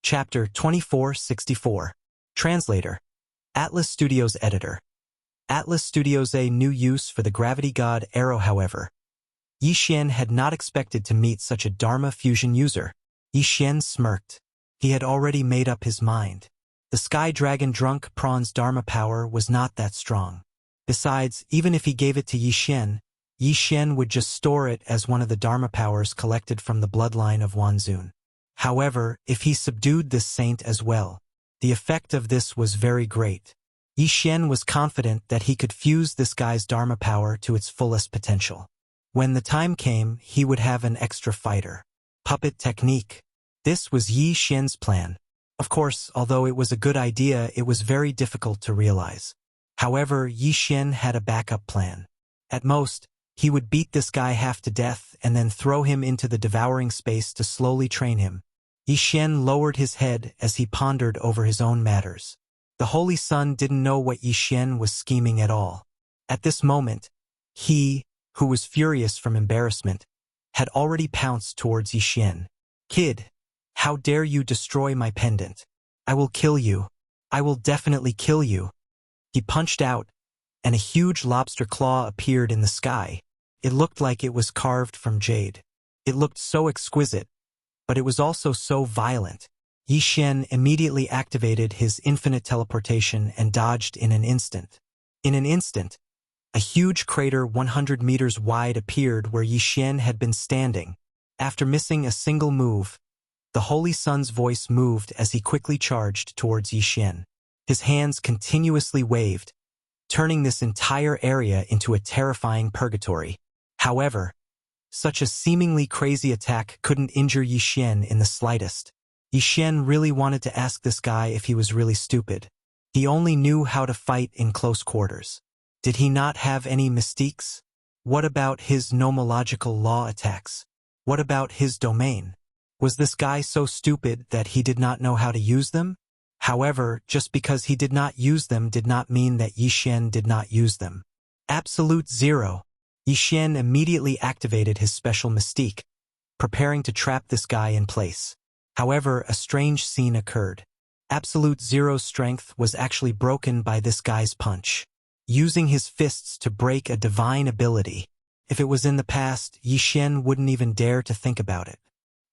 Chapter 2464. Translator. Atlas Studios Editor. Atlas Studios a new use for the gravity god arrow. However, Yi Xian had not expected to meet such a Dharma fusion user. Yi Xian smirked. He had already made up his mind. The Sky Dragon Drunk Prawn's Dharma power was not that strong. Besides, even if he gave it to Yi Xian would just store it as one of the Dharma powers collected from the bloodline of Wanzun. However, if he subdued this saint as well, the effect of this was very great. Yi Xian was confident that he could fuse this guy's Dharma power to its fullest potential. When the time came, he would have an extra fighter. Puppet technique. This was Yi Xian's plan. Of course, although it was a good idea, it was very difficult to realize. However, Yi Xian had a backup plan. At most, he would beat this guy half to death and then throw him into the devouring space to slowly train him. Yi Xian lowered his head as he pondered over his own matters. The Holy Sun didn't know what Yi Xian was scheming at all. At this moment, he, who was furious from embarrassment, had already pounced towards Yi Xian. "Kid, how dare you destroy my pendant? I will kill you. I will definitely kill you." He punched out, and a huge lobster claw appeared in the sky. It looked like it was carved from jade. It looked so exquisite, but it was also so violent. Yi Xian immediately activated his infinite teleportation and dodged in an instant. In an instant, a huge crater 100 meters wide appeared where Yi Xian had been standing. After missing a single move, the Holy Sun's voice moved as he quickly charged towards Yi Xian. His hands continuously waved, turning this entire area into a terrifying purgatory. However, such a seemingly crazy attack couldn't injure Yi Xian in the slightest. Yi Xian really wanted to ask this guy if he was really stupid. He only knew how to fight in close quarters. Did he not have any mystiques? What about his nomological law attacks? What about his domain? Was this guy so stupid that he did not know how to use them? However, just because he did not use them did not mean that Yi Xian did not use them. Absolute Zero. Yi Xian immediately activated his special mystique, preparing to trap this guy in place. However, a strange scene occurred. Absolute Zero's strength was actually broken by this guy's punch. Using his fists to break a divine ability. If it was in the past, Yi Xian wouldn't even dare to think about it.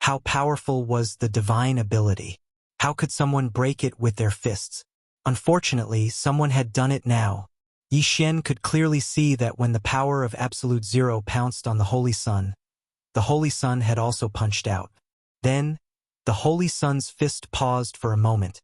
How powerful was the divine ability? How could someone break it with their fists? Unfortunately, someone had done it now. Yi Xian could clearly see that when the power of Absolute Zero pounced on the Holy Sun, the Holy Sun had also punched out. Then, the Holy Sun's fist paused for a moment,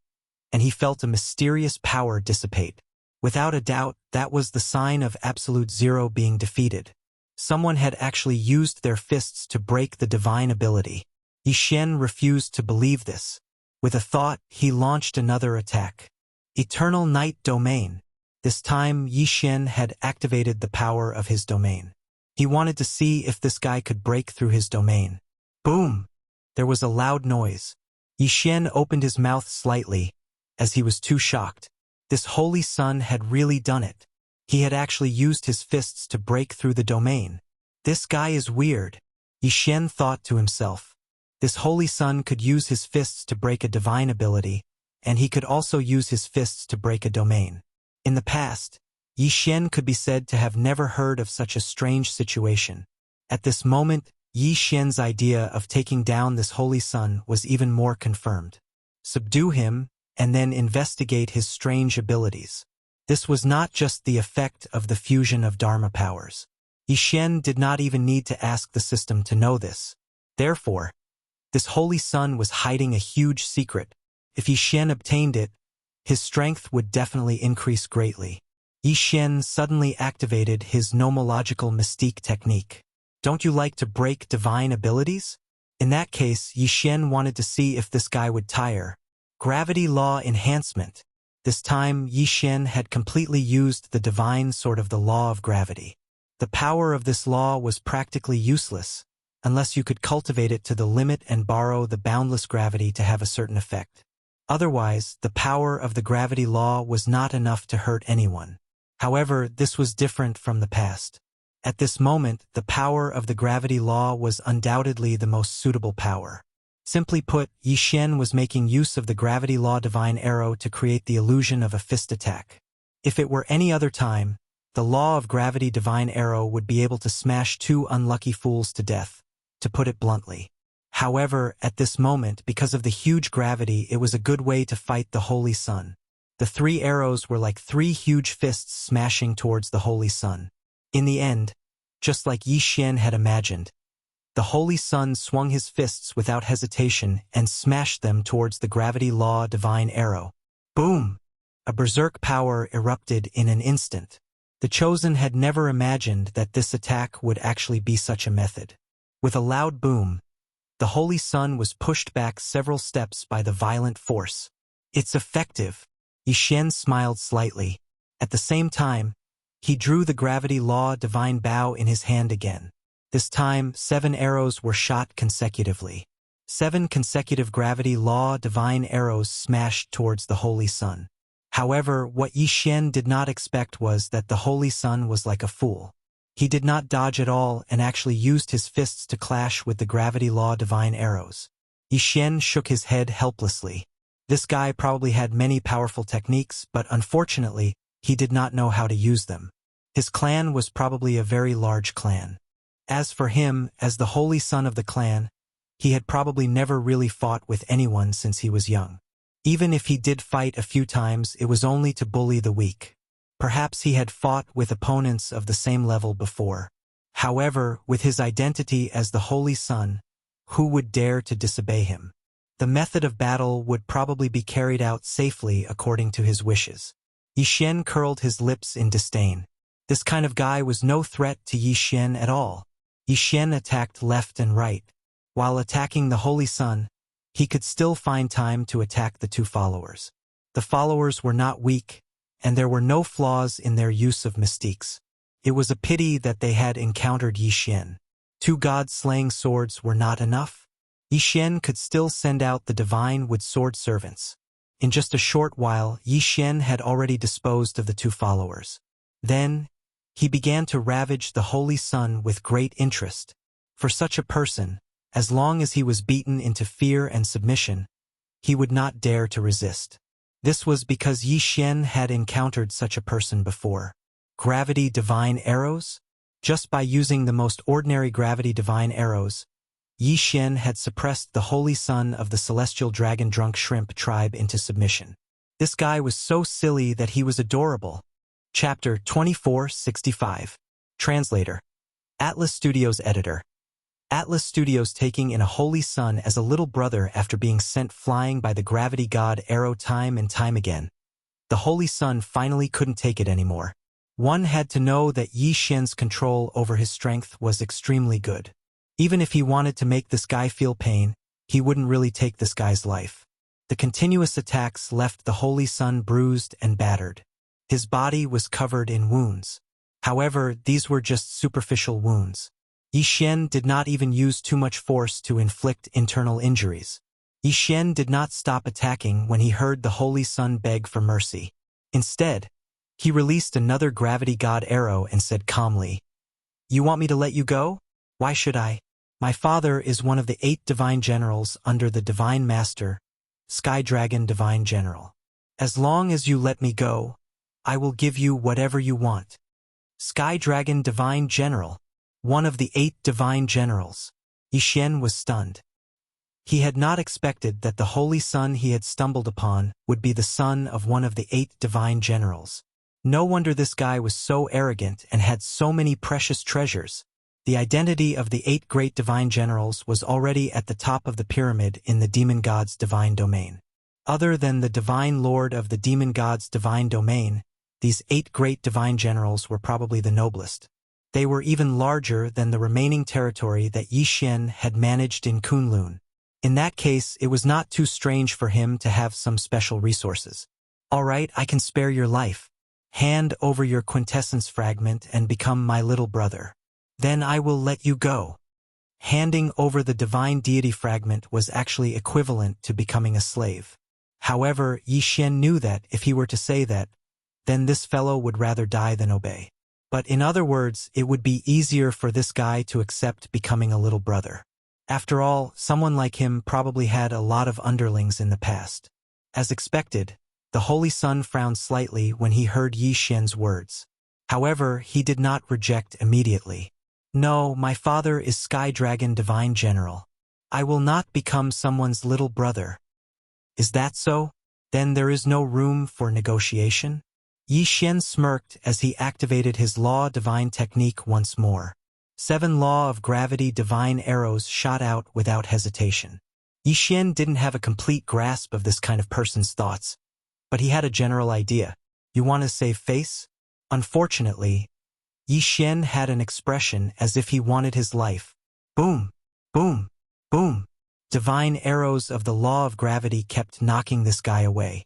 and he felt a mysterious power dissipate. Without a doubt, that was the sign of Absolute Zero being defeated. Someone had actually used their fists to break the divine ability. Yi Xian refused to believe this. With a thought, he launched another attack. Eternal Night Domain. This time, Yi Xian had activated the power of his domain. He wanted to see if this guy could break through his domain. Boom! There was a loud noise. Yi Xian opened his mouth slightly, as he was too shocked. This Holy Sun had really done it. He had actually used his fists to break through the domain. This guy is weird, Yi Xian thought to himself. This Holy Sun could use his fists to break a divine ability, and he could also use his fists to break a domain. In the past, Yi Xian could be said to have never heard of such a strange situation. At this moment, Yi Xian's idea of taking down this Holy Sun was even more confirmed. Subdue him, and then investigate his strange abilities. This was not just the effect of the fusion of Dharma powers. Yi Xian did not even need to ask the system to know this. Therefore, this Holy Sun was hiding a huge secret. If Yi Xian obtained it, his strength would definitely increase greatly. Yi Xian suddenly activated his nomological mystique technique. Don't you like to break divine abilities? In that case, Yi Xian wanted to see if this guy would tire. Gravity Law Enhancement. This time, Yi Xian had completely used the divine sort of the law of gravity. The power of this law was practically useless, unless you could cultivate it to the limit and borrow the boundless gravity to have a certain effect. Otherwise, the power of the gravity law was not enough to hurt anyone. However, this was different from the past. At this moment, the power of the gravity law was undoubtedly the most suitable power. Simply put, Yi Xian was making use of the gravity law divine arrow to create the illusion of a fist attack. If it were any other time, the law of gravity divine arrow would be able to smash two unlucky fools to death, to put it bluntly. However, at this moment, because of the huge gravity, it was a good way to fight the Holy Sun. The three arrows were like three huge fists smashing towards the Holy Sun. In the end, just like Yi Xian had imagined, the Holy Sun swung his fists without hesitation and smashed them towards the gravity law divine arrow. Boom! A berserk power erupted in an instant. The Chosen had never imagined that this attack would actually be such a method. With a loud boom, the Holy Sun was pushed back several steps by the violent force. It's effective. Yi Xian smiled slightly. At the same time, he drew the gravity law divine bow in his hand again. This time, 7 arrows were shot consecutively. 7 consecutive gravity law divine arrows smashed towards the Holy Sun. However, what Yi Xian did not expect was that the Holy Sun was like a fool. He did not dodge at all and actually used his fists to clash with the gravity law divine arrows. Yi Xian shook his head helplessly. This guy probably had many powerful techniques, but unfortunately, he did not know how to use them. His clan was probably a very large clan. As for him, as the holy son of the clan, he had probably never really fought with anyone since he was young. Even if he did fight a few times, it was only to bully the weak. Perhaps he had fought with opponents of the same level before. However, with his identity as the Holy Son, who would dare to disobey him? The method of battle would probably be carried out safely according to his wishes. Yi Xian curled his lips in disdain. This kind of guy was no threat to Yi Xian at all. Yi Xian attacked left and right. While attacking the Holy Son, he could still find time to attack the 2 followers. The followers were not weak, and there were no flaws in their use of mystiques. It was a pity that they had encountered Yi Xian. 2 god-slaying swords were not enough. Yi Xian could still send out the divine wood sword servants. In just a short while, Yi Xian had already disposed of the 2 followers. Then, he began to ravage the Holy Sun with great interest. For such a person, as long as he was beaten into fear and submission, he would not dare to resist. This was because Yi Xian had encountered such a person before. Gravity divine arrows? Just by using the most ordinary gravity divine arrows, Yi Xian had suppressed the Holy Son of the celestial dragon-drunk shrimp tribe into submission. This guy was so silly that he was adorable. Chapter 2465. Translator. Atlas Studios Editor. Atlas Studios taking in a Holy Son as a little brother after being sent flying by the gravity god Arrow time and time again. The Holy Son finally couldn't take it anymore. One had to know that Yi Xian's control over his strength was extremely good. Even if he wanted to make this guy feel pain, he wouldn't really take this guy's life. The continuous attacks left the Holy Son bruised and battered. His body was covered in wounds. However, these were just superficial wounds. Yi Xian did not even use too much force to inflict internal injuries. Yi Xian did not stop attacking when he heard the Holy Son beg for mercy. Instead, he released another gravity god arrow and said calmly, "You want me to let you go? Why should I? My father is one of the 8 divine generals under the Divine Master, Sky Dragon Divine General. As long as you let me go, I will give you whatever you want." Sky Dragon Divine General, one of the 8 divine generals. Yi Xian was stunned. He had not expected that the Holy Son he had stumbled upon would be the son of one of the 8 divine generals. No wonder this guy was so arrogant and had so many precious treasures. The identity of the 8 great divine generals was already at the top of the pyramid in the demon god's divine domain. Other than the divine lord of the demon god's divine domain, these 8 great divine generals were probably the noblest. They were even larger than the remaining territory that Yi Xian had managed in Kunlun. In that case, it was not too strange for him to have some special resources. "All right, I can spare your life. Hand over your quintessence fragment and become my little brother. Then I will let you go." Handing over the divine deity fragment was actually equivalent to becoming a slave. However, Yi Xian knew that if he were to say that, then this fellow would rather die than obey. But in other words, it would be easier for this guy to accept becoming a little brother. After all, someone like him probably had a lot of underlings in the past. As expected, the Holy Sun frowned slightly when he heard Yi Xian's words. However, he did not reject immediately. No, my father is Sky Dragon Divine General. I will not become someone's little brother. Is that so? Then there is no room for negotiation? Yi Xian smirked as he activated his Law Divine technique once more. 7 Law of Gravity Divine arrows shot out without hesitation. Yi Xian didn't have a complete grasp of this kind of person's thoughts, but he had a general idea. You want to save face? Unfortunately, Yi Xian had an expression as if he wanted his life. Boom, boom, boom. Divine arrows of the law of gravity kept knocking this guy away.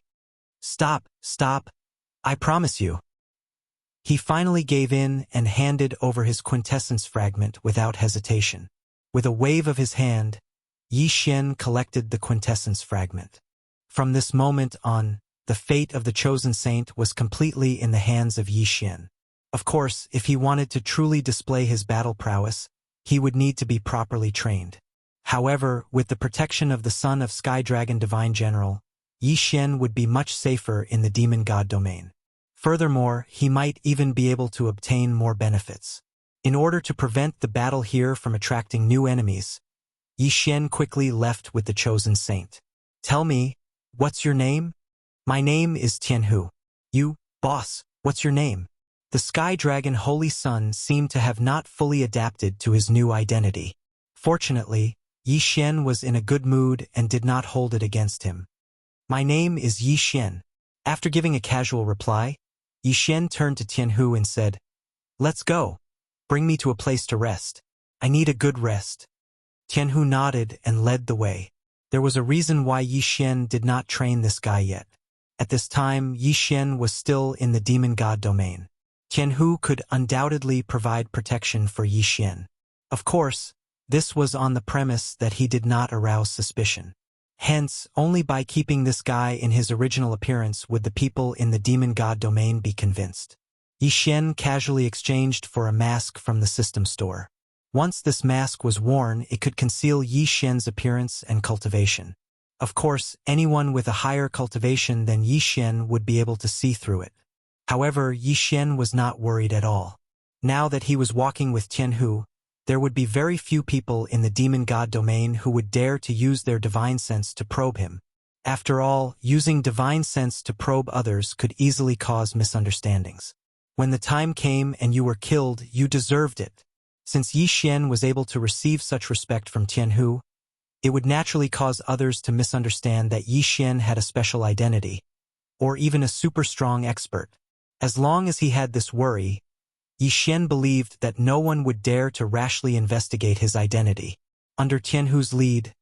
Stop, stop, I promise you. He finally gave in and handed over his quintessence fragment without hesitation. With a wave of his hand, Yi Xian collected the quintessence fragment. From this moment on, the fate of the chosen saint was completely in the hands of Yi Xian. Of course, if he wanted to truly display his battle prowess, he would need to be properly trained. However, with the protection of the son of Sky Dragon Divine General, Yi Xian would be much safer in the demon god domain. Furthermore, he might even be able to obtain more benefits. In order to prevent the battle here from attracting new enemies, Yi Xian quickly left with the chosen saint. Tell me, what's your name? My name is Tianhu. You, boss, what's your name? The Sky Dragon Holy Sun seemed to have not fully adapted to his new identity. Fortunately, Yi Xian was in a good mood and did not hold it against him. My name is Yi Xian. After giving a casual reply, Yi Xian turned to Tianhu and said, Let's go. Bring me to a place to rest. I need a good rest. Tianhu nodded and led the way. There was a reason why Yi Xian did not train this guy yet. At this time, Yi Xian was still in the demon god domain. Tianhu could undoubtedly provide protection for Yi Xian. Of course, this was on the premise that he did not arouse suspicion. Hence, only by keeping this guy in his original appearance would the people in the demon god domain be convinced. Yi Xian casually exchanged for a mask from the system store. Once this mask was worn, it could conceal Yi Xian's appearance and cultivation. Of course, anyone with a higher cultivation than Yi Xian would be able to see through it. However, Yi Xian was not worried at all. Now that he was walking with Tianhu, there would be very few people in the demon god domain who would dare to use their divine sense to probe him. After all, using divine sense to probe others could easily cause misunderstandings. When the time came and you were killed, you deserved it. Since Yi Xian was able to receive such respect from Tianhu, it would naturally cause others to misunderstand that Yi Xian had a special identity, or even a super strong expert. As long as he had this worry, Yi Xian believed that no one would dare to rashly investigate his identity. Under Tianhu's lead,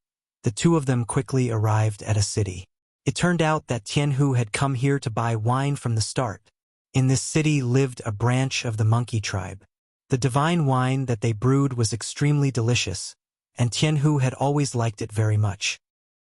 the two of them quickly arrived at a city. It turned out that Tianhu had come here to buy wine from the start. In this city lived a branch of the monkey tribe. The divine wine that they brewed was extremely delicious, and Tianhu had always liked it very much.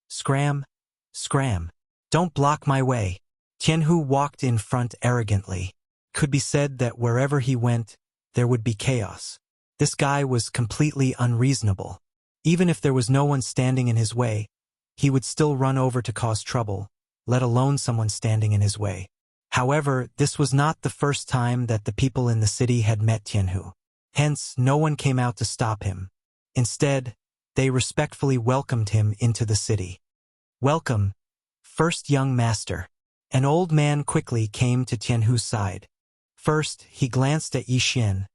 Scram, scram, don't block my way. Tianhu walked in front arrogantly. Could be said that wherever he went, there would be chaos. This guy was completely unreasonable. Even if there was no one standing in his way, he would still run over to cause trouble, let alone someone standing in his way. However, this was not the first time that the people in the city had met Tianhu. Hence, no one came out to stop him. Instead, they respectfully welcomed him into the city. Welcome, first young master. An old man quickly came to Tianhu's side. First, he glanced at Yi Xian,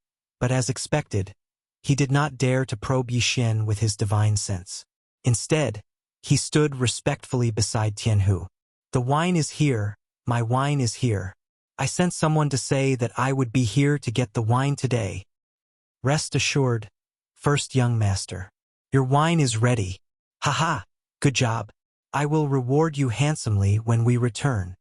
but as expected, he did not dare to probe Yi Xian with his divine sense. Instead, he stood respectfully beside Tianhu. The wine is here, my wine is here. I sent someone to say that I would be here to get the wine today. Rest assured, first young master. Your wine is ready. Haha, good job. I will reward you handsomely when we return.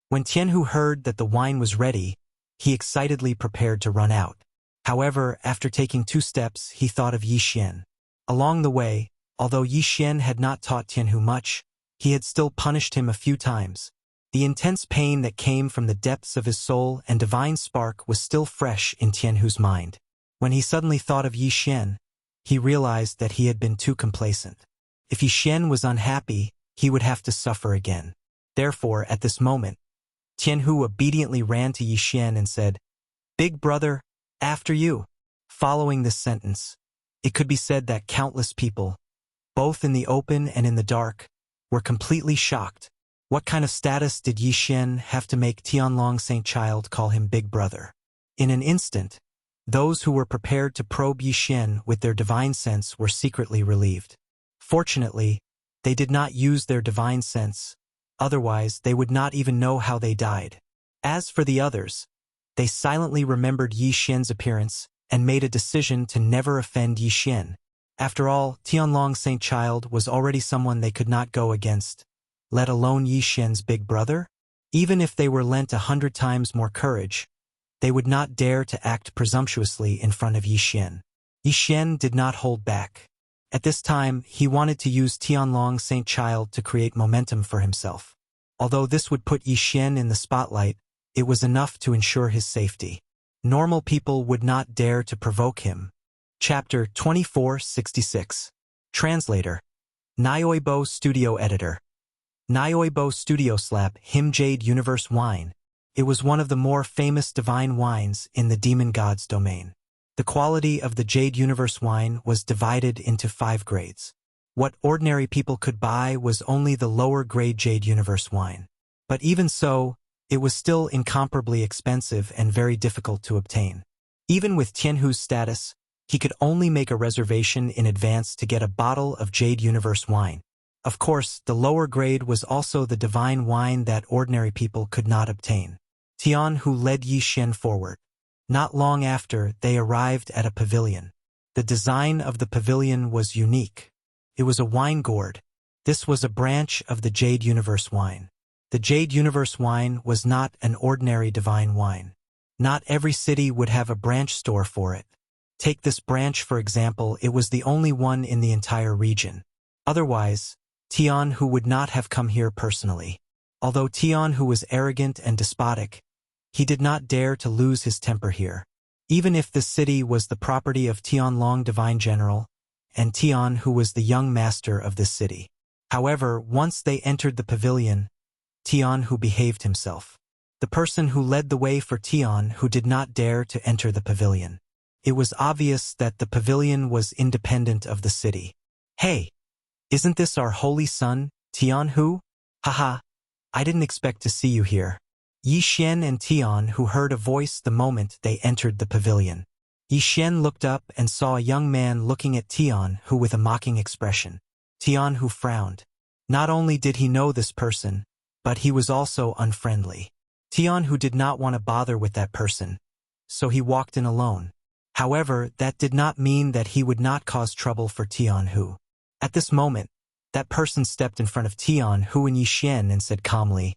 When Tianhu heard that the wine was ready, he excitedly prepared to run out. However, after taking 2 steps, he thought of Yi Xian. Along the way, although Yi Xian had not taught Tianhu much, he had still punished him a few times. The intense pain that came from the depths of his soul and divine spark was still fresh in Tianhu's mind. When he suddenly thought of Yi Xian, He realized that he had been too complacent. If Yixian was unhappy, he would have to suffer again. Therefore, at this moment, Tianhu obediently ran to Yixian and said, "Big brother, after you." Following this sentence, it could be said that countless people, both in the open and in the dark, were completely shocked. What kind of status did Yixian have to make Tianlong Saint Child call him big brother? In an instant, those who were prepared to probe Yixian with their divine sense were secretly relieved. Fortunately, they did not use their divine sense, otherwise they would not even know how they died. As for the others, they silently remembered Yixian's appearance and made a decision to never offend Yixian. After all, Tianlong Saint Child was already someone they could not go against, let alone Yixian's big brother. Even if they were lent 100 times more courage, they would not dare to act presumptuously in front of Yixian. Yixian did not hold back. At this time, he wanted to use Tianlong Saint Child to create momentum for himself. Although this would put Yixian in the spotlight, it was enough to ensure his safety. Normal people would not dare to provoke him. Chapter 2466. Translator. Nyoibo Studio Editor. Nyoibo Studio Slap Him Jade Universe Wine. It was one of the more famous divine wines in the demon god's domain. The quality of the Jade Universe wine was divided into 5 grades. What ordinary people could buy was only the lower grade Jade Universe wine. But even so, it was still incomparably expensive and very difficult to obtain. Even with Tianhu's status, he could only make a reservation in advance to get a bottle of Jade Universe wine. Of course, the lower grade was also the divine wine that ordinary people could not obtain. Tianhu led Yixian forward. Not long after, they arrived at a pavilion. The design of the pavilion was unique. It was a wine gourd. This was a branch of the Jade Universe wine. The Jade Universe wine was not an ordinary divine wine. Not every city would have a branch store for it. Take this branch for example, it was the only one in the entire region. Otherwise, Tianhu would not have come here personally. Although Tianhu was arrogant and despotic, he did not dare to lose his temper here. Even if this city was the property of Tianlong Divine General, and Tianhu was the young master of this city. However, once they entered the pavilion, Tianhu behaved himself. The person who led the way for Tianhu did not dare to enter the pavilion. It was obvious that the pavilion was independent of the city. "Hey, isn't this our holy son, Tianhu? Haha, I didn't expect to see you here." Yixian and Tianhu heard a voice the moment they entered the pavilion. Yixian looked up and saw a young man looking at Tianhu with a mocking expression. Tianhu frowned. Not only did he know this person, but he was also unfriendly. Tianhu did not want to bother with that person, so he walked in alone. However, that did not mean that he would not cause trouble for Tianhu. At this moment, that person stepped in front of Tianhu and Yixian and said calmly,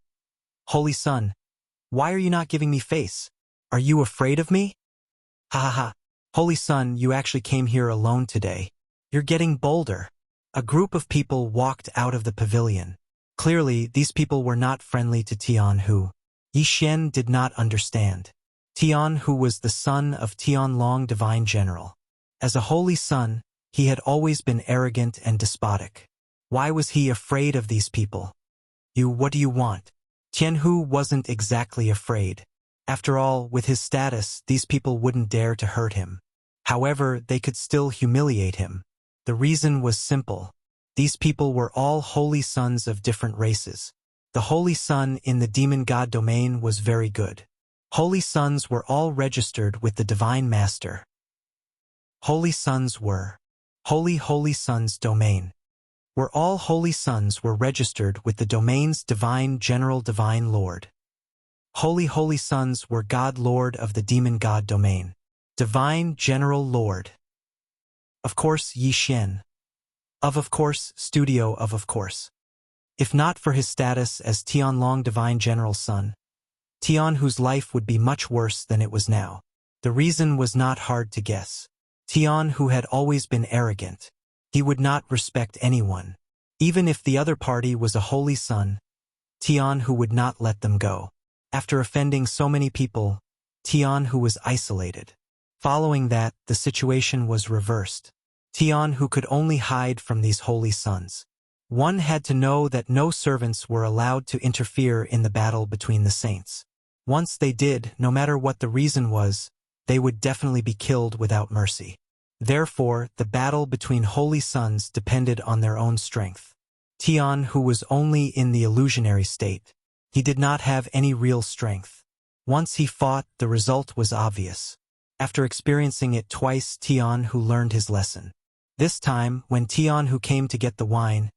"Holy son, why are you not giving me face? Are you afraid of me?" "Ha ha ha. Holy son, you actually came here alone today. You're getting bolder." A group of people walked out of the pavilion. Clearly, these people were not friendly to Tianhu. Yixian did not understand. Tianhu was the son of Tianlong Divine General. As a holy son, he had always been arrogant and despotic. Why was he afraid of these people? What do you want?" Tianhu wasn't exactly afraid. After all, with his status, these people wouldn't dare to hurt him. However, they could still humiliate him. The reason was simple. These people were all holy sons of different races. The holy son in the demon god domain was very good. Holy sons were all registered with the Divine Master. Holy sons were. Holy sons domain. Where all holy sons were registered with the domain's divine general divine lord. Holy sons were God Lord of the demon god domain. Divine general lord. Of course, Yixian. Of course, studio of course. If not for his status as Tianlong Divine General's son, Tianhu's life would be much worse than it was now. The reason was not hard to guess. Tianhu had always been arrogant. He would not respect anyone. Even if the other party was a holy son, Tianhu would not let them go. After offending so many people, Tianhu was isolated. Following that, the situation was reversed. Tian who could only hide from these holy sons. One had to know that no servants were allowed to interfere in the battle between the saints. Once they did, no matter what the reason was, they would definitely be killed without mercy. Therefore, the battle between holy sons depended on their own strength. Tian, who was only in the illusionary state, he did not have any real strength. Once he fought, the result was obvious. After experiencing it twice, Tian who learned his lesson. This time, when Tian who came to get the wine,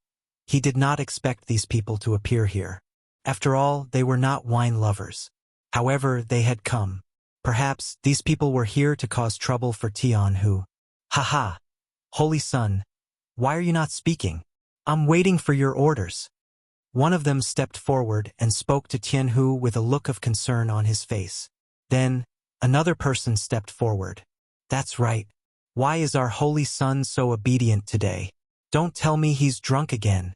he did not expect these people to appear here. After all, they were not wine lovers. However, they had come. Perhaps these people were here to cause trouble for Tian who. Haha! Holy Son, why are you not speaking? I'm waiting for your orders. One of them stepped forward and spoke to Tianhu with a look of concern on his face. Then, another person stepped forward. That's right. Why is our holy son so obedient today? Don't tell me he's drunk again.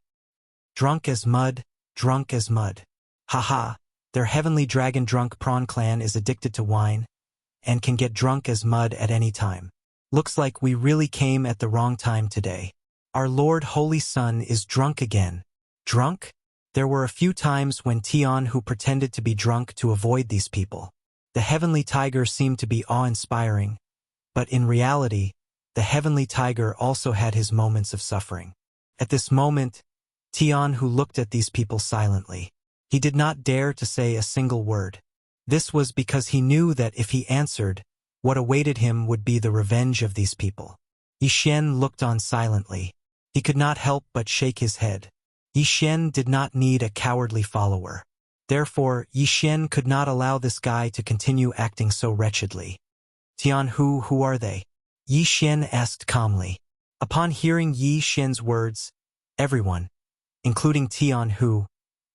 Drunk as mud, drunk as mud. Haha, their heavenly dragon drunk prawn clan is addicted to wine and can get drunk as mud at any time. Looks like we really came at the wrong time today. Our Lord Holy Son is drunk again. Drunk? There were a few times when Tian who pretended to be drunk to avoid these people. The heavenly tiger seemed to be awe-inspiring, but in reality, the heavenly tiger also had his moments of suffering. At this moment, Tian who looked at these people silently. He did not dare to say a single word. This was because he knew that if he answered, what awaited him would be the revenge of these people. Yixuan looked on silently. He could not help but shake his head. Yixuan did not need a cowardly follower. Therefore, Yixuan could not allow this guy to continue acting so wretchedly. Tian who are they? Yixuan asked calmly. Upon hearing Yixuan's words, everyone, including Tian who,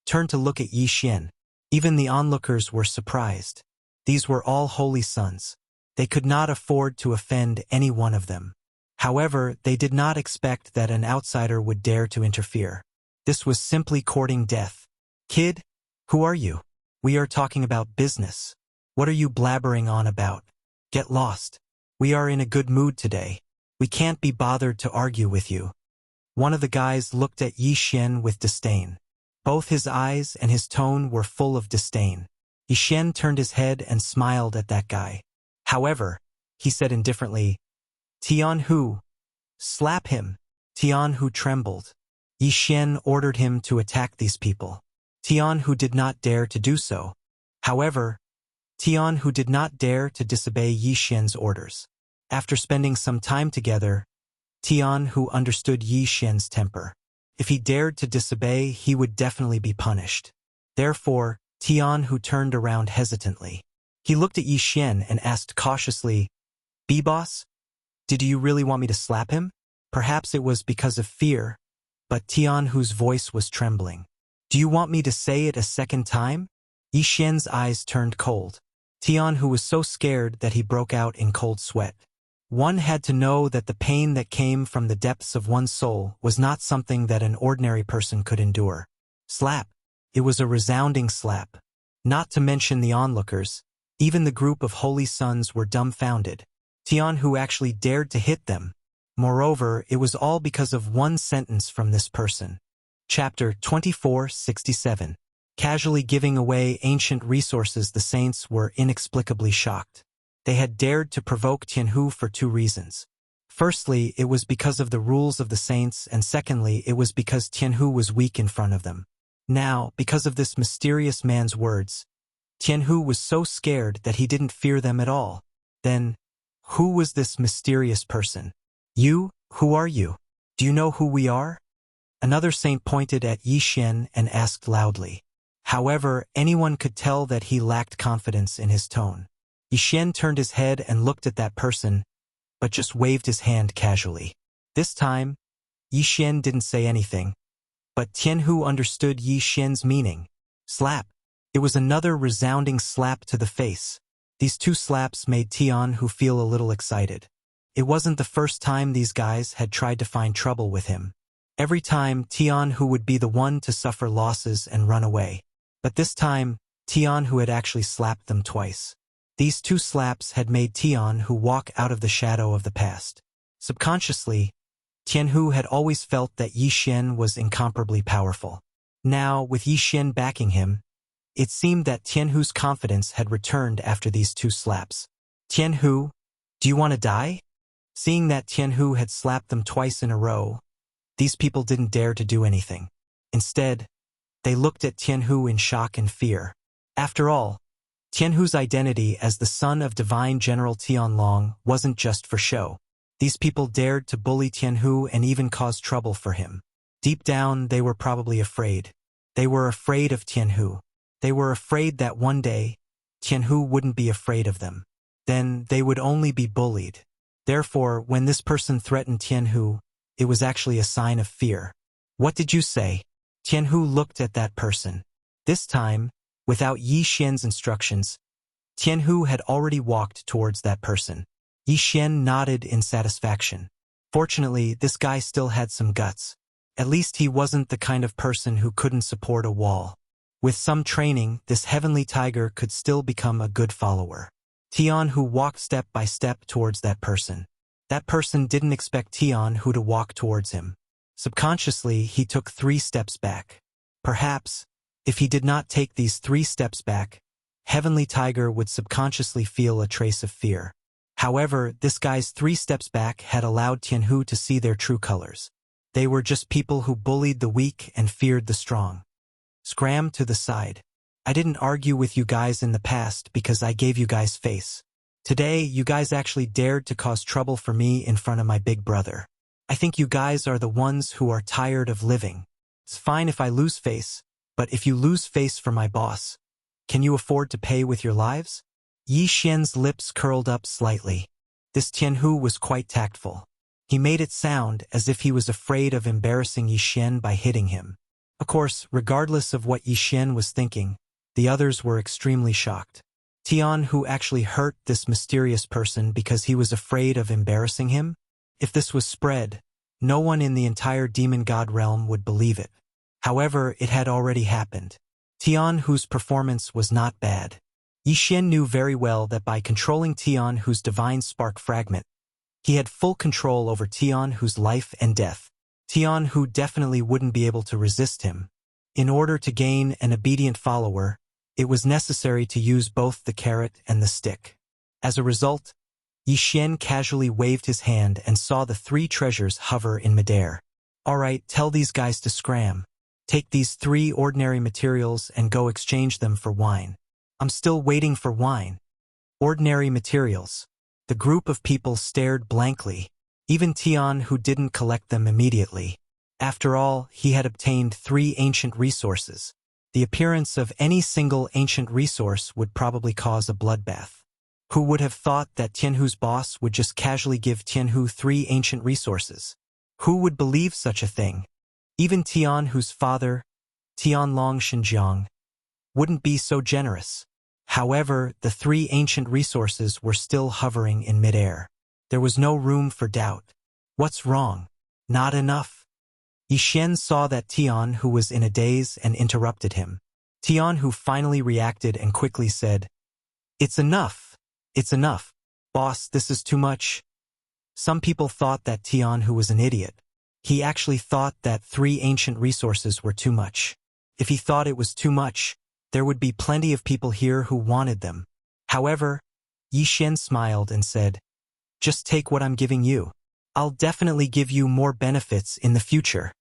turned to look at Yixuan. Even the onlookers were surprised. These were all holy sons. They could not afford to offend any one of them. However, they did not expect that an outsider would dare to interfere. This was simply courting death. Kid, who are you? We are talking about business. What are you blabbering on about? Get lost. We are in a good mood today. We can't be bothered to argue with you. One of the guys looked at Yixuan with disdain. Both his eyes and his tone were full of disdain. Yixuan turned his head and smiled at that guy. However, he said indifferently, Tian Hu, slap him. Tian Hu trembled. Yixuan ordered him to attack these people. Tian Hu did not dare to do so. However, Tian Hu did not dare to disobey Yixuan's orders. After spending some time together, Tian Hu understood Yixuan's temper. If he dared to disobey, he would definitely be punished. Therefore, Tian Hu turned around hesitantly. He looked at Yixuan and asked cautiously, B-boss, did you really want me to slap him? Perhaps it was because of fear, but Tian Hu's voice was trembling. Do you want me to say it a second time? Yixuan's eyes turned cold. Tian Hu was so scared that he broke out in cold sweat. One had to know that the pain that came from the depths of one's soul was not something that an ordinary person could endure. Slap. It was a resounding slap. Not to mention the onlookers, even the group of holy sons were dumbfounded. Tian Hu actually dared to hit them. Moreover, it was all because of one sentence from this person. Chapter 24:67. Casually giving away ancient resources, the saints were inexplicably shocked. They had dared to provoke Tianhu for two reasons. Firstly, it was because of the rules of the saints, and secondly, it was because Tianhu was weak in front of them. Now, because of this mysterious man's words, Tianhu was so scared that he didn't fear them at all. Then, who was this mysterious person? You, who are you? Do you know who we are? Another saint pointed at Yixuan and asked loudly. However, anyone could tell that he lacked confidence in his tone. Yixuan turned his head and looked at that person, but just waved his hand casually. This time, Yixuan didn't say anything, but Tianhu understood Yixuan's meaning. Slap. It was another resounding slap to the face. These two slaps made Tianhu feel a little excited. It wasn't the first time these guys had tried to find trouble with him. Every time, Tianhu would be the one to suffer losses and run away. But this time, Tianhu had actually slapped them twice. These two slaps had made Tianhu walk out of the shadow of the past. Subconsciously, Tianhu had always felt that Yi Xian was incomparably powerful. Now, with Yi Xian backing him, it seemed that Tianhu's confidence had returned after these two slaps. Tianhu, do you want to die? Seeing that Tianhu had slapped them twice in a row, these people didn't dare to do anything. Instead, they looked at Tianhu in shock and fear. After all, Tianhu's identity as the son of Divine General Tianlong wasn't just for show. These people dared to bully Tianhu and even cause trouble for him. Deep down, they were probably afraid. They were afraid of Tianhu. They were afraid that one day, Tianhu wouldn't be afraid of them. Then they would only be bullied. Therefore, when this person threatened Tianhu, it was actually a sign of fear. What did you say? Tianhu looked at that person. This time, without Yi Xian's instructions, Tianhu had already walked towards that person. Yi Xian nodded in satisfaction. Fortunately, this guy still had some guts. At least he wasn't the kind of person who couldn't support a wall. With some training, this heavenly tiger could still become a good follower. Tianhu walked step by step towards that person. That person didn't expect Tianhu to walk towards him. Subconsciously, he took 3 steps back. Perhaps, if he did not take these 3 steps back, Heavenly Tiger would subconsciously feel a trace of fear. However, this guy's 3 steps back had allowed Tianhu to see their true colors. They were just people who bullied the weak and feared the strong. Scram to the side. I didn't argue with you guys in the past because I gave you guys face. Today, you guys actually dared to cause trouble for me in front of my big brother. I think you guys are the ones who are tired of living. It's fine if I lose face, but if you lose face for my boss, can you afford to pay with your lives? Yi Xian's lips curled up slightly. This Tianhu was quite tactful. He made it sound as if he was afraid of embarrassing Yi Xian by hitting him. Of course, regardless of what Yi Xian was thinking, the others were extremely shocked. Tianhu actually hurt this mysterious person because he was afraid of embarrassing him? If this was spread, no one in the entire demon god realm would believe it. However, it had already happened. Tianhu's performance was not bad. Yi Xian knew very well that by controlling Tianhu's divine spark fragment, he had full control over Tianhu's life and death. Tianhu definitely wouldn't be able to resist him. In order to gain an obedient follower, it was necessary to use both the carrot and the stick. As a result, Yi Xian casually waved his hand and saw the 3 treasures hover in midair. All right, tell these guys to scram. Take these 3 ordinary materials and go exchange them for wine. I'm still waiting for wine. Ordinary materials. The group of people stared blankly. Even Tianhu didn't collect them immediately. After all, he had obtained 3 ancient resources. The appearance of any single ancient resource would probably cause a bloodbath. Who would have thought that Tianhu's boss would just casually give Tianhu 3 ancient resources? Who would believe such a thing? Even Tianhu's father, Tianlong Xinjiang, wouldn't be so generous. However, the 3 ancient resources were still hovering in midair. There was no room for doubt. What's wrong? Not enough. Yi Xian saw that Tianhu was in a daze and interrupted him. Tianhu finally reacted and quickly said, "It's enough. It's enough. Boss, this is too much." Some people thought that Tianhu was an idiot. He actually thought that 3 ancient resources were too much. If he thought it was too much, there would be plenty of people here who wanted them. However, Yi Xian smiled and said, "Just take what I'm giving you. I'll definitely give you more benefits in the future."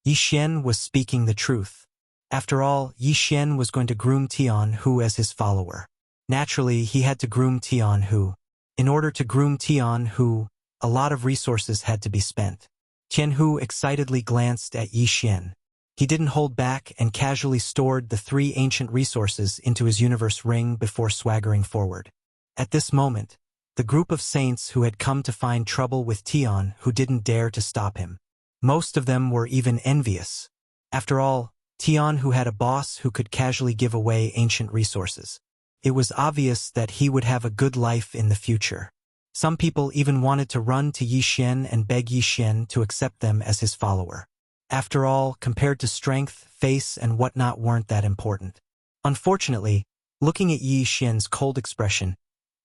Yi Xian was speaking the truth. After all, Yi Xian was going to groom Tianhu as his follower. Naturally, he had to groom Tianhu. In order to groom Tianhu, a lot of resources had to be spent. Tianhu excitedly glanced at Yi Xian. He didn't hold back and casually stored the 3 ancient resources into his universe ring before swaggering forward. At this moment, the group of saints who had come to find trouble with Tianhu didn't dare to stop him. Most of them were even envious. After all, Tianhu had a boss who could casually give away ancient resources. It was obvious that he would have a good life in the future. Some people even wanted to run to Yi Xian and beg Yi Xian to accept them as his follower. After all, compared to strength, face, and whatnot weren't that important. Unfortunately, looking at Yi Xian's cold expression,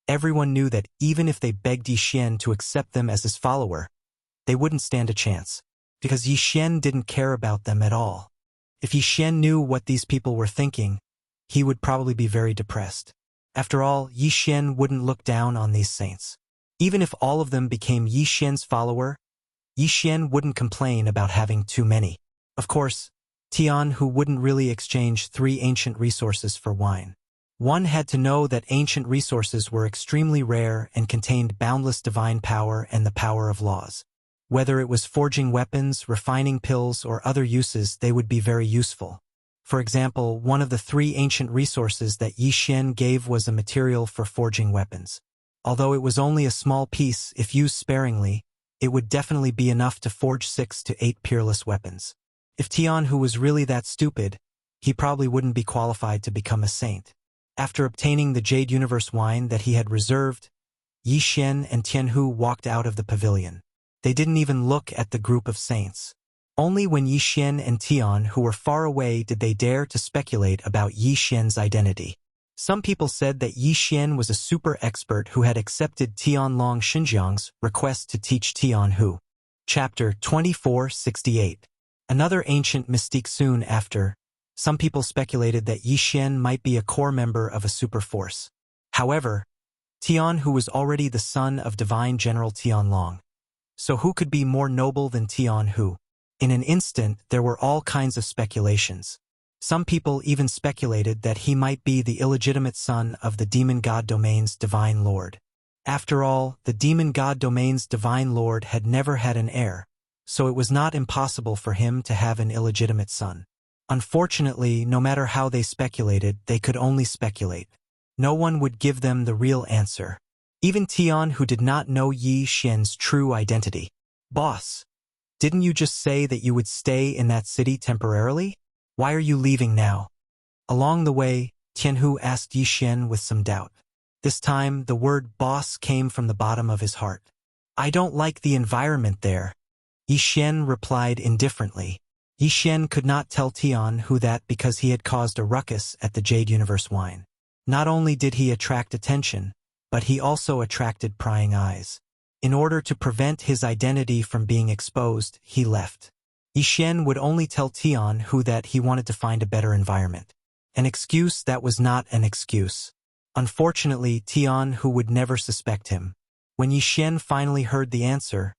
everyone knew that even if they begged Yi Xian to accept them as his follower, they wouldn't stand a chance, because Yi Xian didn't care about them at all. If Yi Xian knew what these people were thinking, he would probably be very depressed. After all, Yi Xian wouldn't look down on these saints. Even if all of them became Yi Xian's follower, Yi Xian wouldn't complain about having too many. Of course, Tian Hu wouldn't really exchange 3 ancient resources for wine. One had to know that ancient resources were extremely rare and contained boundless divine power and the power of laws. Whether it was forging weapons, refining pills, or other uses, they would be very useful. For example, one of the 3 ancient resources that Yi Xian gave was a material for forging weapons. Although it was only a small piece, if used sparingly, it would definitely be enough to forge 6 to 8 peerless weapons. If Tian Hu was really that stupid, he probably wouldn't be qualified to become a saint. After obtaining the Jade Universe wine that he had reserved, Yi Xian and Tian Hu walked out of the pavilion. They didn't even look at the group of saints. Only when Yi Xian and Tian Hu were far away did they dare to speculate about Yi Xian's identity. Some people said that Yi Xian was a super expert who had accepted Tianlong Xinjiang's request to teach Tian Hu. Chapter 2468. Another ancient mystique. Soon after, some people speculated that Yi Xian might be a core member of a super force. However, Tian Hu was already the son of Divine General Tianlong. So who could be more noble than Tian Hu? In an instant, there were all kinds of speculations. Some people even speculated that he might be the illegitimate son of the demon god domain's divine lord. After all, the demon god domain's divine lord had never had an heir, so it was not impossible for him to have an illegitimate son. Unfortunately, no matter how they speculated, they could only speculate. No one would give them the real answer. Even Tian Hu did not know Yi Xian's true identity. Boss, didn't you just say that you would stay in that city temporarily? Why are you leaving now? Along the way, Tian Hu asked Yi Xian with some doubt. This time, the word boss came from the bottom of his heart. I don't like the environment there. Yi Xian replied indifferently. Yi Xian could not tell Tian Hu that because he had caused a ruckus at the Jade Universe wine. Not only did he attract attention, but he also attracted prying eyes. In order to prevent his identity from being exposed, he left. Yi Xian would only tell Tian Hu that he wanted to find a better environment. An excuse that was not an excuse. Unfortunately, Tian Hu would never suspect him. When Yi Xian finally heard the answer,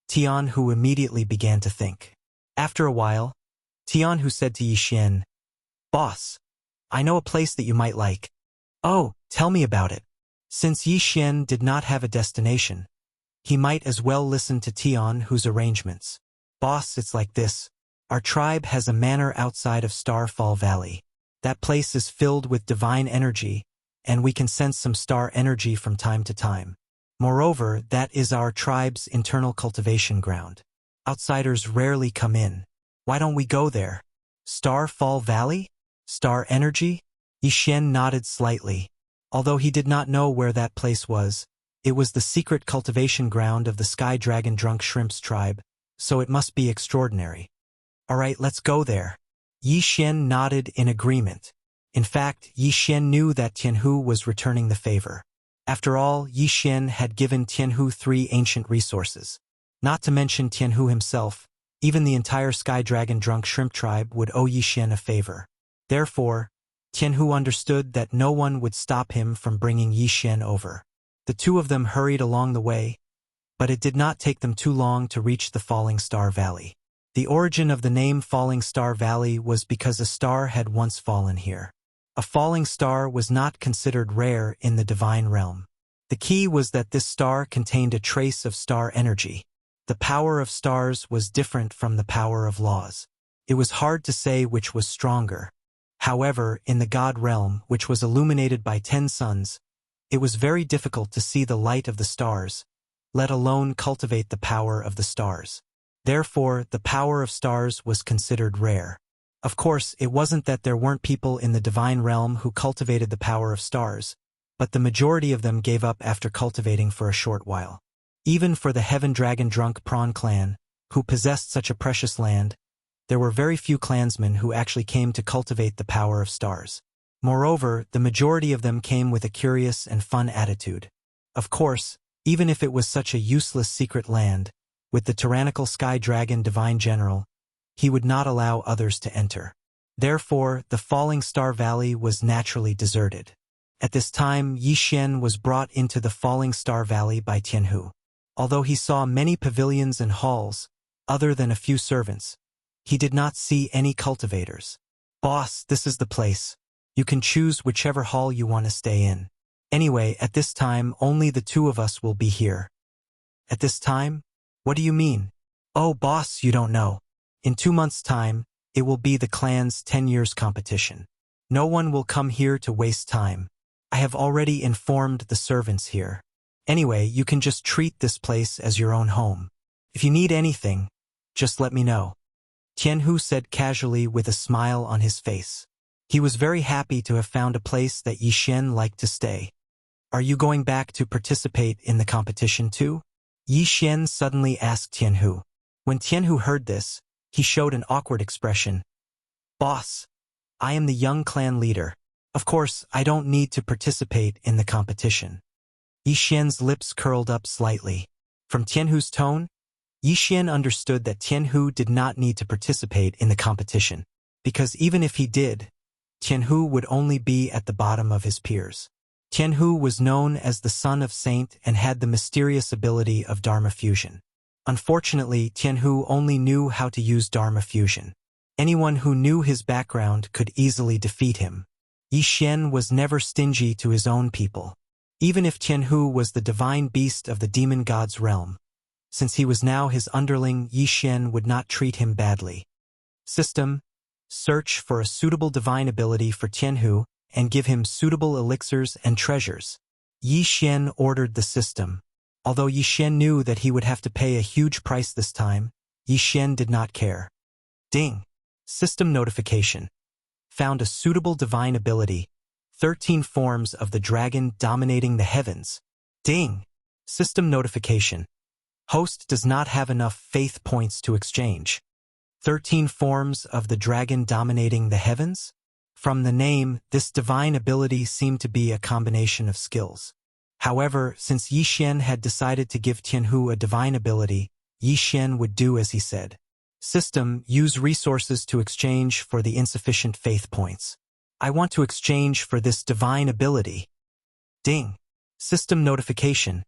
Tian Hu immediately began to think. After a while, Tian Hu said to Yi Xian, "Boss, I know a place that you might like." "Oh, tell me about it." Since Yi Xian did not have a destination, he might as well listen to Tian Hu's arrangements. "Boss, it's like this. Our tribe has a manor outside of Starfall Valley. That place is filled with divine energy, and we can sense some star energy from time to time. Moreover, that is our tribe's internal cultivation ground. Outsiders rarely come in. Why don't we go there?" Starfall Valley? Star energy? Yi Xian nodded slightly. Although he did not know where that place was, it was the secret cultivation ground of the Sky Dragon Drunk Shrimp's tribe, so it must be extraordinary. "All right, let's go there." Yi Xian nodded in agreement. In fact, Yi Xian knew that Tian Hu was returning the favor. After all, Yi Xian had given Tian Hu 3 ancient resources. Not to mention Tian Hu himself, even the entire Sky Dragon Drunk Shrimp tribe would owe Yi Xian a favor. Therefore, Tian Hu understood that no one would stop him from bringing Yi Xian over. The two of them hurried along the way, but it did not take them too long to reach the Falling Star Valley. The origin of the name Falling Star Valley was because a star had once fallen here. A falling star was not considered rare in the divine realm. The key was that this star contained a trace of star energy. The power of stars was different from the power of laws. It was hard to say which was stronger. However, in the God realm, which was illuminated by 10 suns, it was very difficult to see the light of the stars, let alone cultivate the power of the stars. Therefore, the power of stars was considered rare. Of course, it wasn't that there weren't people in the divine realm who cultivated the power of stars, but the majority of them gave up after cultivating for a short while. Even for the Heaven Dragon Drunk Prawn clan, who possessed such a precious land, there were very few clansmen who actually came to cultivate the power of stars. Moreover, the majority of them came with a curious and fun attitude. Of course, even if it was such a useless secret land, With the tyrannical sky dragon divine general, he would not allow others to enter. Therefore, the Falling Star Valley was naturally deserted. At this time, Yi Xian was brought into the Falling Star Valley by Tianhu. Although he saw many pavilions and halls, other than a few servants, he did not see any cultivators. "Boss, this is the place. You can choose whichever hall you want to stay in. Anyway, at this time, only the two of us will be here." "At this time? What do you mean?" "Oh, boss, you don't know. In 2 months' time, it will be the clan's 10 years competition. No one will come here to waste time. I have already informed the servants here. Anyway, you can just treat this place as your own home. If you need anything, just let me know," Tianhu said casually with a smile on his face. He was very happy to have found a place that Yi Xian liked to stay. "Are you going back to participate in the competition too?" Yi Xian suddenly asked Tianhu. When Tianhu heard this, he showed an awkward expression. "Boss, I am the young clan leader. Of course, I don't need to participate in the competition." Yi Xian's lips curled up slightly. From Tianhu's tone, Yi Xian understood that Tianhu did not need to participate in the competition, because even if he did, Tianhu would only be at the bottom of his peers. Tianhu was known as the son of Saint and had the mysterious ability of Dharma fusion. Unfortunately, Tianhu only knew how to use Dharma fusion. Anyone who knew his background could easily defeat him. Yi Xian was never stingy to his own people. Even if Tianhu was the divine beast of the demon god's realm, since he was now his underling, Yi Xian would not treat him badly. System: search for a suitable divine ability for Tianhu and give him suitable elixirs and treasures. Yi Xian ordered the system. Although Yi Xian knew that he would have to pay a huge price this time, Yi Xian did not care. Ding! System notification. Found a suitable divine ability. 13 forms of the dragon dominating the heavens. Ding! System notification. Host does not have enough faith points to exchange. 13 forms of the dragon dominating the heavens? From the name, this divine ability seemed to be a combination of skills. However, since Yi Xian had decided to give Tianhu a divine ability, Yi Xian would do as he said. System: use resources to exchange for the insufficient faith points. I want to exchange for this divine ability. Ding! System notification.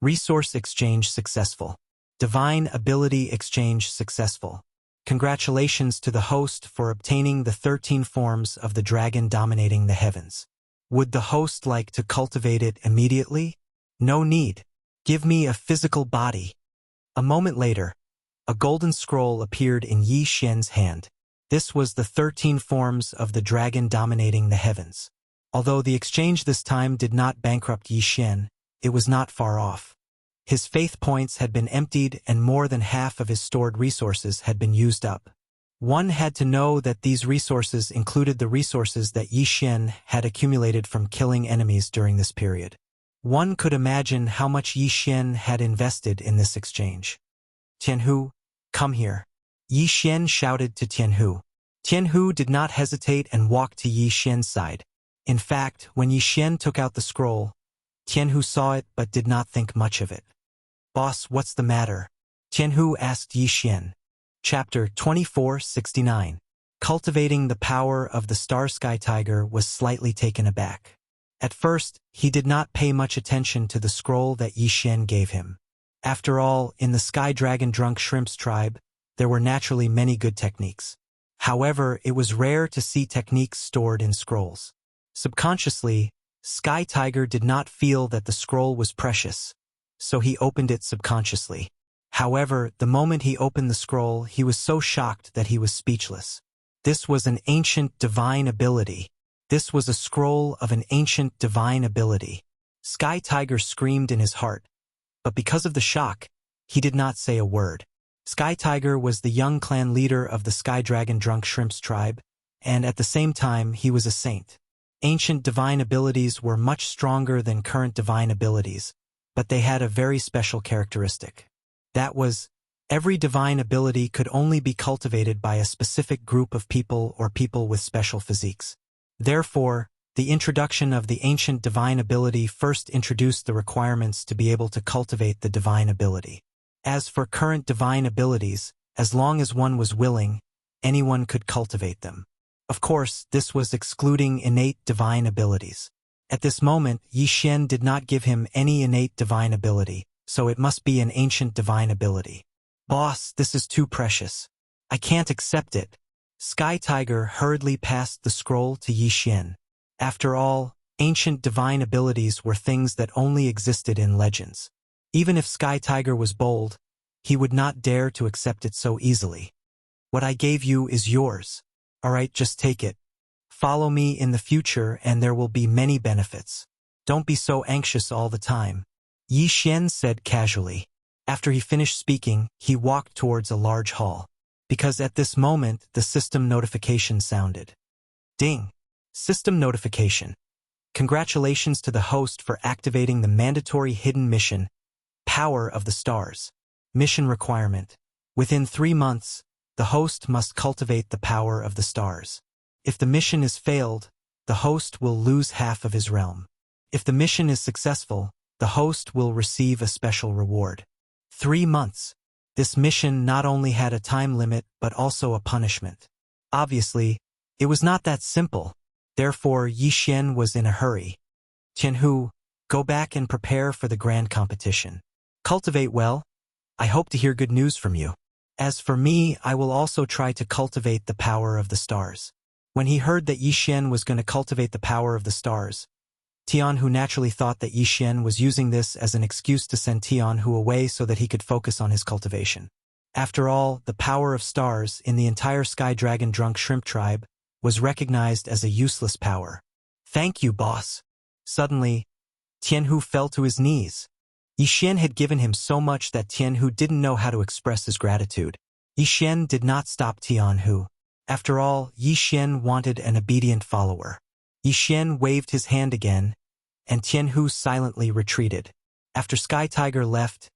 Resource exchange successful. Divine ability exchange successful. Congratulations to the host for obtaining the 13 forms of the dragon dominating the heavens. Would the host like to cultivate it immediately? No need. Give me a physical body. A moment later, a golden scroll appeared in Yi Xian's hand. This was the 13 forms of the dragon dominating the heavens. Although the exchange this time did not bankrupt Yi Xian, it was not far off. His faith points had been emptied and more than half of his stored resources had been used up. One had to know that these resources included the resources that Yi Xian had accumulated from killing enemies during this period. One could imagine how much Yi Xian had invested in this exchange. Tianhu, come here. Yi Xian shouted to Tianhu. Tianhu did not hesitate and walked to Yi Xian's side. In fact, when Yi Xian took out the scroll, Tianhu saw it but did not think much of it. Boss, what's the matter? Tianhu asked Yi Xian. Chapter 2469. Cultivating the power of the Star Sky Tiger was slightly taken aback. At first, he did not pay much attention to the scroll that Yi Xian gave him. After all, in the Sky Dragon Drunk Shrimps tribe, there were naturally many good techniques. However, it was rare to see techniques stored in scrolls. Subconsciously, Sky Tiger did not feel that the scroll was precious, so he opened it subconsciously. However, the moment he opened the scroll, he was so shocked that he was speechless. This was an ancient divine ability. This was a scroll of an ancient divine ability. Sky Tiger screamed in his heart, but because of the shock, he did not say a word. Sky Tiger was the young clan leader of the Sky Dragon Drunk Shrimps tribe, and at the same time, he was a saint. Ancient divine abilities were much stronger than current divine abilities, but they had a very special characteristic. That was, every divine ability could only be cultivated by a specific group of people or people with special physiques. Therefore, the introduction of the ancient divine ability first introduced the requirements to be able to cultivate the divine ability. As for current divine abilities, as long as one was willing, anyone could cultivate them. Of course, this was excluding innate divine abilities. At this moment, Yi Xian did not give him any innate divine ability, so it must be an ancient divine ability. Boss, this is too precious. I can't accept it. Sky Tiger hurriedly passed the scroll to Yi Xian. After all, ancient divine abilities were things that only existed in legends. Even if Sky Tiger was bold, he would not dare to accept it so easily. What I gave you is yours. Alright, just take it. Follow me in the future and there will be many benefits. Don't be so anxious all the time. Yi Xian said casually. After he finished speaking, he walked towards a large hall. Because at this moment, the system notification sounded. Ding! System notification. Congratulations to the host for activating the mandatory hidden mission, Power of the Stars. Mission requirement. Within 3 months, the host must cultivate the power of the stars. If the mission is failed, the host will lose half of his realm. If the mission is successful, the host will receive a special reward. 3 months. This mission not only had a time limit but also a punishment. Obviously, it was not that simple. Therefore, Yi Xian was in a hurry. Tianhu, go back and prepare for the grand competition. Cultivate well. I hope to hear good news from you. As for me, I will also try to cultivate the power of the stars. When he heard that Yi Xian was going to cultivate the power of the stars, Tianhu naturally thought that Yi Xian was using this as an excuse to send Tianhu away so that he could focus on his cultivation. After all, the power of stars in the entire Sky Dragon Drunk Shrimp tribe was recognized as a useless power. Thank you, boss. Suddenly, Tianhu fell to his knees. Yi Xian had given him so much that Tianhu didn't know how to express his gratitude. Yi Xian did not stop Tianhu. After all, Yi Xian wanted an obedient follower. Yi Xian waved his hand again, and Tianhu silently retreated. After Sky Tiger left,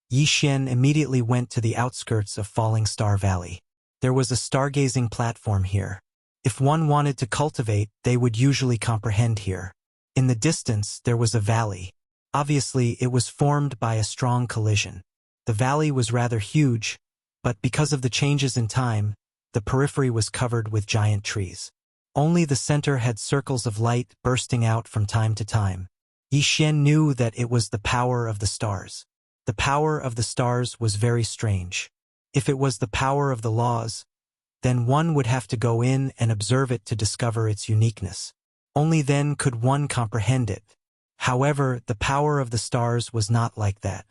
Yi Xian immediately went to the outskirts of Falling Star Valley. There was a stargazing platform here. If one wanted to cultivate, they would usually comprehend here. In the distance, there was a valley. Obviously, it was formed by a strong collision. The valley was rather huge, but because of the changes in time, the periphery was covered with giant trees. Only the center had circles of light bursting out from time to time. Yi Xian knew that it was the power of the stars. The power of the stars was very strange. If it was the power of the laws, then one would have to go in and observe it to discover its uniqueness. Only then could one comprehend it. However, the power of the stars was not like that.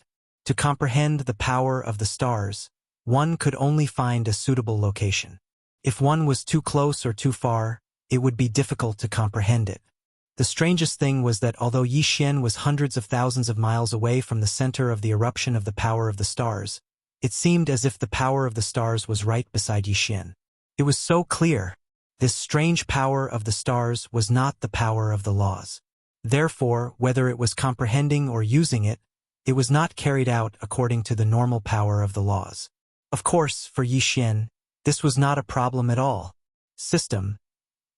To comprehend the power of the stars, one could only find a suitable location. If one was too close or too far, it would be difficult to comprehend it. The strangest thing was that although Yi Xian was hundreds of thousands of miles away from the center of the eruption of the power of the stars, it seemed as if the power of the stars was right beside Yi Xian. It was so clear. This strange power of the stars was not the power of the laws. Therefore, whether it was comprehending or using it, it was not carried out according to the normal power of the laws. Of course, for Yi Xian, this was not a problem at all. System.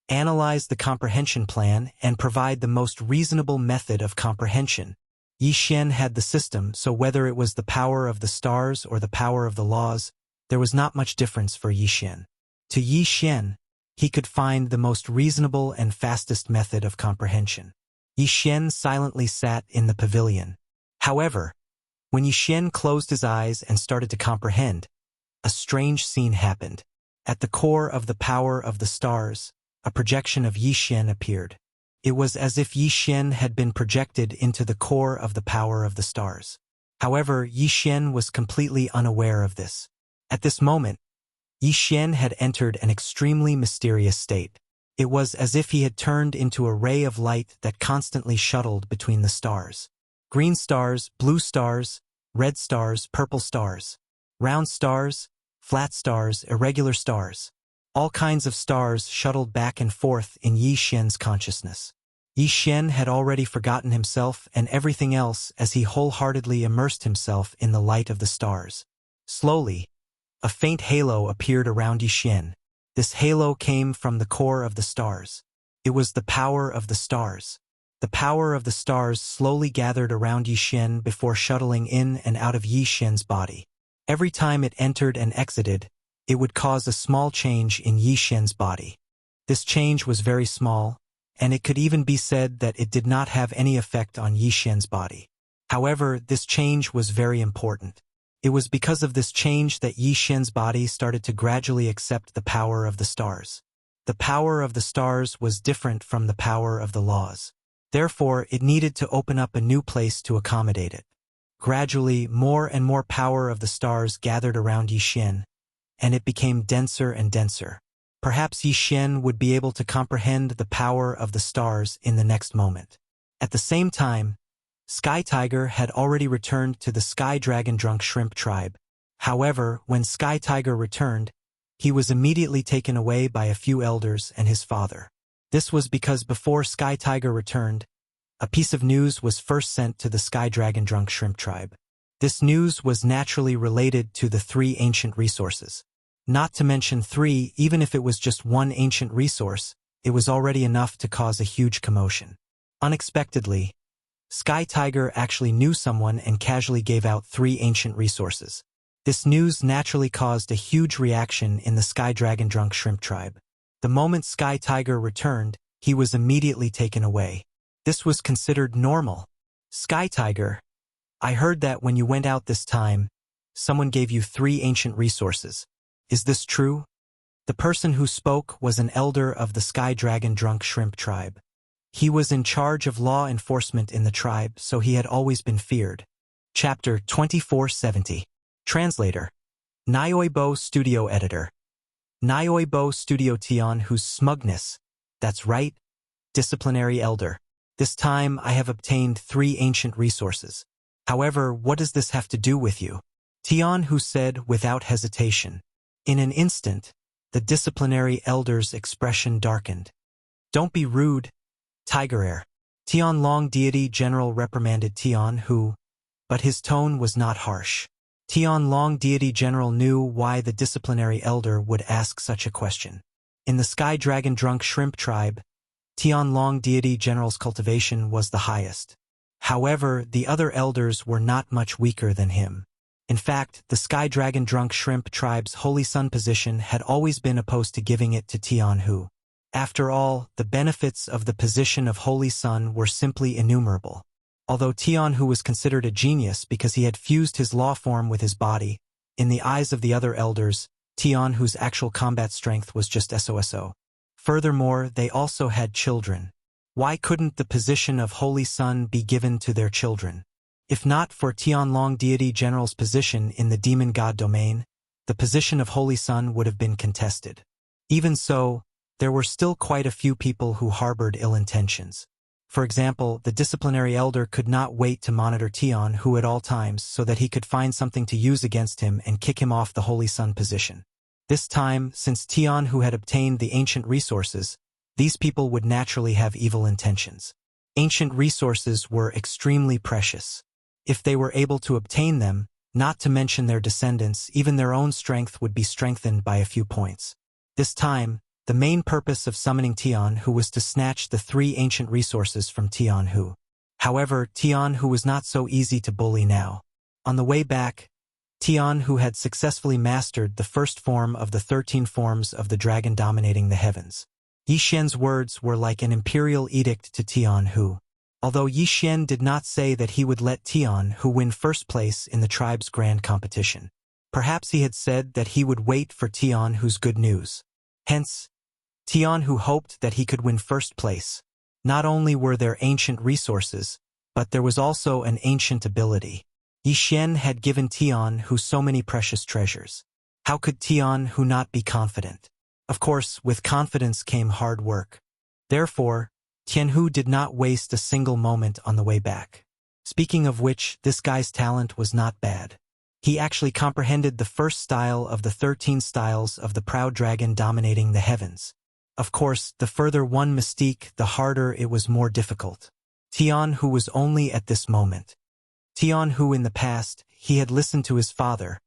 Analyze the comprehension plan and provide the most reasonable method of comprehension. Yi Xian had the system, so whether it was the power of the stars or the power of the laws, there was not much difference for Yi Xian. To Yi Xian, he could find the most reasonable and fastest method of comprehension. Yi Xian silently sat in the pavilion. However, when Yi Xian closed his eyes and started to comprehend, a strange scene happened. At the core of the power of the stars, a projection of Yi Xian appeared. It was as if Yi Xian had been projected into the core of the power of the stars. However, Yi Xian was completely unaware of this. At this moment, Yi Xian had entered an extremely mysterious state. It was as if he had turned into a ray of light that constantly shuttled between the stars. Green stars, blue stars, red stars, purple stars, round stars, flat stars, irregular stars. All kinds of stars shuttled back and forth in Yi Xian's consciousness. Yi Xian had already forgotten himself and everything else as he wholeheartedly immersed himself in the light of the stars. Slowly, a faint halo appeared around Yi Xian. This halo came from the core of the stars. It was the power of the stars. The power of the stars slowly gathered around Yi Xian before shuttling in and out of Yi Xian's body. Every time it entered and exited, it would cause a small change in Yi Xian's body. This change was very small, and it could even be said that it did not have any effect on Yi Xian's body. However, this change was very important. It was because of this change that Yi Xian's body started to gradually accept the power of the stars. The power of the stars was different from the power of the laws. Therefore, it needed to open up a new place to accommodate it. Gradually, more and more power of the stars gathered around Yi Xian, and it became denser and denser. Perhaps Yi Xian would be able to comprehend the power of the stars in the next moment. At the same time, Sky Tiger had already returned to the Sky Dragon Drunk Shrimp tribe. However, when Sky Tiger returned, he was immediately taken away by a few elders and his father. This was because before Sky Tiger returned, a piece of news was first sent to the Sky Dragon Drunk Shrimp tribe. This news was naturally related to the 3 ancient resources. Not to mention 3, even if it was just one ancient resource, it was already enough to cause a huge commotion. Unexpectedly, Sky Tiger actually knew someone and casually gave out 3 ancient resources. This news naturally caused a huge reaction in the Sky Dragon Drunk Shrimp tribe. The moment Sky Tiger returned, he was immediately taken away. This was considered normal. Sky Tiger, I heard that when you went out this time, someone gave you 3 ancient resources. Is this true? The person who spoke was an elder of the Sky Dragon Drunk Shrimp tribe. He was in charge of law enforcement in the tribe, so he had always been feared. Chapter 2470. Translator. Nyoibo Studio Editor. Nyoibo Studio Tian, whose smugness. That's right. Disciplinary elder. This time I have obtained 3 ancient resources. However, what does this have to do with you? Tian, who said without hesitation. In an instant, the disciplinary elder's expression darkened. Don't be rude, Tiger Air. Tian Long Deity General reprimanded Tian, who, but his tone was not harsh. Tian Long Deity General knew why the disciplinary elder would ask such a question. In the Sky Dragon Drunk Shrimp tribe, Tian Long Deity General's cultivation was the highest. However, the other elders were not much weaker than him. In fact, the Sky Dragon Drunk Shrimp tribe's Holy Sun position had always been opposed to giving it to Tian Hu. After all, the benefits of the position of Holy Sun were simply innumerable. Although Tian Hu was considered a genius because he had fused his law form with his body, in the eyes of the other elders, Tian Hu's actual combat strength was just SOSO. Furthermore, they also had children. Why couldn't the position of Holy Sun be given to their children? If not for Tian Long Deity General's position in the Demon God domain, the position of Holy Sun would have been contested. Even so, there were still quite a few people who harbored ill intentions. For example, the disciplinary elder could not wait to monitor Tian Hu at all times so that he could find something to use against him and kick him off the Holy Sun position. This time, since Tian Hu had obtained the ancient resources, these people would naturally have evil intentions. Ancient resources were extremely precious. If they were able to obtain them, not to mention their descendants, even their own strength would be strengthened by a few points. This time, the main purpose of summoning Tian Hu was to snatch the 3 ancient resources from Tian Hu. However, Tian Hu was not so easy to bully now. On the way back, Tian Hu had successfully mastered the first form of the 13 forms of the dragon dominating the heavens. Yi Xian's words were like an imperial edict to Tian Hu. Although Yi Xian did not say that he would let Tian Hu win first place in the tribe's grand competition. Perhaps he had said that he would wait for Tian Hu's good news. Hence, Tian Hu hoped that he could win first place. Not only were there ancient resources, but there was also an ancient ability. Yi Xian had given Tian Hu so many precious treasures. How could Tian Hu not be confident? Of course, with confidence came hard work. Therefore, Tian Hu did not waste a single moment on the way back. Speaking of which, this guy's talent was not bad. He actually comprehended the first style of the 13 styles of the proud dragon dominating the heavens. Of course, the further one mystique, the harder it was more difficult. Tian Hu was only at this moment. Tian Hu in the past, he had listened to his father,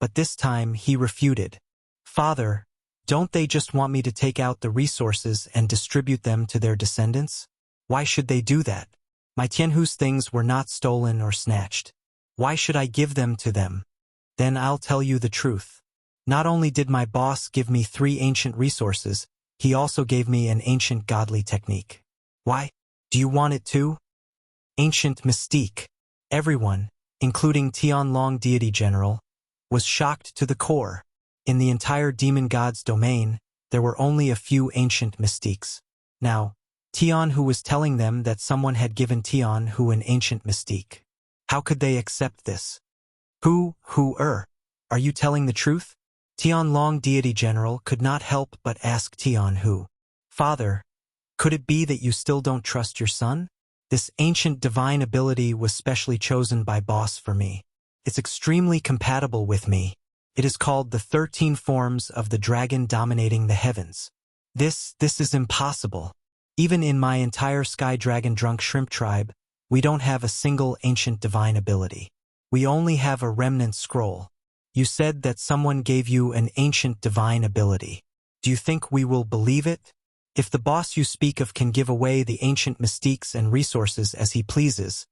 but this time he refuted. Father, don't they just want me to take out the resources and distribute them to their descendants? Why should they do that? My Tian Hu's things were not stolen or snatched. Why should I give them to them? Then I'll tell you the truth. Not only did my boss give me 3 ancient resources, he also gave me an ancient godly technique. Why? Do you want it too? Ancient mystique. Everyone, including Tianlong Deity General, was shocked to the core. In the entire demon god's domain, there were only a few ancient mystiques. Now, Tian Hu was telling them that someone had given Tian Hu an ancient mystique. How could they accept this? Are you telling the truth? Tianlong Deity General could not help but ask Tian Hu. Father, could it be that you still don't trust your son? This ancient divine ability was specially chosen by boss for me. It's extremely compatible with me. It is called the 13 forms of the dragon dominating the heavens. This is impossible. Even in my entire Sky Dragon Drunk Shrimp tribe, we don't have a single ancient divine ability. We only have a remnant scroll. You said that someone gave you an ancient divine ability. Do you think we will believe it? If the boss you speak of can give away the ancient mystiques and resources as he pleases,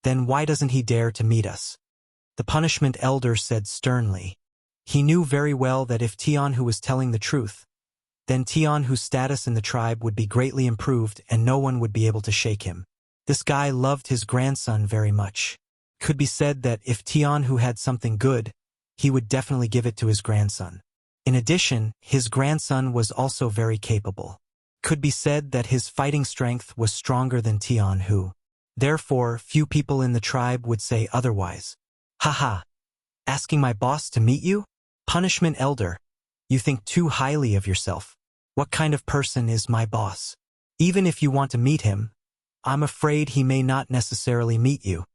then why doesn't he dare to meet us? The punishment elder said sternly. He knew very well that if Tian Hu was telling the truth, then Tian Hu's status in the tribe would be greatly improved and no one would be able to shake him. This guy loved his grandson very much. It could be said that if Tian Hu had something good, he would definitely give it to his grandson. In addition, his grandson was also very capable. Could be said that his fighting strength was stronger than Tian Hu. Therefore, few people in the tribe would say otherwise. Haha. Asking my boss to meet you? Punishment elder. You think too highly of yourself. What kind of person is my boss? Even if you want to meet him, I'm afraid he may not necessarily meet you.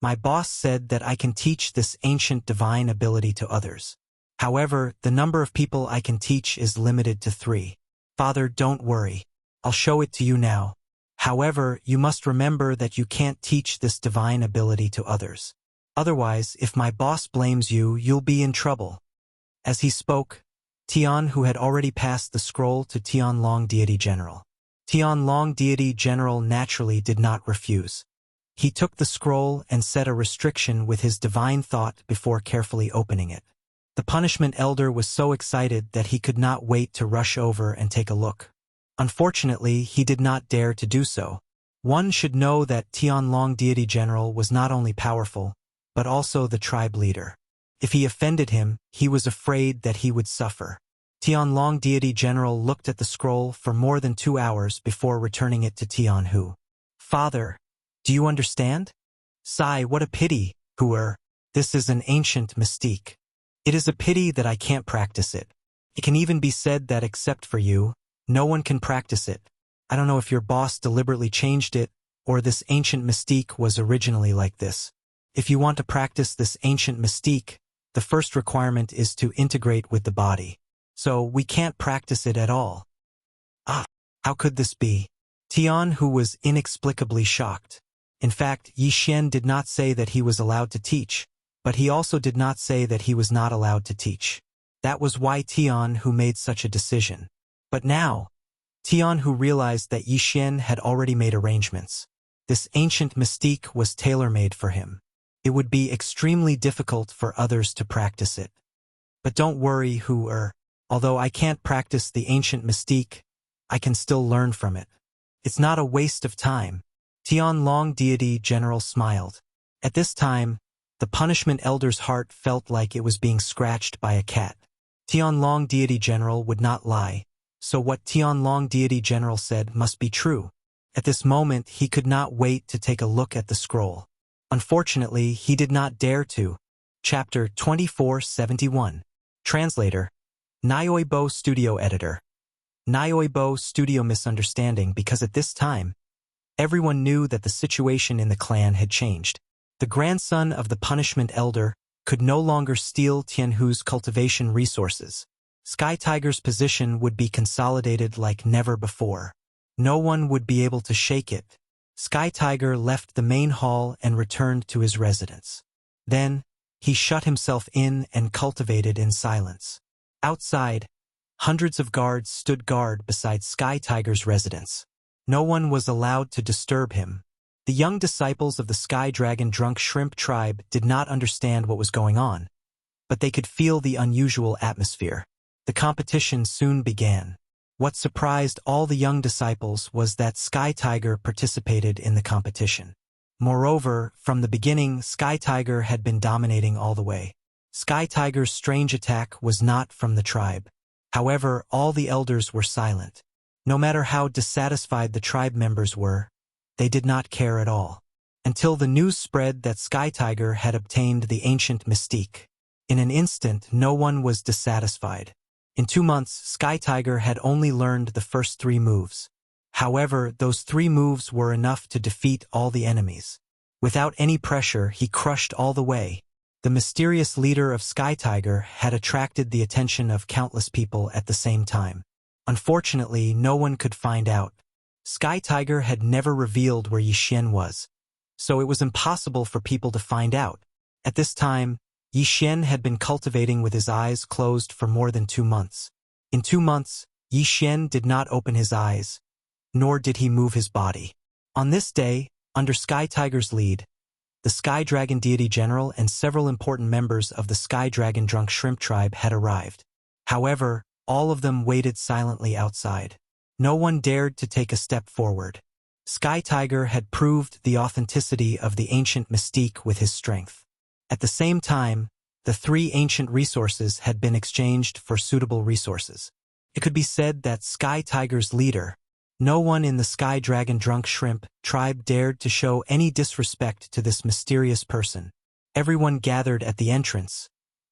My boss said that I can teach this ancient divine ability to others. However, the number of people I can teach is limited to 3. Father, don't worry. I'll show it to you now. However, you must remember that you can't teach this divine ability to others. Otherwise, if my boss blames you, you'll be in trouble. As he spoke, Tian Hu had already passed the scroll to Tianlong Deity General. Tianlong Deity General naturally did not refuse. He took the scroll and set a restriction with his divine thought before carefully opening it. The punishment elder was so excited that he could not wait to rush over and take a look. Unfortunately, he did not dare to do so. One should know that Tianlong Deity General was not only powerful, but also the tribe leader. If he offended him, he was afraid that he would suffer. Tianlong Deity General looked at the scroll for more than 2 hours before returning it to Tian Hu. Father, do you understand? Sigh, what a pity, Huer. This is an ancient mystique. It is a pity that I can't practice it. It can even be said that except for you, no one can practice it. I don't know if your boss deliberately changed it, or this ancient mystique was originally like this. If you want to practice this ancient mystique, the first requirement is to integrate with the body. So we can't practice it at all. How could this be? Tian Hu was inexplicably shocked. In fact, Yi Xian did not say that he was allowed to teach, but he also did not say that he was not allowed to teach. That was why Tian Hu made such a decision. But now, Tian Hu realized that Yi Xian had already made arrangements. This ancient mystique was tailor-made for him. It would be extremely difficult for others to practice it. But don't worry, Huer. Although I can't practice the ancient mystique, I can still learn from it. It's not a waste of time. Tianlong Deity General smiled. At this time, the punishment elder's heart felt like it was being scratched by a cat. Tianlong Deity General would not lie, so what Tianlong Deity General said must be true. At this moment, he could not wait to take a look at the scroll. Unfortunately, he did not dare to. Chapter 2471. Translator. Nyoibo Studio Editor. Nyoibo Studio Misunderstanding because at this time, everyone knew that the situation in the clan had changed. The grandson of the punishment elder could no longer steal Tian Hu's cultivation resources. Sky Tiger's position would be consolidated like never before. No one would be able to shake it. Sky Tiger left the main hall and returned to his residence. Then, he shut himself in and cultivated in silence. Outside, hundreds of guards stood guard beside Sky Tiger's residence. No one was allowed to disturb him. The young disciples of the Sky Dragon Drunk Shrimp tribe did not understand what was going on, but they could feel the unusual atmosphere. The competition soon began. What surprised all the young disciples was that Sky Tiger participated in the competition. Moreover, from the beginning, Sky Tiger had been dominating all the way. Sky Tiger's strange attack was not from the tribe. However, all the elders were silent. No matter how dissatisfied the tribe members were, they did not care at all. Until the news spread that Sky Tiger had obtained the ancient mystique. In an instant, no one was dissatisfied. In 2 months, Sky Tiger had only learned the first 3 moves. However, those 3 moves were enough to defeat all the enemies. Without any pressure, he crushed all the way. The mysterious leader of Sky Tiger had attracted the attention of countless people at the same time. Unfortunately, no one could find out. Sky Tiger had never revealed where Yixin was, so it was impossible for people to find out. At this time, Yixin had been cultivating with his eyes closed for more than 2 months. In 2 months, Yixin did not open his eyes, nor did he move his body. On this day, under Sky Tiger's lead, the Sky Dragon Deity General and several important members of the Sky Dragon Drunk Shrimp tribe had arrived. However, all of them waited silently outside. No one dared to take a step forward. Sky Tiger had proved the authenticity of the ancient mystique with his strength. At the same time, the 3 ancient resources had been exchanged for suitable resources. It could be said that Sky Tiger's leader, no one in the Sky Dragon Drunk Shrimp tribe dared to show any disrespect to this mysterious person. Everyone gathered at the entrance,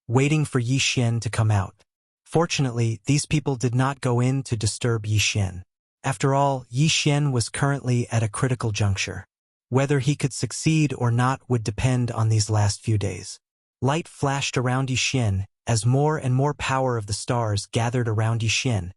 waiting for Yixin to come out. Fortunately, these people did not go in to disturb Yixin. After all, Yixin was currently at a critical juncture. Whether he could succeed or not would depend on these last few days. Light flashed around Yixin as more and more power of the stars gathered around Yixin,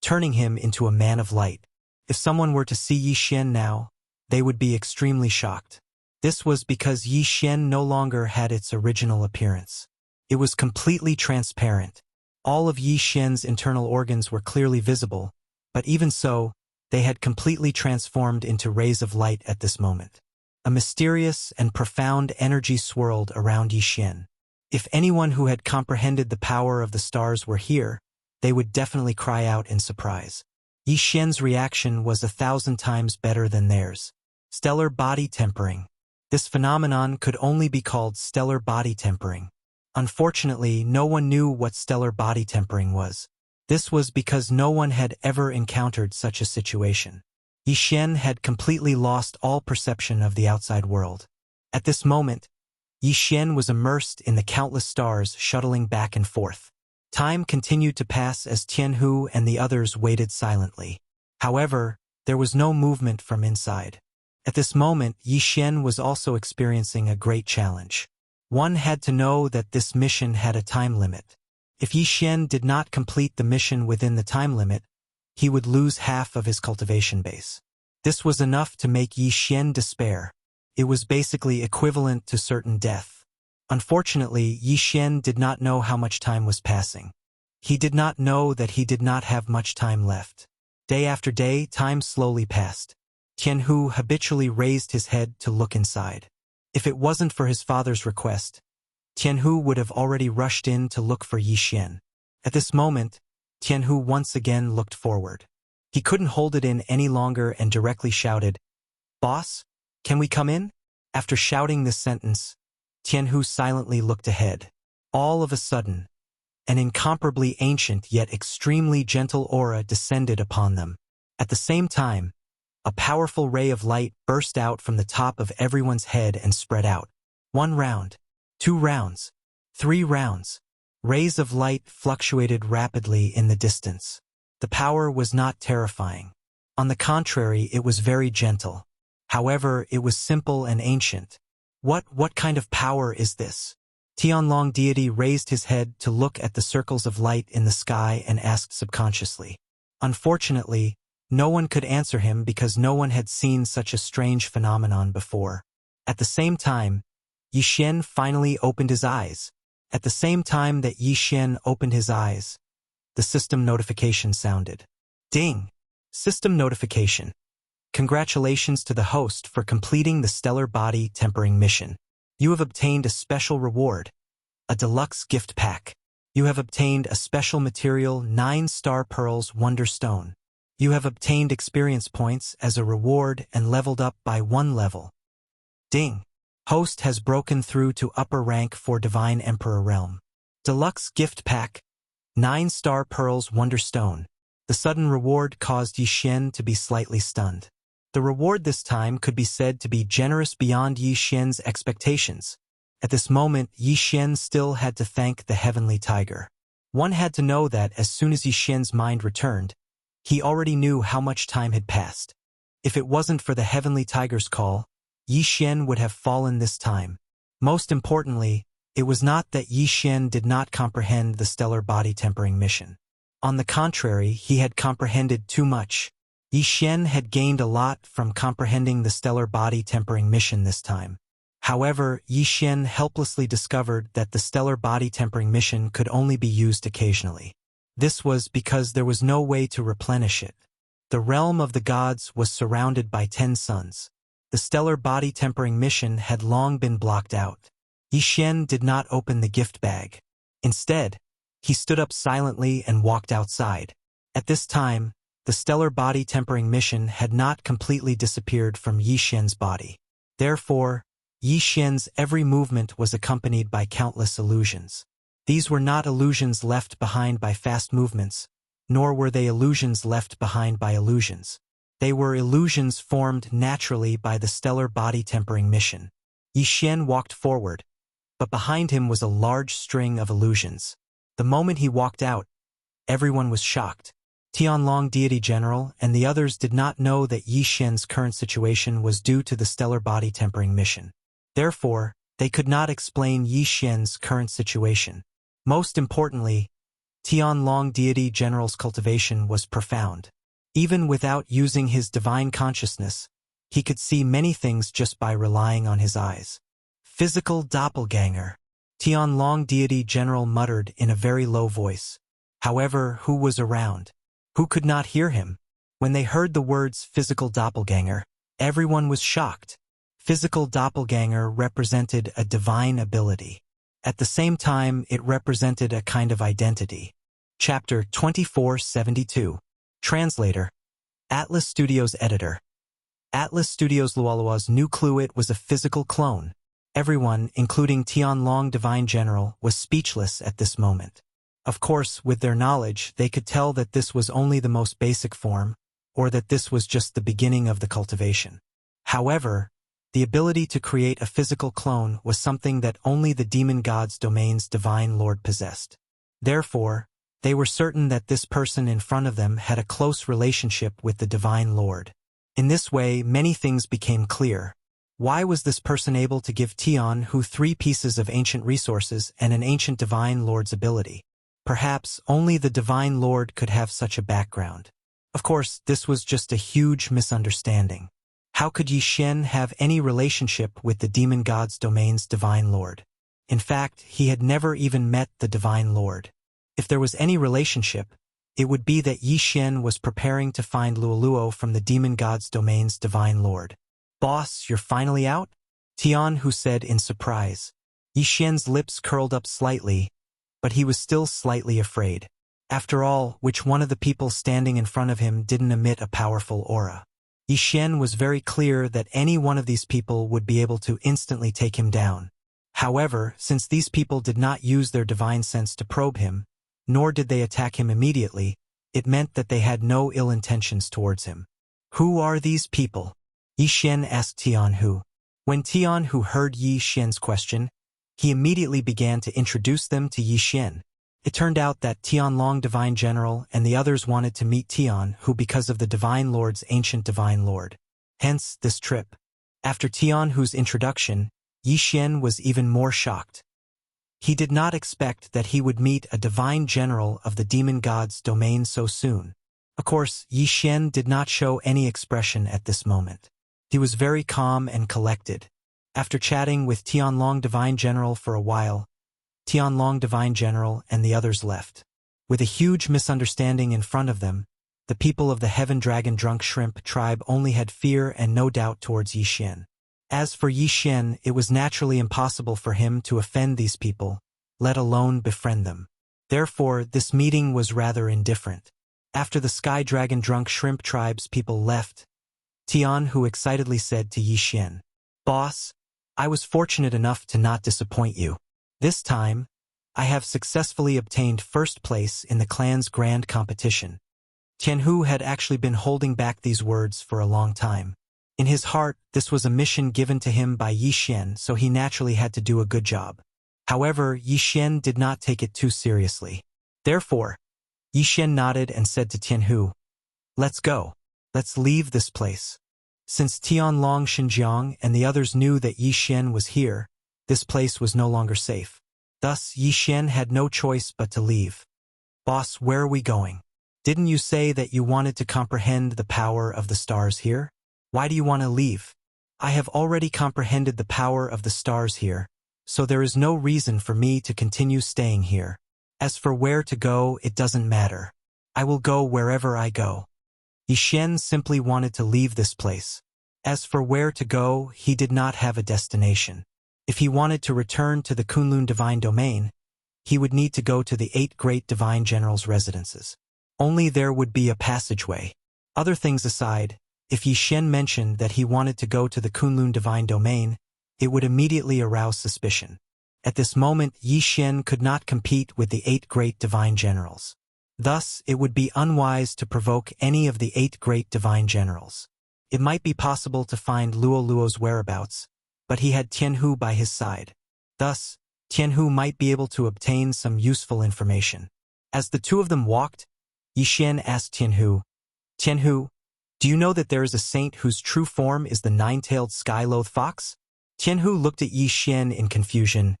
turning him into a man of light. If someone were to see Yixin now, they would be extremely shocked. This was because Yixin no longer had its original appearance. It was completely transparent. All of Yixin's internal organs were clearly visible, but even so, they had completely transformed into rays of light at this moment. A mysterious and profound energy swirled around Yixin. If anyone who had comprehended the power of the stars were here, they would definitely cry out in surprise. Yixin's reaction was 1,000 times better than theirs. Stellar body tempering. This phenomenon could only be called stellar body tempering. Unfortunately, no one knew what stellar body tempering was. This was because no one had ever encountered such a situation. Yixin had completely lost all perception of the outside world. At this moment, Yixin was immersed in the countless stars shuttling back and forth. Time continued to pass as Tianhu and the others waited silently. However, there was no movement from inside. At this moment, Yixin was also experiencing a great challenge. One had to know that this mission had a time limit. If Yixin did not complete the mission within the time limit, he would lose half of his cultivation base. This was enough to make Yixin despair. It was basically equivalent to certain death. Unfortunately, Yixin did not know how much time was passing. He did not know that he did not have much time left. Day after day, time slowly passed. Tianhu habitually raised his head to look inside. If it wasn't for his father's request, Tianhu would have already rushed in to look for Yixin. At this moment, Tianhu once again looked forward. He couldn't hold it in any longer and directly shouted, "Boss, can we come in?" After shouting this sentence, Tianhu silently looked ahead. All of a sudden, an incomparably ancient yet extremely gentle aura descended upon them. At the same time, a powerful ray of light burst out from the top of everyone's head and spread out. 1 round. 2 rounds, 3 rounds. Rays of light fluctuated rapidly in the distance. The power was not terrifying. On the contrary, it was very gentle. However, it was simple and ancient. What kind of power is this? Tianlong deity raised his head to look at the circles of light in the sky and asked subconsciously. Unfortunately, no one could answer him because no one had seen such a strange phenomenon before. At the same time, Yixin finally opened his eyes. At the same time that Yixin opened his eyes, the system notification sounded. Ding! System notification. Congratulations to the host for completing the stellar body tempering mission. You have obtained a special reward, a deluxe gift pack. You have obtained a special material 9-star pearls wonderstone. You have obtained experience points as a reward and leveled up by 1 level. Ding! Host has broken through to upper rank for Divine Emperor Realm. Deluxe gift pack, 9-star pearls wonderstone. The sudden reward caused Yi Xian to be slightly stunned. The reward this time could be said to be generous beyond Yi Xian's expectations. At this moment, Yi Xian still had to thank the Heavenly Tiger. One had to know that as soon as Yi Xian's mind returned, he already knew how much time had passed. If it wasn't for the Heavenly Tiger's call, Yi Xian would have fallen this time. Most importantly, it was not that Yi Xian did not comprehend the stellar body tempering mission. On the contrary, he had comprehended too much. Yi Xian had gained a lot from comprehending the stellar body tempering mission this time. However, Yi Xian helplessly discovered that the stellar body tempering mission could only be used occasionally. This was because there was no way to replenish it. The realm of the gods was surrounded by 10 suns. The stellar body tempering mission had long been blocked out. Yi Xian did not open the gift bag. Instead, he stood up silently and walked outside. At this time, the stellar body tempering mission had not completely disappeared from Yi Xian's body. Therefore, Yi Xian's every movement was accompanied by countless illusions. These were not illusions left behind by fast movements, nor were they illusions left behind by illusions. They were illusions formed naturally by the stellar body tempering mission. Yi Xian walked forward, but behind him was a large string of illusions. The moment he walked out, everyone was shocked. Tianlong Deity General and the others did not know that Yi Xian's current situation was due to the stellar body tempering mission. Therefore, they could not explain Yi Xian's current situation. Most importantly, Tianlong Deity General's cultivation was profound. Even without using his divine consciousness, he could see many things just by relying on his eyes. Physical doppelganger, Tianlong Deity General muttered in a very low voice. However, who was around? Who could not hear him? When they heard the words physical doppelganger, everyone was shocked. Physical doppelganger represented a divine ability. At the same time, it represented a kind of identity. Chapter 2472. Translator. Atlas Studios Editor. Atlas Studios Luolua's new Cluet was a physical clone. Everyone, including Tianlong Divine General, was speechless at this moment. Of course, with their knowledge, they could tell that this was only the most basic form, or that this was just the beginning of the cultivation. However, the ability to create a physical clone was something that only the demon god's domain's divine lord possessed. Therefore, they were certain that this person in front of them had a close relationship with the divine lord. In this way, many things became clear. Why was this person able to give Tianhu 3 pieces of ancient resources and an ancient divine lord's ability? Perhaps only the divine lord could have such a background. Of course, this was just a huge misunderstanding. How could Yi Xian have any relationship with the demon god's domain's divine lord? In fact, he had never even met the divine lord. If there was any relationship, it would be that Yi Xian was preparing to find Luoluo from the demon god's domain's divine lord. Boss, you're finally out? Tianhu said in surprise. Yi Xian's lips curled up slightly, but he was still slightly afraid. After all, which one of the people standing in front of him didn't emit a powerful aura? Yi Xian was very clear that any one of these people would be able to instantly take him down. However, since these people did not use their divine sense to probe him, nor did they attack him immediately, it meant that they had no ill intentions towards him. Who are these people? Yi Xian asked Tianhu. When Tianhu heard Yi Xian's question, he immediately began to introduce them to Yi Xian. It turned out that Tianlong Divine General and the others wanted to meet Tianhu because of the Divine Lord's ancient Divine Lord. Hence, this trip. After Tianhu's introduction, Yi Xian was even more shocked. He did not expect that he would meet a divine general of the demon god's domain so soon. Of course, Yi Xian did not show any expression at this moment. He was very calm and collected. After chatting with Tianlong Divine General for a while, Tianlong Divine General and the others left. With a huge misunderstanding in front of them, the people of the Heaven Dragon Drunk Shrimp tribe only had fear and no doubt towards Yi Xian. As for Yi Xian, it was naturally impossible for him to offend these people, let alone befriend them. Therefore, this meeting was rather indifferent. After the Sky Dragon Drunk Shrimp tribe's people left, Tian Hu excitedly said to Yi Xian, "Boss, I was fortunate enough to not disappoint you. This time, I have successfully obtained first place in the clan's grand competition." Tian Hu had actually been holding back these words for a long time. In his heart, this was a mission given to him by Yi Xian, so he naturally had to do a good job. However, Yi Xian did not take it too seriously. Therefore, Yi Xian nodded and said to Tian Hu, "Let's go. Let's leave this place." Since Tianlong Xinjiang and the others knew that Yi Xian was here, this place was no longer safe. Thus, Yi Xian had no choice but to leave. "Boss, where are we going? Didn't you say that you wanted to comprehend the power of the stars here? Why do you want to leave?" "I have already comprehended the power of the stars here, so there is no reason for me to continue staying here. As for where to go, it doesn't matter. I will go wherever I go." Yi Xian simply wanted to leave this place. As for where to go, he did not have a destination. If he wanted to return to the Kunlun Divine Domain, he would need to go to the 8 great Divine Generals' residences. Only there would be a passageway. Other things aside, if Yi Xian mentioned that he wanted to go to the Kunlun Divine Domain, it would immediately arouse suspicion. At this moment, Yi Xian could not compete with the 8 great Divine Generals. Thus, it would be unwise to provoke any of the 8 great Divine Generals. It might be possible to find Luo Luo's whereabouts, but he had Tian Hu by his side. Thus, Tian Hu might be able to obtain some useful information. As the two of them walked, Yi Xian asked Tian Hu, "Tian Hu, do you know that there is a saint whose true form is the 9-tailed sky-loathed fox?" Tian Hu looked at Yi Xian in confusion.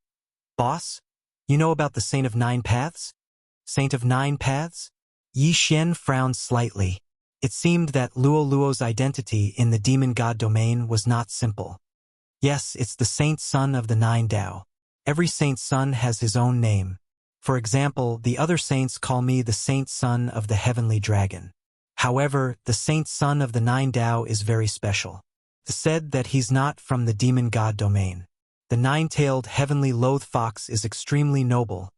"Boss, you know about the Saint of 9 Paths? Saint of 9 Paths?" Yi Xian frowned slightly. It seemed that Luo Luo's identity in the demon god domain was not simple. "Yes, it's the saint son of the 9 Dao. Every saint's son has his own name. For example, the other saints call me the saint son of the heavenly dragon. However, the saint son of the 9 Dao is very special. It's said that he's not from the demon god domain. The 9-tailed heavenly loathed fox is extremely noble.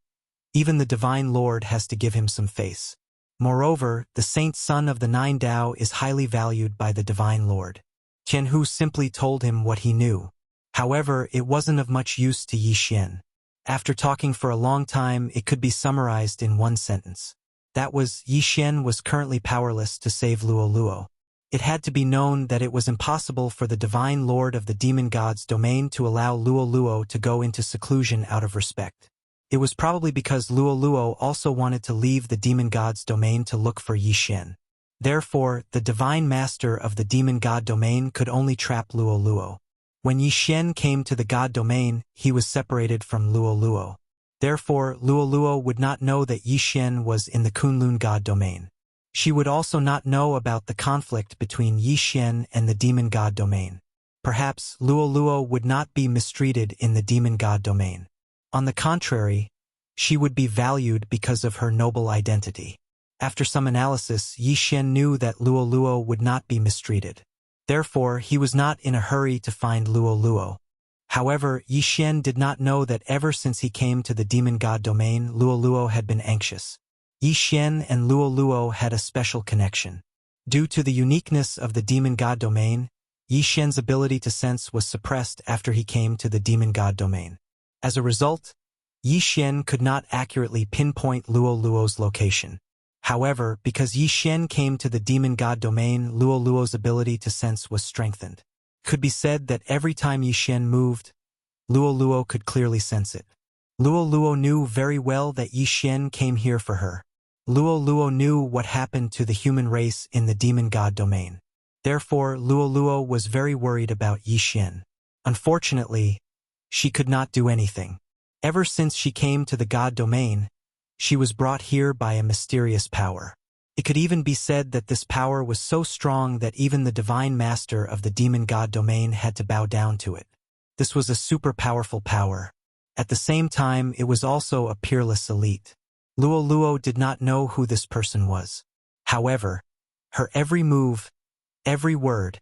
Even the divine lord has to give him some face. Moreover, the saint son of the 9 Dao is highly valued by the divine lord." Tian Hu simply told him what he knew. However, it wasn't of much use to Yi Xian. After talking for a long time, it could be summarized in one sentence. That was, Yi Xian was currently powerless to save Luo Luo. It had to be known that it was impossible for the divine lord of the demon god's domain to allow Luo Luo to go into seclusion out of respect. It was probably because Luo Luo also wanted to leave the demon god's domain to look for Yi Xian. Therefore, the divine master of the demon god domain could only trap Luo Luo. When Yi Xian came to the god domain, he was separated from Luo Luo. Therefore, Luo Luo would not know that Yi Xian was in the Kunlun god domain. She would also not know about the conflict between Yi Xian and the demon god domain. Perhaps Luo Luo would not be mistreated in the demon god domain. On the contrary, she would be valued because of her noble identity. After some analysis, Yi Xian knew that Luo Luo would not be mistreated. Therefore, he was not in a hurry to find Luo Luo. However, Yi Xian did not know that ever since he came to the demon god domain, Luo Luo had been anxious. Yi Xian and Luo Luo had a special connection. Due to the uniqueness of the demon god domain, Yi Xian's ability to sense was suppressed after he came to the demon god domain. As a result, Yi Xian could not accurately pinpoint Luo Luo's location. However, because Yi Xian came to the demon god domain, Luo Luo's ability to sense was strengthened. It could be said that every time Yi Xian moved, Luo Luo could clearly sense it. Luo Luo knew very well that Yi Xian came here for her. Luo Luo knew what happened to the human race in the demon god domain. Therefore, Luo Luo was very worried about Yi Xian. Unfortunately, she could not do anything. Ever since she came to the god domain, she was brought here by a mysterious power. It could even be said that this power was so strong that even the divine master of the demon god domain had to bow down to it. This was a super powerful power. At the same time, it was also a peerless elite. Luo Luo did not know who this person was. However, Her every move, every word,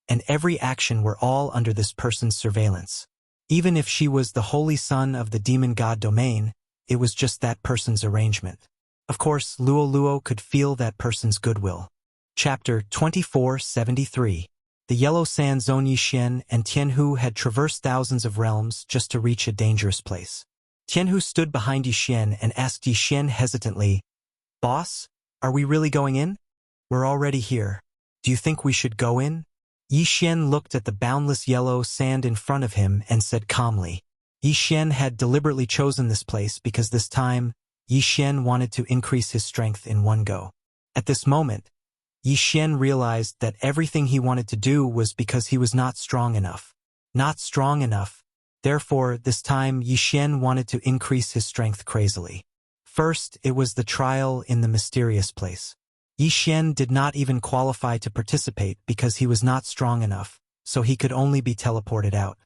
and every action were all under this person's surveillance. Even if she was the holy son of the demon god domain, it was just that person's arrangement. Of course, Luo could feel that person's goodwill. Chapter 2473. The Yellow Sand Zone. Yixin and Tianhu had traversed thousands of realms just to reach a dangerous place. Tianhu stood behind Yixin and asked Yixin hesitantly, "Boss, are we really going in? We're already here. Do you think we should go in?" Yixin looked at the boundless yellow sand in front of him and said calmly. Yixin had deliberately chosen this place because this time, Yixin wanted to increase his strength in one go. At this moment, Yixin realized that everything he wanted to do was because he was not strong enough. Not strong enough. Therefore, this time Yixin wanted to increase his strength crazily. First, it was the trial in the mysterious place. Yixin did not even qualify to participate because he was not strong enough, so he could only be teleported out.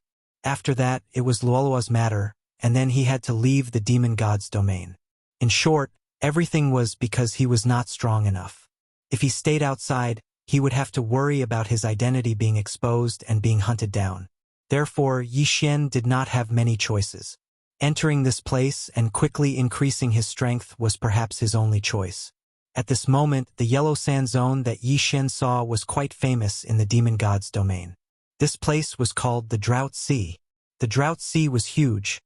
After that, it was Luolua's matter, and then he had to leave the demon god's domain. In short, everything was because he was not strong enough. If he stayed outside, he would have to worry about his identity being exposed and being hunted down. Therefore, Yixin did not have many choices. Entering this place and quickly increasing his strength was perhaps his only choice. At this moment, the yellow sand zone that Yixin saw was quite famous in the demon god's domain. This place was called the Drought Sea. The Drought Sea was huge,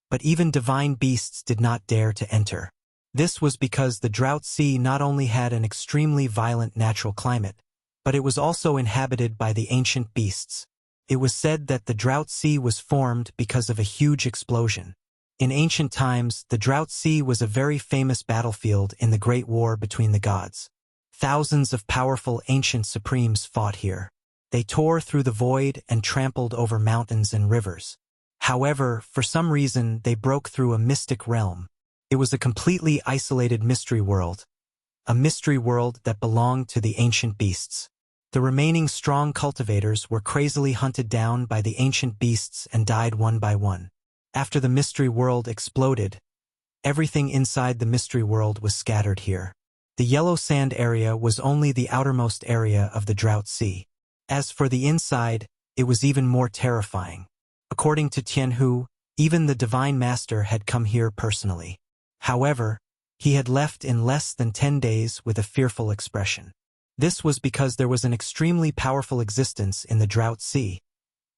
but even divine beasts did not dare to enter. This was because the Drought Sea not only had an extremely violent natural climate, but it was also inhabited by the ancient beasts. It was said that the Drought Sea was formed because of a huge explosion. In ancient times, the Drought Sea was a very famous battlefield in the Great War between the gods. Thousands of powerful ancient supremes fought here. They tore through the void and trampled over mountains and rivers. However, for some reason, they broke through a mystic realm. It was a completely isolated mystery world. A mystery world that belonged to the ancient beasts. The remaining strong cultivators were crazily hunted down by the ancient beasts and died one by one. After the mystery world exploded, everything inside the mystery world was scattered here. The yellow sand area was only the outermost area of the Drought Sea. As for the inside, it was even more terrifying. According to Tianhu, even the Divine Master had come here personally. However, he had left in less than 10 days with a fearful expression. This was because there was an extremely powerful existence in the Drought Sea,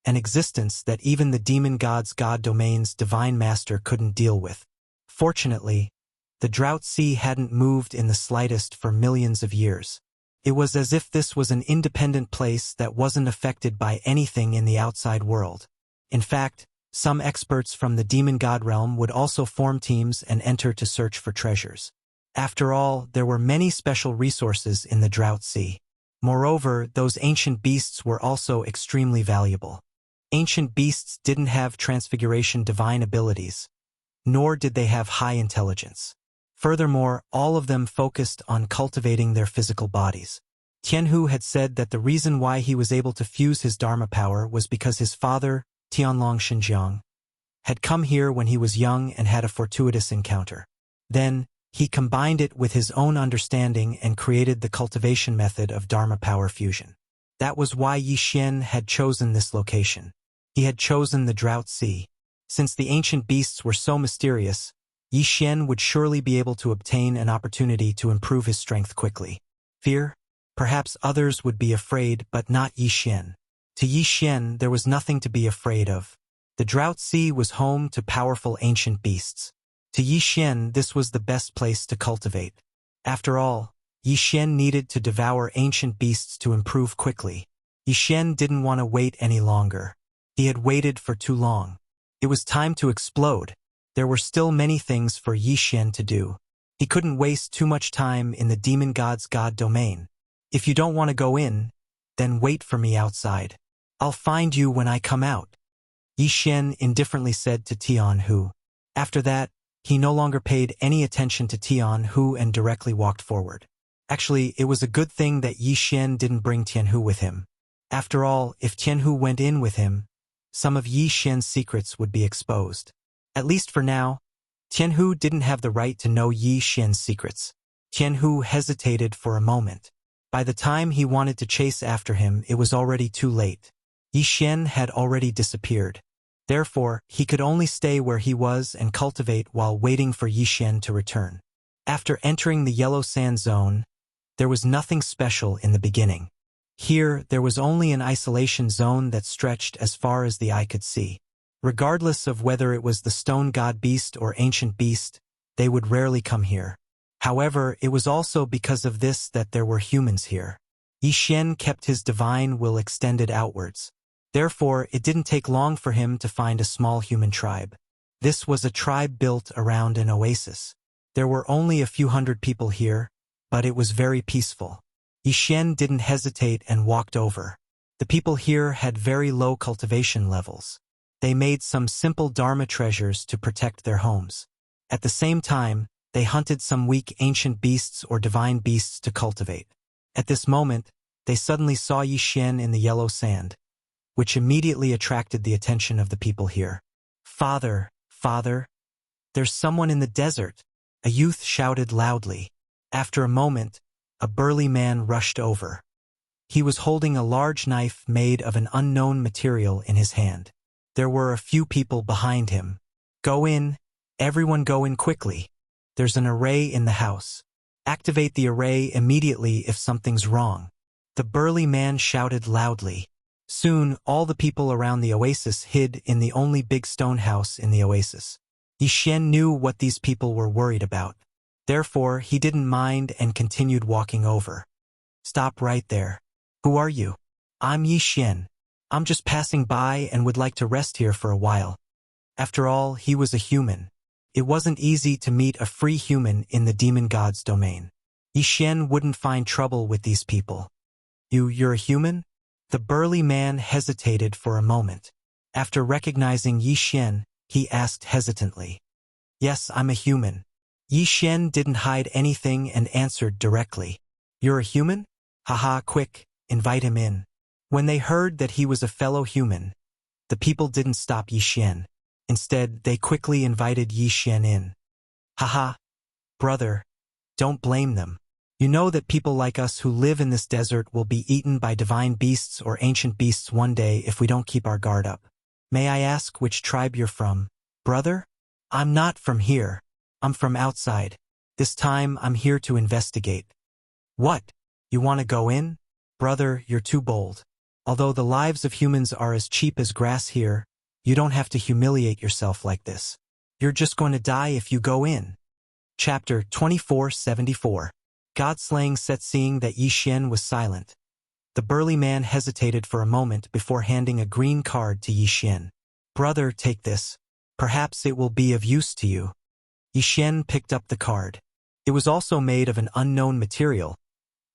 an existence that even the demon god's god domain's Divine Master couldn't deal with. Fortunately, the Drought Sea hadn't moved in the slightest for millions of years. It was as if this was an independent place that wasn't affected by anything in the outside world. In fact, some experts from the demon god realm would also form teams and enter to search for treasures. After all, there were many special resources in the Drought Sea. Moreover, those ancient beasts were also extremely valuable. Ancient beasts didn't have transfiguration divine abilities, nor did they have high intelligence. Furthermore, all of them focused on cultivating their physical bodies. Tianhu had said that the reason why he was able to fuse his Dharma power was because his father, Tianlong Xinjiang, had come here when he was young and had a fortuitous encounter. Then, he combined it with his own understanding and created the cultivation method of Dharma power fusion. That was why Yixin had chosen this location. He had chosen the Drought Sea. Since the ancient beasts were so mysterious, Yixin would surely be able to obtain an opportunity to improve his strength quickly. Fear? Perhaps others would be afraid, but not Yixin. To Yixin, there was nothing to be afraid of. The Drought Sea was home to powerful ancient beasts. To Yixin, this was the best place to cultivate. After all, Yixin needed to devour ancient beasts to improve quickly. Yixin didn't want to wait any longer. He had waited for too long. It was time to explode. There were still many things for Yixin to do. He couldn't waste too much time in the demon god's god domain. If you don't want to go in, then wait for me outside. I'll find you when I come out, Yixin indifferently said to Tianhu. After that, he no longer paid any attention to Tianhu and directly walked forward. Actually, it was a good thing that Yixin didn't bring Tianhu with him. After all, if Tianhu went in with him, some of Yixin's secrets would be exposed. At least for now, Tianhu didn't have the right to know Yixin's secrets. Tianhu hesitated for a moment. By the time he wanted to chase after him, it was already too late. Yi Xian had already disappeared. Therefore, he could only stay where he was and cultivate while waiting for Yi Xian to return. After entering the yellow sand zone, there was nothing special in the beginning. Here, there was only an isolation zone that stretched as far as the eye could see. Regardless of whether it was the stone god beast or ancient beast, they would rarely come here. However, it was also because of this that there were humans here. Yi Xian kept his divine will extended outwards. Therefore, it didn't take long for him to find a small human tribe. This was a tribe built around an oasis. There were only a few hundred people here, but it was very peaceful. Yi Xian didn't hesitate and walked over. The people here had very low cultivation levels. They made some simple dharma treasures to protect their homes. At the same time, they hunted some weak ancient beasts or divine beasts to cultivate. At this moment, they suddenly saw Yi Xian in the yellow sand, which immediately attracted the attention of the people here. "Father, father, there's someone in the desert," a youth shouted loudly. After a moment, a burly man rushed over. He was holding a large knife made of an unknown material in his hand. There were a few people behind him. "Go in, everyone go in quickly. There's an array in the house. Activate the array immediately if something's wrong," the burly man shouted loudly. Soon, all the people around the oasis hid in the only big stone house in the oasis. Yi Xian knew what these people were worried about. Therefore, he didn't mind and continued walking over. "Stop right there. Who are you?" "I'm Yi Xian. I'm just passing by and would like to rest here for a while." After all, he was a human. It wasn't easy to meet a free human in the demon god's domain. Yi Xian wouldn't find trouble with these people. You're a human?" The burly man hesitated for a moment. After recognizing Yi Xian, he asked hesitantly. "Yes, I'm a human." Yi Xian didn't hide anything and answered directly. "You're a human? Haha, quick, invite him in." When they heard that he was a fellow human, the people didn't stop Yi Xian. Instead, they quickly invited Yi Xian in. "Haha, brother, don't blame them. You know that people like us who live in this desert will be eaten by divine beasts or ancient beasts one day if we don't keep our guard up. May I ask which tribe you're from, brother?" "I'm not from here. I'm from outside. This time I'm here to investigate." "What? You want to go in?" "Brother, you're too bold. Although the lives of humans are as cheap as grass here, you don't have to humiliate yourself like this. You're just going to die if you go in." Chapter 2474. God-slaying set. Seeing that Yi Xian was silent, the burly man hesitated for a moment before handing a green card to Yi Xian. "Brother, take this. Perhaps it will be of use to you." Yi Xian picked up the card. It was also made of an unknown material,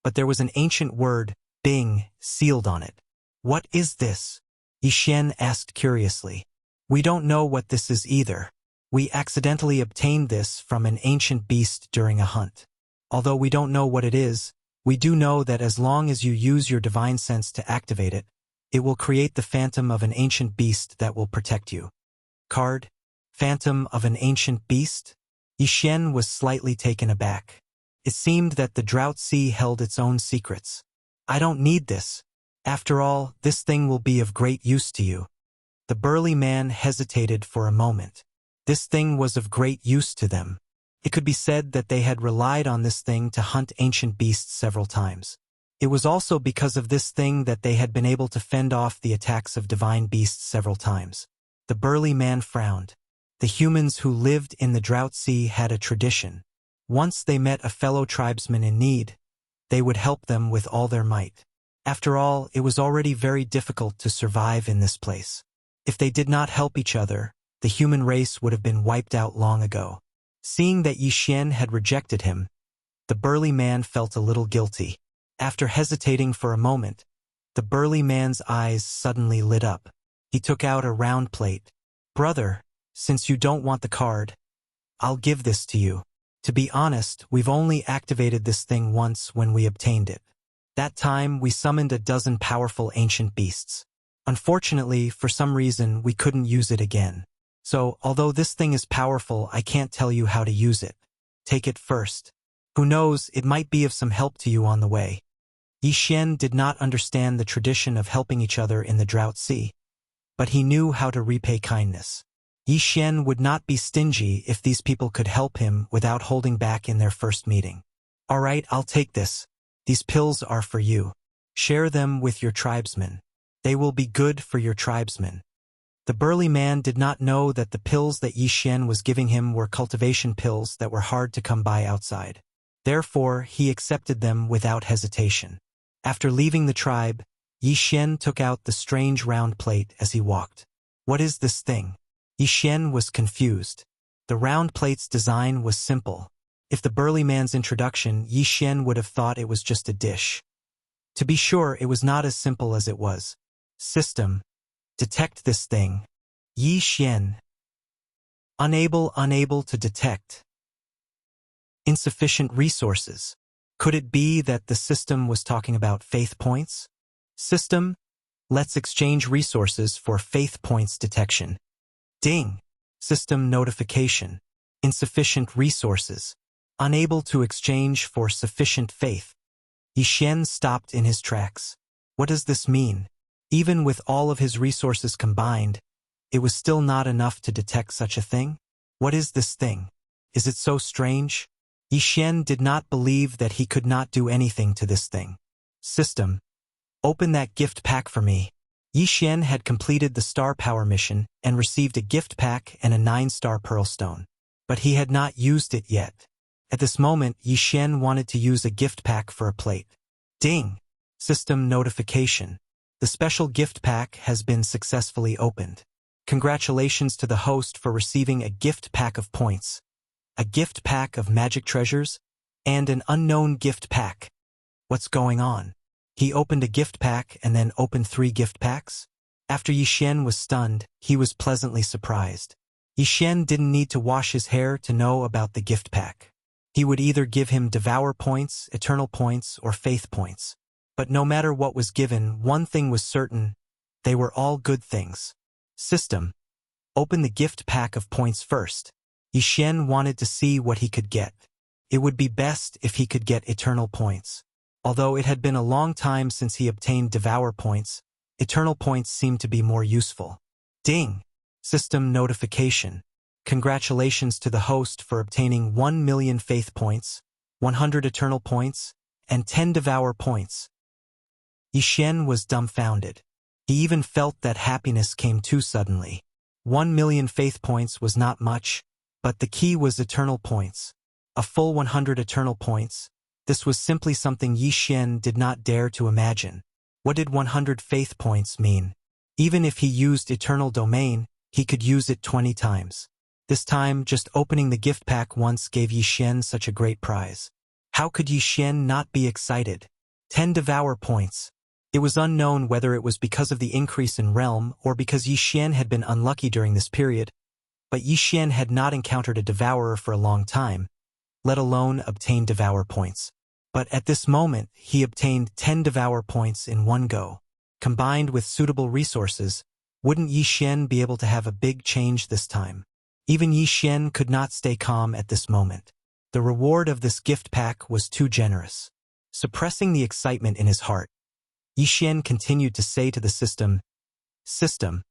but there was an ancient word, Bing, sealed on it. "What is this?" Yi Xian asked curiously. "We don't know what this is either. We accidentally obtained this from an ancient beast during a hunt. Although we don't know what it is, we do know that as long as you use your divine sense to activate it, it will create the phantom of an ancient beast that will protect you." Card? Phantom of an ancient beast? Yi Xian was slightly taken aback. It seemed that the drought sea held its own secrets. "I don't need this. After all, this thing will be of great use to you." The burly man hesitated for a moment. This thing was of great use to them. It could be said that they had relied on this thing to hunt ancient beasts several times. It was also because of this thing that they had been able to fend off the attacks of divine beasts several times. The burly man frowned. The humans who lived in the drought sea had a tradition. Once they met a fellow tribesman in need, they would help them with all their might. After all, it was already very difficult to survive in this place. If they did not help each other, the human race would have been wiped out long ago. Seeing that Yi Xian had rejected him, the burly man felt a little guilty. After hesitating for a moment, the burly man's eyes suddenly lit up. He took out a round plate. "Brother, since you don't want the card, I'll give this to you. To be honest, we've only activated this thing once when we obtained it. That time, we summoned a dozen powerful ancient beasts. Unfortunately, for some reason, we couldn't use it again. So, although this thing is powerful, I can't tell you how to use it. Take it first. Who knows, it might be of some help to you on the way." Yi Xian did not understand the tradition of helping each other in the Drought Sea, but he knew how to repay kindness. Yi Xian would not be stingy if these people could help him without holding back in their first meeting. All right, I'll take this. These pills are for you. Share them with your tribesmen. They will be good for your tribesmen. The burly man did not know that the pills that Yi Xian was giving him were cultivation pills that were hard to come by outside. Therefore, he accepted them without hesitation. After leaving the tribe, Yi Xian took out the strange round plate as he walked. What is this thing? Yi Xian was confused. The round plate's design was simple. If the burly man's introduction, Yi Xian would have thought it was just a dish. To be sure, it was not as simple as it was. System. Detect this thing. Yi Xian. Unable to detect. Insufficient resources. Could it be that the system was talking about faith points? System. Let's exchange resources for faith points detection. Ding. System notification. Insufficient resources. Unable to exchange for sufficient faith. Yi Xian stopped in his tracks. What does this mean? Even with all of his resources combined, it was still not enough to detect such a thing? What is this thing? Is it so strange? Yi Xian did not believe that he could not do anything to this thing. System. Open that gift pack for me. Yi Xian had completed the star power mission and received a gift pack and a 9-star pearl stone. But he had not used it yet. At this moment, Yi Xian wanted to use a gift pack for a plate. Ding! System notification. The special gift pack has been successfully opened. Congratulations to the host for receiving a gift pack of points, a gift pack of magic treasures, and an unknown gift pack. What's going on? He opened a gift pack and then opened 3 gift packs? After Yi Xian was stunned, he was pleasantly surprised. Yi Xian didn't need to wash his hair to know about the gift pack. He would either give him devour points, eternal points, or faith points. But no matter what was given, one thing was certain: they were all good things. System. Open the gift pack of points first. Yi Xian wanted to see what he could get. It would be best if he could get eternal points. Although it had been a long time since he obtained devour points, eternal points seemed to be more useful. Ding! System notification. Congratulations to the host for obtaining 1 million faith points, 100 eternal points, and 10 devour points. Yi Xian was dumbfounded. He even felt that happiness came too suddenly. 1 million faith points was not much, but the key was eternal points. A full 100 eternal points. This was simply something Yi Xian did not dare to imagine. What did 100 faith points mean? Even if he used eternal domain, he could use it 20 times. This time, just opening the gift pack once gave Yi Xian such a great prize. How could Yi Xian not be excited? 10 devour points. It was unknown whether it was because of the increase in realm or because Yi Xian had been unlucky during this period, but Yi Xian had not encountered a devourer for a long time, let alone obtain devour points. But at this moment, he obtained 10 devour points in one go. Combined with suitable resources, wouldn't Yi Xian be able to have a big change this time? Even Yi Xian could not stay calm at this moment. The reward of this gift pack was too generous. Suppressing the excitement in his heart, Yi Xian continued to say to the system, System,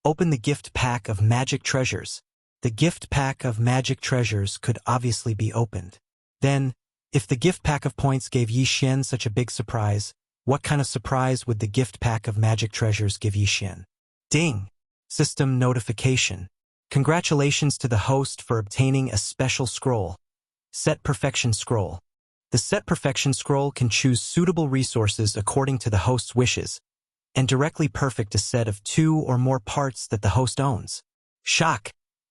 open the gift pack of magic treasures. The gift pack of magic treasures could obviously be opened. Then, if the gift pack of points gave Yi Xian such a big surprise, what kind of surprise would the gift pack of magic treasures give Yi Xian? Ding! System notification. Congratulations to the host for obtaining a special scroll. Set Perfection Scroll. The Set Perfection Scroll can choose suitable resources according to the host's wishes, and directly perfect a set of 2 or more parts that the host owns. Shock!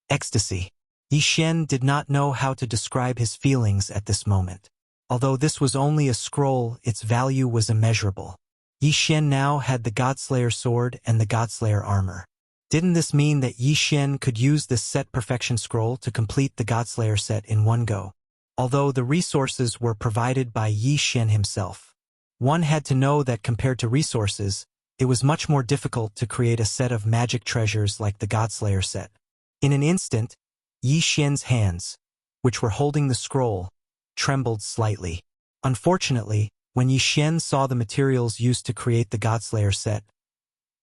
Ecstasy! Yi Xian did not know how to describe his feelings at this moment. Although this was only a scroll, its value was immeasurable. Yi Xian now had the Godslayer sword and the Godslayer armor. Didn't this mean that Yi Xian could use this Set Perfection Scroll to complete the Godslayer set in one go? Although the resources were provided by Yi Xian himself, one had to know that compared to resources, it was much more difficult to create a set of magic treasures like the Godslayer set. In an instant, Yi Xian's hands, which were holding the scroll, trembled slightly. Unfortunately, When Yi Xian saw the materials used to create the Godslayer set,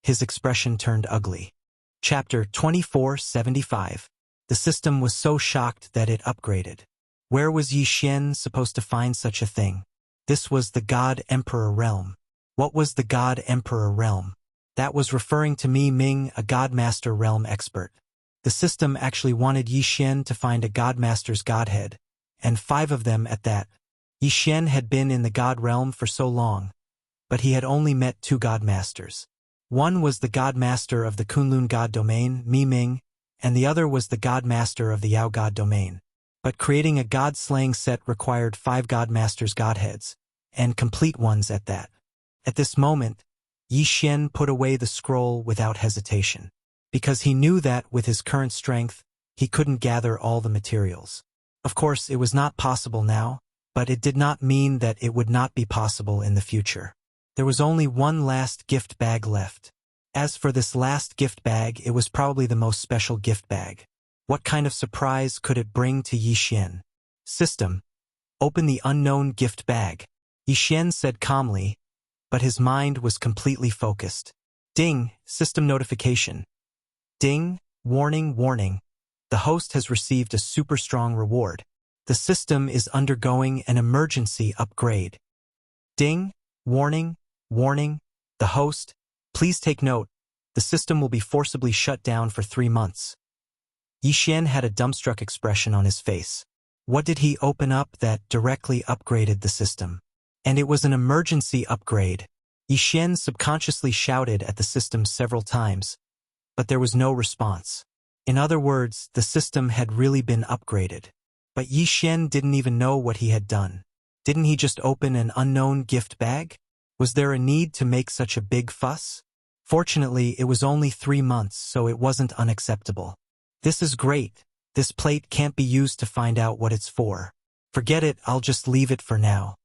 his expression turned ugly. Chapter 2475. The system was so shocked that it upgraded. Where was Yi Xian supposed to find such a thing? This was the God Emperor realm. What was the God Emperor realm? That was referring to me, Ming, a Godmaster realm expert. The system actually wanted Yi Xian to find a Godmaster's Godhead, and 5 of them at that. Yi Xian had been in the God realm for so long, but he had only met 2 Godmasters. One was the Godmaster of the Kunlun God domain, Mi Ming, and the other was the Godmaster of the Yao God domain. But creating a God-slaying set required 5 Godmasters' Godheads, and complete ones at that. At this moment, Yi Xian put away the scroll without hesitation, because he knew that, with his current strength, he couldn't gather all the materials. Of course, it was not possible now, but it did not mean that it would not be possible in the future. There was only one last gift bag left. As for this last gift bag, it was probably the most special gift bag. What kind of surprise could it bring to Yi Xian? System, open the unknown gift bag. Yi Xian said calmly, but his mind was completely focused. Ding, system notification. Ding, warning, warning. The host has received a super strong reward. The system is undergoing an emergency upgrade. Ding, warning, warning. The host, please take note. The system will be forcibly shut down for 3 months. Yi Xian had a dumbstruck expression on his face. What did he open up that directly upgraded the system? And it was an emergency upgrade. Yi Xian subconsciously shouted at the system several times, but there was no response. In other words, the system had really been upgraded. But Yi Xian didn't even know what he had done. Didn't he just open an unknown gift bag? Was there a need to make such a big fuss? Fortunately, it was only 3 months, so it wasn't unacceptable. This is great. This plate can't be used to find out what it's for. Forget it, I'll just leave it for now.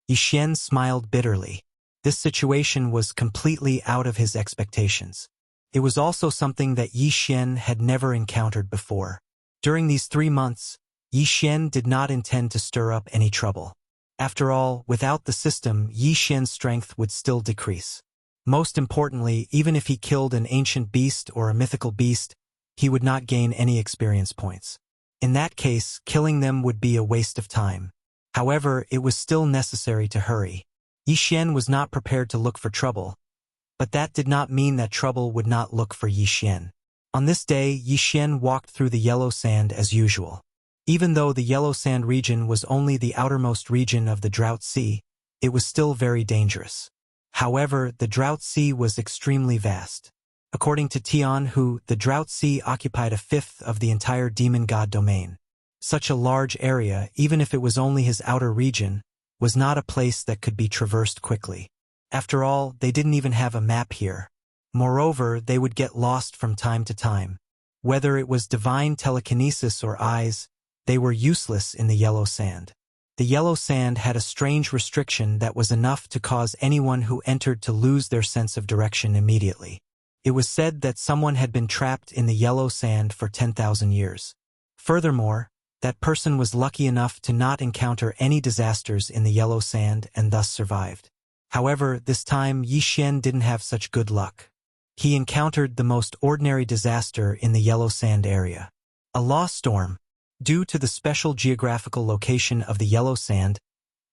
Yi Xian smiled bitterly. This situation was completely out of his expectations. It was also something that Yi Xian had never encountered before. During these 3 months, Yi Xian did not intend to stir up any trouble. After all, without the system, Yi Xian's strength would still decrease. Most importantly, even if he killed an ancient beast or a mythical beast, he would not gain any experience points. In that case, killing them would be a waste of time. However, it was still necessary to hurry. Yi Xian was not prepared to look for trouble, but that did not mean that trouble would not look for Yi Xian. On this day, Yi Xian walked through the yellow sand as usual. Even though the yellow sand region was only the outermost region of the Drought Sea, it was still very dangerous. However, the Drought Sea was extremely vast. According to Tian Hu, the Drought Sea occupied 1/5 of the entire demon god domain. Such a large area, even if it was only his outer region, was not a place that could be traversed quickly. After all, they didn't even have a map here. Moreover, they would get lost from time to time. Whether it was divine telekinesis or eyes, they were useless in the yellow sand. The yellow sand had a strange restriction that was enough to cause anyone who entered to lose their sense of direction immediately. It was said that someone had been trapped in the yellow sand for 10,000 years. Furthermore, that person was lucky enough to not encounter any disasters in the yellow sand and thus survived. However, this time Yi Xian didn't have such good luck. He encountered the most ordinary disaster in the yellow sand area. A law storm. Due to the special geographical location of the yellow sand,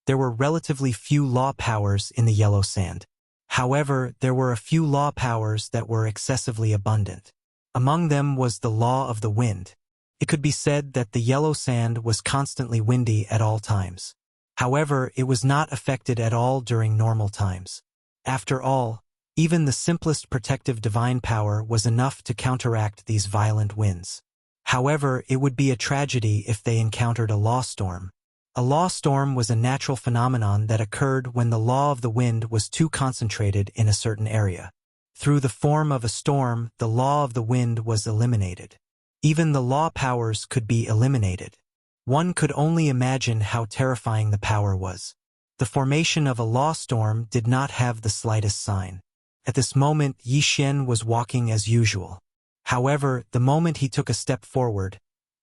there were relatively few law powers in the yellow sand. However, there were a few law powers that were excessively abundant. Among them was the law of the wind. It could be said that the yellow sand was constantly windy at all times. However, it was not affected at all during normal times. After all, even the simplest protective divine power was enough to counteract these violent winds. However, it would be a tragedy if they encountered a law storm. A law storm was a natural phenomenon that occurred when the law of the wind was too concentrated in a certain area. Through the form of a storm, the law of the wind was eliminated. Even the law powers could be eliminated. One could only imagine how terrifying the power was. The formation of a law storm did not have the slightest sign. At this moment, Yi Xian was walking as usual. However, the moment he took a step forward,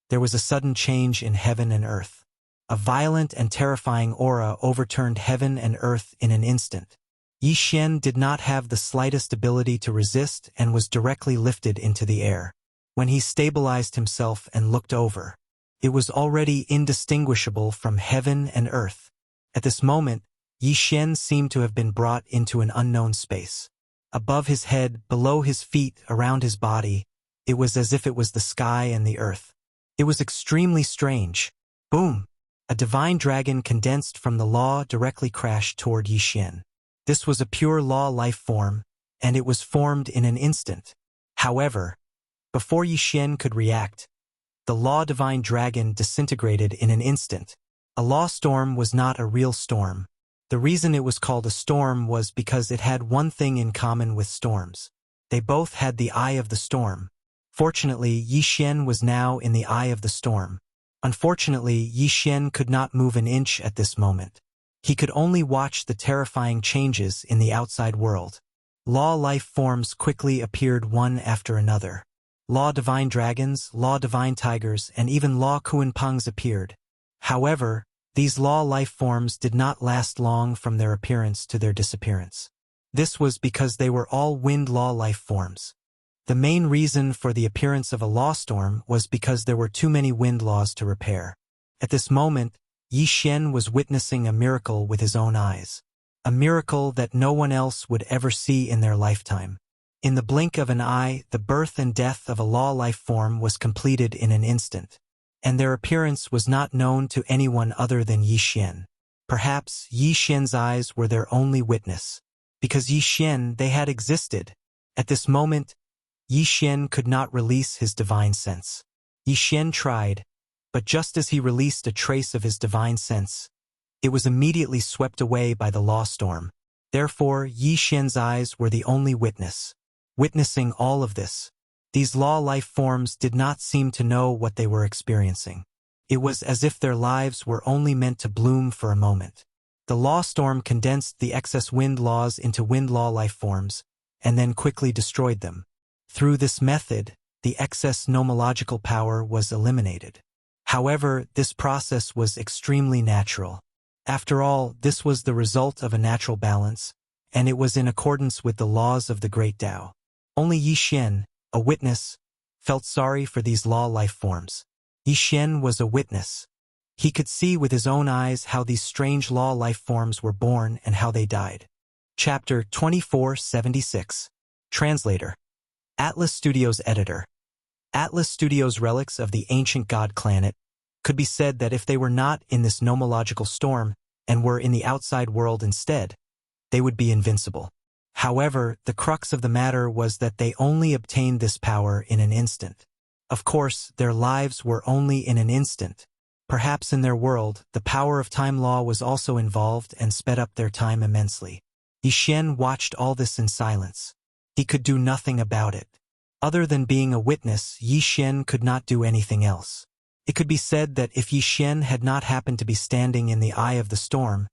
there was a sudden change in heaven and earth. A violent and terrifying aura overturned heaven and earth in an instant. Yi Xian did not have the slightest ability to resist and was directly lifted into the air. When he stabilized himself and looked over, it was already indistinguishable from heaven and earth. At this moment, Yi Xian seemed to have been brought into an unknown space. Above his head, below his feet, around his body, it was as if it was the sky and the earth. It was extremely strange. Boom! A divine dragon condensed from the law directly crashed toward Yi Xian. This was a pure law life form, and it was formed in an instant. However, before Yi Xian could react, the law divine dragon disintegrated in an instant. A law storm was not a real storm. The reason it was called a storm was because it had one thing in common with storms. They both had the eye of the storm. Fortunately, Yi Xian was now in the eye of the storm. Unfortunately, Yi Xian could not move an inch at this moment. He could only watch the terrifying changes in the outside world. Law life forms quickly appeared one after another. Law divine dragons, law divine tigers, and even law Kuanpangs appeared. However, these law life forms did not last long from their appearance to their disappearance. This was because they were all wind law life forms. The main reason for the appearance of a law storm was because there were too many wind laws to repair. At this moment, Yi Xian was witnessing a miracle with his own eyes. A miracle that no one else would ever see in their lifetime. In the blink of an eye, the birth and death of a law life form was completed in an instant. And their appearance was not known to anyone other than Yi Xian. Perhaps Yi Xian's eyes were their only witness. Because Yi Xian, they had existed. At this moment, Yi Xian could not release his divine sense. Yi Xian tried, but just as he released a trace of his divine sense, it was immediately swept away by the law storm. Therefore, Yi Xian's eyes were the only witness. Witnessing all of this, these law life forms did not seem to know what they were experiencing. It was as if their lives were only meant to bloom for a moment. The law storm condensed the excess wind laws into wind law life forms, and then quickly destroyed them. Through this method, the excess nomological power was eliminated. However, this process was extremely natural. After all, this was the result of a natural balance, and it was in accordance with the laws of the Great Tao. Only Yi Xian, a witness, felt sorry for these law life forms. Yi Xian was a witness. He could see with his own eyes how these strange law life forms were born and how they died. Chapter 2476. Translator. Atlas Studios Editor. Atlas Studios' relics of the ancient god planet could be said that if they were not in this nomological storm and were in the outside world instead, they would be invincible. However, the crux of the matter was that they only obtained this power in an instant. Of course, their lives were only in an instant. Perhaps in their world, the power of time law was also involved and sped up their time immensely. Yi Xian watched all this in silence. He could do nothing about it. Other than being a witness, Yi Xian could not do anything else. It could be said that if Yi Xian had not happened to be standing in the eye of the storm,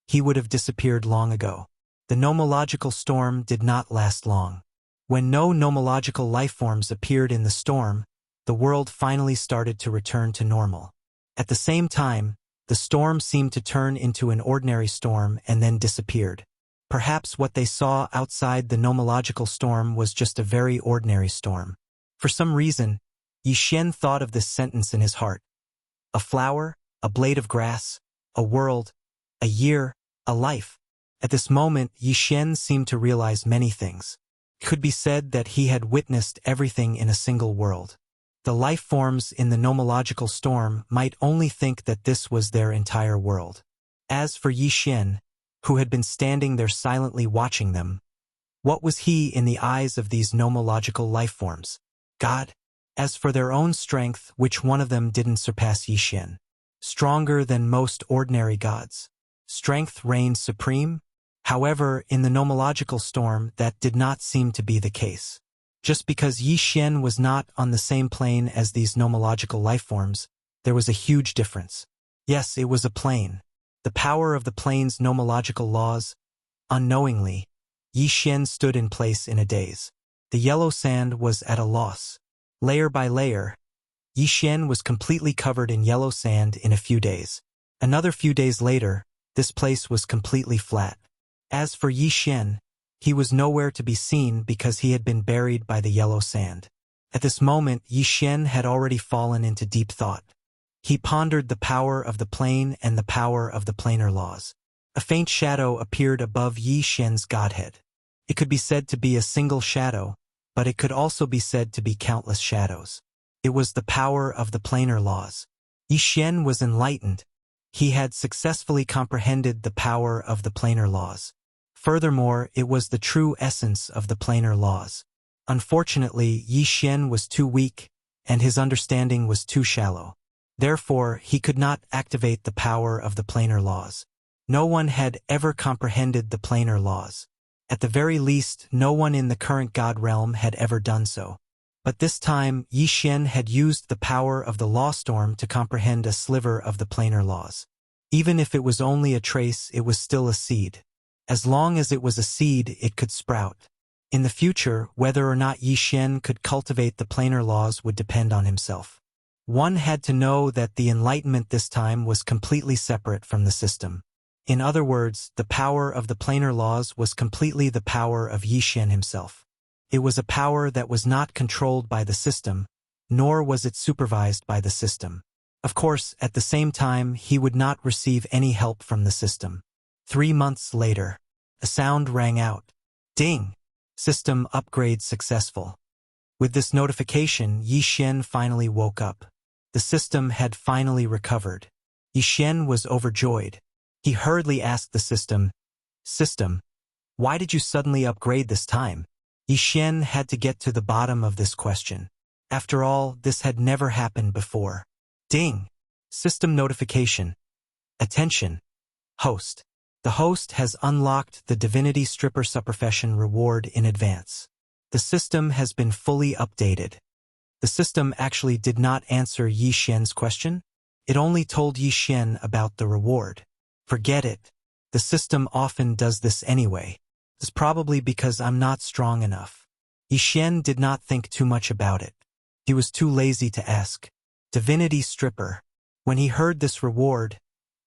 he would have disappeared long ago. The nomological storm did not last long. When no nomological life forms appeared in the storm, the world finally started to return to normal. At the same time, the storm seemed to turn into an ordinary storm and then disappeared. Perhaps what they saw outside the nomological storm was just a very ordinary storm. For some reason, Yi Xian thought of this sentence in his heart. A flower, a blade of grass, a world, a year, a life. At this moment, Yi Xian seemed to realize many things. It could be said that he had witnessed everything in a single world. The life forms in the nomological storm might only think that this was their entire world. As for Yi Xian, who had been standing there silently watching them, what was he in the eyes of these nomological life forms? God? As for their own strength, which one of them didn't surpass Yi Xian? Stronger than most ordinary gods. Strength reigned supreme? However, in the nomological storm, that did not seem to be the case. Just because Yi Xian was not on the same plane as these nomological life forms, there was a huge difference. Yes, it was a plane. The power of the plane's nomological laws. Unknowingly, Yi Xian stood in place in a daze. The yellow sand was at a loss. Layer by layer, Yi Xian was completely covered in yellow sand in a few days. Another few days later, this place was completely flat. As for Yi Xian, he was nowhere to be seen because he had been buried by the yellow sand. At this moment, Yi Xian had already fallen into deep thought. He pondered the power of the plane and the power of the planar laws. A faint shadow appeared above Yi Xian's godhead. It could be said to be a single shadow, but it could also be said to be countless shadows. It was the power of the planar laws. Yi Xian was enlightened. He had successfully comprehended the power of the planar laws. Furthermore, it was the true essence of the planar laws. Unfortunately, Yi Xian was too weak, and his understanding was too shallow. Therefore, he could not activate the power of the planar laws. No one had ever comprehended the planar laws. At the very least, no one in the current God realm had ever done so. But this time, Yi Xian had used the power of the law storm to comprehend a sliver of the planar laws. Even if it was only a trace, it was still a seed. As long as it was a seed, it could sprout. In the future, whether or not Yi Xian could cultivate the planar laws would depend on himself. One had to know that the enlightenment this time was completely separate from the system. In other words, the power of the planar laws was completely the power of Yi Xian himself. It was a power that was not controlled by the system, nor was it supervised by the system. Of course, at the same time, he would not receive any help from the system. 3 months later, a sound rang out. Ding! System upgrade successful. With this notification, Yi Xian finally woke up. The system had finally recovered. Yi Xian was overjoyed. He hurriedly asked the system, "System, why did you suddenly upgrade this time?" Yi Xian had to get to the bottom of this question. After all, this had never happened before. Ding! System notification. Attention! Host. The host has unlocked the Divinity Stripper Subprofession reward in advance. The system has been fully updated. The system actually did not answer Yi Xian's question. It only told Yi Xian about the reward. Forget it. The system often does this anyway. It's probably because I'm not strong enough. Yi Xian did not think too much about it. He was too lazy to ask. Divinity Stripper. When he heard this reward,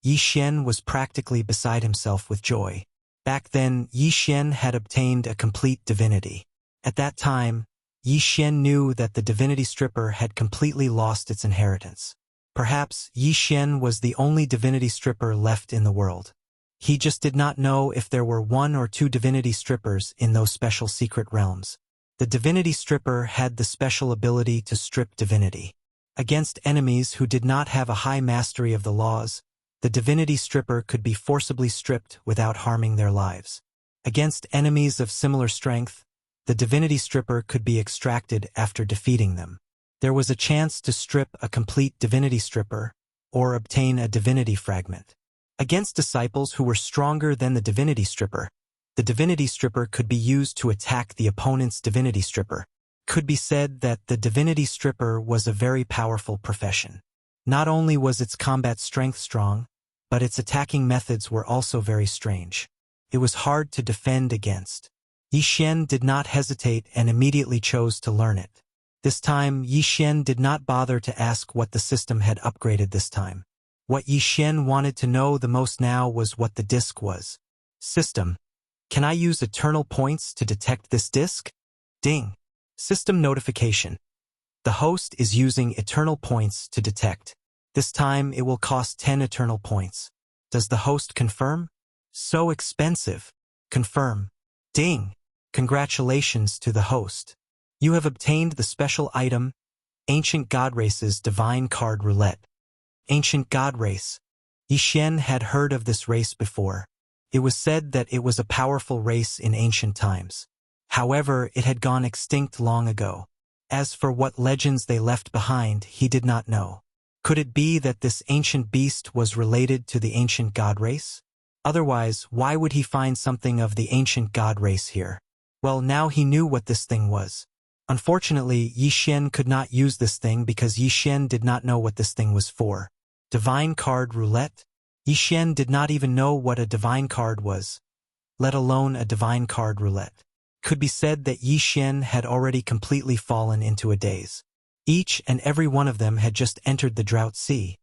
Yi Xian was practically beside himself with joy. Back then, Yi Xian had obtained a complete divinity. At that time, Yi Xian knew that the Divinity Stripper had completely lost its inheritance. Perhaps Yi Xian was the only Divinity Stripper left in the world. He just did not know if there were 1 or 2 Divinity Strippers in those special secret realms. The Divinity Stripper had the special ability to strip divinity. Against enemies who did not have a high mastery of the laws, the Divinity Stripper could be forcibly stripped without harming their lives. Against enemies of similar strength, the Divinity Stripper could be extracted after defeating them. There was a chance to strip a complete Divinity Stripper, or obtain a Divinity Fragment. Against disciples who were stronger than the Divinity Stripper, the Divinity Stripper could be used to attack the opponent's Divinity Stripper. Could be said that the Divinity Stripper was a very powerful profession. Not only was its combat strength strong, but its attacking methods were also very strange. It was hard to defend against. Yi Xian did not hesitate and immediately chose to learn it. This time, Yi Xian did not bother to ask what the system had upgraded this time. What Yi Xian wanted to know the most now was what the disc was. System. Can I use eternal points to detect this disc? Ding. System notification. The host is using eternal points to detect. This time it will cost 10 eternal points. Does the host confirm? So expensive. Confirm. Ding. Congratulations to the host. You have obtained the special item, Ancient God Race's Divine Card Roulette. Ancient God Race. Yi Xian had heard of this race before. It was said that it was a powerful race in ancient times. However, it had gone extinct long ago. As for what legends they left behind, he did not know. Could it be that this ancient beast was related to the ancient god race? Otherwise, why would he find something of the ancient god race here? Well, now he knew what this thing was. Unfortunately, Yi Xian could not use this thing because Yi Xian did not know what this thing was for. Divine Card Roulette? Yi Xian did not even know what a divine card was, let alone a divine card roulette. Could be said that Yi Xian had already completely fallen into a daze. Each and every one of them had just entered the drought sea.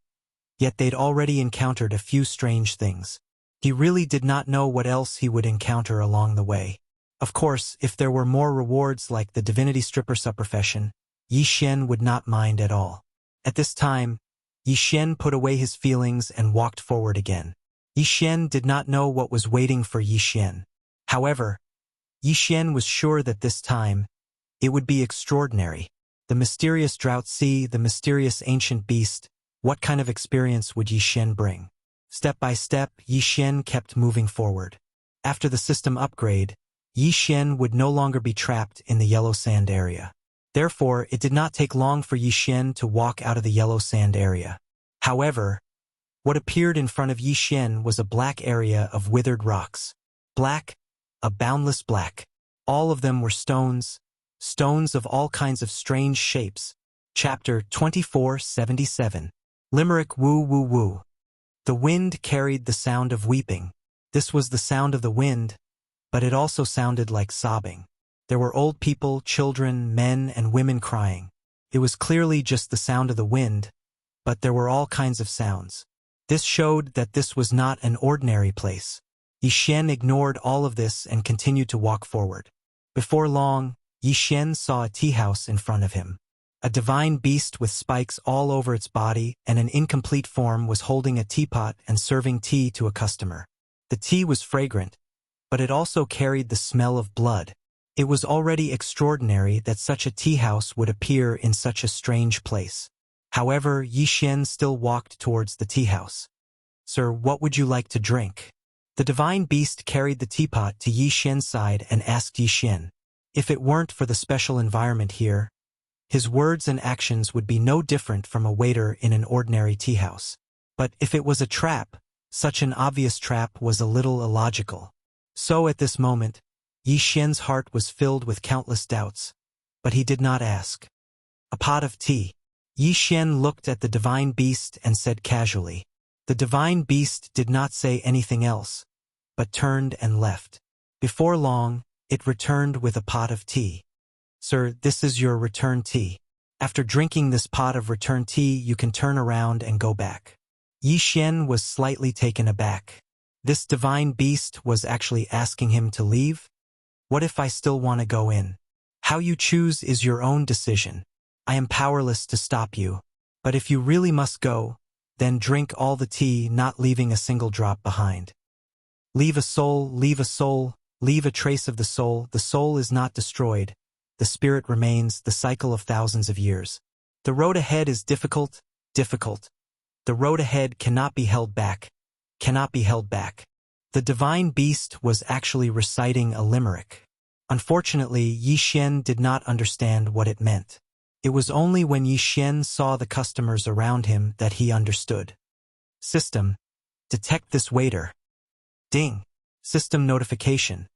Yet they'd already encountered a few strange things. He really did not know what else he would encounter along the way. Of course, if there were more rewards like the divinity stripper subprofession, Yi Xian would not mind at all. At this time, Yi Xian put away his feelings and walked forward again. Yi Xian did not know what was waiting for Yi Xian. However, Yi Xian was sure that this time, it would be extraordinary. The mysterious drought sea, the mysterious ancient beast, what kind of experience would Yi Xian bring? Step by step, Yi Xian kept moving forward. After the system upgrade, Yi Xian would no longer be trapped in the yellow sand area. Therefore, it did not take long for Yi Xian to walk out of the yellow sand area. However, what appeared in front of Yi Xian was a black area of withered rocks. Black, a boundless black. All of them were stones, stones of all kinds of strange shapes. Chapter 2477. Limerick Woo Woo Woo. The wind carried the sound of weeping. This was the sound of the wind, but it also sounded like sobbing. There were old people, children, men, and women crying. It was clearly just the sound of the wind, but there were all kinds of sounds. This showed that this was not an ordinary place. Yi Xian ignored all of this and continued to walk forward. Before long, Yi Xian saw a tea house in front of him. A divine beast with spikes all over its body and an incomplete form was holding a teapot and serving tea to a customer. The tea was fragrant, but it also carried the smell of blood. It was already extraordinary that such a tea house would appear in such a strange place. However, Yi Xian still walked towards the tea house. "Sir, what would you like to drink?" The divine beast carried the teapot to Yi Xian's side and asked Yi Xian. If it weren't for the special environment here, his words and actions would be no different from a waiter in an ordinary tea house. But if it was a trap, such an obvious trap was a little illogical. So at this moment, Yi Xian's heart was filled with countless doubts, but he did not ask. "A pot of tea." Yi Xian looked at the divine beast and said casually. The divine beast did not say anything else, but turned and left. Before long, it returned with a pot of tea. "Sir, this is your return tea. After drinking this pot of return tea, you can turn around and go back." Yi Xian was slightly taken aback. This divine beast was actually asking him to leave? What if I still want to go in? How you choose is your own decision. I am powerless to stop you. But if you really must go, then drink all the tea, not leaving a single drop behind. Leave a soul, leave a soul, leave a trace of the soul. The soul is not destroyed. The spirit remains, the cycle of thousands of years. The road ahead is difficult, difficult. The road ahead cannot be held back, cannot be held back. The divine beast was actually reciting a limerick. Unfortunately, Yi Xian did not understand what it meant. It was only when Yi Xian saw the customers around him that he understood. System. Detect this waiter. Ding. System notification.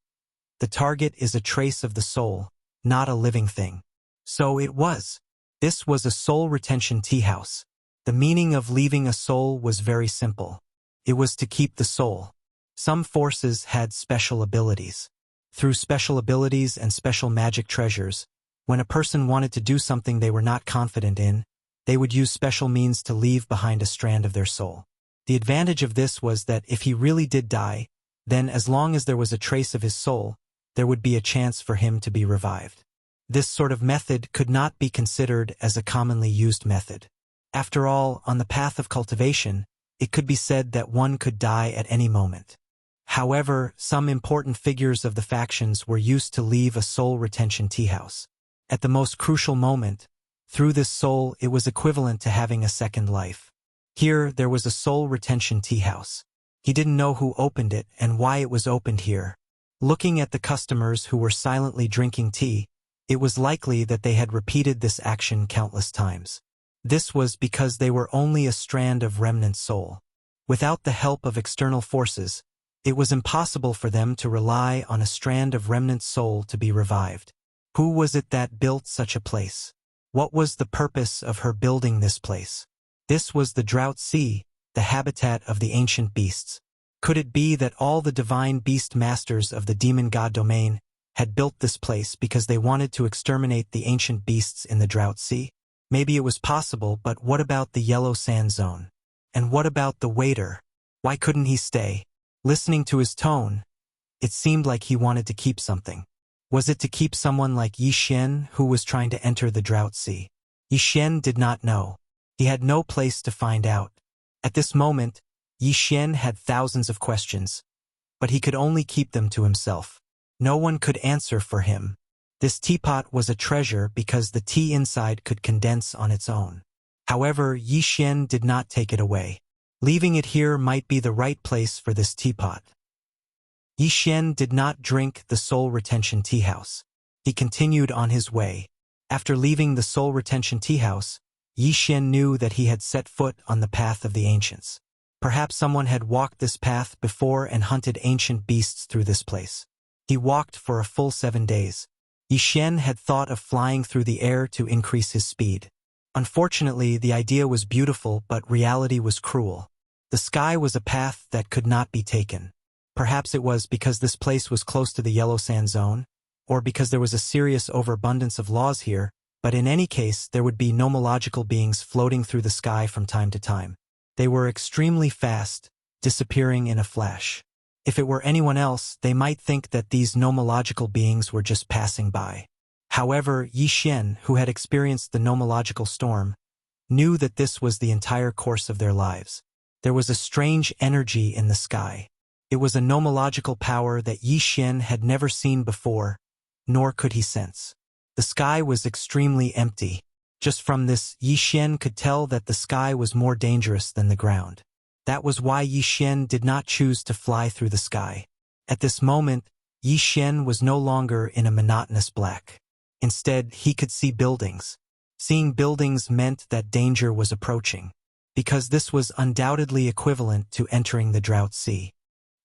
The target is a trace of the soul, not a living thing. So it was. This was a soul retention tea house. The meaning of leaving a soul was very simple. It was to keep the soul. Some forces had special abilities. Through special abilities and special magic treasures, when a person wanted to do something they were not confident in, they would use special means to leave behind a strand of their soul. The advantage of this was that if he really did die, then as long as there was a trace of his soul, there would be a chance for him to be revived. This sort of method could not be considered as a commonly used method. After all, on the path of cultivation, it could be said that one could die at any moment. However, some important figures of the factions were used to leave a soul retention tea house. At the most crucial moment, through this soul it was equivalent to having a second life. Here, there was a soul retention tea house. He didn't know who opened it and why it was opened here. Looking at the customers who were silently drinking tea, it was likely that they had repeated this action countless times. This was because they were only a strand of remnant soul. Without the help of external forces, it was impossible for them to rely on a strand of remnant soul to be revived. Who was it that built such a place? What was the purpose of her building this place? This was the Drought Sea, the habitat of the ancient beasts. Could it be that all the divine beast masters of the demon god domain had built this place because they wanted to exterminate the ancient beasts in the Drought Sea? Maybe it was possible, but what about the yellow sand zone? And what about the waiter? Why couldn't he stay? Listening to his tone, it seemed like he wanted to keep something. Was it to keep someone like Yi Xian who was trying to enter the Drought Sea? Yi Xian did not know. He had no place to find out. At this moment, Yi Xian had thousands of questions, but he could only keep them to himself. No one could answer for him. This teapot was a treasure because the tea inside could condense on its own. However, Yi Xian did not take it away. Leaving it here might be the right place for this teapot. Yi Xian did not drink the soul retention tea house. He continued on his way. After leaving the soul retention tea house, Yi Xian knew that he had set foot on the path of the ancients. Perhaps someone had walked this path before and hunted ancient beasts through this place. He walked for a full 7 days. Yi Xian had thought of flying through the air to increase his speed. Unfortunately, the idea was beautiful, but reality was cruel. The sky was a path that could not be taken. Perhaps it was because this place was close to the yellow sand zone, or because there was a serious overabundance of laws here, but in any case there would be nomological beings floating through the sky from time to time. They were extremely fast, disappearing in a flash. If it were anyone else, they might think that these nomological beings were just passing by. However, Yi Xian, who had experienced the nomological storm, knew that this was the entire course of their lives. There was a strange energy in the sky. It was a nomological power that Yi Xian had never seen before, nor could he sense. The sky was extremely empty. Just from this, Yi Xian could tell that the sky was more dangerous than the ground. That was why Yi Xian did not choose to fly through the sky. At this moment, Yi Xian was no longer in a monotonous black. Instead, he could see buildings. Seeing buildings meant that danger was approaching, because this was undoubtedly equivalent to entering the Drought Sea.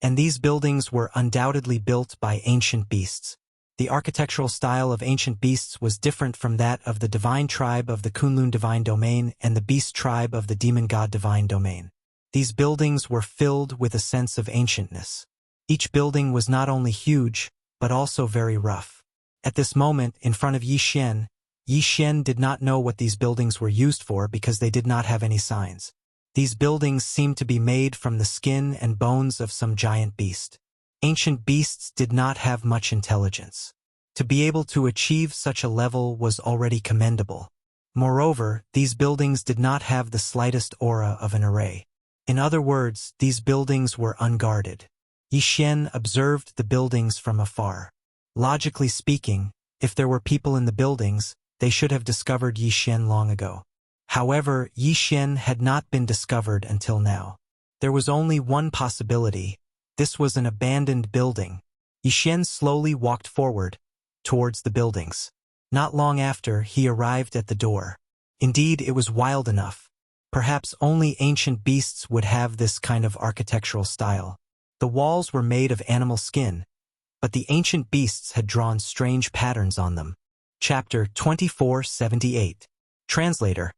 And these buildings were undoubtedly built by ancient beasts. The architectural style of ancient beasts was different from that of the divine tribe of the Kunlun divine domain and the beast tribe of the demon god divine domain. These buildings were filled with a sense of ancientness. Each building was not only huge, but also very rough. At this moment, in front of Yi Xian did not know what these buildings were used for because they did not have any signs. These buildings seemed to be made from the skin and bones of some giant beast. Ancient beasts did not have much intelligence. To be able to achieve such a level was already commendable. Moreover, these buildings did not have the slightest aura of an array. In other words, these buildings were unguarded. Yi Xian observed the buildings from afar. Logically speaking, if there were people in the buildings, they should have discovered Yi Xian long ago. However, Yi Xian had not been discovered until now. There was only one possibility. This was an abandoned building. Yi Xian slowly walked forward, towards the buildings. Not long after, he arrived at the door. Indeed, it was wild enough. Perhaps only ancient beasts would have this kind of architectural style. The walls were made of animal skin, but the ancient beasts had drawn strange patterns on them. Chapter 2478. Translator.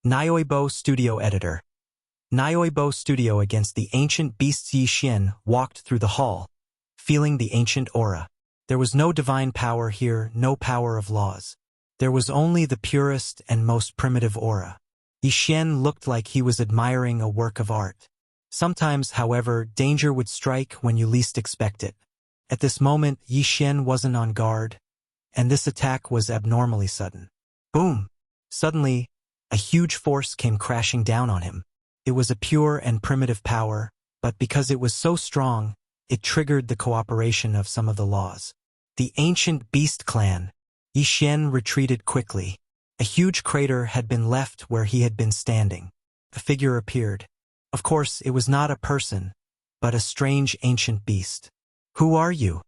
Nyoibo Studio Editor. Nyoibo Studio against the ancient beasts. Yi Xian walked through the hall, feeling the ancient aura. There was no divine power here, no power of laws. There was only the purest and most primitive aura. Yi Xian looked like he was admiring a work of art. Sometimes, however, danger would strike when you least expect it. At this moment, Yi Xian wasn't on guard, and this attack was abnormally sudden. Boom! Suddenly, a huge force came crashing down on him. It was a pure and primitive power, but because it was so strong, it triggered the cooperation of some of the laws. The ancient beast clan. Yi Xian retreated quickly. A huge crater had been left where he had been standing. A figure appeared. Of course, it was not a person, but a strange ancient beast. "Who are you?"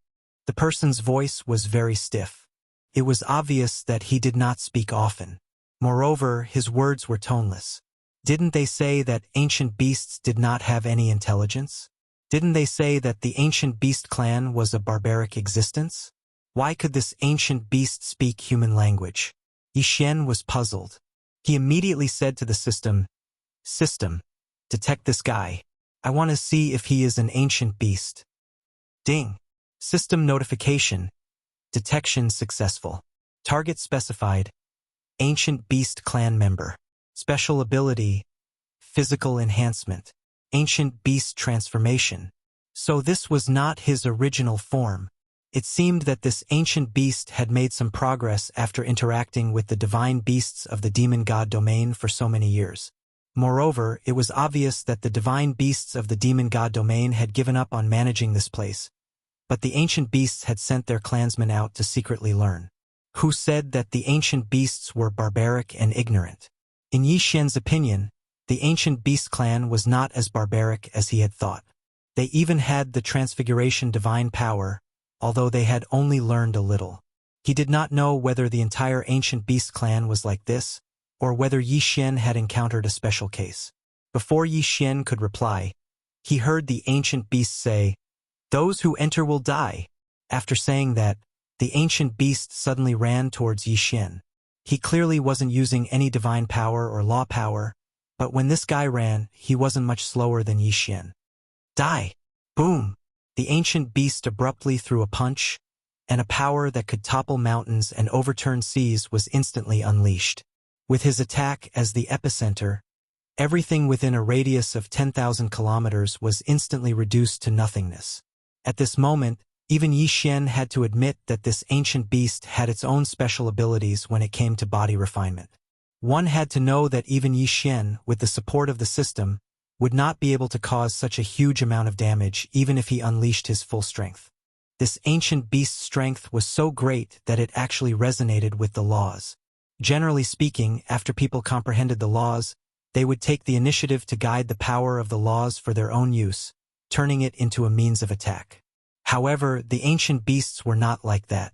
The person's voice was very stiff. It was obvious that he did not speak often. Moreover, his words were toneless. Didn't they say that ancient beasts did not have any intelligence? Didn't they say that the ancient beast clan was a barbaric existence? Why could this ancient beast speak human language? Yi Xian was puzzled. He immediately said to the system, "System, detect this guy. I want to see if he is an ancient beast." Ding. System notification. Detection successful. Target specified. Ancient beast clan member. Special ability. physical enhancement, ancient beast transformation. So this was not his original form. It seemed that this ancient beast had made some progress after interacting with the divine beasts of the demon god domain for so many years. Moreover, it was obvious that the divine beasts of the demon god domain had given up on managing this place, but the ancient beasts had sent their clansmen out to secretly learn. Who said that the ancient beasts were barbaric and ignorant? In Yi Xian's opinion, the ancient beast clan was not as barbaric as he had thought. They even had the transfiguration divine power, although they had only learned a little. He did not know whether the entire ancient beast clan was like this, or whether Yi Xian had encountered a special case. Before Yi Xian could reply, he heard the ancient beast say, "Those who enter will die." After saying that, the ancient beast suddenly ran towards Yi Xian. He clearly wasn't using any divine power or law power, but when this guy ran, he wasn't much slower than Yi Xian. Die! Boom! The ancient beast abruptly threw a punch, and a power that could topple mountains and overturn seas was instantly unleashed. With his attack as the epicenter, everything within a radius of 10,000 kilometers was instantly reduced to nothingness. At this moment, even Yi Xian had to admit that this ancient beast had its own special abilities when it came to body refinement. One had to know that even Yi Xian, with the support of the system, would not be able to cause such a huge amount of damage even if he unleashed his full strength. This ancient beast's strength was so great that it actually resonated with the laws. Generally speaking, after people comprehended the laws, they would take the initiative to guide the power of the laws for their own use, turning it into a means of attack. However, the ancient beasts were not like that.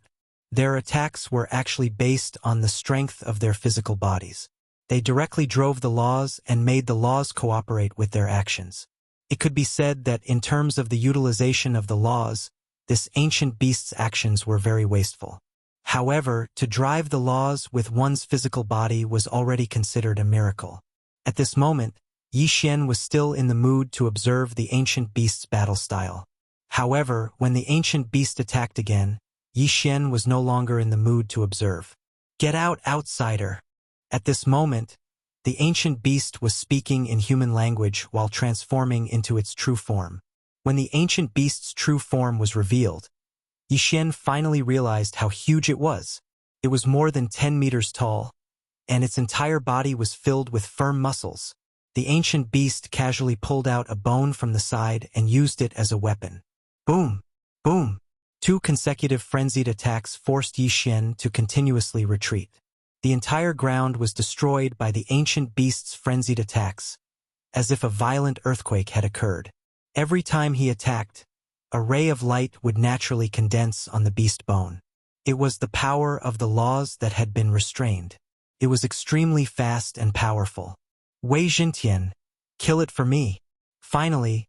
Their attacks were actually based on the strength of their physical bodies. They directly drove the laws and made the laws cooperate with their actions. It could be said that in terms of the utilization of the laws, this ancient beast's actions were very wasteful. However, to drive the laws with one's physical body was already considered a miracle. At this moment, Yi Xian was still in the mood to observe the ancient beast's battle style. However, when the ancient beast attacked again, Yi Xian was no longer in the mood to observe. "Get out, outsider!" At this moment, the ancient beast was speaking in human language while transforming into its true form. When the ancient beast's true form was revealed, Yi Xian finally realized how huge it was. It was more than 10 meters tall, and its entire body was filled with firm muscles. The ancient beast casually pulled out a bone from the side and used it as a weapon. Boom! Boom! 2 consecutive frenzied attacks forced Yi Xian to continuously retreat. The entire ground was destroyed by the ancient beast's frenzied attacks, as if a violent earthquake had occurred. Every time he attacked, a ray of light would naturally condense on the beast bone. It was the power of the laws that had been restrained. It was extremely fast and powerful. Wei Jintian, kill it for me. Finally,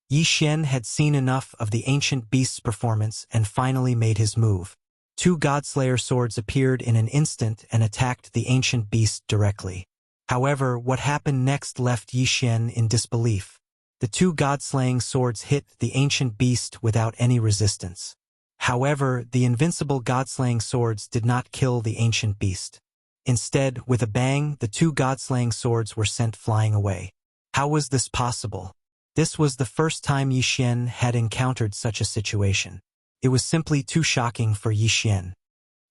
Yi Xian had seen enough of the ancient beast's performance and finally made his move. 2 Godslayer swords appeared in an instant and attacked the ancient beast directly. However, what happened next left Yi Xian in disbelief. The 2 God-slaying swords hit the ancient beast without any resistance. However, the invincible God-slaying swords did not kill the ancient beast. Instead, with a bang, the 2 God-slaying swords were sent flying away. How was this possible? This was the first time Yi Xian had encountered such a situation. It was simply too shocking for Yi Xian.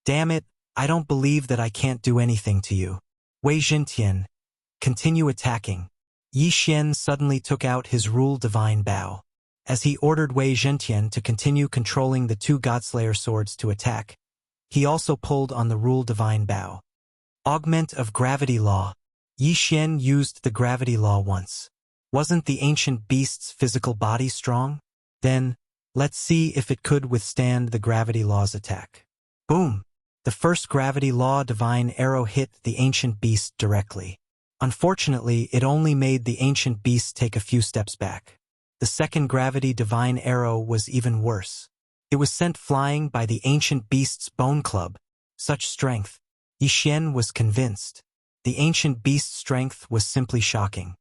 Damn it, I don't believe that I can't do anything to you. Wei Jintian, continue attacking. Yi Xian suddenly took out his Rule Divine Bow. As he ordered Wei Jintian to continue controlling the 2 Godslayer swords to attack, he also pulled on the Rule Divine Bow. Augment of Gravity Law. Yi Xian used the Gravity Law once. Wasn't the ancient beast's physical body strong? Then, let's see if it could withstand the Gravity Law's attack. Boom! The first Gravity Law Divine Arrow hit the ancient beast directly. Unfortunately, it only made the ancient beast take a few steps back. The second Gravity Divine Arrow was even worse. It was sent flying by the ancient beast's bone club. Such strength. Yi Xian was convinced. The ancient beast's strength was simply shocking.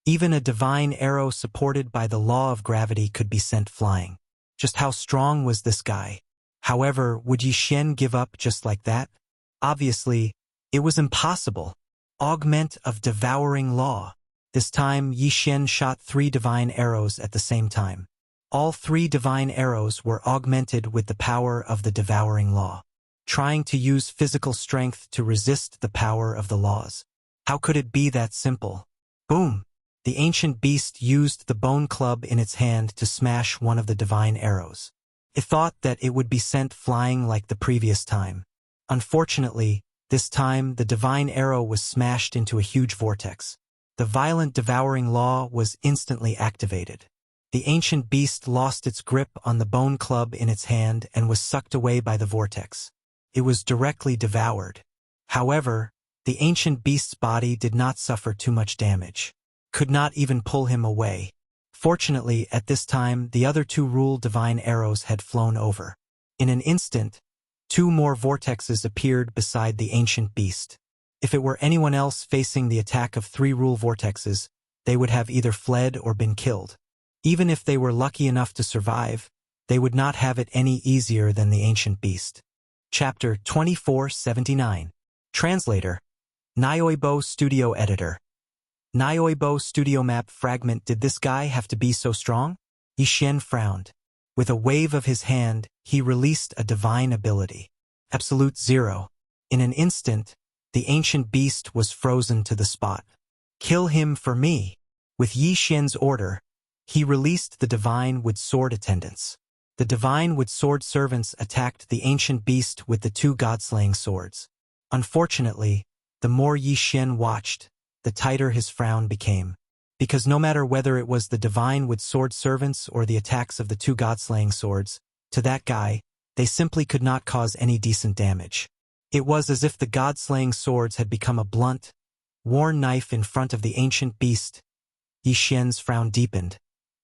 Even a divine arrow supported by the law of gravity could be sent flying. Just how strong was this guy? However, would Yi Xian give up just like that? Obviously, it was impossible. Augment of Devouring Law. This time, Yi Xian shot 3 divine arrows at the same time. All 3 divine arrows were augmented with the power of the devouring law, trying to use physical strength to resist the power of the laws. How could it be that simple? Boom! The ancient beast used the bone club in its hand to smash one of the divine arrows. It thought that it would be sent flying like the previous time. Unfortunately, this time the divine arrow was smashed into a huge vortex. The violent devouring law was instantly activated. The ancient beast lost its grip on the bone club in its hand and was sucked away by the vortex. It was directly devoured. However, the ancient beast's body did not suffer too much damage. Could not even pull him away. Fortunately, at this time, the other 2 rule divine arrows had flown over. In an instant, 2 more vortexes appeared beside the ancient beast. If it were anyone else facing the attack of 3 rule vortexes, they would have either fled or been killed. Even if they were lucky enough to survive, they would not have it any easier than the ancient beast. Chapter 2479. Translator. Nyoibo Studio Editor. Nyoibo Studio Map Fragment. Did this guy have to be so strong? Yi Xian frowned. With a wave of his hand, he released a divine ability. Absolute Zero. In an instant, the ancient beast was frozen to the spot. Kill him for me. With Yi Xian's order, he released the divine wood sword attendants. The divine wood sword servants attacked the ancient beast with the 2 god-slaying swords. Unfortunately, the more Yi Xian watched, the tighter his frown became. Because no matter whether it was the divine wood sword servants or the attacks of the 2 god-slaying swords, to that guy, they simply could not cause any decent damage. It was as if the god-slaying swords had become a blunt, worn knife in front of the ancient beast. Yi Xian's frown deepened,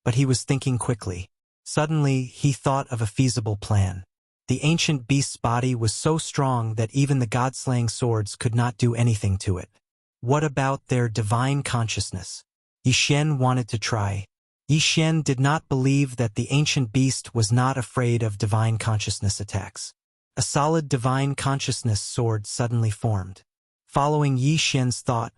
but he was thinking quickly. Suddenly, he thought of a feasible plan. The ancient beast's body was so strong that even the god-slaying swords could not do anything to it. What about their divine consciousness? Yi Xian wanted to try. Yi Xian did not believe that the ancient beast was not afraid of divine consciousness attacks. A solid divine consciousness sword suddenly formed. Following Yi Xian's thought,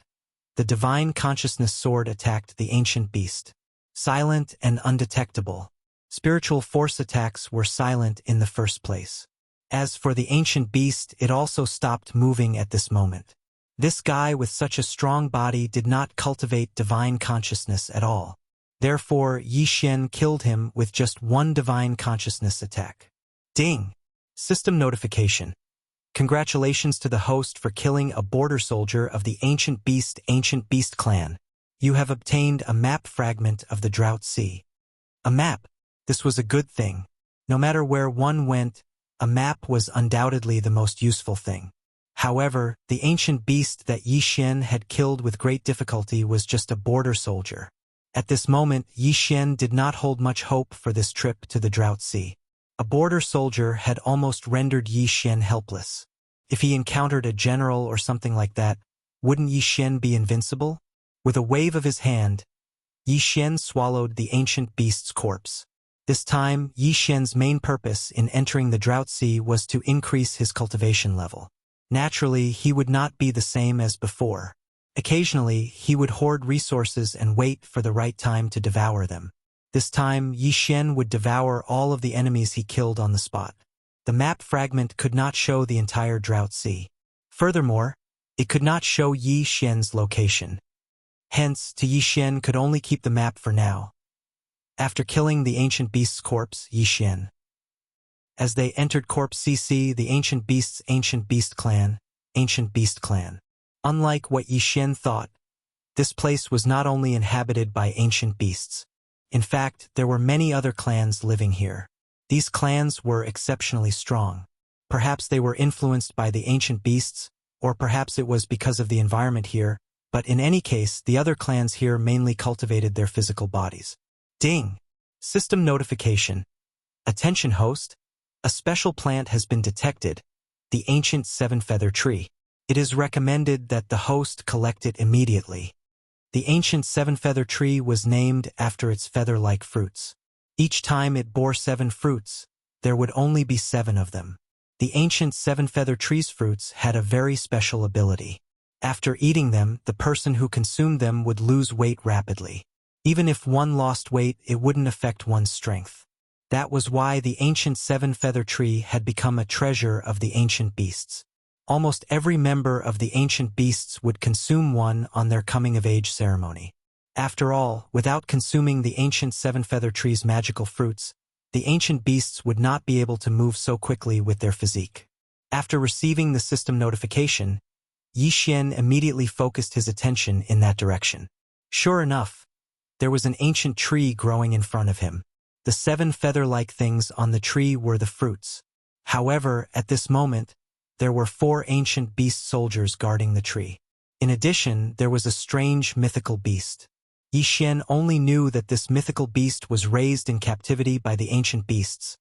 the divine consciousness sword attacked the ancient beast. Silent and undetectable. Spiritual force attacks were silent in the first place. As for the ancient beast, it also stopped moving at this moment. This guy with such a strong body did not cultivate divine consciousness at all. Therefore, Yi Xian killed him with just 1 divine consciousness attack. Ding! System notification. Congratulations to the host for killing a border soldier of the Ancient Beast clan. You have obtained a map fragment of the Drought Sea. A map. This was a good thing. No matter where one went, a map was undoubtedly the most useful thing. However, the ancient beast that Yi Xian had killed with great difficulty was just a border soldier. At this moment, Yi Xian did not hold much hope for this trip to the Drought Sea. A border soldier had almost rendered Yi Xian helpless. If he encountered a general or something like that, wouldn't Yi Xian be invincible? With a wave of his hand, Yi Xian swallowed the ancient beast's corpse. This time, Yi Xian's main purpose in entering the Drought Sea was to increase his cultivation level. Naturally, he would not be the same as before. Occasionally, he would hoard resources and wait for the right time to devour them. This time, Yi Xian would devour all of the enemies he killed on the spot. The map fragment could not show the entire Drought Sea. Furthermore, it could not show Yi Xian's location. Hence, Yi Xian could only keep the map for now. After killing the ancient beast's corpse, Yi Xian. As they entered Corpse CC, the ancient beast clan. Unlike what Yi Xian thought, this place was not only inhabited by ancient beasts. In fact, there were many other clans living here. These clans were exceptionally strong. Perhaps they were influenced by the ancient beasts, or perhaps it was because of the environment here, but in any case, the other clans here mainly cultivated their physical bodies. Ding! System notification. Attention host, a special plant has been detected, the ancient 7-feather tree. It is recommended that the host collect it immediately. The ancient 7-feather tree was named after its feather-like fruits. Each time it bore 7 fruits, there would only be 7 of them. The ancient 7-feather tree's fruits had a very special ability. After eating them, the person who consumed them would lose weight rapidly. Even if one lost weight, it wouldn't affect one's strength. That was why the ancient seven-feather tree had become a treasure of the ancient beasts. Almost every member of the ancient beasts would consume one on their coming-of-age ceremony. After all, without consuming the ancient seven-feather tree's magical fruits, the ancient beasts would not be able to move so quickly with their physique. After receiving the system notification, Yi Xian immediately focused his attention in that direction. Sure enough, there was an ancient tree growing in front of him. The seven feather-like things on the tree were the fruits. However, at this moment, there were 4 ancient beast soldiers guarding the tree. In addition, there was a strange mythical beast. Yi Xian only knew that this mythical beast was raised in captivity by the ancient beasts,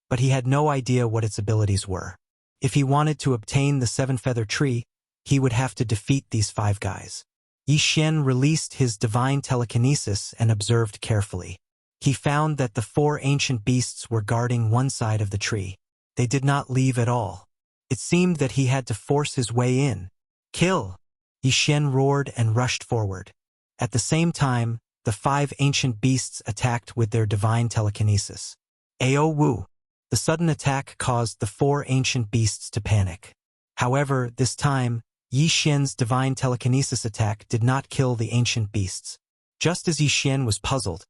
but he had no idea what its abilities were. If he wanted to obtain the seven-feather tree, he would have to defeat these 5 guys. Yi Xian released his divine telekinesis and observed carefully. He found that the 4 ancient beasts were guarding one side of the tree. They did not leave at all. It seemed that he had to force his way in. Kill! Yi Xian roared and rushed forward. At the same time, the 5 ancient beasts attacked with their divine telekinesis. Ao Wu! The sudden attack caused the 4 ancient beasts to panic. However, this time, Yi Xian's divine telekinesis attack did not kill the ancient beasts. Just as Yi Xian was puzzled,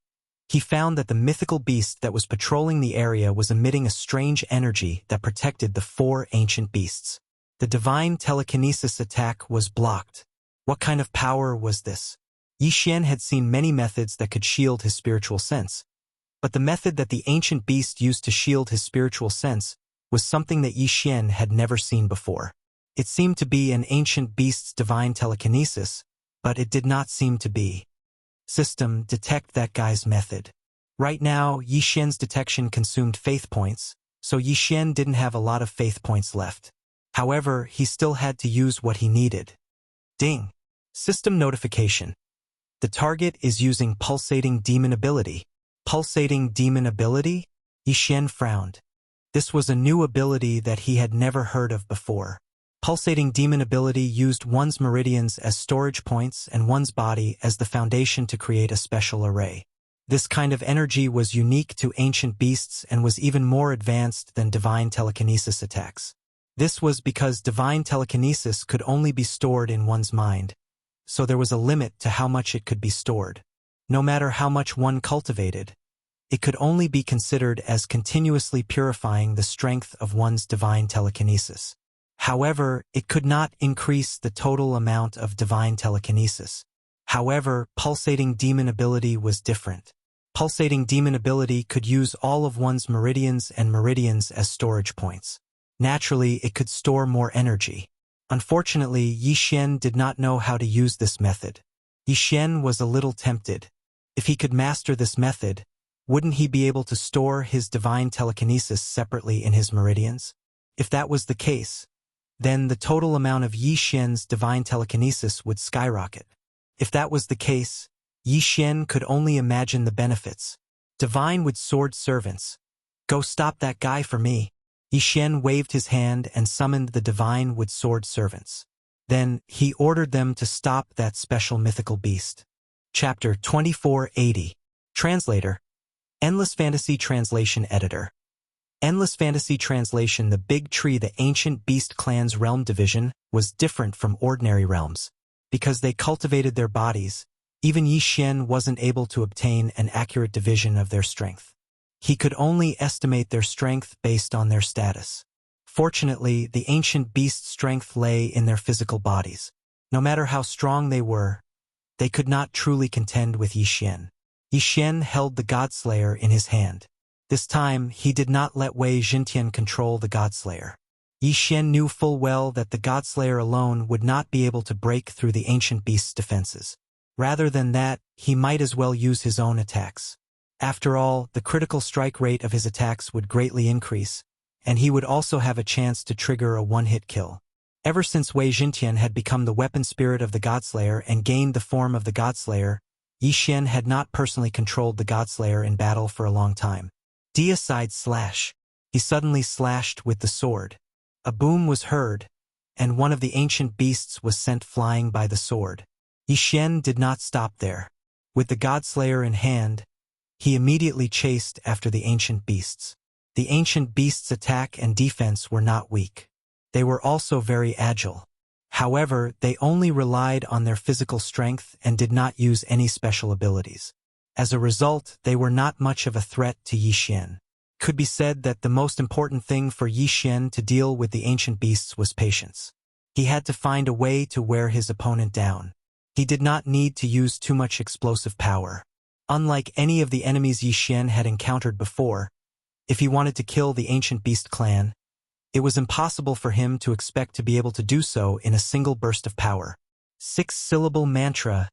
he found that the mythical beast that was patrolling the area was emitting a strange energy that protected the 4 ancient beasts. The divine telekinesis attack was blocked. What kind of power was this? Yi Xian had seen many methods that could shield his spiritual sense, but the method that the ancient beast used to shield his spiritual sense was something that Yi Xian had never seen before. It seemed to be an ancient beast's divine telekinesis, but it did not seem to be. System, detect that guy's method. Right now, Yi Xian's detection consumed faith points, so Yi Xian didn't have a lot of faith points left. However, he still had to use what he needed. Ding! System notification. The target is using pulsating demon ability. Pulsating demon ability? Yi Xian frowned. This was a new ability that he had never heard of before. Pulsating demon ability used one's meridians as storage points and one's body as the foundation to create a special array. This kind of energy was unique to ancient beasts and was even more advanced than divine telekinesis attacks. This was because divine telekinesis could only be stored in one's mind, so there was a limit to how much it could be stored. No matter how much one cultivated, it could only be considered as continuously purifying the strength of one's divine telekinesis. However, it could not increase the total amount of divine telekinesis. However, pulsating demon ability was different. Pulsating demon ability could use all of one's meridians and meridians as storage points. Naturally, it could store more energy. Unfortunately, Yi Xian did not know how to use this method. Yi Xian was a little tempted. If he could master this method, wouldn't he be able to store his divine telekinesis separately in his meridians? If that was the case, then the total amount of Yi Xian's divine telekinesis would skyrocket. If that was the case, Yi Xian could only imagine the benefits. Divine with sword servants. Go stop that guy for me. Yi Xian waved his hand and summoned the divine with sword servants. Then, he ordered them to stop that special mythical beast. Chapter 2480. Translator. Endless Fantasy Translation Editor. Endless Fantasy Translation. The Big Tree, the ancient beast clan's realm division, was different from ordinary realms. Because they cultivated their bodies, even Yi Xian wasn't able to obtain an accurate division of their strength. He could only estimate their strength based on their status. Fortunately, the ancient beast's strength lay in their physical bodies. No matter how strong they were, they could not truly contend with Yi Xian. Yi Xian held the Godslayer in his hand. This time, he did not let Wei Jintian control the Godslayer. Yi Xian knew full well that the Godslayer alone would not be able to break through the ancient beast's defenses. Rather than that, he might as well use his own attacks. After all, the critical strike rate of his attacks would greatly increase, and he would also have a chance to trigger a one-hit kill. Ever since Wei Jintian had become the weapon spirit of the Godslayer and gained the form of the Godslayer, Yi Xian had not personally controlled the Godslayer in battle for a long time. Deicide slash. He suddenly slashed with the sword. A boom was heard, and one of the ancient beasts was sent flying by the sword. Yixian did not stop there. With the Godslayer in hand, he immediately chased after the ancient beasts. The ancient beasts' attack and defense were not weak. They were also very agile. However, they only relied on their physical strength and did not use any special abilities. As a result, they were not much of a threat to Yixian. Could be said that the most important thing for Yixian to deal with the ancient beasts was patience. He had to find a way to wear his opponent down. He did not need to use too much explosive power. Unlike any of the enemies Yixian had encountered before, if he wanted to kill the ancient beast clan, it was impossible for him to expect to be able to do so in a single burst of power. 6-syllable mantra.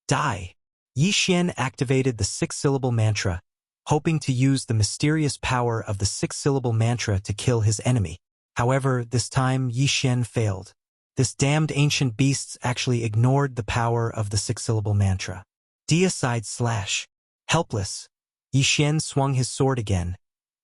Die. Yixian activated the 6-syllable mantra, hoping to use the mysterious power of the 6-syllable mantra to kill his enemy. However, this time Yixian failed. This damned ancient beasts actually ignored the power of the 6-syllable mantra. Deicide slash. Helpless. Yixian swung his sword again,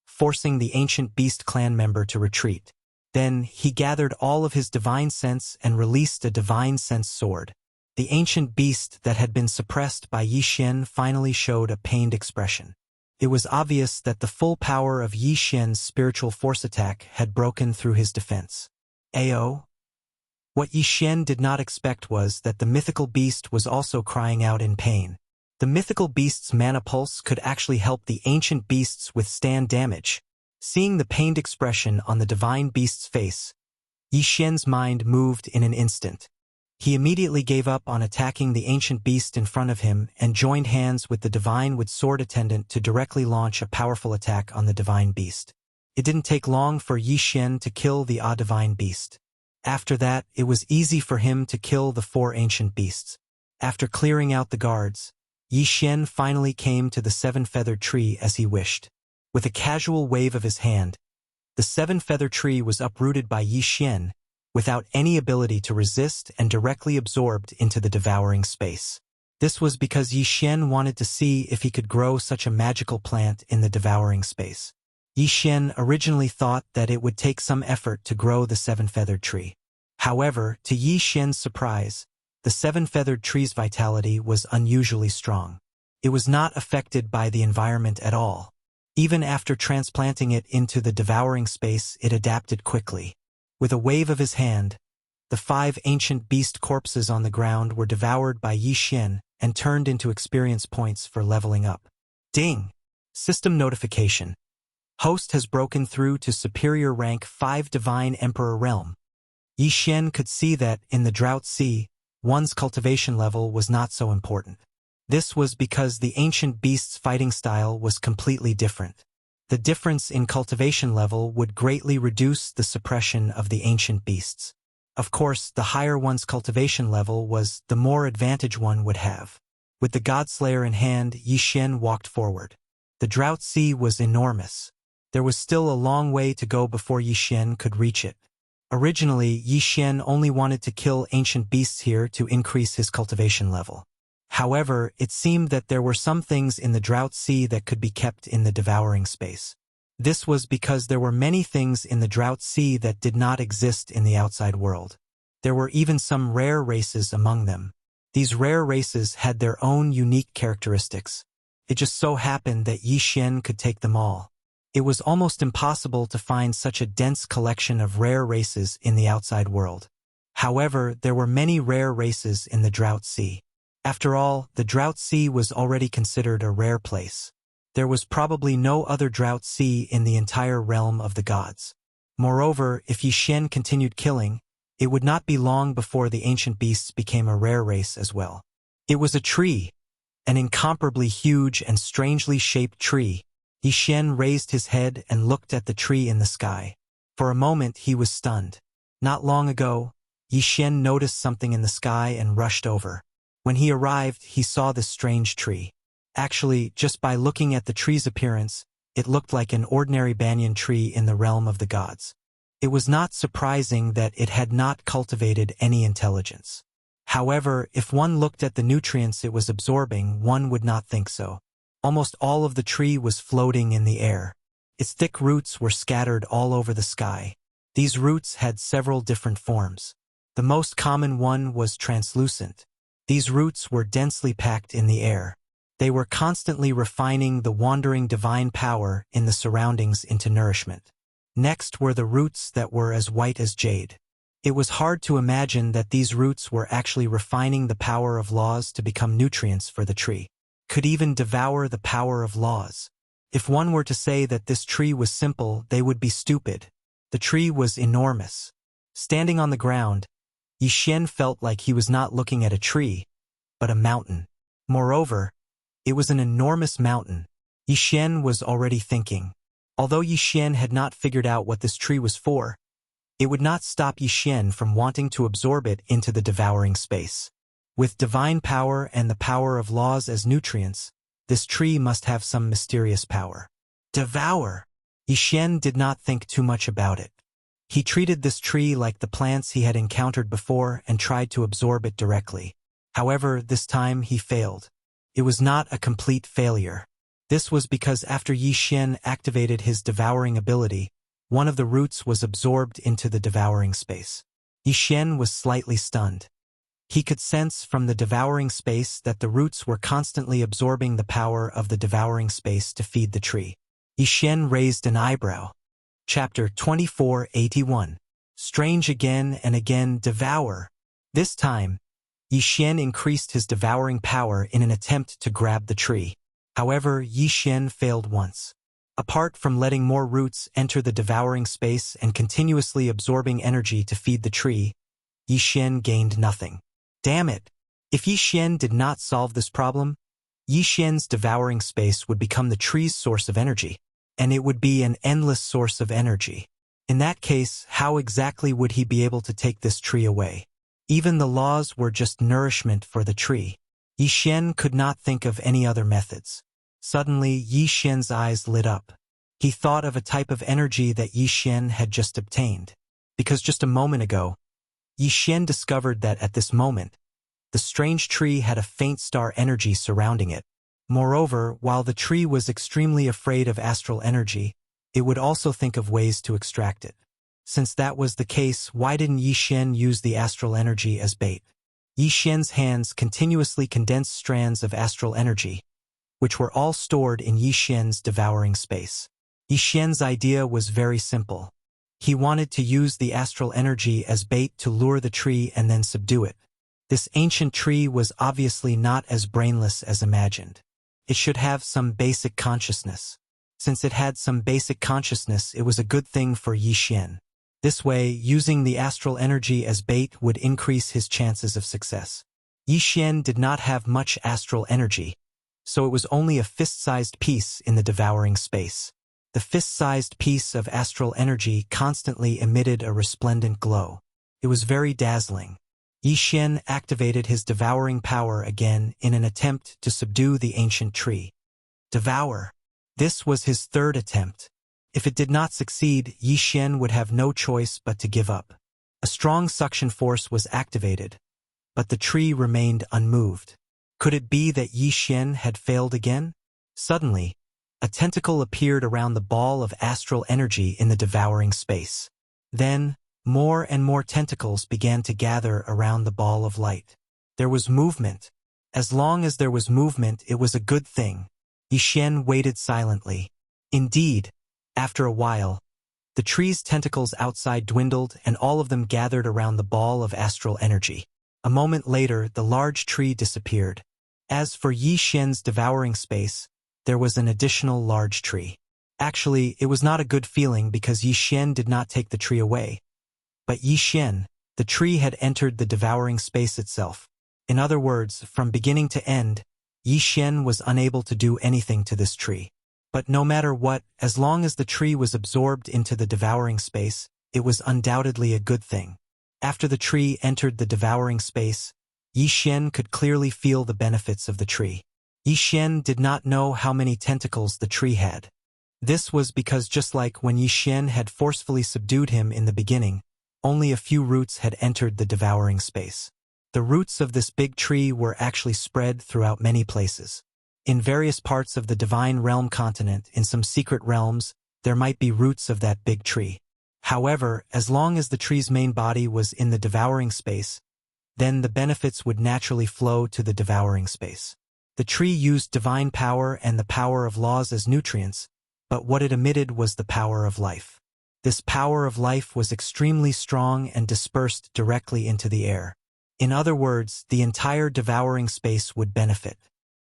forcing the ancient beast clan member to retreat. Then, he gathered all of his divine sense and released a divine sense sword. The ancient beast that had been suppressed by Yixian finally showed a pained expression. It was obvious that the full power of Yixian's spiritual force attack had broken through his defense. Ao? What Yixian did not expect was that the mythical beast was also crying out in pain. The mythical beast's mana pulse could actually help the ancient beasts withstand damage. Seeing the pained expression on the divine beast's face, Yixian's mind moved in an instant. He immediately gave up on attacking the ancient beast in front of him and joined hands with the divine with sword attendant to directly launch a powerful attack on the divine beast. It didn't take long for Yixian to kill the divine beast. After that, it was easy for him to kill the 4 ancient beasts. After clearing out the guards, Yixian finally came to the 7-feathered tree as he wished. With a casual wave of his hand, the 7-feathered tree was uprooted by Yixian, without any ability to resist and directly absorbed into the devouring space. This was because Yixian wanted to see if he could grow such a magical plant in the devouring space. Yixian originally thought that it would take some effort to grow the 7-feathered tree. However, to Yixian's surprise, the 7-feathered tree's vitality was unusually strong. It was not affected by the environment at all. Even after transplanting it into the devouring space, it adapted quickly. With a wave of his hand, the 5 ancient beast corpses on the ground were devoured by Yixian and turned into experience points for leveling up. Ding! System notification. Host has broken through to superior rank 5 Divine Emperor realm. Yixian could see that, in the Drought Sea, one's cultivation level was not so important. This was because the ancient beast's fighting style was completely different. The difference in cultivation level would greatly reduce the suppression of the ancient beasts. Of course, the higher one's cultivation level was, the more advantage one would have. With the Godslayer in hand, Yixian walked forward. The Drought Sea was enormous. There was still a long way to go before Yixian could reach it. Originally, Yixian only wanted to kill ancient beasts here to increase his cultivation level. However, it seemed that there were some things in the Drought Sea that could be kept in the devouring space. This was because there were many things in the Drought Sea that did not exist in the outside world. There were even some rare races among them. These rare races had their own unique characteristics. It just so happened that Yixian could take them all. It was almost impossible to find such a dense collection of rare races in the outside world. However, there were many rare races in the Drought Sea. After all, the Drought Sea was already considered a rare place. There was probably no other Drought Sea in the entire realm of the gods. Moreover, if Yixian continued killing, it would not be long before the ancient beasts became a rare race as well. It was a tree, an incomparably huge and strangely shaped tree. Yixian raised his head and looked at the tree in the sky. For a moment he was stunned. Not long ago, Yixian noticed something in the sky and rushed over. When he arrived, he saw this strange tree. Actually, just by looking at the tree's appearance, it looked like an ordinary banyan tree in the realm of the gods. It was not surprising that it had not cultivated any intelligence. However, if one looked at the nutrients it was absorbing, one would not think so. Almost all of the tree was floating in the air. Its thick roots were scattered all over the sky. These roots had several different forms. The most common one was translucent. These roots were densely packed in the air. They were constantly refining the wandering divine power in the surroundings into nourishment. Next were the roots that were as white as jade. It was hard to imagine that these roots were actually refining the power of laws to become nutrients for the tree. Could even devour the power of laws. If one were to say that this tree was simple, they would be stupid. The tree was enormous. Standing on the ground, Yixian felt like he was not looking at a tree, but a mountain. Moreover, it was an enormous mountain. Yixian was already thinking. Although Yixian had not figured out what this tree was for, it would not stop Yixian from wanting to absorb it into the devouring space. With divine power and the power of laws as nutrients, this tree must have some mysterious power. Devour! Yixian did not think too much about it. He treated this tree like the plants he had encountered before and tried to absorb it directly. However, this time he failed. It was not a complete failure. This was because after Yixian activated his devouring ability, one of the roots was absorbed into the devouring space. Yixian was slightly stunned. He could sense from the devouring space that the roots were constantly absorbing the power of the devouring space to feed the tree. Yixian raised an eyebrow. Chapter 2481. Strange again and again devour. This time, Yixian increased his devouring power in an attempt to grab the tree. However, Yixian failed once. Apart from letting more roots enter the devouring space and continuously absorbing energy to feed the tree, Yixian gained nothing. Damn it! If Yixian did not solve this problem, Yixian's devouring space would become the tree's source of energy, and it would be an endless source of energy. In that case, how exactly would he be able to take this tree away? Even the laws were just nourishment for the tree. Yixian could not think of any other methods. Suddenly, Yixian's eyes lit up. He thought of a type of energy that Yixian had just obtained. Because just a moment ago, Yixian discovered that at this moment, the strange tree had a faint star energy surrounding it. Moreover, while the tree was extremely afraid of astral energy, it would also think of ways to extract it. Since that was the case, why didn't Yixian use the astral energy as bait? Yixian's hands continuously condensed strands of astral energy, which were all stored in Yixian's devouring space. Yixian's idea was very simple. He wanted to use the astral energy as bait to lure the tree and then subdue it. This ancient tree was obviously not as brainless as imagined. It should have some basic consciousness. Since it had some basic consciousness, it was a good thing for Yixian. This way, using the astral energy as bait would increase his chances of success. Yixian did not have much astral energy, so it was only a fist-sized piece in the devouring space. The fist-sized piece of astral energy constantly emitted a resplendent glow. It was very dazzling. Yixian activated his devouring power again in an attempt to subdue the ancient tree. Devour. This was his third attempt. If it did not succeed, Yixian would have no choice but to give up. A strong suction force was activated, but the tree remained unmoved. Could it be that Yixian had failed again? Suddenly, a tentacle appeared around the ball of astral energy in the devouring space. Then, more and more tentacles began to gather around the ball of light. There was movement. As long as there was movement, it was a good thing. Yixian waited silently. Indeed, after a while, the tree's tentacles outside dwindled and all of them gathered around the ball of astral energy. A moment later, the large tree disappeared. As for Yixian's devouring space, there was an additional large tree. Actually, it was not a good feeling because Yixian did not take the tree away. But Yixian, the tree had entered the devouring space itself. In other words, from beginning to end, Yixian was unable to do anything to this tree. But no matter what, as long as the tree was absorbed into the devouring space, it was undoubtedly a good thing. After the tree entered the devouring space, Yixian could clearly feel the benefits of the tree. Yixian did not know how many tentacles the tree had. This was because just like when Yixian had forcefully subdued him in the beginning, only a few roots had entered the devouring space. The roots of this big tree were actually spread throughout many places. In various parts of the divine realm continent, in some secret realms, there might be roots of that big tree. However, as long as the tree's main body was in the devouring space, then the benefits would naturally flow to the devouring space. The tree used divine power and the power of laws as nutrients, but what it emitted was the power of life. This power of life was extremely strong and dispersed directly into the air. In other words, the entire devouring space would benefit.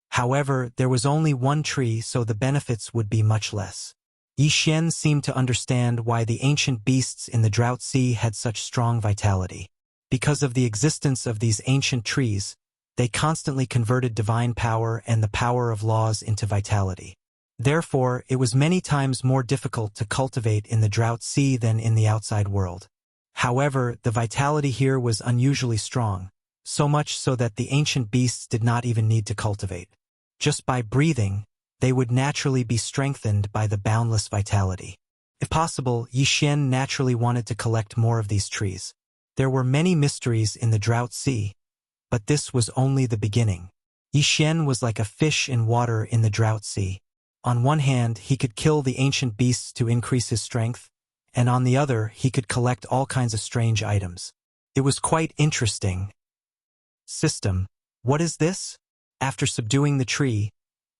However, there was only one tree, so the benefits would be much less. Yi Xian seemed to understand why the ancient beasts in the drought sea had such strong vitality. Because of the existence of these ancient trees, they constantly converted divine power and the power of laws into vitality. Therefore, it was many times more difficult to cultivate in the drought sea than in the outside world. However, the vitality here was unusually strong, so much so that the ancient beasts did not even need to cultivate. Just by breathing, they would naturally be strengthened by the boundless vitality. If possible, Yi Xian naturally wanted to collect more of these trees. There were many mysteries in the drought sea, but this was only the beginning. Yi Xian was like a fish in water in the drought sea. On one hand, he could kill the ancient beasts to increase his strength, and on the other, he could collect all kinds of strange items. It was quite interesting. System. What is this? After subduing the tree,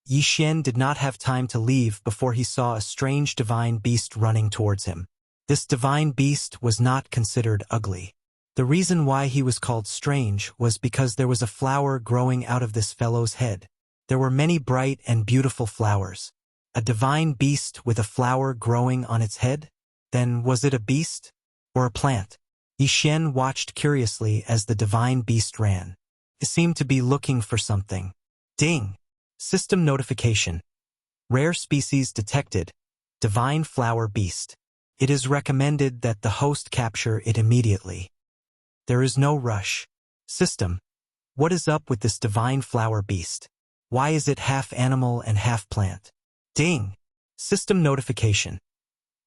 Yi Xian did not have time to leave before he saw a strange divine beast running towards him. This divine beast was not considered ugly. The reason why he was called strange was because there was a flower growing out of this fellow's head. There were many bright and beautiful flowers. A divine beast with a flower growing on its head? Then was it a beast? Or a plant? Yi Xian watched curiously as the divine beast ran. It seemed to be looking for something. Ding! System notification. Rare species detected. Divine flower beast. It is recommended that the host capture it immediately. There is no rush. System. What is up with this divine flower beast? Why is it half animal and half plant? Ding! System notification.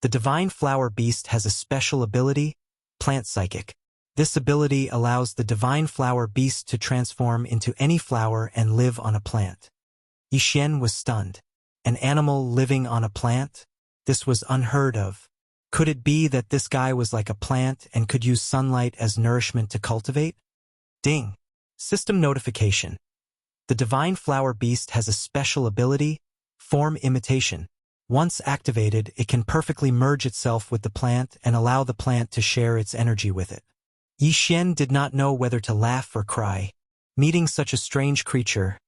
The divine flower beast has a special ability, Plant Psychic. This ability allows the divine flower beast to transform into any flower and live on a plant. Yi Xian was stunned. An animal living on a plant? This was unheard of. Could it be that this guy was like a plant and could use sunlight as nourishment to cultivate? Ding! System notification. The divine flower beast has a special ability, Form Imitation. Once activated, it can perfectly merge itself with the plant and allow the plant to share its energy with it. Yi Xian did not know whether to laugh or cry. Meeting such a strange creature,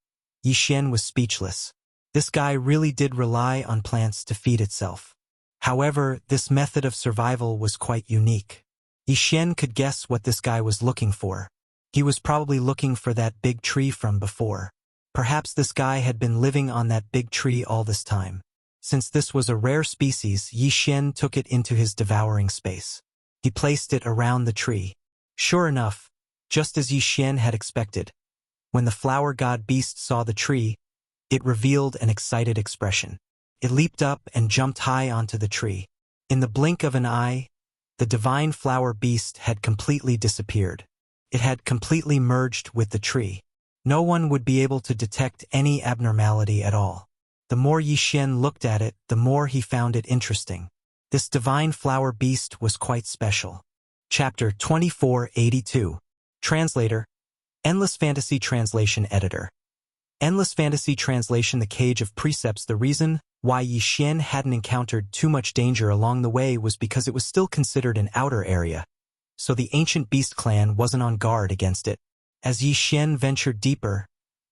Yi Xian was speechless. This guy really did rely on plants to feed itself. However, this method of survival was quite unique. Yi Xian could guess what this guy was looking for. He was probably looking for that big tree from before. Perhaps this guy had been living on that big tree all this time. Since this was a rare species, Yi Xian took it into his devouring space. He placed it around the tree. Sure enough, just as Yi Xian had expected, when the flower god beast saw the tree, it revealed an excited expression. It leaped up and jumped high onto the tree. In the blink of an eye, the divine flower beast had completely disappeared. It had completely merged with the tree. No one would be able to detect any abnormality at all. The more Yi Xian looked at it, the more he found it interesting. This divine flower beast was quite special. Chapter 2482. Translator. Endless Fantasy Translation Editor. Endless Fantasy Translation. The Cage of Precepts. The reason why Yi Xian hadn't encountered too much danger along the way was because it was still considered an outer area, so the ancient beast clan wasn't on guard against it. As Yi Xian ventured deeper,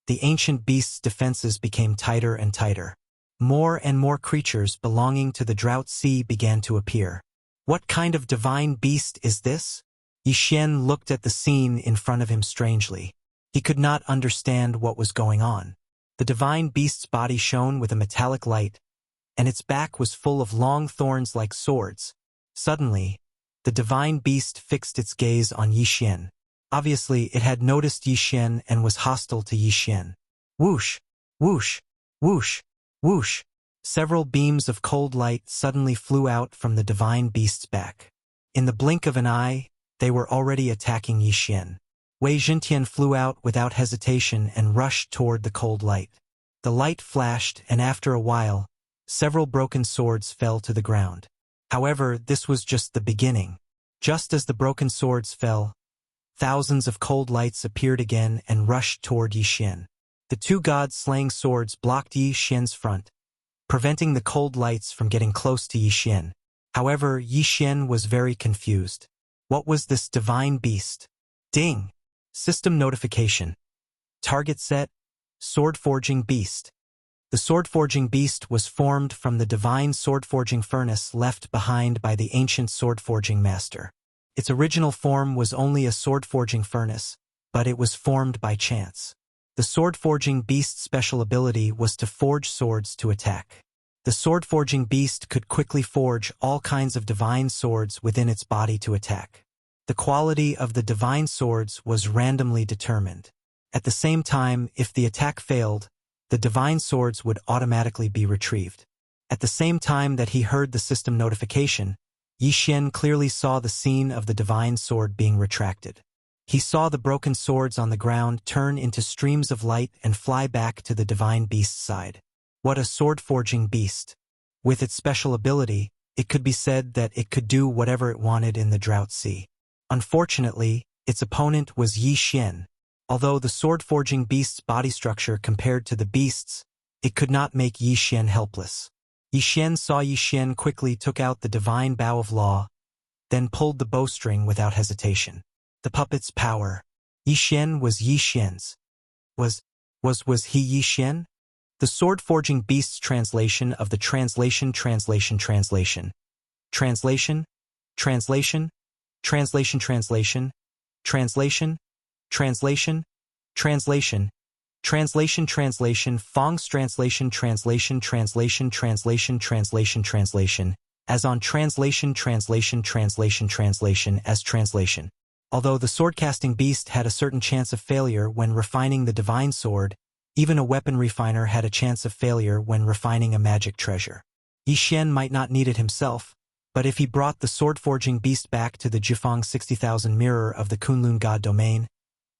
the ancient beast's defenses became tighter and tighter. More and more creatures belonging to the drought sea began to appear. What kind of divine beast is this? Yi Xian looked at the scene in front of him strangely. He could not understand what was going on. The divine beast's body shone with a metallic light, and its back was full of long thorns like swords. Suddenly, the divine beast fixed its gaze on Yi Xian. Obviously, it had noticed Yi Xian and was hostile to Yi Xian. Whoosh! Whoosh! Whoosh! Whoosh! Several beams of cold light suddenly flew out from the divine beast's back. In the blink of an eye, they were already attacking Yi Xian. Wei Zhentian flew out without hesitation and rushed toward the cold light. The light flashed, and after a while, several broken swords fell to the ground. However, this was just the beginning. Just as the broken swords fell, thousands of cold lights appeared again and rushed toward Yi Xian. The two god-slaying swords blocked Yi Xian's front, preventing the cold lights from getting close to Yi Xian. However, Yi Xian was very confused. What was this divine beast? Ding! System notification. Target set, Sword-Forging Beast. The Sword-Forging Beast was formed from the divine sword-forging furnace left behind by the ancient sword-forging master. Its original form was only a sword-forging furnace, but it was formed by chance. The sword-forging beast's special ability was to forge swords to attack. The sword-forging beast could quickly forge all kinds of divine swords within its body to attack. The quality of the divine swords was randomly determined. At the same time, if the attack failed, the divine swords would automatically be retrieved. At the same time that he heard the system notification, Yi Xian clearly saw the scene of the divine sword being retracted. He saw the broken swords on the ground turn into streams of light and fly back to the divine beast's side. What a sword-forging beast! With its special ability, it could be said that it could do whatever it wanted in the Drought Sea. Unfortunately, its opponent was Yi Xian. Although the sword-forging beast's body structure compared to the beast's, it could not make Yi Xian helpless. Yi Xian saw Yi Xian quickly took out the divine bow of law, then pulled the bowstring without hesitation. The puppet's power. Yi Xian was Yi Xian's. Was he Yi Xian? The sword-forging beast's translation of the translation. Translation. Translation. Translation. Translation. Translation. Translation. Translation. Translation. Translation. Translation. Translation. Fong's translation. Translation. Translation. Translation. Translation. Translation. As on translation. Translation. Translation. Translation. As translation. Although the sword-casting beast had a certain chance of failure when refining the divine sword, even a weapon refiner had a chance of failure when refining a magic treasure. Yi Xian might not need it himself, but if he brought the sword-forging beast back to the Jifeng 60,000 mirror of the Kunlun God domain,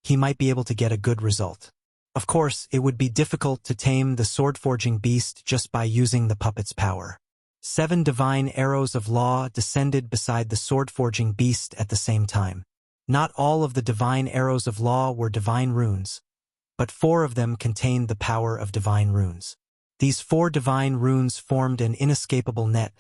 he might be able to get a good result. Of course, it would be difficult to tame the sword-forging beast just by using the puppet's power. 7 divine arrows of law descended beside the sword-forging beast at the same time. Not all of the divine arrows of law were divine runes, but 4 of them contained the power of divine runes. These 4 divine runes formed an inescapable net,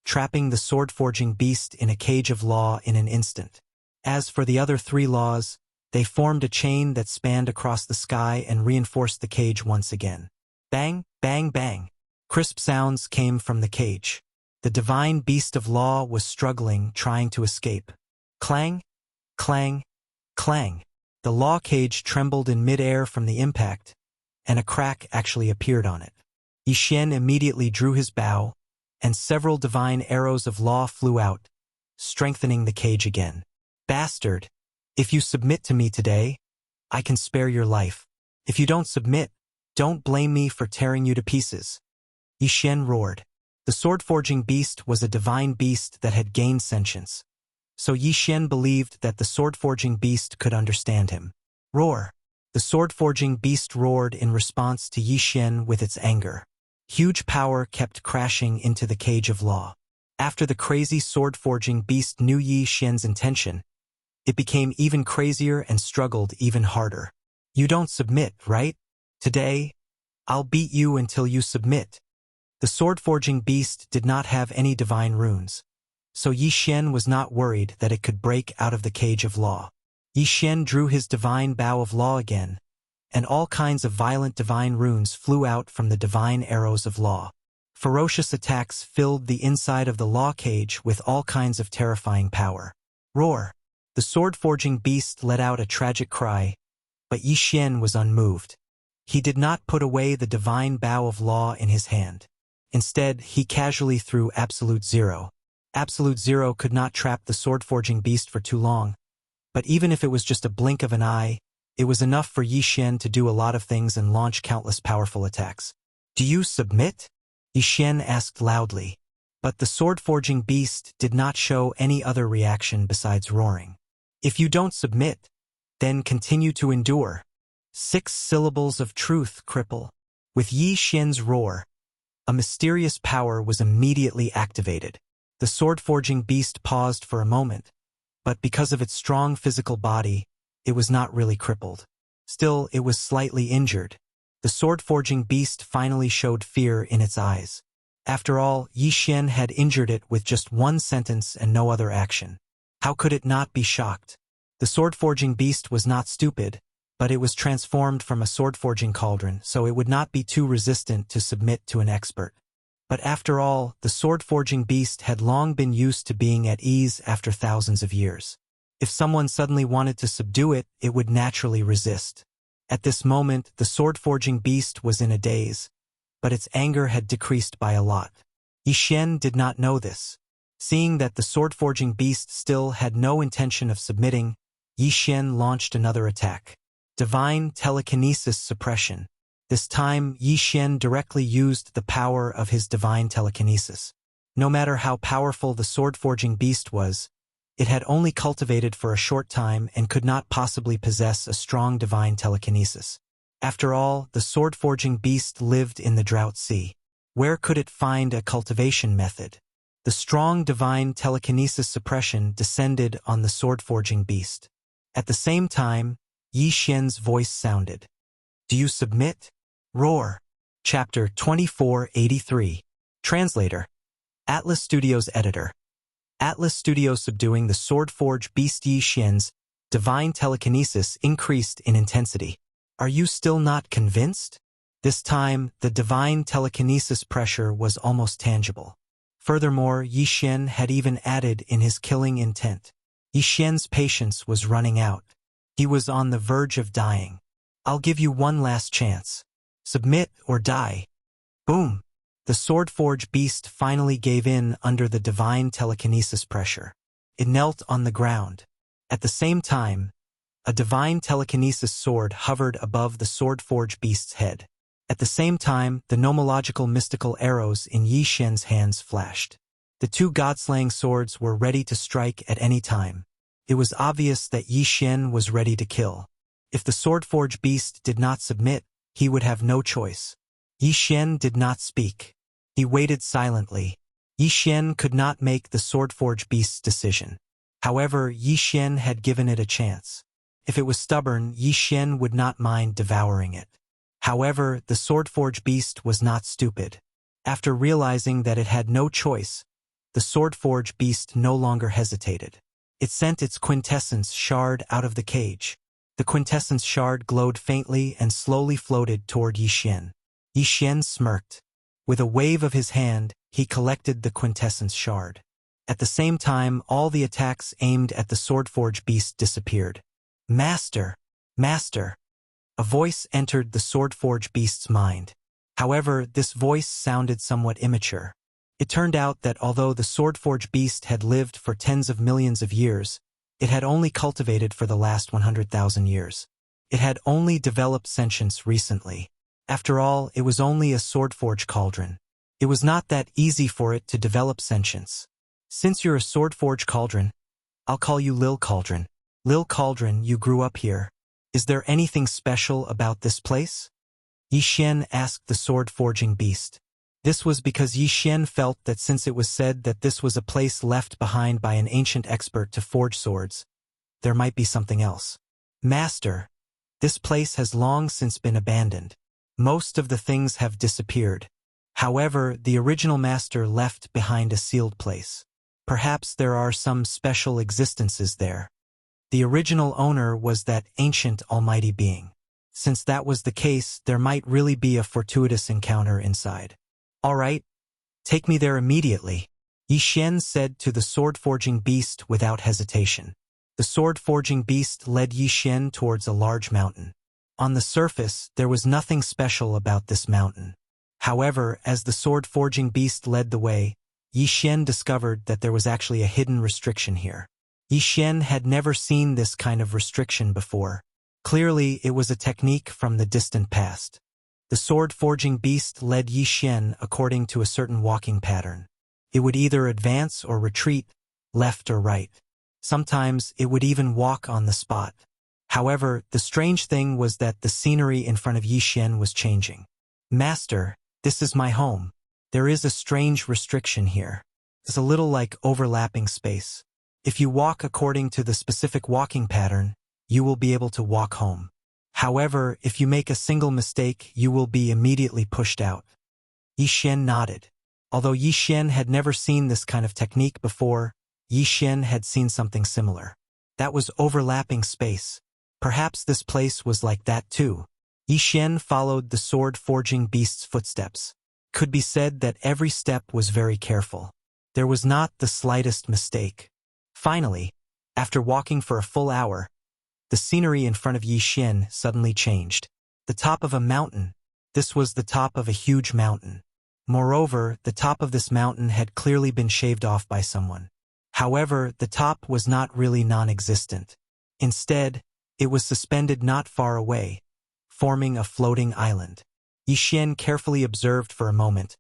trapping the sword-forging beast in a cage of law in an instant. As for the other 3 laws, they formed a chain that spanned across the sky and reinforced the cage once again. Bang, bang, bang. Crisp sounds came from the cage. The divine beast of law was struggling, trying to escape. Clang, clang, clang. The law cage trembled in mid-air from the impact, and a crack actually appeared on it. Yi Xian immediately drew his bow, and several divine arrows of law flew out, strengthening the cage again. Bastard! If you submit to me today, I can spare your life. If you don't submit, don't blame me for tearing you to pieces. Yi Xian roared. The sword-forging beast was a divine beast that had gained sentience. So Yi Xian believed that the sword-forging beast could understand him. Roar! The sword-forging beast roared in response to Yi Xian with its anger. Huge power kept crashing into the cage of law. After the crazy sword-forging beast knew Yi Xian's intention, it became even crazier and struggled even harder. You don't submit, right? Today, I'll beat you until you submit. The sword-forging beast did not have any divine runes, so Yi Xian was not worried that it could break out of the cage of law. Yi Xian drew his divine bow of law again, and all kinds of violent divine runes flew out from the divine arrows of law. Ferocious attacks filled the inside of the law cage with all kinds of terrifying power. Roar! The sword-forging beast let out a tragic cry, but Yi Xian was unmoved. He did not put away the divine bow of law in his hand. Instead, he casually threw Absolute Zero. Absolute Zero could not trap the sword-forging beast for too long, but even if it was just a blink of an eye, it was enough for Yi Xian to do a lot of things and launch countless powerful attacks. Do you submit? Yi Xian asked loudly, but the sword-forging beast did not show any other reaction besides roaring. If you don't submit, then continue to endure. 6 syllables of truth, cripple. With Yi Xian's roar, a mysterious power was immediately activated. The The sword-forging beast paused for a moment, but because of its strong physical body, it was not really crippled. Still, it was slightly injured. The sword-forging beast finally showed fear in its eyes. After all, Yi Xian had injured it with just one sentence and no other action. How could it not be shocked? The sword-forging beast was not stupid, but it was transformed from a sword-forging cauldron, so it would not be too resistant to submit to an expert. But after all, the sword-forging beast had long been used to being at ease after thousands of years. If someone suddenly wanted to subdue it, it would naturally resist. At this moment, the sword-forging beast was in a daze, but its anger had decreased by a lot. Yi Xian did not know this. Seeing that the sword-forging beast still had no intention of submitting, Yi Xian launched another attack. Divine Telekinesis Suppression. This time, Yi Xian directly used the power of his divine telekinesis. No matter how powerful the sword-forging beast was, it had only cultivated for a short time and could not possibly possess a strong divine telekinesis. After all, the sword-forging beast lived in the Drought Sea. Where could it find a cultivation method? The strong divine telekinesis suppression descended on the sword-forging beast. At the same time, Yi Xian's voice sounded. Do you submit? Roar. Chapter 2483. Translator. Atlas Studios Editor. Atlas Studios subduing the sword-forged beast. Yi Xian's divine telekinesis increased in intensity. Are you still not convinced? This time, the divine telekinesis pressure was almost tangible. Furthermore, Yi Xian had even added in his killing intent. Yi Xian's patience was running out. He was on the verge of dying. I'll give you one last chance. Submit or die. Boom! The sword-forged beast finally gave in under the divine telekinesis pressure. It knelt on the ground. At the same time, a divine telekinesis sword hovered above the sword-forged beast's head. At the same time, the nomological mystical arrows in Yi Xian's hands flashed. The two god-slaying swords were ready to strike at any time. It was obvious that Yi Xian was ready to kill. If the sword-forged beast did not submit, he would have no choice. Yi Xian did not speak. He waited silently. Yi Xian could not make the sword-forged beast's decision. However, Yi Xian had given it a chance. If it was stubborn, Yi Xian would not mind devouring it. However, the sword-forged beast was not stupid. After realizing that it had no choice, the sword-forged beast no longer hesitated. It sent its quintessence shard out of the cage. The quintessence shard glowed faintly and slowly floated toward Yi Xian. Yi Xian smirked. With a wave of his hand, he collected the quintessence shard. At the same time, all the attacks aimed at the sword-forged beast disappeared. Master! Master! A voice entered the sword-forged beast's mind. However, this voice sounded somewhat immature. It turned out that although the sword-forged beast had lived for tens of millions of years, it had only cultivated for the last 100,000 years. It had only developed sentience recently. After all, it was only a sword-forged cauldron. It was not that easy for it to develop sentience. Since you're a sword-forged cauldron, I'll call you Lil Cauldron. Lil Cauldron, you grew up here. Is there anything special about this place? Yi Xian asked the sword-forging beast. This was because Yi Xian felt that since it was said that this was a place left behind by an ancient expert to forge swords, there might be something else. Master, this place has long since been abandoned. Most of the things have disappeared. However, the original master left behind a sealed place. Perhaps there are some special existences there. The original owner was that ancient almighty being. Since that was the case, there might really be a fortuitous encounter inside. All right, take me there immediately, Yi Xian said to the sword-forging beast without hesitation. The sword-forging beast led Yi Xian towards a large mountain. On the surface, there was nothing special about this mountain. However, as the sword-forging beast led the way, Yi Xian discovered that there was actually a hidden restriction here. Yi Xian had never seen this kind of restriction before. Clearly, it was a technique from the distant past. The sword-forging beast led Yi Xian according to a certain walking pattern. It would either advance or retreat, left or right. Sometimes it would even walk on the spot. However, the strange thing was that the scenery in front of Yi Xian was changing. Master, this is my home. There is a strange restriction here. is a little like overlapping space. If you walk according to the specific walking pattern, you will be able to walk home. However, if you make a single mistake, you will be immediately pushed out. Yi Xian nodded. Although Yi Xian had never seen this kind of technique before, Yi Xian had seen something similar. That was overlapping space. Perhaps this place was like that too. Yi Xian followed the sword-forging beast's footsteps. Could be said that every step was very careful. There was not the slightest mistake. Finally, after walking for a full hour, the scenery in front of Yi Xian suddenly changed. The top of a mountain. This was the top of a huge mountain. Moreover, the top of this mountain had clearly been shaved off by someone. However, the top was not really non-existent. Instead, it was suspended not far away, forming a floating island. Yi Xian carefully observed for a moment,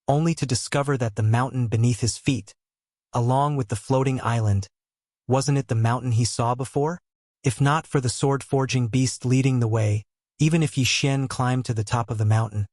only to discover that the mountain beneath his feet, along with the floating island, wasn't it the mountain he saw before? If not for the sword-forging beast leading the way, even if Yi Xian climbed to the top of the mountain,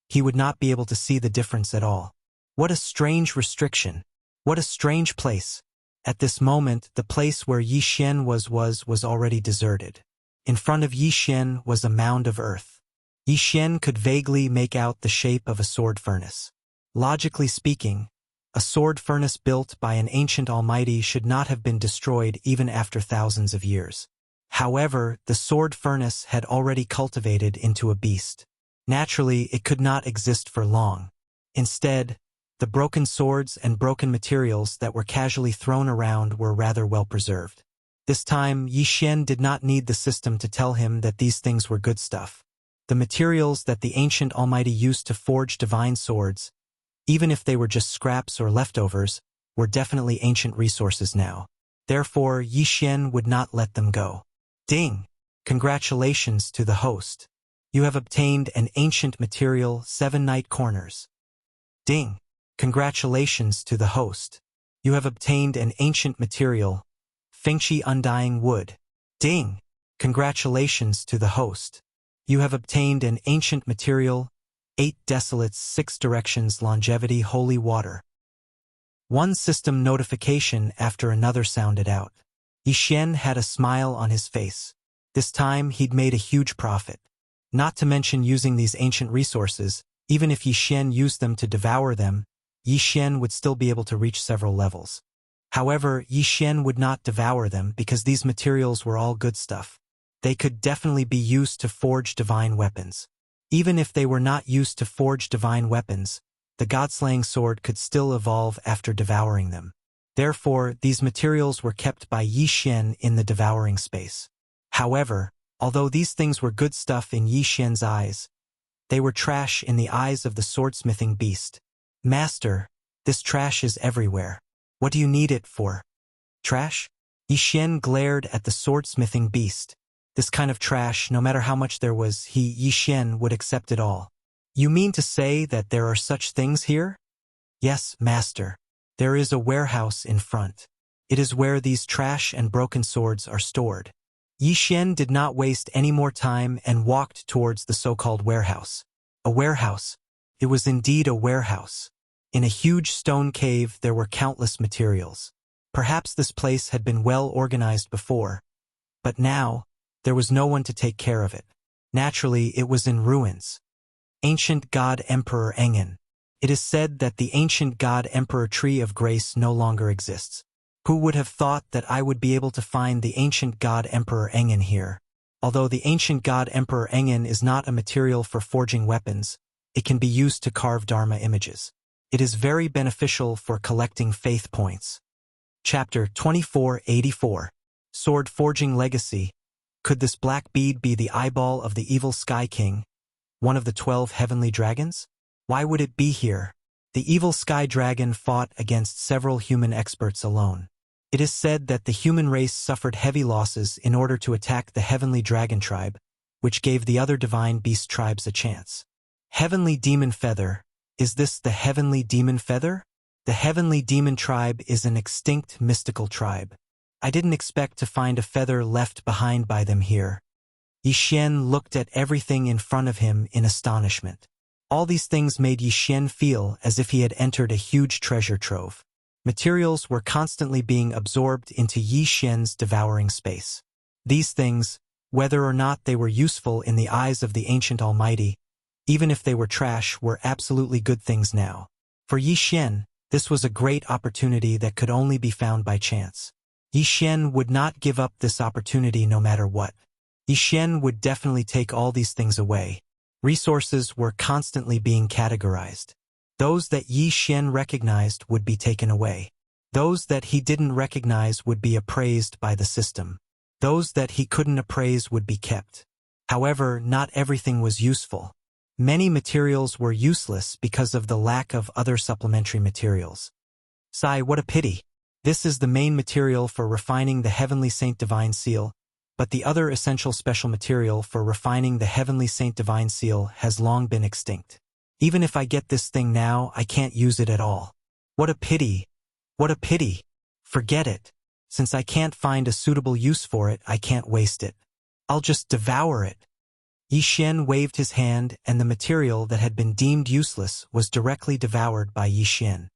he would not be able to see the difference at all. What a strange restriction. What a strange place. At this moment, the place where Yi Xian was already deserted. In front of Yi Xian was a mound of earth. Yi Xian could vaguely make out the shape of a sword furnace. Logically speaking, a sword furnace built by an ancient almighty should not have been destroyed even after thousands of years. However, the sword furnace had already cultivated into a beast. Naturally, it could not exist for long. Instead, the broken swords and broken materials that were casually thrown around were rather well preserved. This time, Yi Xian did not need the system to tell him that these things were good stuff. The materials that the ancient almighty used to forge divine swords, even if they were just scraps or leftovers, were definitely ancient resources now. Therefore, Yi Xian would not let them go. Ding! Congratulations to the host. You have obtained an ancient material, 7 night corners. Ding! Congratulations to the host. You have obtained an ancient material, Fengqi undying wood. Ding! Congratulations to the host. You have obtained an ancient material, 8 desolates 6 directions longevity holy water. One system notification after another sounded out. Yi Xian had a smile on his face. This time he'd made a huge profit. Not to mention using these ancient resources, even if Yi Xian used them to devour them, Yi Xian would still be able to reach several levels. However, Yi Xian would not devour them because these materials were all good stuff. They could definitely be used to forge divine weapons. Even if they were not used to forge divine weapons, the god-slaying sword could still evolve after devouring them. Therefore, these materials were kept by Yi Xian in the devouring space. However, although these things were good stuff in Yi Xian's eyes, they were trash in the eyes of the swordsmithing beast. Master, this trash is everywhere. What do you need it for? Trash? Yi Xian glared at the swordsmithing beast. This kind of trash, no matter how much there was, Yi Xian would accept it all. You mean to say that there are such things here? Yes, master. There is a warehouse in front. It is where these trash and broken swords are stored. Yi Xian did not waste any more time and walked towards the so-called warehouse. A warehouse. It was indeed a warehouse. In a huge stone cave there were countless materials. Perhaps this place had been well organized before, but now, there was no one to take care of it. Naturally, it was in ruins. Ancient God Emperor Engen. It is said that the ancient God Emperor Tree of Grace no longer exists. Who would have thought that I would be able to find the ancient God Emperor Engen here? Although the ancient God Emperor Engen is not a material for forging weapons, it can be used to carve Dharma images. It is very beneficial for collecting faith points. Chapter 2484. Sword Forging Legacy. Could this black bead be the eyeball of the evil Sky King, one of the 12 heavenly dragons? Why would it be here? The evil Sky Dragon fought against several human experts alone. It is said that the human race suffered heavy losses in order to attack the heavenly dragon tribe, which gave the other divine beast tribes a chance. Heavenly Demon Feather. Is this the Heavenly Demon Feather? The Heavenly Demon Tribe is an extinct mystical tribe. I didn't expect to find a feather left behind by them here. Yi Xian looked at everything in front of him in astonishment. All these things made Yi Xian feel as if he had entered a huge treasure trove. Materials were constantly being absorbed into Yi Xian's devouring space. These things, whether or not they were useful in the eyes of the ancient almighty, even if they were trash, were absolutely good things now. For Yi Xian, this was a great opportunity that could only be found by chance. Yi Xian would not give up this opportunity no matter what. Yi Xian would definitely take all these things away. Resources were constantly being categorized. Those that Yi Xian recognized would be taken away. Those that he didn't recognize would be appraised by the system. Those that he couldn't appraise would be kept. However, not everything was useful. Many materials were useless because of the lack of other supplementary materials. Sigh, what a pity. This is the main material for refining the Heavenly Saint Divine Seal, but the other essential special material for refining the Heavenly Saint Divine Seal has long been extinct. Even if I get this thing now, I can't use it at all. What a pity. What a pity. Forget it. Since I can't find a suitable use for it, I can't waste it. I'll just devour it. Yi Xian waved his hand, and the material that had been deemed useless was directly devoured by Yi Xian.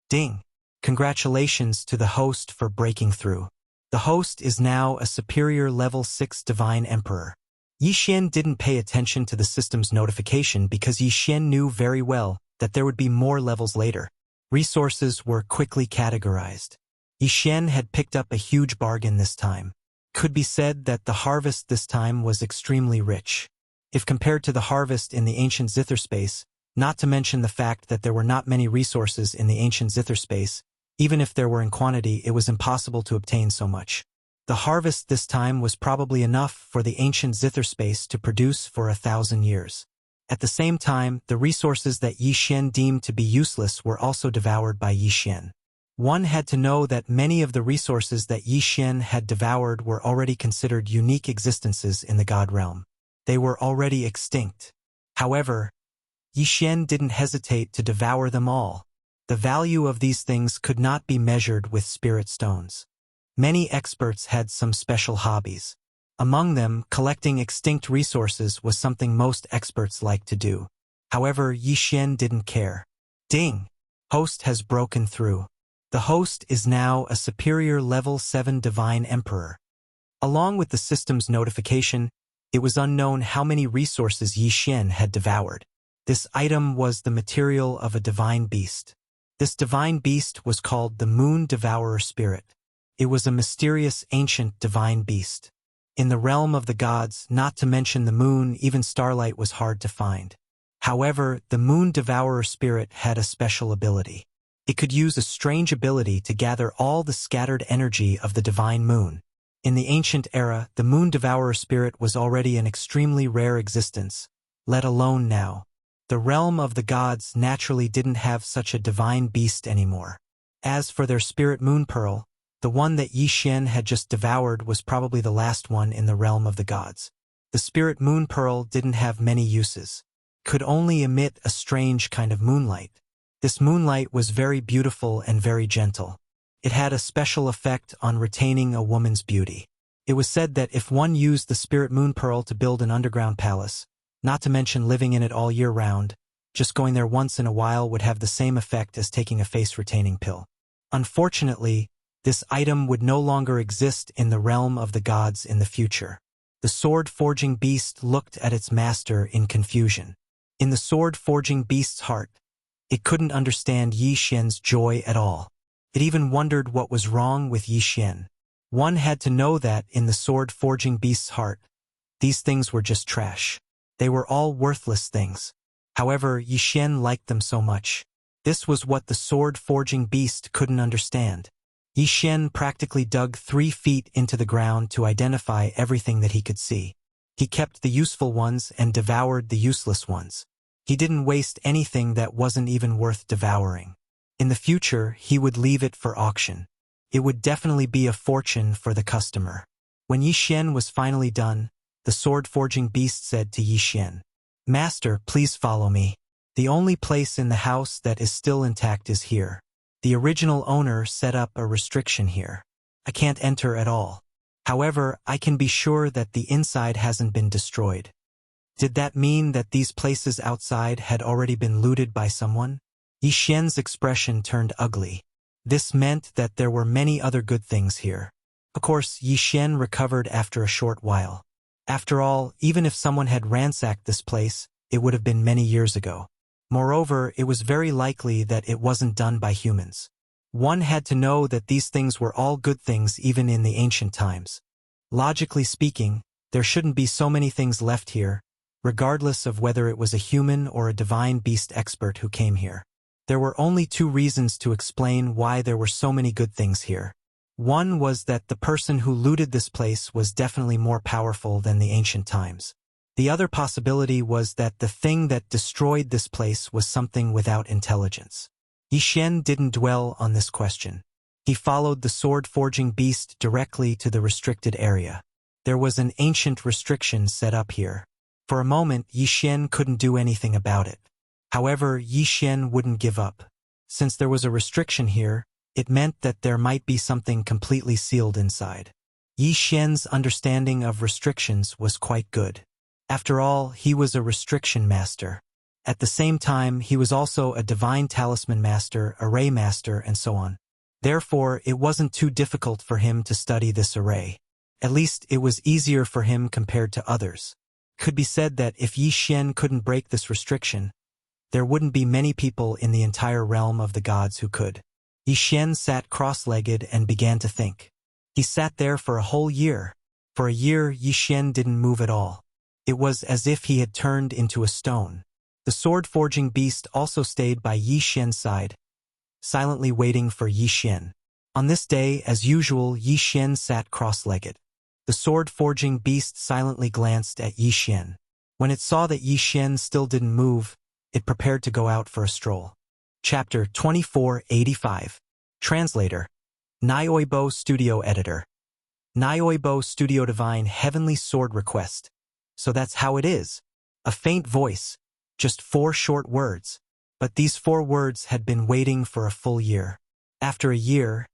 Ding! Congratulations to the host for breaking through. The host is now a superior level 6 divine emperor. Yi Xian didn't pay attention to the system's notification because Yi Xian knew very well that there would be more levels later. Resources were quickly categorized. Yi Xian had picked up a huge bargain this time. Could be said that the harvest this time was extremely rich. If compared to the harvest in the ancient Zither space, not to mention the fact that there were not many resources in the ancient Zither space, even if there were in quantity, it was impossible to obtain so much. The harvest this time was probably enough for the ancient Zither space to produce for 1,000 years. At the same time, the resources that Yi Xian deemed to be useless were also devoured by Yi Xian. One had to know that many of the resources that Yi Xian had devoured were already considered unique existences in the God realm. They were already extinct. However, Yi Xian didn't hesitate to devour them all. The value of these things could not be measured with spirit stones. Many experts had some special hobbies. Among them, collecting extinct resources was something most experts liked to do. However, Yi Xian didn't care. Ding! Host has broken through. The host is now a superior level 7 divine emperor. Along with the system's notification, it was unknown how many resources Yi Xian had devoured. This item was the material of a divine beast. This divine beast was called the Moon Devourer Spirit. It was a mysterious ancient divine beast. In the realm of the gods, not to mention the moon, even starlight was hard to find. However, the Moon Devourer Spirit had a special ability. It could use a strange ability to gather all the scattered energy of the divine moon. In the ancient era, the Moon Devourer Spirit was already an extremely rare existence, let alone now. The realm of the gods naturally didn't have such a divine beast anymore. As for their spirit moon pearl, the one that Yi Xian had just devoured was probably the last one in the realm of the gods. The spirit moon pearl didn't have many uses. Could only emit a strange kind of moonlight. This moonlight was very beautiful and very gentle. It had a special effect on retaining a woman's beauty. It was said that if one used the spirit moon pearl to build an underground palace, not to mention living in it all year round, just going there once in a while would have the same effect as taking a face-retaining pill. Unfortunately, this item would no longer exist in the realm of the gods in the future. The sword-forging beast looked at its master in confusion. In the sword-forging beast's heart, it couldn't understand Yi Xian's joy at all. It even wondered what was wrong with Yi Xian. One had to know that in the sword-forging beast's heart, these things were just trash. They were all worthless things. However, Yi Xian liked them so much. This was what the sword-forging beast couldn't understand. Yi Xian practically dug 3 feet into the ground to identify everything that he could see. He kept the useful ones and devoured the useless ones. He didn't waste anything that wasn't even worth devouring. In the future, he would leave it for auction. It would definitely be a fortune for the customer. When Yi Xian was finally done, the sword-forging beast said to Yi Xian, "Master, please follow me. The only place in the house that is still intact is here. The original owner set up a restriction here. I can't enter at all. However, I can be sure that the inside hasn't been destroyed." Did that mean that these places outside had already been looted by someone? Yi Xian's expression turned ugly. This meant that there were many other good things here. Of course, Yi Xian recovered after a short while. After all, even if someone had ransacked this place, it would have been many years ago. Moreover, it was very likely that it wasn't done by humans. One had to know that these things were all good things even in the ancient times. Logically speaking, there shouldn't be so many things left here, regardless of whether it was a human or a divine beast expert who came here. There were only two reasons to explain why there were so many good things here. One was that the person who looted this place was definitely more powerful than the ancient times. The other possibility was that the thing that destroyed this place was something without intelligence. Yi Xian didn't dwell on this question. He followed the sword-forging beast directly to the restricted area. There was an ancient restriction set up here. For a moment, Yi Xian couldn't do anything about it. However, Yi Xian wouldn't give up. Since there was a restriction here, it meant that there might be something completely sealed inside. Yi Xian's understanding of restrictions was quite good. After all, he was a restriction master. At the same time, he was also a divine talisman master, array master, and so on. Therefore, it wasn't too difficult for him to study this array. At least, it was easier for him compared to others. It could be said that if Yi Xian couldn't break this restriction, there wouldn't be many people in the entire realm of the gods who could. Yi Xian sat cross-legged and began to think. He sat there for a whole year. For a year, Yi Xian didn't move at all. It was as if he had turned into a stone. The sword-forging beast also stayed by Yi Xian's side, silently waiting for Yi Xian. On this day, as usual, Yi Xian sat cross-legged. The sword-forging beast silently glanced at Yi Xian. When it saw that Yi Xian still didn't move, it prepared to go out for a stroll. Chapter 2485. Translator. Nioibo Studio Editor. Nioibo Studio Divine Heavenly Sword Request. So that's how it is. A faint voice. Just 4 short words. But these 4 words had been waiting for a full year. After a year,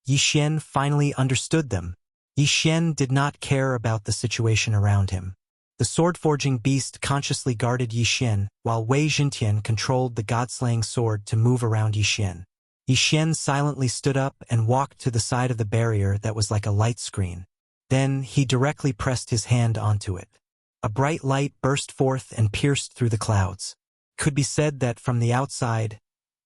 Yi Xian finally understood them. Yi Xian did not care about the situation around him. The sword-forging beast consciously guarded Yi Xian, while Wei Xintian controlled the god-slaying sword to move around Yi Xian. Yi Xian silently stood up and walked to the side of the barrier that was like a light screen. Then he directly pressed his hand onto it. A bright light burst forth and pierced through the clouds. It could be said that from the outside,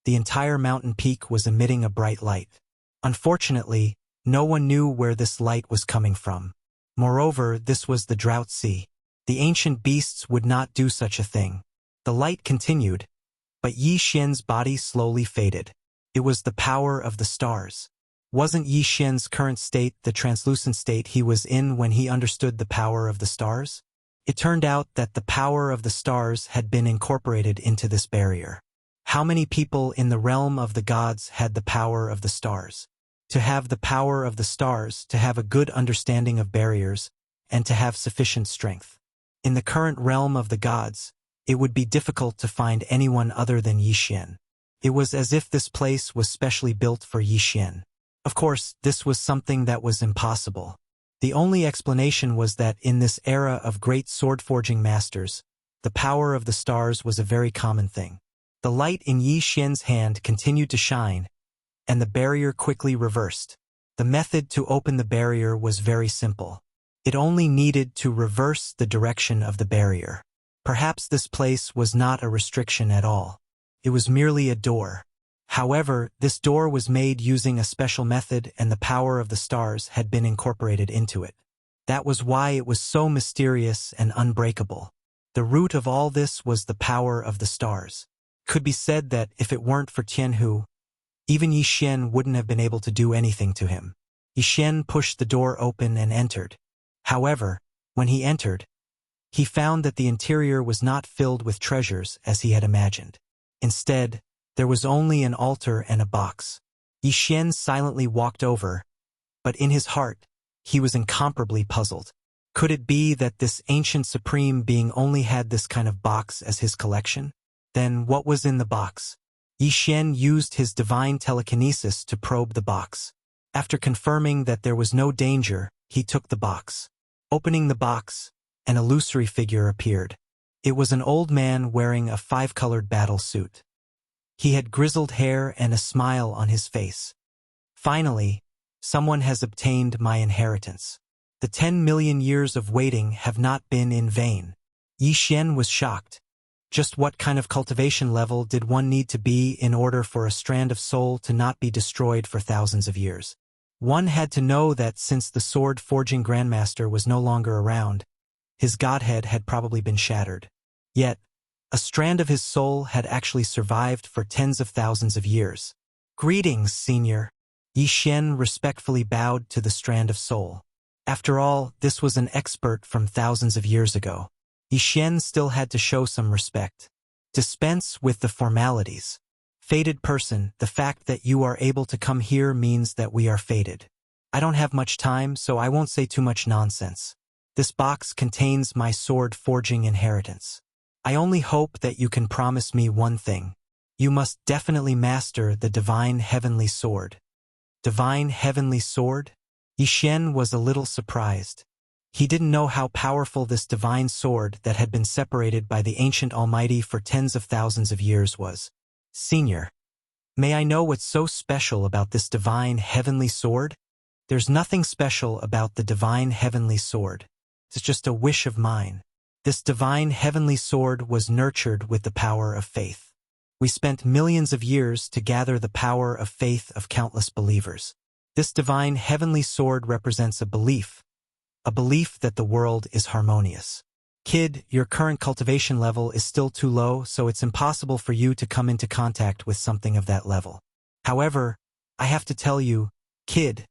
the entire mountain peak was emitting a bright light. Unfortunately, no one knew where this light was coming from. Moreover, this was the Drought Sea. The ancient beasts would not do such a thing. The light continued, but Yi Xian's body slowly faded. It was the power of the stars. Wasn't Yi Xian's current state the translucent state he was in when he understood the power of the stars? It turned out that the power of the stars had been incorporated into this barrier. How many people in the realm of the gods had the power of the stars? To have the power of the stars, to have a good understanding of barriers, and to have sufficient strength. In the current realm of the gods, it would be difficult to find anyone other than Yi Xian. It was as if this place was specially built for Yi Xian. Of course, this was something that was impossible. The only explanation was that in this era of great sword-forging masters, the power of the stars was a very common thing. The light in Yi Xian's hand continued to shine, and the barrier quickly reversed. The method to open the barrier was very simple. It only needed to reverse the direction of the barrier. Perhaps this place was not a restriction at all. It was merely a door. However, this door was made using a special method and the power of the stars had been incorporated into it. That was why it was so mysterious and unbreakable. The root of all this was the power of the stars. It could be said that if it weren't for Tianhu, even Yi Xian wouldn't have been able to do anything to him. Yi Xian pushed the door open and entered. However, when he entered, he found that the interior was not filled with treasures as he had imagined. Instead, there was only an altar and a box. Yi Xian silently walked over, but in his heart, he was incomparably puzzled. Could it be that this ancient supreme being only had this kind of box as his collection? Then what was in the box? Yi Xian used his divine telekinesis to probe the box. After confirming that there was no danger, he took the box. Opening the box, an illusory figure appeared. It was an old man wearing a 5-colored battle suit. He had grizzled hair and a smile on his face. Finally, someone has obtained my inheritance. The 10 million years of waiting have not been in vain. Yi Xian was shocked. Just what kind of cultivation level did one need to be in order for a strand of soul to not be destroyed for thousands of years? One had to know that since the sword-forging grandmaster was no longer around, his godhead had probably been shattered. Yet, a strand of his soul had actually survived for tens of thousands of years. "Greetings, Senior." Yi Xian respectfully bowed to the strand of soul. After all, this was an expert from thousands of years ago. Yi Xian still had to show some respect. "Dispense with the formalities. Fated person, the fact that you are able to come here means that we are fated. I don't have much time, so I won't say too much nonsense. This box contains my sword-forging inheritance. I only hope that you can promise me one thing. You must definitely master the divine heavenly sword." Divine heavenly sword? Yi Xian was a little surprised. He didn't know how powerful this divine sword that had been separated by the ancient Almighty for tens of thousands of years was. "Senior, may I know what's so special about this divine heavenly sword?" "There's nothing special about the divine heavenly sword. It's just a wish of mine. This divine heavenly sword was nurtured with the power of faith. We spent millions of years to gather the power of faith of countless believers. This divine heavenly sword represents a belief that the world is harmonious. Kid, your current cultivation level is still too low, so it's impossible for you to come into contact with something of that level. However, I have to tell you, kid,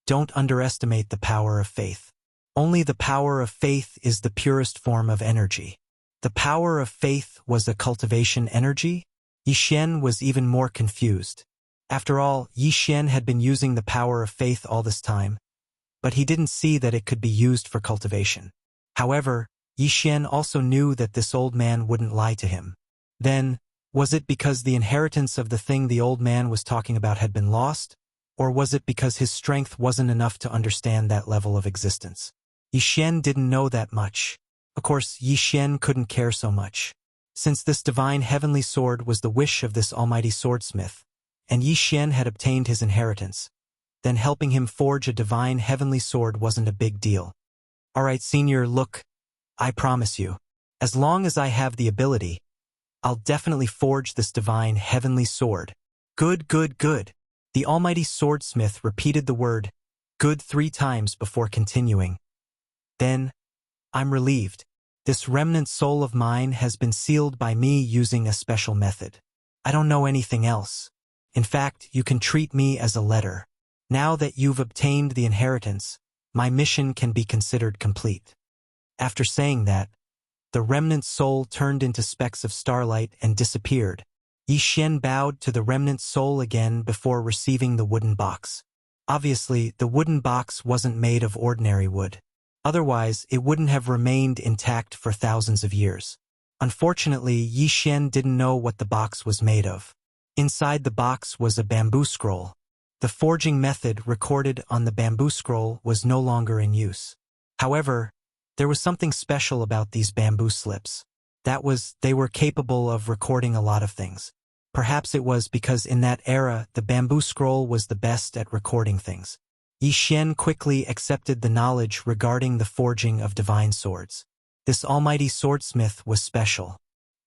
don't underestimate the power of faith. Only the power of faith is the purest form of energy." The power of faith was a cultivation energy? Yi Xian was even more confused. After all, Yi Xian had been using the power of faith all this time, but he didn't see that it could be used for cultivation. However, Yi Xian also knew that this old man wouldn't lie to him. Then, was it because the inheritance of the thing the old man was talking about had been lost? Or was it because his strength wasn't enough to understand that level of existence? Yi Xian didn't know that much. Of course, Yi Xian couldn't care so much. Since this divine heavenly sword was the wish of this almighty swordsmith, and Yi Xian had obtained his inheritance, then helping him forge a divine heavenly sword wasn't a big deal. "All right, Senior, look, I promise you, as long as I have the ability, I'll definitely forge this divine heavenly sword." "Good, good, good." The almighty swordsmith repeated the word "good" 3 times before continuing. "Then, I'm relieved. This remnant soul of mine has been sealed by me using a special method. I don't know anything else. In fact, you can treat me as a letter. Now that you've obtained the inheritance, my mission can be considered complete." After saying that, the remnant soul turned into specks of starlight and disappeared. Yi Xian bowed to the remnant soul again before receiving the wooden box. Obviously, the wooden box wasn't made of ordinary wood. Otherwise, it wouldn't have remained intact for thousands of years. Unfortunately, Yi Xian didn't know what the box was made of. Inside the box was a bamboo scroll. The forging method recorded on the bamboo scroll was no longer in use. However, there was something special about these bamboo slips. That was, they were capable of recording a lot of things. Perhaps it was because in that era, the bamboo scroll was the best at recording things. Yi Xian quickly accepted the knowledge regarding the forging of divine swords. This almighty swordsmith was special.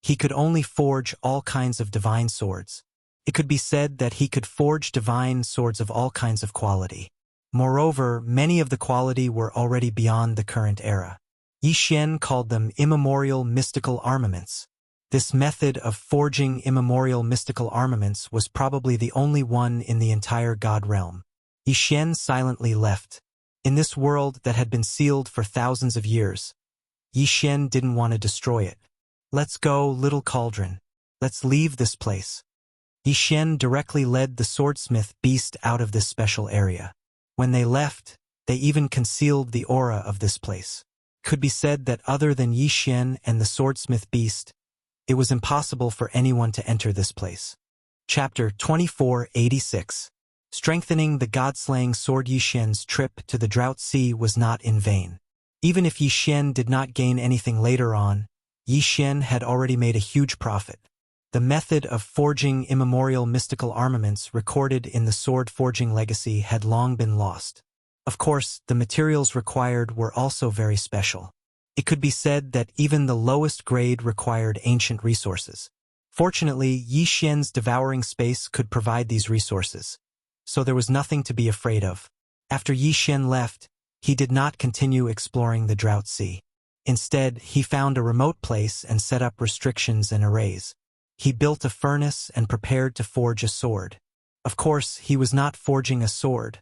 He could only forge all kinds of divine swords. It could be said that he could forge divine swords of all kinds of quality. Moreover, many of the quality were already beyond the current era. Yi Xian called them immemorial mystical armaments. This method of forging immemorial mystical armaments was probably the only one in the entire God realm. Yi Xian silently left. In this world that had been sealed for thousands of years, Yi Xian didn't want to destroy it. "Let's go, little cauldron. Let's leave this place." Yi Xian directly led the swordsmith beast out of this special area. When they left, they even concealed the aura of this place. Could be said that other than Yi Xian and the swordsmith beast, it was impossible for anyone to enter this place. Chapter 2486. Strengthening the god-slaying sword. Yi Xian's trip to the Drought Sea was not in vain. Even if Yi Xian did not gain anything later on, Yi Xian had already made a huge profit. The method of forging immemorial mystical armaments recorded in the sword forging legacy had long been lost. Of course, the materials required were also very special. It could be said that even the lowest grade required ancient resources. Fortunately, Yi Xian's devouring space could provide these resources, so there was nothing to be afraid of. After Yi Xian left, he did not continue exploring the Drought Sea. Instead, he found a remote place and set up restrictions and arrays. He built a furnace and prepared to forge a sword. Of course, he was not forging a sword,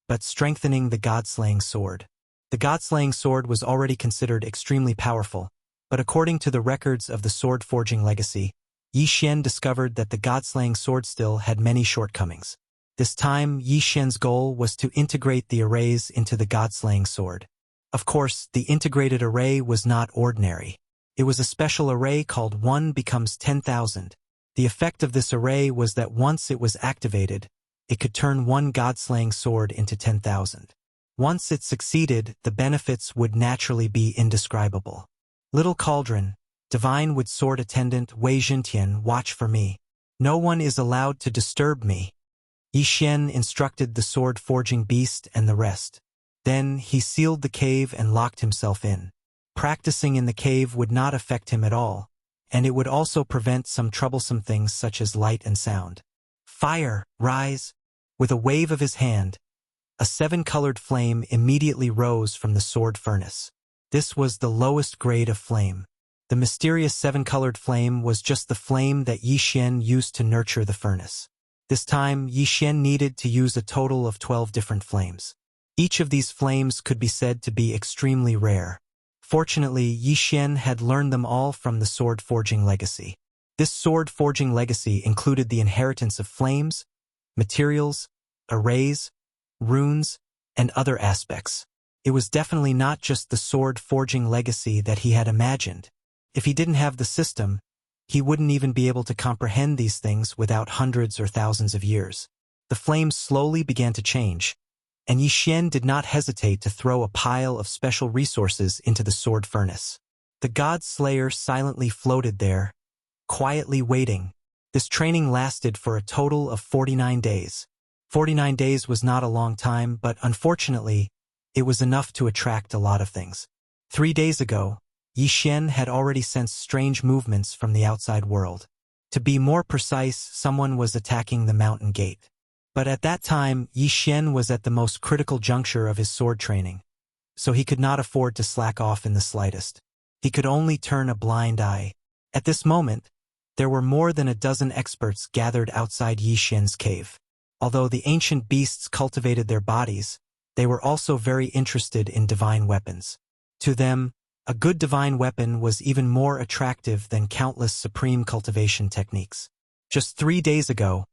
but strengthening the god-slaying sword. The god-slaying sword was already considered extremely powerful, but according to the records of the sword forging legacy, Yi Xian discovered that the god-slaying sword still had many shortcomings. This time, Yi Xian's goal was to integrate the arrays into the god-slaying sword. Of course, the integrated array was not ordinary. It was a special array called 1 becomes 10,000. The effect of this array was that once it was activated, it could turn one god-slaying sword into 10,000. Once it succeeded, the benefits would naturally be indescribable. Little Cauldron, Divine Wood Sword Attendant Wei Jintian, watch for me. No one is allowed to disturb me. Yi Xian instructed the sword forging beast and the rest. Then he sealed the cave and locked himself in. Practicing in the cave would not affect him at all, and it would also prevent some troublesome things such as light and sound. Fire, rise! With a wave of his hand, a 7-colored flame immediately rose from the sword furnace. This was the lowest grade of flame. The mysterious 7-colored flame was just the flame that Yi Xian used to nurture the furnace. This time, Yi Xian needed to use a total of 12 different flames. Each of these flames could be said to be extremely rare. Fortunately, Yi Xian had learned them all from the sword forging legacy. This sword forging legacy included the inheritance of flames, materials, arrays, runes, and other aspects. It was definitely not just the sword forging legacy that he had imagined. If he didn't have the system, he wouldn't even be able to comprehend these things without hundreds or thousands of years. The flames slowly began to change, and Yi Xian did not hesitate to throw a pile of special resources into the sword furnace. The god slayer silently floated there, quietly waiting. This training lasted for a total of 49 days. 49 days was not a long time, but unfortunately, it was enough to attract a lot of things. 3 days ago, Yi Xian had already sensed strange movements from the outside world. To be more precise, someone was attacking the mountain gate. But at that time, Yi Xian was at the most critical juncture of his sword training, so he could not afford to slack off in the slightest. He could only turn a blind eye. At this moment, there were more than a dozen experts gathered outside Yi Xian's cave. Although the ancient beasts cultivated their bodies, they were also very interested in divine weapons. To them, a good divine weapon was even more attractive than countless supreme cultivation techniques. Just 3 days ago,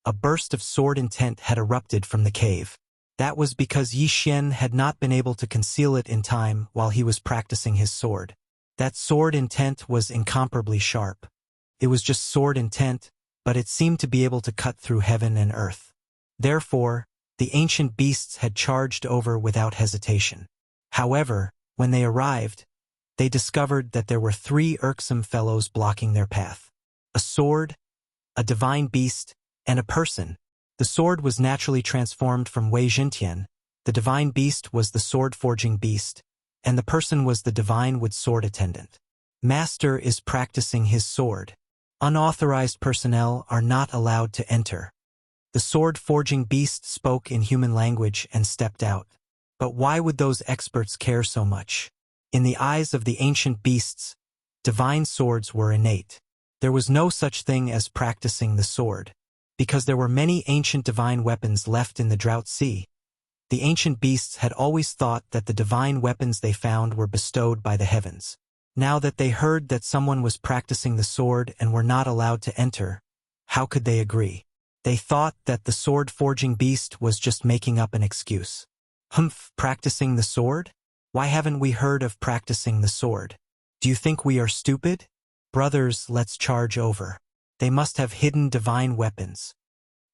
a burst of sword intent had erupted from the cave. That was because Yi Xian had not been able to conceal it in time while he was practicing his sword. That sword intent was incomparably sharp. It was just sword intent, but it seemed to be able to cut through heaven and earth. Therefore, the ancient beasts had charged over without hesitation. However, when they arrived, they discovered that there were 3 irksome fellows blocking their path. A sword, a divine beast, and a person. The sword was naturally transformed from Wei Jintian, the divine beast was the sword-forging beast, and the person was the divine wood sword attendant. Master is practicing his sword. Unauthorized personnel are not allowed to enter. The sword-forging beast spoke in human language and stepped out. But why would those experts care so much? In the eyes of the ancient beasts, divine swords were innate. There was no such thing as practicing the sword. Because there were many ancient divine weapons left in the Drought Sea, the ancient beasts had always thought that the divine weapons they found were bestowed by the heavens. Now that they heard that someone was practicing the sword and were not allowed to enter, how could they agree? They thought that the sword-forging beast was just making up an excuse. Humph, practicing the sword? Why haven't we heard of practicing the sword? Do you think we are stupid? Brothers, let's charge over. They must have hidden divine weapons.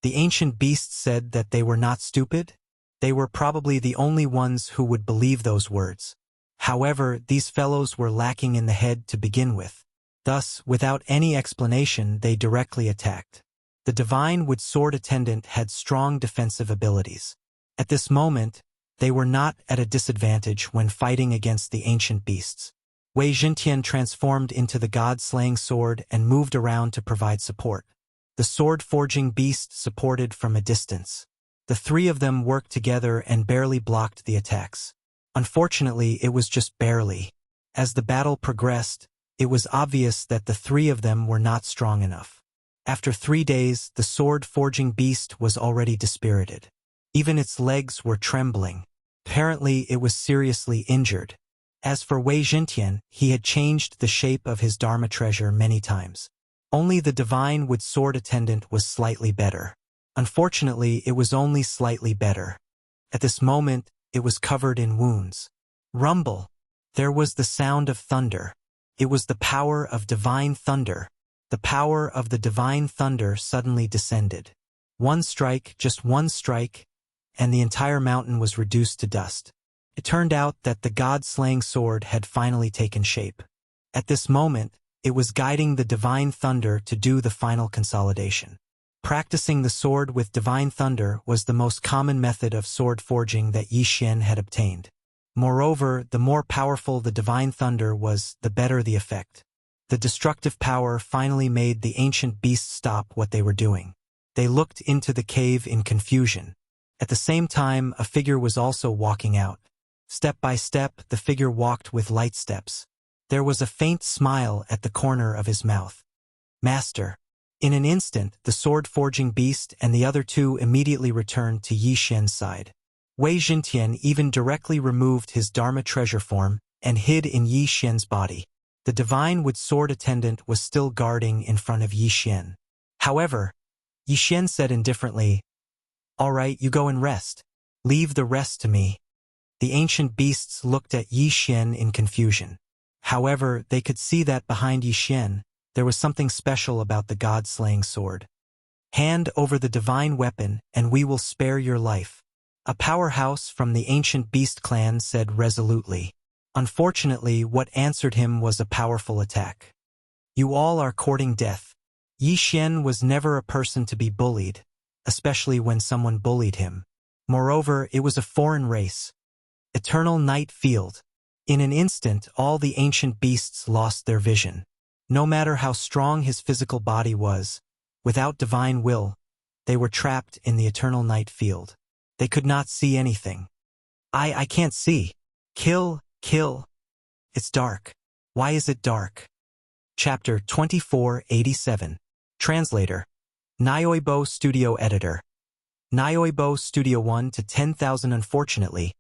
The ancient beasts said that they were not stupid. They were probably the only ones who would believe those words. However, these fellows were lacking in the head to begin with. Thus, without any explanation, they directly attacked. The divine wood sword attendant had strong defensive abilities. At this moment, they were not at a disadvantage when fighting against the ancient beasts. Wei Jintian transformed into the god-slaying sword and moved around to provide support. The sword-forging beast supported from a distance. The three of them worked together and barely blocked the attacks. Unfortunately, it was just barely. As the battle progressed, it was obvious that the three of them were not strong enough. After 3 days, the sword-forging beast was already dispirited. Even its legs were trembling. Apparently, it was seriously injured. As for Wei Jintian, he had changed the shape of his Dharma treasure many times. Only the divine wood sword attendant was slightly better. Unfortunately, it was only slightly better. At this moment, it was covered in wounds. Rumble. There was the sound of thunder. It was the power of divine thunder. The power of the divine thunder suddenly descended. One strike, just one strike, and the entire mountain was reduced to dust. It turned out that the god-slaying sword had finally taken shape. At this moment, it was guiding the divine thunder to do the final consolidation. Practicing the sword with divine thunder was the most common method of sword forging that Yi Xian had obtained. Moreover, the more powerful the divine thunder was, the better the effect. The destructive power finally made the ancient beasts stop what they were doing. They looked into the cave in confusion. At the same time, a figure was also walking out. Step by step, the figure walked with light steps. There was a faint smile at the corner of his mouth. Master. In an instant, the sword-forging beast and the other two immediately returned to Yi Xian's side. Wei Jintian even directly removed his Dharma treasure form and hid in Yi Xian's body. The divine wood sword attendant was still guarding in front of Yi Xian. However, Yi Xian said indifferently, "All right, you go and rest. Leave the rest to me." The ancient beasts looked at Yi Xian in confusion. However, they could see that behind Yi Xian, there was something special about the god-slaying sword. "Hand over the divine weapon, and we will spare your life," a powerhouse from the ancient beast clan said resolutely. Unfortunately, what answered him was a powerful attack. "You all are courting death." Yi Xian was never a person to be bullied, especially when someone bullied him. Moreover, it was a foreign race. Eternal night field. In an instant, all the ancient beasts lost their vision. No matter how strong his physical body was, without divine will, they were trapped in the eternal night field. They could not see anything. I can't see. Kill. It's dark. Why is it dark? Chapter 2487. Translator. Nyoibo Studio Editor. Nyoibo Studio 1 to 10,000. Unfortunately,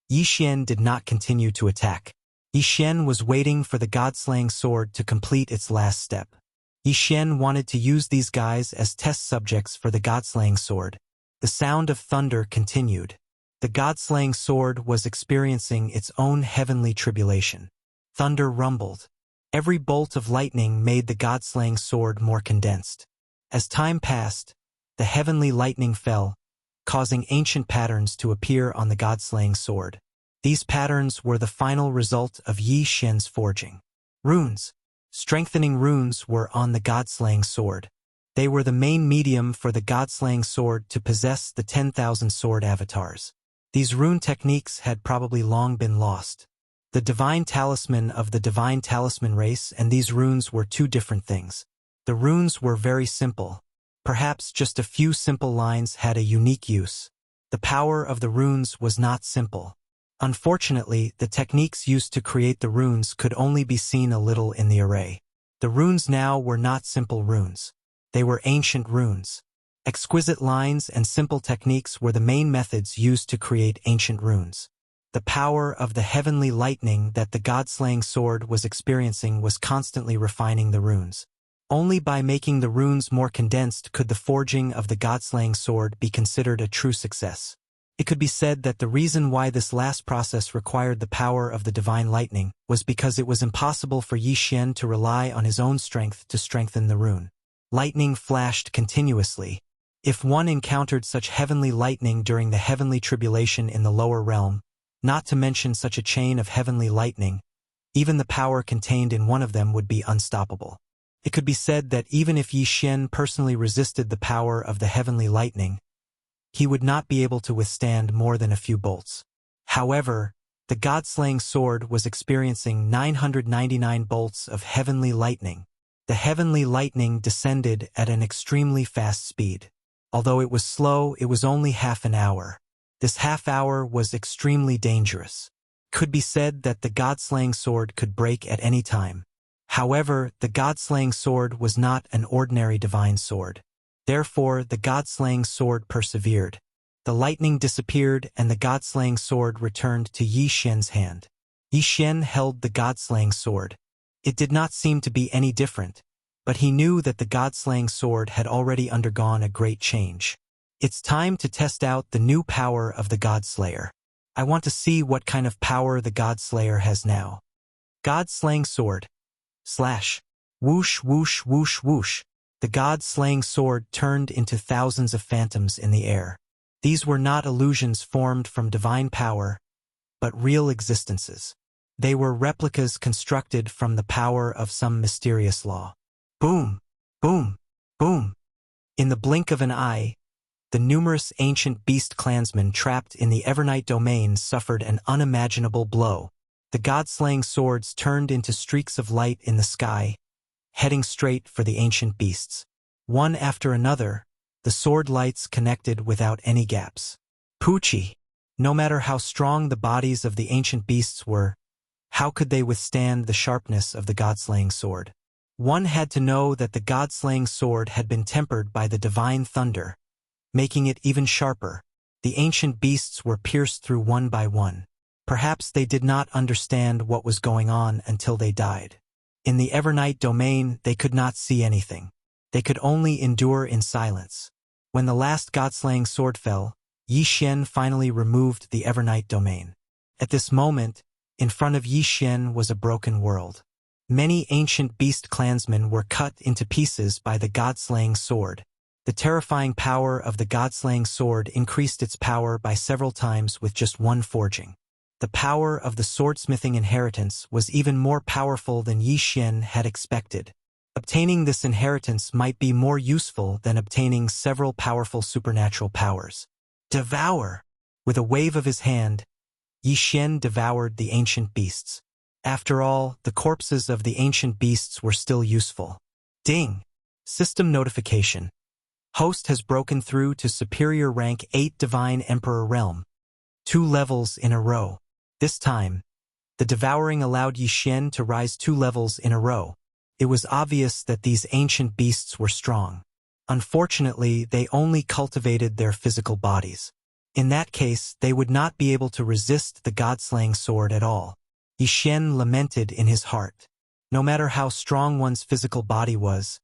Yi Xian did not continue to attack. Yi Xian was waiting for the god-slaying sword to complete its last step. Yi Xian wanted to use these guys as test subjects for the god-slaying sword. The sound of thunder continued. The god-slaying sword was experiencing its own heavenly tribulation. Thunder rumbled. Every bolt of lightning made the god-slaying sword more condensed. As time passed, the heavenly lightning fell, causing ancient patterns to appear on the god-slaying sword. These patterns were the final result of Yi Xian's forging. Runes. Strengthening runes were on the god-slaying sword. They were the main medium for the god-slaying sword to possess the 10,000 sword avatars. These rune techniques had probably long been lost. The divine talisman of the divine talisman race and these runes were two different things. The runes were very simple. Perhaps just a few simple lines had a unique use. The power of the runes was not simple. Unfortunately, the techniques used to create the runes could only be seen a little in the array. The runes now were not simple runes. They were ancient runes. Exquisite lines and simple techniques were the main methods used to create ancient runes. The power of the heavenly lightning that the god-slaying sword was experiencing was constantly refining the runes. Only by making the runes more condensed could the forging of the god-slaying sword be considered a true success. It could be said that the reason why this last process required the power of the divine lightning was because it was impossible for Yi Xian to rely on his own strength to strengthen the rune. Lightning flashed continuously. If one encountered such heavenly lightning during the heavenly tribulation in the lower realm, not to mention such a chain of heavenly lightning, Even the power contained in one of them would be unstoppable. It could be said that even if Yi Xian personally resisted the power of the heavenly lightning, he would not be able to withstand more than a few bolts. However, the god-slaying sword was experiencing 999 bolts of heavenly lightning. The heavenly lightning descended at an extremely fast speed. Although it was slow, it was only half an hour. This half hour was extremely dangerous. Could be said that the god-slaying sword could break at any time. However, the god-slaying sword was not an ordinary divine sword. Therefore, the god-slaying sword persevered. The lightning disappeared and the god-slaying sword returned to Yi Xian's hand. Yi Xian held the god-slaying sword. It did not seem to be any different, but he knew that the god-slaying sword had already undergone a great change. It's time to test out the new power of the God-Slayer. I want to see what kind of power the God-Slayer has now. God-slaying sword. Slash. Whoosh, whoosh, whoosh, whoosh. The god-slaying sword turned into thousands of phantoms in the air. These were not illusions formed from divine power, but real existences. They were replicas constructed from the power of some mysterious law. Boom, boom, boom. In the blink of an eye, the numerous ancient beast clansmen trapped in the Evernight domain suffered an unimaginable blow. The god-slaying swords turned into streaks of light in the sky, heading straight for the ancient beasts. One after another, the sword lights connected without any gaps. Poochie! No matter how strong the bodies of the ancient beasts were, how could they withstand the sharpness of the god-slaying sword? One had to know that the god-slaying sword had been tempered by the divine thunder, making it even sharper. The ancient beasts were pierced through one by one. Perhaps they did not understand what was going on until they died. In the Evernight domain, they could not see anything. They could only endure in silence. When the last god-slaying sword fell, Yi Xian finally removed the Evernight domain. At this moment, in front of Yi Xian was a broken world. Many ancient beast clansmen were cut into pieces by the god-slaying sword. The terrifying power of the god-slaying sword increased its power by several times with just one forging. The power of the swordsmithing inheritance was even more powerful than Yi Xian had expected. Obtaining this inheritance might be more useful than obtaining several powerful supernatural powers. Devour! With a wave of his hand, Yi Xian devoured the ancient beasts. After all, the corpses of the ancient beasts were still useful. Ding! System notification. Host has broken through to Superior Rank 8 Divine Emperor Realm. 2 levels in a row. This time, the devouring allowed Yi Xian to rise 2 levels in a row. It was obvious that these ancient beasts were strong. Unfortunately, they only cultivated their physical bodies. In that case, they would not be able to resist the god-slaying sword at all. Yi Xian lamented in his heart. No matter how strong one's physical body was,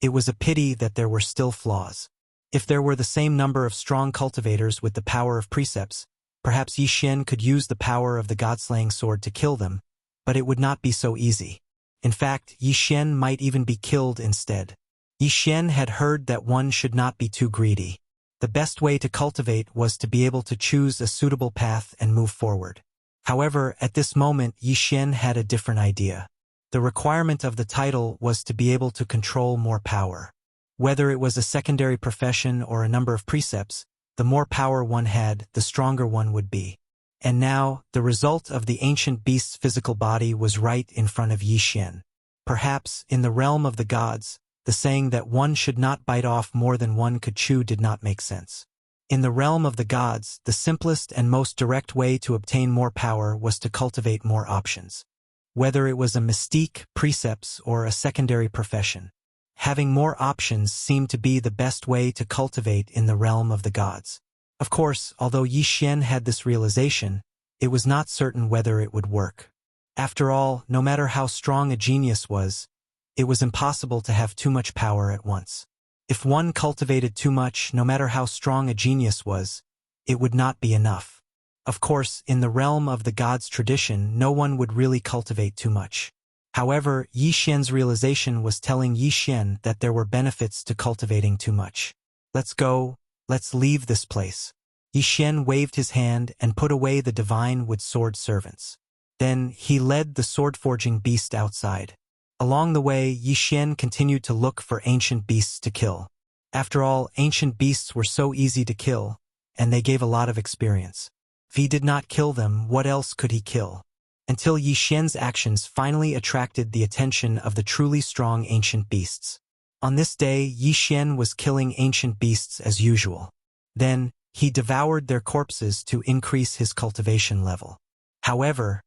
it was a pity that there were still flaws. If there were the same number of strong cultivators with the power of precepts, perhaps Yi Xian could use the power of the god-slaying sword to kill them, but it would not be so easy. In fact, Yi Xian might even be killed instead. Yi Xian had heard that one should not be too greedy. The best way to cultivate was to be able to choose a suitable path and move forward. However, at this moment, Yi Xian had a different idea. The requirement of the title was to be able to control more power. Whether it was a secondary profession or a number of precepts, the more power one had, the stronger one would be. And now, the result of the ancient beast's physical body was right in front of Yi Xian. Perhaps, in the realm of the gods, the saying that one should not bite off more than one could chew did not make sense. In the realm of the gods, the simplest and most direct way to obtain more power was to cultivate more options. Whether it was a mystique, precepts, or a secondary profession, having more options seemed to be the best way to cultivate in the realm of the gods. Of course, although Yi Xian had this realization, it was not certain whether it would work. After all, no matter how strong a genius was, it was impossible to have too much power at once. If one cultivated too much, no matter how strong a genius was, it would not be enough. Of course, in the realm of the gods' tradition, no one would really cultivate too much. However, Yi Xian's realization was telling Yi Xian that there were benefits to cultivating too much. Let's go, let's leave this place. Yi Xian waved his hand and put away the divine wood sword servants. Then he led the sword-forging beast outside. Along the way, Yi Xian continued to look for ancient beasts to kill. After all, ancient beasts were so easy to kill, and they gave a lot of experience. If he did not kill them, what else could he kill? Until Yi Xian's actions finally attracted the attention of the truly strong ancient beasts. On this day, Yi Xian was killing ancient beasts as usual. Then, he devoured their corpses to increase his cultivation level. However,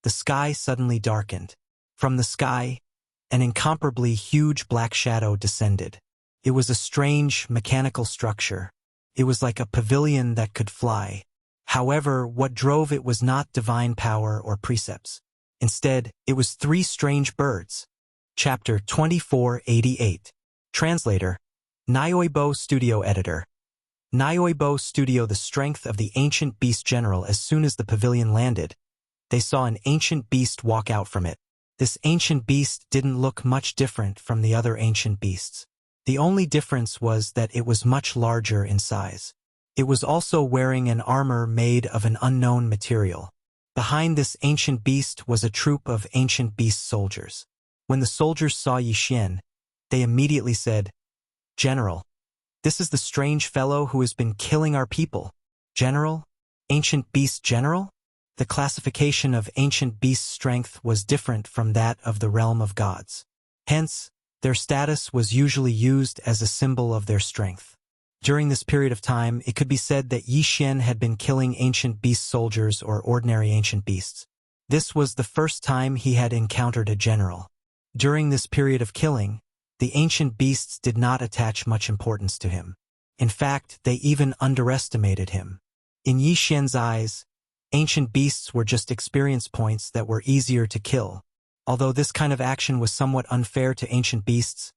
the sky suddenly darkened. From the sky, an incomparably huge black shadow descended. It was a strange, mechanical structure. It was like a pavilion that could fly. However, what drove it was not divine power or precepts. Instead, it was three strange birds. Chapter 2488. Translator. Nyoibo Studio Editor. Nyoibo Studio. The strength of the ancient beast general. As soon as the pavilion landed, they saw an ancient beast walk out from it. This ancient beast didn't look much different from the other ancient beasts. The only difference was that it was much larger in size. It was also wearing an armor made of an unknown material. Behind this ancient beast was a troop of ancient beast soldiers. When the soldiers saw Yi Xian, they immediately said, "General, this is the strange fellow who has been killing our people." General? Ancient beast general? The classification of ancient beast strength was different from that of the realm of gods. Hence, their status was usually used as a symbol of their strength. During this period of time, it could be said that Yi Xian had been killing ancient beast soldiers or ordinary ancient beasts. This was the first time he had encountered a general. During this period of killing, the ancient beasts did not attach much importance to him. In fact, they even underestimated him. In Yi Xian's eyes, ancient beasts were just experience points that were easier to kill. Although this kind of action was somewhat unfair to ancient beasts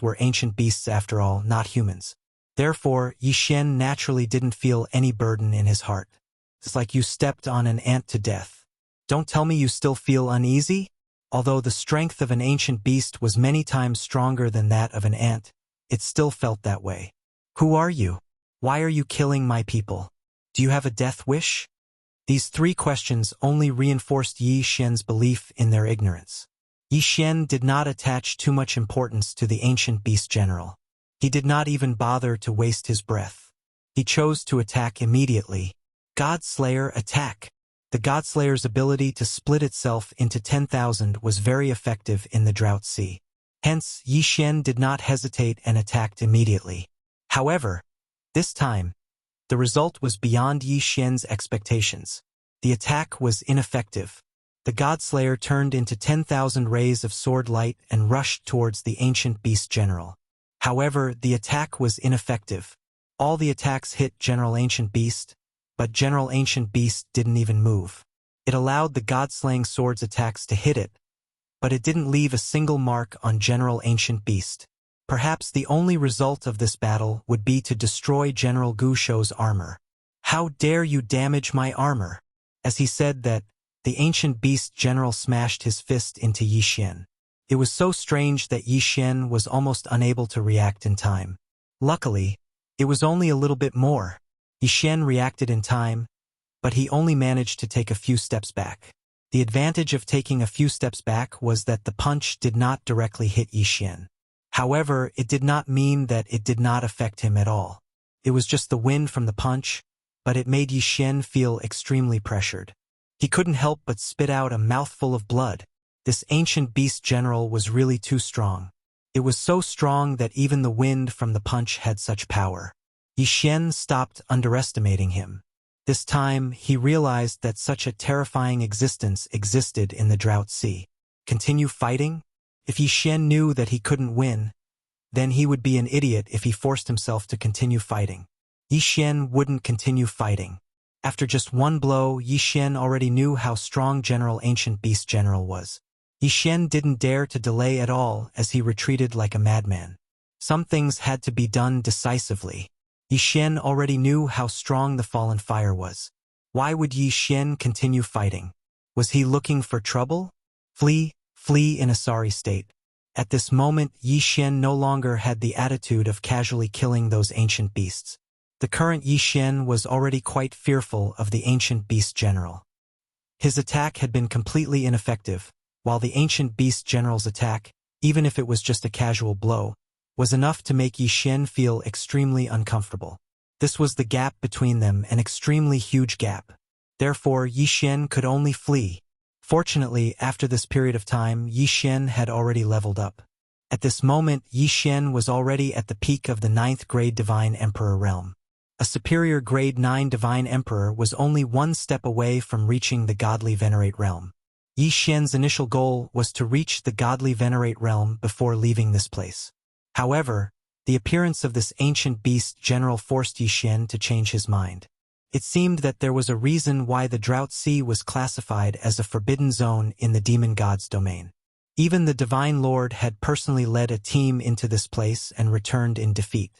were ancient beasts after all, not humans. Therefore, Yi Xian naturally didn't feel any burden in his heart. It's like you stepped on an ant to death. Don't tell me you still feel uneasy? Although the strength of an ancient beast was many times stronger than that of an ant, it still felt that way. Who are you? Why are you killing my people? Do you have a death wish? These three questions only reinforced Yi Xian's belief in their ignorance. Yi Xian did not attach too much importance to the ancient beast general. He did not even bother to waste his breath. He chose to attack immediately. Godslayer attack. The Godslayer's ability to split itself into 10,000 was very effective in the Drought Sea. Hence, Yi Xian did not hesitate and attacked immediately. However, this time, the result was beyond Yi Xian's expectations. The attack was ineffective. The Godslayer turned into 10,000 rays of sword light and rushed towards the ancient beast general. However, the attack was ineffective. All the attacks hit General Ancient Beast, but General Ancient Beast didn't even move. It allowed the God-slaying sword's attacks to hit it, but it didn't leave a single mark on General Ancient Beast. Perhaps the only result of this battle would be to destroy General Gu Shou's armor. "How dare you damage my armor?" As he said that, the ancient beast general smashed his fist into Yi Xian. It was so strange that Yi Xian was almost unable to react in time. Luckily, it was only a little bit more. Yi Xian reacted in time, but he only managed to take a few steps back. The advantage of taking a few steps back was that the punch did not directly hit Yi Xian. However, it did not mean that it did not affect him at all. It was just the wind from the punch, but it made Yi Xian feel extremely pressured. He couldn't help but spit out a mouthful of blood. This ancient beast general was really too strong. It was so strong that even the wind from the punch had such power. Yi Xian stopped underestimating him. This time, he realized that such a terrifying existence existed in the Drought Sea. Continue fighting? If Yi Xian knew that he couldn't win, then he would be an idiot if he forced himself to continue fighting. Yi Xian wouldn't continue fighting. After just one blow, Yi Xian already knew how strong General Ancient Beast General was. Yi Xian didn't dare to delay at all as he retreated like a madman. Some things had to be done decisively. Yi Xian already knew how strong the fallen fire was. Why would Yi Xian continue fighting? Was he looking for trouble? Flee in a sorry state. At this moment, Yi Xian no longer had the attitude of casually killing those ancient beasts. The current Yi Xian was already quite fearful of the ancient beast general. His attack had been completely ineffective, while the ancient beast general's attack, even if it was just a casual blow, was enough to make Yi Xian feel extremely uncomfortable. This was the gap between them, an extremely huge gap. Therefore, Yi Xian could only flee. Fortunately, after this period of time, Yi Xian had already leveled up. At this moment, Yi Xian was already at the peak of the 9th grade Divine Emperor realm. A superior grade 9 Divine Emperor was only one step away from reaching the Godly Venerate realm. Yi Xian's initial goal was to reach the Godly Venerate realm before leaving this place. However, the appearance of this ancient beast general forced Yi Xian to change his mind. It seemed that there was a reason why the Drought Sea was classified as a forbidden zone in the demon god's domain. Even the Divine Lord had personally led a team into this place and returned in defeat.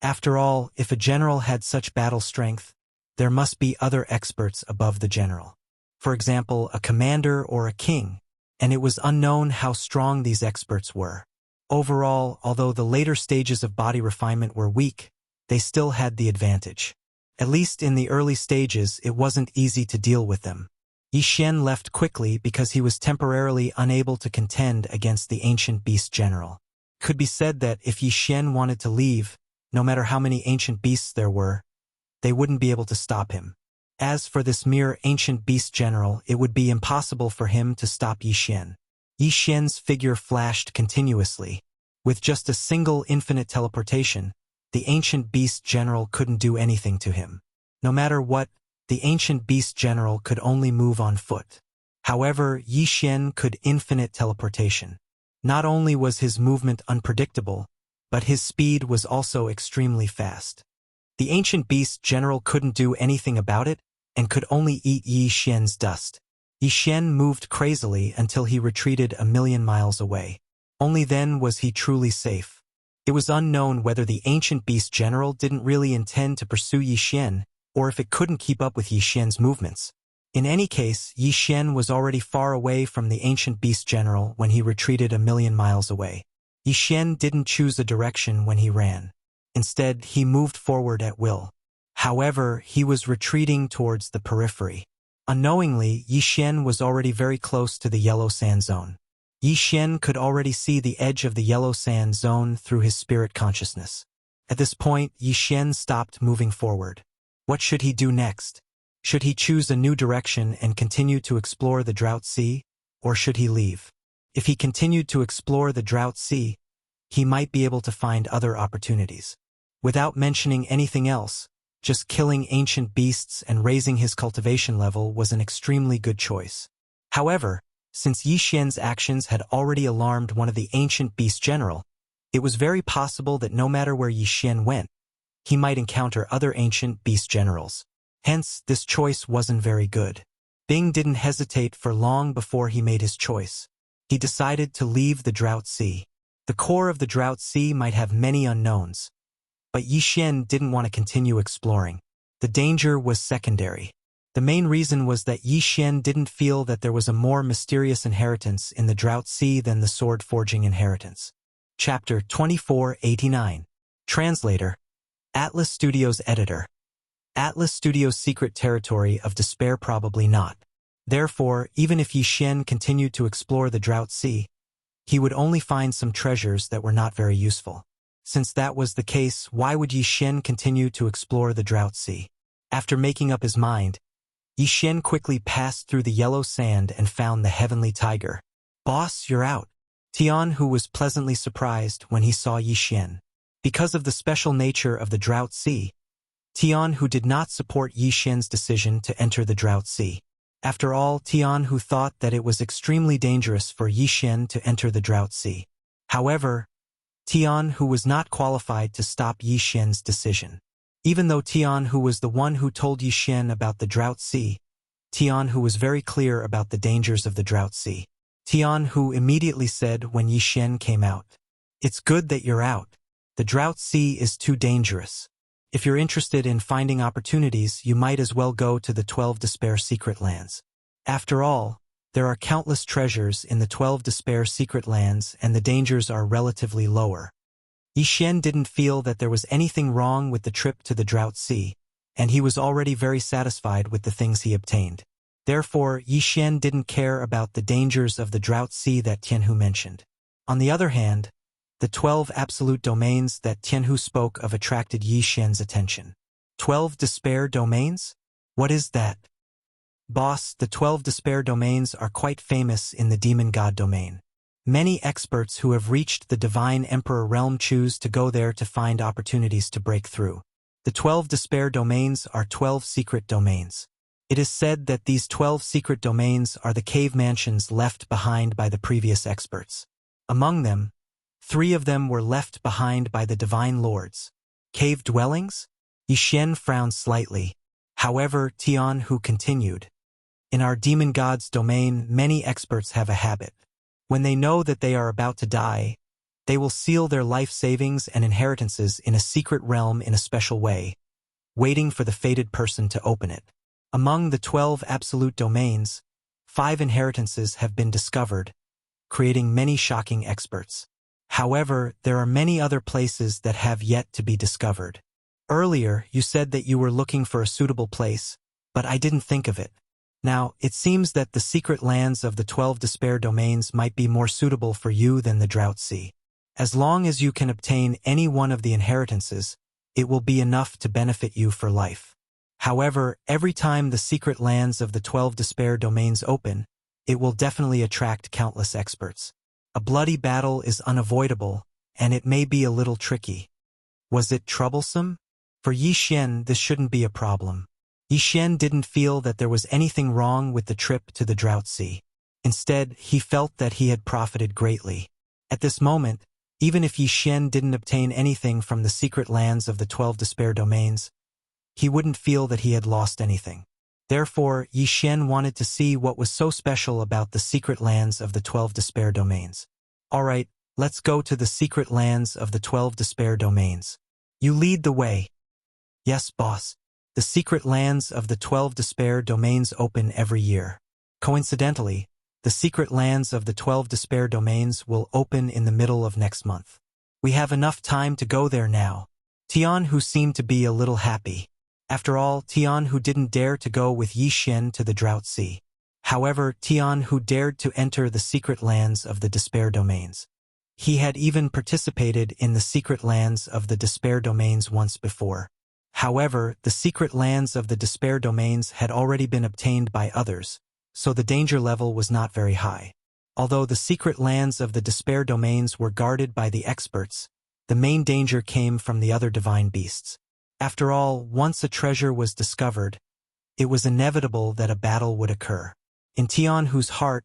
After all, if a general had such battle strength, there must be other experts above the general. For example, a commander or a king, and it was unknown how strong these experts were. Overall, although the later stages of body refinement were weak, they still had the advantage. At least in the early stages, it wasn't easy to deal with them. Yi Xian left quickly because he was temporarily unable to contend against the ancient beast general. It could be said that if Yi Xian wanted to leave, no matter how many ancient beasts there were, they wouldn't be able to stop him. As for this mere ancient beast general, it would be impossible for him to stop Yi Xian. Yi Xian's figure flashed continuously. With just a single infinite teleportation, the ancient beast general couldn't do anything to him. No matter what, the ancient beast general could only move on foot. However, Yi Xian could infinite teleportation. Not only was his movement unpredictable, but his speed was also extremely fast. The ancient beast general couldn't do anything about it, and could only eat Yi Xian's dust. Yi Xian moved crazily until he retreated 1,000,000 miles away. Only then was he truly safe. It was unknown whether the ancient beast general didn't really intend to pursue Yi Xian, or if it couldn't keep up with Yi Xian's movements. In any case, Yi Xian was already far away from the ancient beast general when he retreated 1,000,000 miles away. Yi Xian didn't choose a direction when he ran. Instead, he moved forward at will. However, he was retreating towards the periphery. Unknowingly, Yi Xian was already very close to the yellow sand zone. Yi Xian could already see the edge of the yellow sand zone through his spirit consciousness. At this point, Yi Xian stopped moving forward. What should he do next? Should he choose a new direction and continue to explore the Drought Sea, or should he leave? If he continued to explore the Drought Sea, he might be able to find other opportunities. Without mentioning anything else, just killing ancient beasts and raising his cultivation level was an extremely good choice. However, since Yi Xian's actions had already alarmed one of the ancient beast general, it was very possible that no matter where Yi Xian went, he might encounter other ancient beast generals. Hence, this choice wasn't very good. Bing didn't hesitate for long before he made his choice. He decided to leave the Drought Sea. The core of the Drought Sea might have many unknowns, but Yi Xian didn't want to continue exploring. The danger was secondary. The main reason was that Yi Xian didn't feel that there was a more mysterious inheritance in the Drought Sea than the sword-forging inheritance. Chapter 2489. Translator. Atlas Studios Editor. Atlas Studios' secret territory of despair probably not. Therefore, even if Yi Xian continued to explore the Drought Sea, he would only find some treasures that were not very useful. Since that was the case, why would Yi Xian continue to explore the Drought Sea? After making up his mind, Yi Xian quickly passed through the yellow sand and found the heavenly tiger. "Boss, you're out." Tian, who was pleasantly surprised when he saw Yi Xian. Because of the special nature of the Drought Sea, Tian, who did not support Yi Xian's decision to enter the Drought Sea. After all, Tian, who thought that it was extremely dangerous for Yi Xian to enter the Drought Sea. However, Tian, who was not qualified to stop Yi Xian's decision. Even though Tian, who was the one who told Yi Xian about the Drought Sea, Tian, who was very clear about the dangers of the Drought Sea. Tian, who immediately said when Yi Xian came out, "It's good that you're out. The Drought Sea is too dangerous. If you're interested in finding opportunities, you might as well go to the 12 Despair Secret Lands. After all, there are countless treasures in the 12 Despair Secret Lands and the dangers are relatively lower." Yi Xian didn't feel that there was anything wrong with the trip to the Drought Sea, and he was already very satisfied with the things he obtained. Therefore, Yixian didn't care about the dangers of the drought sea that Tianhu mentioned. On the other hand, the 12 absolute domains that Tianhu spoke of attracted Yixian's attention. 12 despair domains? What is that? Boss, the 12 despair domains are quite famous in the demon god domain. Many experts who have reached the divine emperor realm choose to go there to find opportunities to break through. The 12 despair domains are 12 secret domains. It is said that these 12 secret domains are the cave mansions left behind by the previous experts. Among them, 3 of them were left behind by the divine lords. Cave dwellings? Yixian frowned slightly. However, Tianhu continued. In our demon god's domain, many experts have a habit. When they know that they are about to die, they will seal their life savings and inheritances in a secret realm in a special way, waiting for the fated person to open it. Among the 12 absolute domains, 5 inheritances have been discovered, creating many shocking experts. However, there are many other places that have yet to be discovered. Earlier, you said that you were looking for a suitable place, but I didn't think of it. Now, it seems that the secret lands of the 12 despair domains might be more suitable for you than the drought sea. As long as you can obtain any one of the inheritances, it will be enough to benefit you for life. However, every time the secret lands of the 12 despair domains open, it will definitely attract countless experts. A bloody battle is unavoidable, and it may be a little tricky. Was it troublesome? For Yixian, this shouldn't be a problem. Yixian didn't feel that there was anything wrong with the trip to the drought sea. Instead, he felt that he had profited greatly. At this moment, even if Yixian didn't obtain anything from the secret lands of the 12 despair domains, he wouldn't feel that he had lost anything. Therefore, Yixian wanted to see what was so special about the secret lands of the 12 despair domains. Alright, let's go to the secret lands of the 12 despair domains. You lead the way. Yes, boss. The secret lands of the 12 despair domains open every year. Coincidentally, the secret lands of the 12 despair domains will open in the middle of next month. We have enough time to go there now. Tianhu seemed to be a little happy. After all, Tianhu didn't dare to go with Yixian to the drought sea. However, Tianhu dared to enter the secret lands of the despair domains. He had even participated in the secret lands of the despair domains once before. However, the secret lands of the despair domains had already been obtained by others, so the danger level was not very high. Although the secret lands of the despair domains were guarded by the experts, the main danger came from the other divine beasts. After all, once a treasure was discovered, it was inevitable that a battle would occur. In Tianhu's heart,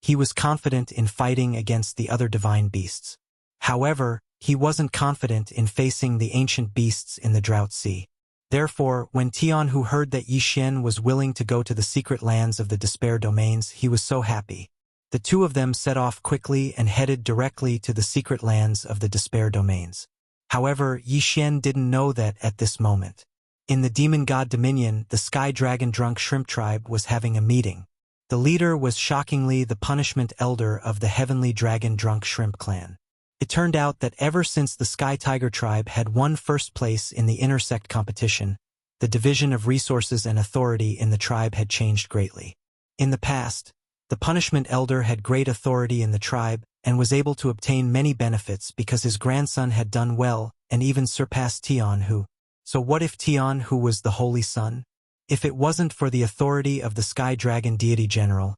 he was confident in fighting against the other divine beasts. However, he wasn't confident in facing the ancient beasts in the drought sea. Therefore, when Tianhu heard that Yixian was willing to go to the secret lands of the despair domains, he was so happy. The two of them set off quickly and headed directly to the secret lands of the despair domains. However, Yixian didn't know that at this moment. In the demon god dominion, the sky dragon drunk shrimp tribe was having a meeting. The leader was shockingly the punishment elder of the heavenly dragon drunk shrimp clan. It turned out that ever since the Sky Tiger tribe had won first place in the intersect competition, the division of resources and authority in the tribe had changed greatly. In the past, the punishment elder had great authority in the tribe and was able to obtain many benefits because his grandson had done well and even surpassed Tianhu. So what if Tianhu was the Holy Son? If it wasn't for the authority of the Sky Dragon deity general,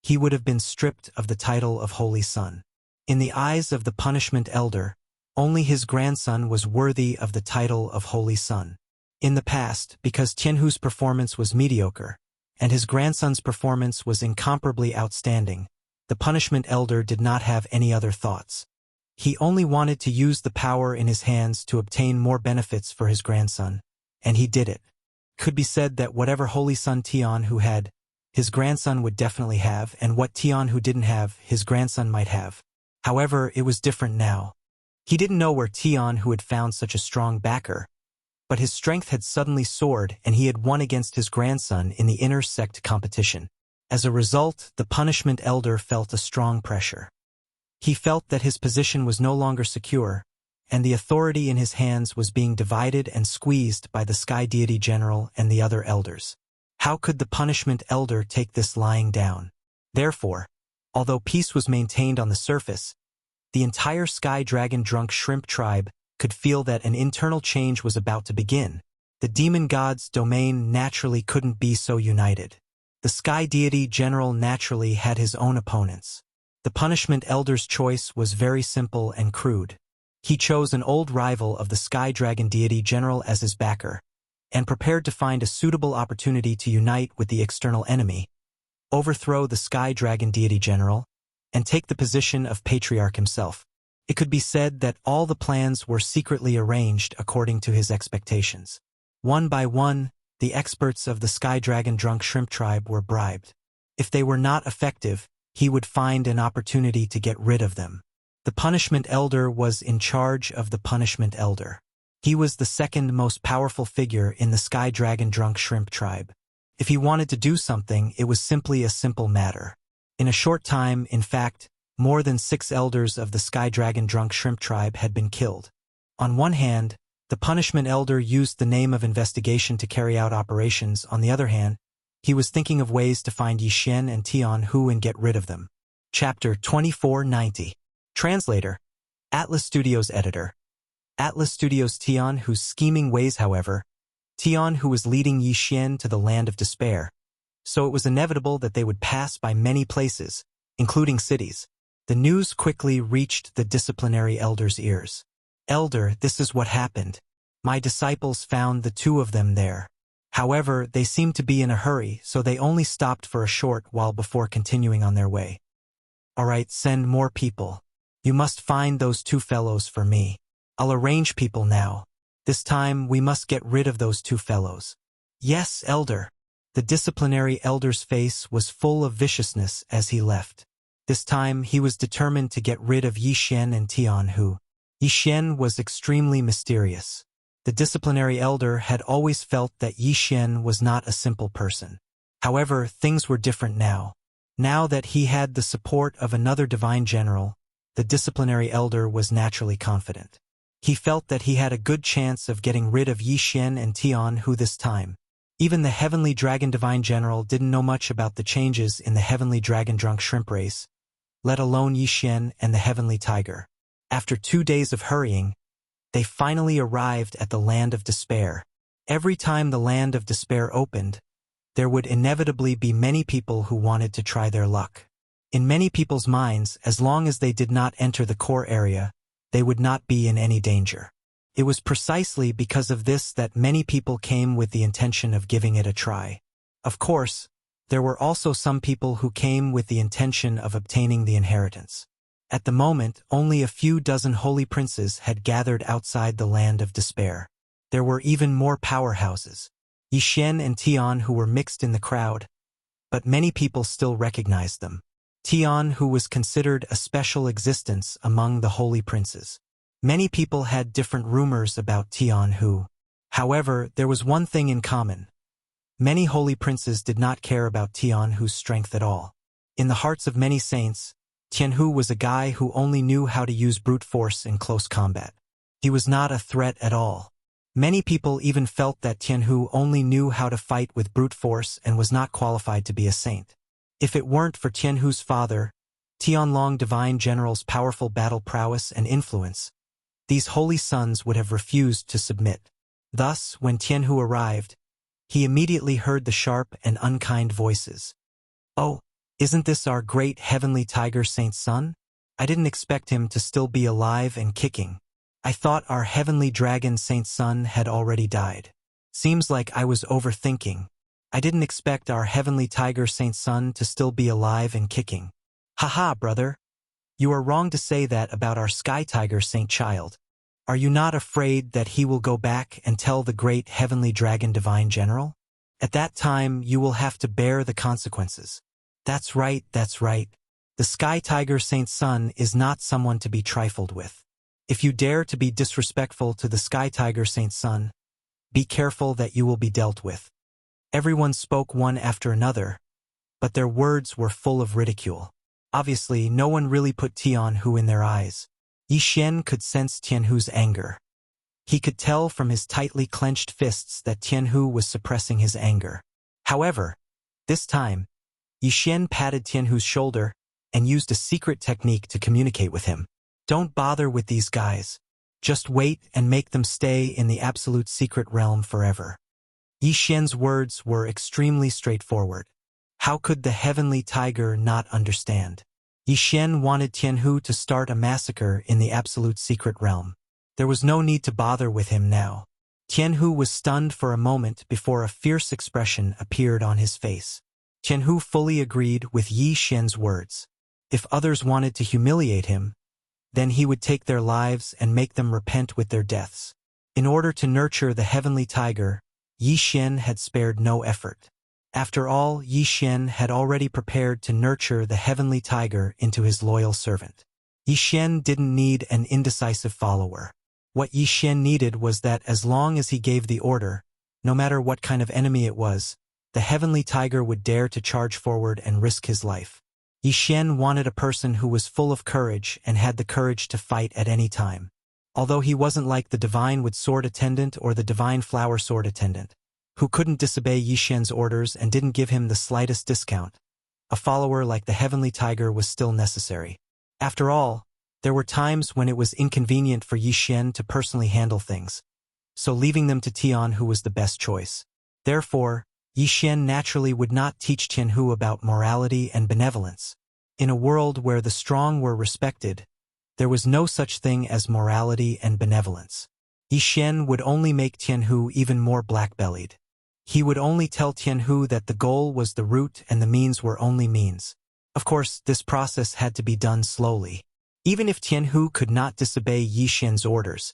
he would have been stripped of the title of Holy Son. In the eyes of the punishment elder, only his grandson was worthy of the title of Holy Son. In the past, because Tianhu's performance was mediocre, and his grandson's performance was incomparably outstanding, the punishment elder did not have any other thoughts. He only wanted to use the power in his hands to obtain more benefits for his grandson, and he did it. Could be said that whatever Holy Son Tianhu had, his grandson would definitely have, and what Tianhu didn't have, his grandson might have. However, it was different now. He didn't know where Tianhu had found such a strong backer, but his strength had suddenly soared and he had won against his grandson in the inter-sect competition. As a result, the punishment elder felt a strong pressure. He felt that his position was no longer secure, and the authority in his hands was being divided and squeezed by the Sky Deity General and the other elders. How could the punishment elder take this lying down? Therefore, although peace was maintained on the surface, the entire Sky Dragon drunk shrimp tribe could feel that an internal change was about to begin. The demon god's domain naturally couldn't be so united. The sky deity general naturally had his own opponents. The punishment elder's choice was very simple and crude. He chose an old rival of the Sky Dragon deity general as his backer, and prepared to find a suitable opportunity to unite with the external enemy, overthrow the Sky Dragon deity general, and take the position of patriarch himself. It could be said that all the plans were secretly arranged according to his expectations. One by one, the experts of the Sky Dragon drunk shrimp tribe were bribed. If they were not effective, he would find an opportunity to get rid of them. The punishment elder was in charge of the punishment elder. He was the second most powerful figure in the Sky Dragon drunk shrimp tribe. If he wanted to do something, it was simply a simple matter. In a short time, in fact, more than 6 elders of the Sky Dragon drunk shrimp tribe had been killed. On one hand, the punishment elder used the name of investigation to carry out operations. On the other hand, he was thinking of ways to find Yixian and Tian Hu and get rid of them. Chapter 2490. Translator. Atlas Studios Editor. Atlas Studios Tian Hu's scheming ways. However, Tian Hu was leading Yixian to the land of despair, so it was inevitable that they would pass by many places, including cities. The news quickly reached the disciplinary elder's ears. "Elder, this is what happened. My disciples found the 2 of them there. However, they seemed to be in a hurry, so they only stopped for a short while before continuing on their way. All right, send more people. You must find those 2 fellows for me. I'll arrange people now. This time, we must get rid of those 2 fellows." "Yes, elder." The disciplinary elder's face was full of viciousness as he left. This time, he was determined to get rid of Yixian and Tian Hu. Yixian was extremely mysterious. The disciplinary elder had always felt that Yixian was not a simple person. However, things were different now. Now that he had the support of another divine general, the disciplinary elder was naturally confident. He felt that he had a good chance of getting rid of Yixian and Tian Hu this time. Even the Heavenly Dragon Divine General didn't know much about the changes in the Heavenly Dragon Drunk Shrimp race, let alone Yixian and the Heavenly Tiger. After 2 days of hurrying, they finally arrived at the Land of Despair. Every time the Land of Despair opened, there would inevitably be many people who wanted to try their luck. In many people's minds, as long as they did not enter the core area, they would not be in any danger. It was precisely because of this that many people came with the intention of giving it a try. Of course, there were also some people who came with the intention of obtaining the inheritance. At the moment, only a few dozen holy princes had gathered outside the Land of Despair. There were even more powerhouses, Yixian and Tian, who were mixed in the crowd, but many people still recognized them. Tian, who was considered a special existence among the holy princes. Many people had different rumors about Tian Hu. However, there was one thing in common. Many holy princes did not care about Tian Hu's strength at all. In the hearts of many saints, Tian Hu was a guy who only knew how to use brute force in close combat. He was not a threat at all. Many people even felt that Tian Hu only knew how to fight with brute force and was not qualified to be a saint. If it weren't for Tian Hu's father, Tianlong Divine General's powerful battle prowess and influence, these holy sons would have refused to submit. Thus, when Tian Hu arrived, he immediately heard the sharp and unkind voices. "Oh, isn't this our great heavenly tiger saint's son? I didn't expect him to still be alive and kicking. I thought our heavenly dragon saint's son had already died. Seems like I was overthinking. I didn't expect our heavenly tiger saint's son to still be alive and kicking. Haha, brother. You are wrong to say that about our sky tiger saint child. Are you not afraid that he will go back and tell the great heavenly dragon divine general? At that time, you will have to bear the consequences." That's right, that's right. The sky tiger saint's son is not someone to be trifled with. If you dare to be disrespectful to the sky tiger saint's son, be careful that you will be dealt with. Everyone spoke one after another, but their words were full of ridicule. Obviously, no one really put Tian Hu in their eyes. Yixian could sense Tian Hu's anger. He could tell from his tightly clenched fists that Tian Hu was suppressing his anger. However, this time, Yixian patted Tianhu's shoulder and used a secret technique to communicate with him. Don't bother with these guys. Just wait and make them stay in the absolute secret realm forever. Yixian's words were extremely straightforward. How could the heavenly tiger not understand? Yixian wanted Tianhu to start a massacre in the absolute secret realm. There was no need to bother with him now. Tianhu was stunned for a moment before a fierce expression appeared on his face. Tianhu fully agreed with Yixian's words. If others wanted to humiliate him, then he would take their lives and make them repent with their deaths. In order to nurture the heavenly tiger, Yixian had spared no effort. After all, Yixian had already prepared to nurture the heavenly tiger into his loyal servant. Yixian didn't need an indecisive follower. What Yixian needed was that as long as he gave the order, no matter what kind of enemy it was, the heavenly tiger would dare to charge forward and risk his life. Yixian wanted a person who was full of courage and had the courage to fight at any time. Although he wasn't like the divine wood sword attendant or the divine flower sword attendant, who couldn't disobey Yixian's orders and didn't give him the slightest discount, a follower like the heavenly tiger was still necessary. After all, there were times when it was inconvenient for Yixian to personally handle things, so leaving them to Tianhu was the best choice. Therefore, Yixian naturally would not teach Tianhu about morality and benevolence. In a world where the strong were respected, there was no such thing as morality and benevolence. Yixian would only make Tianhu even more black-bellied. He would only tell Tianhu that the goal was the root and the means were only means. Of course, this process had to be done slowly. Even if Tianhu could not disobey Yixian's orders,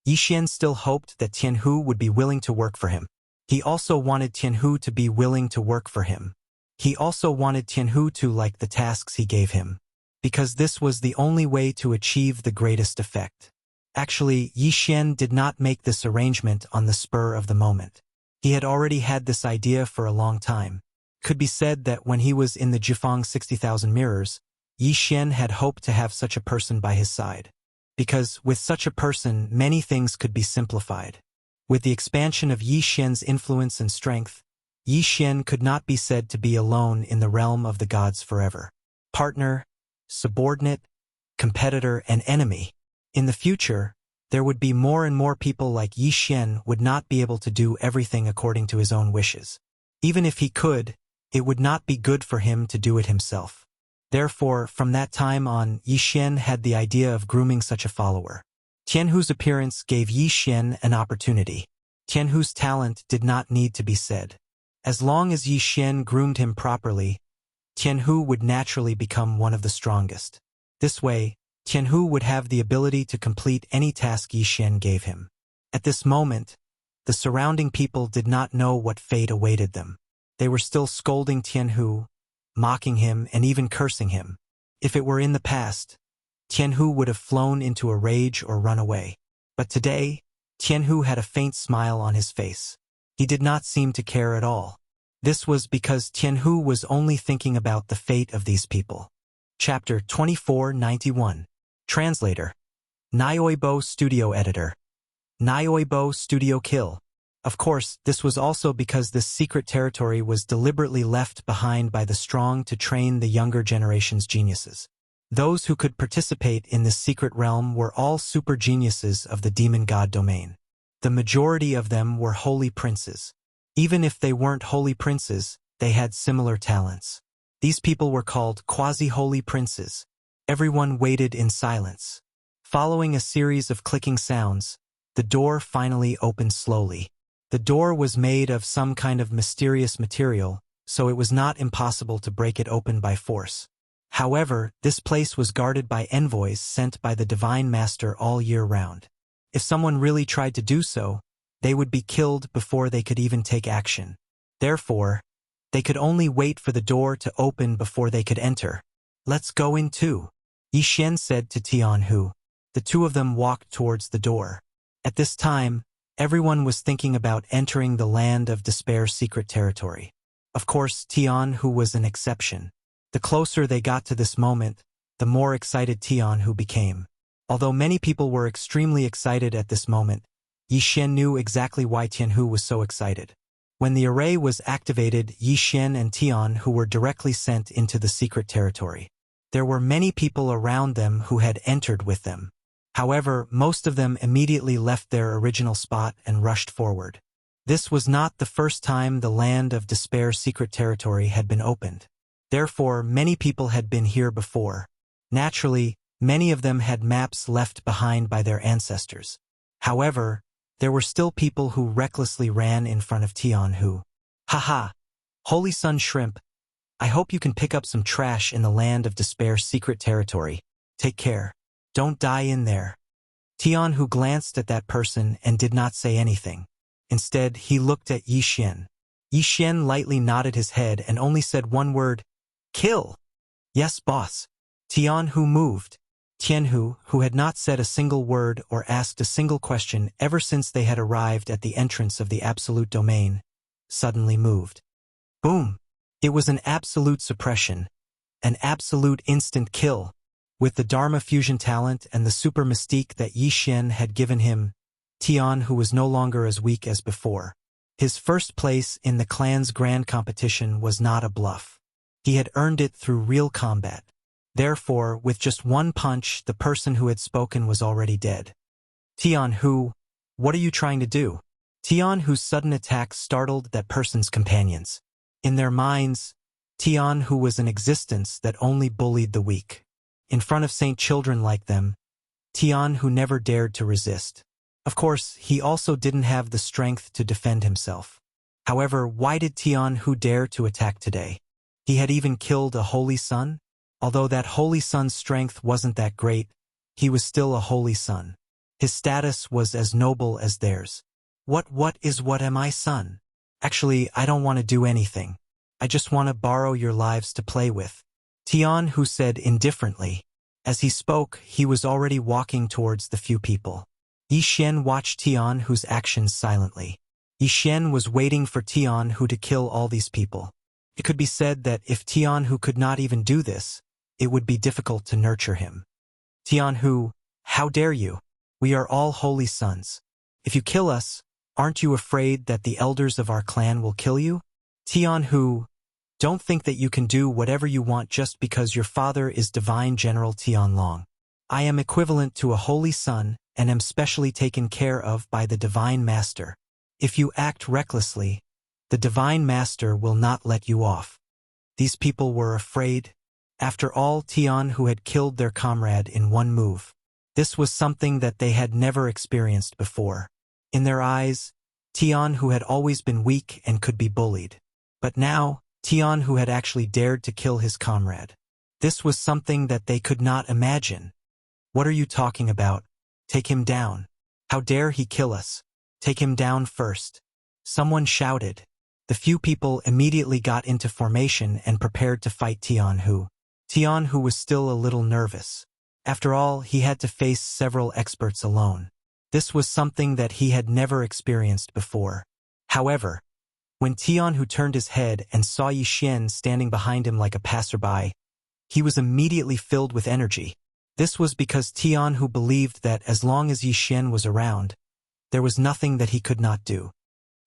Yixian still hoped that Tianhu would be willing to work for him. He also wanted Tianhu to be willing to work for him. He also wanted Tianhu to like the tasks he gave him, because this was the only way to achieve the greatest effect. Actually, Yixian did not make this arrangement on the spur of the moment. He had already had this idea for a long time. Could be said that when he was in the Jifang 60,000 mirrors, Yixian had hoped to have such a person by his side. Because with such a person, many things could be simplified. With the expansion of Yixian's influence and strength, Yixian could not be said to be alone in the realm of the gods forever. Partner, subordinate, competitor, and enemy. In the future, there would be more and more people like Yixian would not be able to do everything according to his own wishes. Even if he could, it would not be good for him to do it himself. Therefore, from that time on, Yixian had the idea of grooming such a follower. Tianhu's appearance gave Yixian an opportunity. Tianhu's talent did not need to be said. As long as Yixian groomed him properly, Tianhu would naturally become one of the strongest. This way, Tianhu would have the ability to complete any task Yixian gave him. At this moment, the surrounding people did not know what fate awaited them. They were still scolding Tianhu, mocking him, and even cursing him. If it were in the past, Tianhu would have flown into a rage or run away. But today, Tianhu had a faint smile on his face. He did not seem to care at all. This was because Tianhu was only thinking about the fate of these people. Chapter 2491. Translator. Nyoibo Studio Editor. Nyoibo Studio Kill. Of course, this was also because this secret territory was deliberately left behind by the strong to train the younger generation's geniuses. Those who could participate in this secret realm were all super geniuses of the demon god domain. The majority of them were holy princes. Even if they weren't holy princes, they had similar talents. These people were called quasi-holy princes. Everyone waited in silence. Following a series of clicking sounds, the door finally opened slowly. The door was made of some kind of mysterious material, so it was not impossible to break it open by force. However, this place was guarded by envoys sent by the Divine Master all year round. If someone really tried to do so, they would be killed before they could even take action. Therefore, they could only wait for the door to open before they could enter. "Let's go in too," Yixian said to Tianhu. The two of them walked towards the door. At this time, everyone was thinking about entering the Land of Despair's secret territory. Of course, Tianhu was an exception. The closer they got to this moment, the more excited Tianhu became. Although many people were extremely excited at this moment, Yixian knew exactly why Tianhu was so excited. When the array was activated, Yi Xian and Tian who were directly sent into the secret territory. There were many people around them who had entered with them. However, most of them immediately left their original spot and rushed forward. This was not the first time the Land of Despair secret territory had been opened. Therefore, many people had been here before. Naturally, many of them had maps left behind by their ancestors. However, there were still people who recklessly ran in front of Tian who, "Haha! Holy Sun Shrimp, I hope you can pick up some trash in the Land of Despair secret territory. Take care. Don't die in there." Tian who glanced at that person and did not say anything. Instead, he looked at Yi Xian. Yi Xian lightly nodded his head and only said one word, "Kill." "Yes, boss." Tian who moved. Tian who had not said a single word or asked a single question ever since they had arrived at the entrance of the absolute domain, suddenly moved. Boom! It was an absolute suppression, an absolute instant kill. With the Dharma fusion talent and the super mystique that Yi Xian had given him, Tian who was no longer as weak as before. His first place in the clan's grand competition was not a bluff. He had earned it through real combat. Therefore, with just one punch, the person who had spoken was already dead. Tian who, what are you trying to do? Tian whose sudden attack startled that person's companions. In their minds, Tian who was an existence that only bullied the weak. In front of saint children like them, Tian who never dared to resist. Of course, he also didn't have the strength to defend himself. However, why did Tian who dare to attack today? He had even killed a holy sun? Although that holy sun's strength wasn't that great, he was still a holy sun. His status was as noble as theirs. What am I, son? Actually, I don't want to do anything. I just want to borrow your lives to play with. Tian who said indifferently. As he spoke, he was already walking towards the few people. Yi Xian watched Tian whose actions silently. Yi Xian was waiting for Tian who to kill all these people. It could be said that if Tian who could not even do this, it would be difficult to nurture him. Tian who, how dare you? We are all holy sons. If you kill us, aren't you afraid that the elders of our clan will kill you? Tian who, don't think that you can do whatever you want just because your father is Divine General Tian Long. I am equivalent to a holy son and am specially taken care of by the Divine Master. If you act recklessly, the Divine Master will not let you off. These people were afraid. After all, Tian who had killed their comrade in one move. This was something that they had never experienced before. In their eyes, Tian who had always been weak and could be bullied. But now, Tian who had actually dared to kill his comrade. This was something that they could not imagine. What are you talking about? Take him down. How dare he kill us? Take him down first. Someone shouted. The few people immediately got into formation and prepared to fight Tian who. Tian who was still a little nervous. After all, he had to face several experts alone. This was something that he had never experienced before. However, when Tian who turned his head and saw Yi Xian standing behind him like a passerby, he was immediately filled with energy. This was because Tian who believed that as long as Yi Xian was around, there was nothing that he could not do.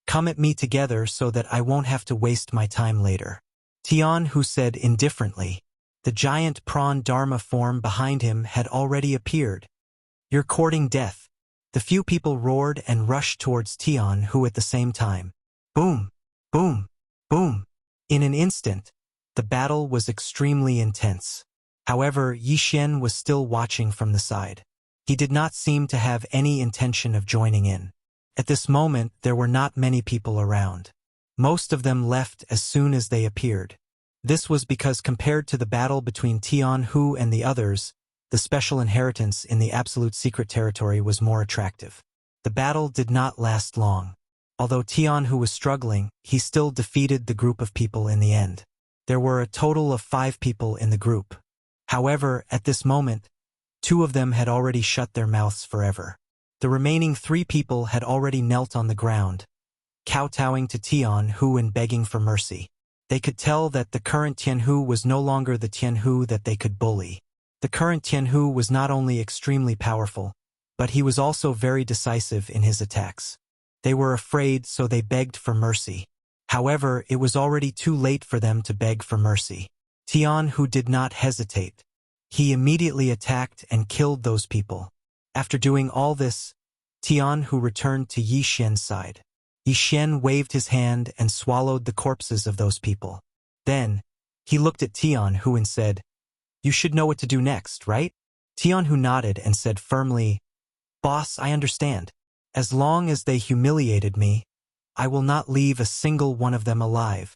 Come at me together so that I won't have to waste my time later. Tian who said indifferently. The giant prawn Dharma form behind him had already appeared. You're courting death. The few people roared and rushed towards Tian who at the same time. Boom, boom, boom. In an instant, the battle was extremely intense. However, Yi Xian was still watching from the side. He did not seem to have any intention of joining in. At this moment, there were not many people around. Most of them left as soon as they appeared. This was because compared to the battle between Tian who and the others, the special inheritance in the absolute secret territory was more attractive. The battle did not last long. Although Tian who was struggling, he still defeated the group of people in the end. There were a total of 5 people in the group. However, at this moment, 2 of them had already shut their mouths forever. The remaining 3 people had already knelt on the ground, kowtowing to Tian who and begging for mercy. They could tell that the current Tian who was no longer the Tian who that they could bully. The current Tian who was not only extremely powerful, but he was also very decisive in his attacks. They were afraid, so they begged for mercy. However, it was already too late for them to beg for mercy. Tianhu did not hesitate. He immediately attacked and killed those people. After doing all this, Tianhu returned to Yi Xian's side. Yi Xian waved his hand and swallowed the corpses of those people. Then, he looked at Tianhu and said, "You should know what to do next, right?" Tianhu nodded and said firmly, "Boss, I understand. As long as they humiliated me, I will not leave a single one of them alive."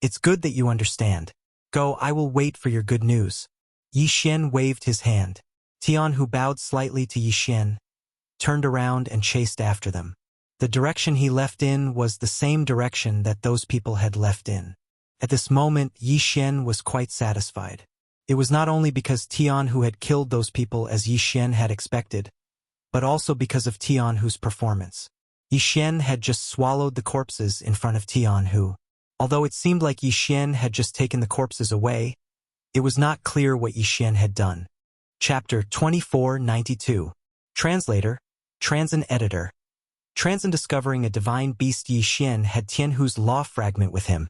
It's good that you understand. Go, I will wait for your good news." Yi Xian waved his hand. Tianhu bowed slightly to Yi Xian, turned around and chased after them. The direction he left in was the same direction that those people had left in. At this moment, Yi Xian was quite satisfied. It was not only because Tianhu had killed those people as Yi Xian had expected, but also because of Tianhu's performance. Yi Xian had just swallowed the corpses in front of Tianhu. Although it seemed like Yi Xian had just taken the corpses away, it was not clear what Yi Xian had done. Chapter 2492. Translator, Transin Editor. Transin discovering a divine beast. Yi Xian had Tianhu's law fragment with him,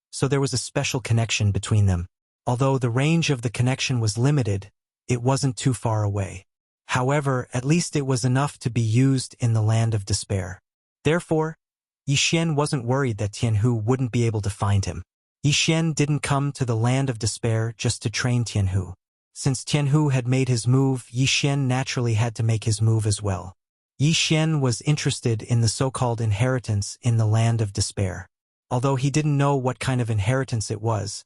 so there was a special connection between them. Although the range of the connection was limited, it wasn't too far away. However, at least it was enough to be used in the land of despair. Therefore, Yi Xian wasn't worried that Tianhu wouldn't be able to find him. Yi Xian didn't come to the land of despair just to train Tianhu. Since Tianhu had made his move, Yi Xian naturally had to make his move as well. Yi Xian was interested in the so-called inheritance in the land of despair. Although he didn't know what kind of inheritance it was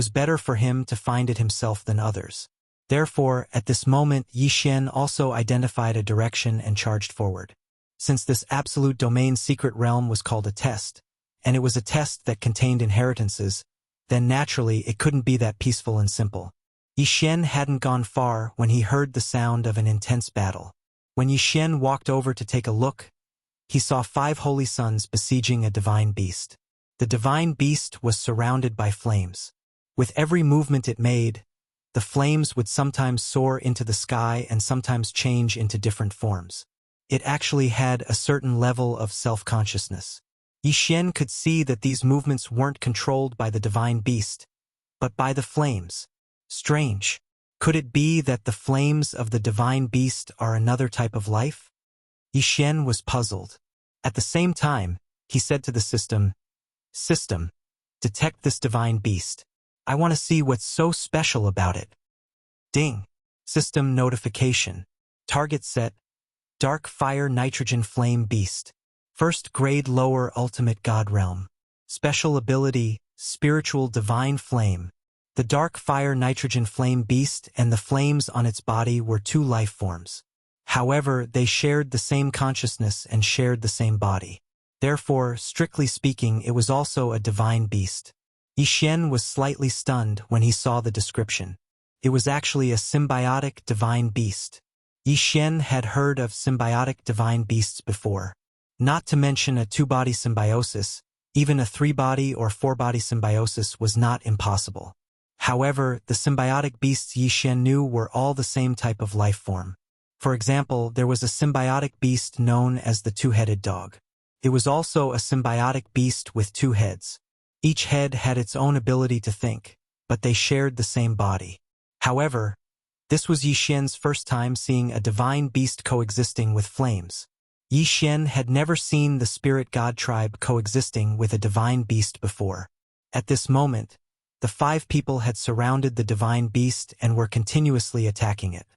better for him to find it himself than others. Therefore, at this moment, Yi Xian also identified a direction and charged forward. Since this absolute domain secret realm was called a test, and it was a test that contained inheritances, then naturally it couldn't be that peaceful and simple. Yi Xian hadn't gone far when he heard the sound of an intense battle. When Yi Xian walked over to take a look, he saw 5 holy sons besieging a divine beast. The divine beast was surrounded by flames. With every movement it made, the flames would sometimes soar into the sky and sometimes change into different forms. It actually had a certain level of self-consciousness. Yi Xian could see that these movements weren't controlled by the divine beast, but by the flames. Strange. Could it be that the flames of the divine beast are another type of life? Yi Xian was puzzled. At the same time, he said to the system, "System, detect this divine beast. I want to see what's so special about it." Ding. System notification. Target set. Dark Fire Nitrogen Flame Beast. First grade lower ultimate god realm. Special ability, Spiritual Divine Flame. The Dark Fire Nitrogen Flame Beast and the flames on its body were 2 life forms. However, they shared the same consciousness and shared the same body. Therefore, strictly speaking, it was also a divine beast. Yi Xian was slightly stunned when he saw the description. It was actually a symbiotic divine beast. Yi Xian had heard of symbiotic divine beasts before. Not to mention a 2-body symbiosis, even a 3-body or 4-body symbiosis was not impossible. However, the symbiotic beasts Yi Xian knew were all the same type of life form. For example, there was a symbiotic beast known as the 2-headed dog. It was also a symbiotic beast with 2 heads. Each head had its own ability to think, but they shared the same body. However, this was Yi Xian's first time seeing a divine beast coexisting with flames. Yi Xian had never seen the spirit god tribe coexisting with a divine beast before. At this moment, the 5 people had surrounded the divine beast and were continuously attacking it.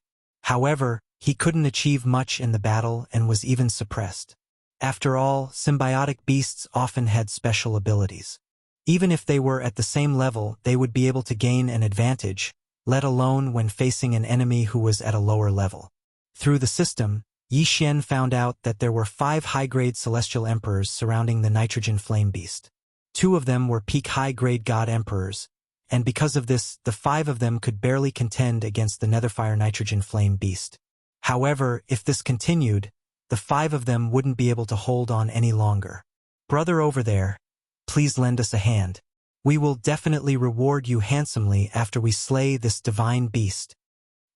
However, he couldn't achieve much in the battle and was even suppressed. After all, symbiotic beasts often had special abilities. Even if they were at the same level, they would be able to gain an advantage, let alone when facing an enemy who was at a lower level. Through the system, Yi Xian found out that there were 5 high-grade celestial emperors surrounding the nitrogen flame beast. 2 of them were peak high-grade god emperors, and because of this, the 5 of them could barely contend against the netherfire nitrogen flame beast. However, if this continued, the 5 of them wouldn't be able to hold on any longer. "Brother over there, please lend us a hand. We will definitely reward you handsomely after we slay this divine beast."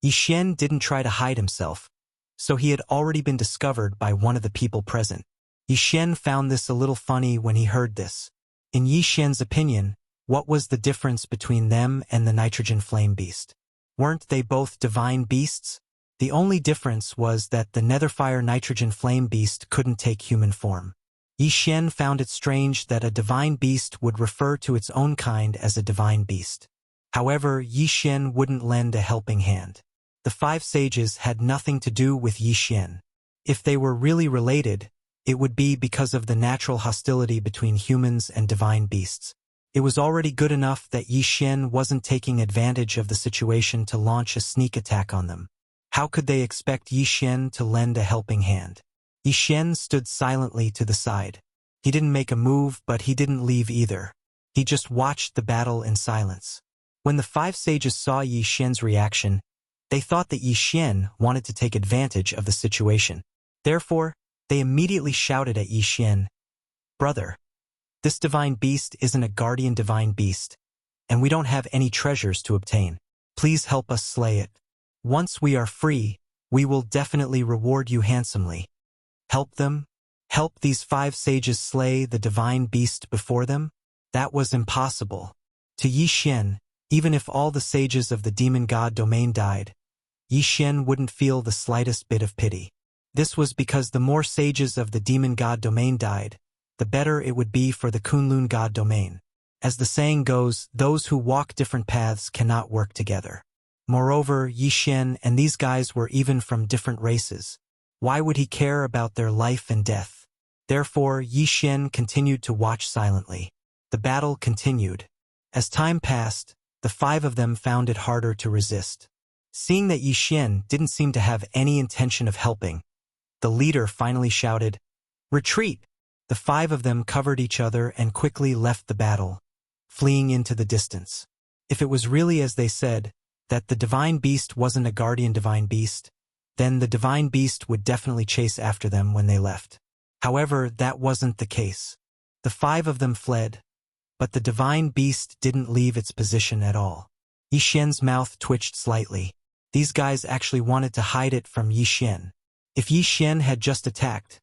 Yi Xian didn't try to hide himself, so he had already been discovered by one of the people present. Yi Xian found this a little funny when he heard this. In Yi Xian's opinion, what was the difference between them and the nitrogen flame beast? Weren't they both divine beasts? The only difference was that the netherfire nitrogen flame beast couldn't take human form. Yi Xian found it strange that a divine beast would refer to its own kind as a divine beast. However, Yi Xian wouldn't lend a helping hand. The 5 sages had nothing to do with Yi Xian. If they were really related, it would be because of the natural hostility between humans and divine beasts. It was already good enough that Yi Xian wasn't taking advantage of the situation to launch a sneak attack on them. How could they expect Yi Xian to lend a helping hand? Yi Xian stood silently to the side. He didn't make a move, but he didn't leave either. He just watched the battle in silence. When the 5 sages saw Yi Xian's reaction, they thought that Yi Xian wanted to take advantage of the situation. Therefore, they immediately shouted at Yi Xian, "Brother, this divine beast isn't a guardian divine beast, and we don't have any treasures to obtain. Please help us slay it. Once we are free, we will definitely reward you handsomely." Help them? Help these 5 sages slay the divine beast before them? That was impossible. To Yi Xian, even if all the sages of the demon god domain died, Yi Xian wouldn't feel the slightest bit of pity. This was because the more sages of the demon god domain died, the better it would be for the Kunlun god domain. As the saying goes, those who walk different paths cannot work together. Moreover, Yi Xian and these guys were even from different races. Why would he care about their life and death? Therefore, Yi Xian continued to watch silently. The battle continued. As time passed, the 5 of them found it harder to resist. Seeing that Yi Xian didn't seem to have any intention of helping, the leader finally shouted, "Retreat!" The 5 of them covered each other and quickly left the battle, fleeing into the distance. If it was really as they said, that the divine beast wasn't a guardian divine beast, then the divine beast would definitely chase after them when they left. However, that wasn't the case. The 5 of them fled, but the divine beast didn't leave its position at all. Yi Xian's mouth twitched slightly. These guys actually wanted to hide it from Yi Xian. If Yi Xian had just attacked,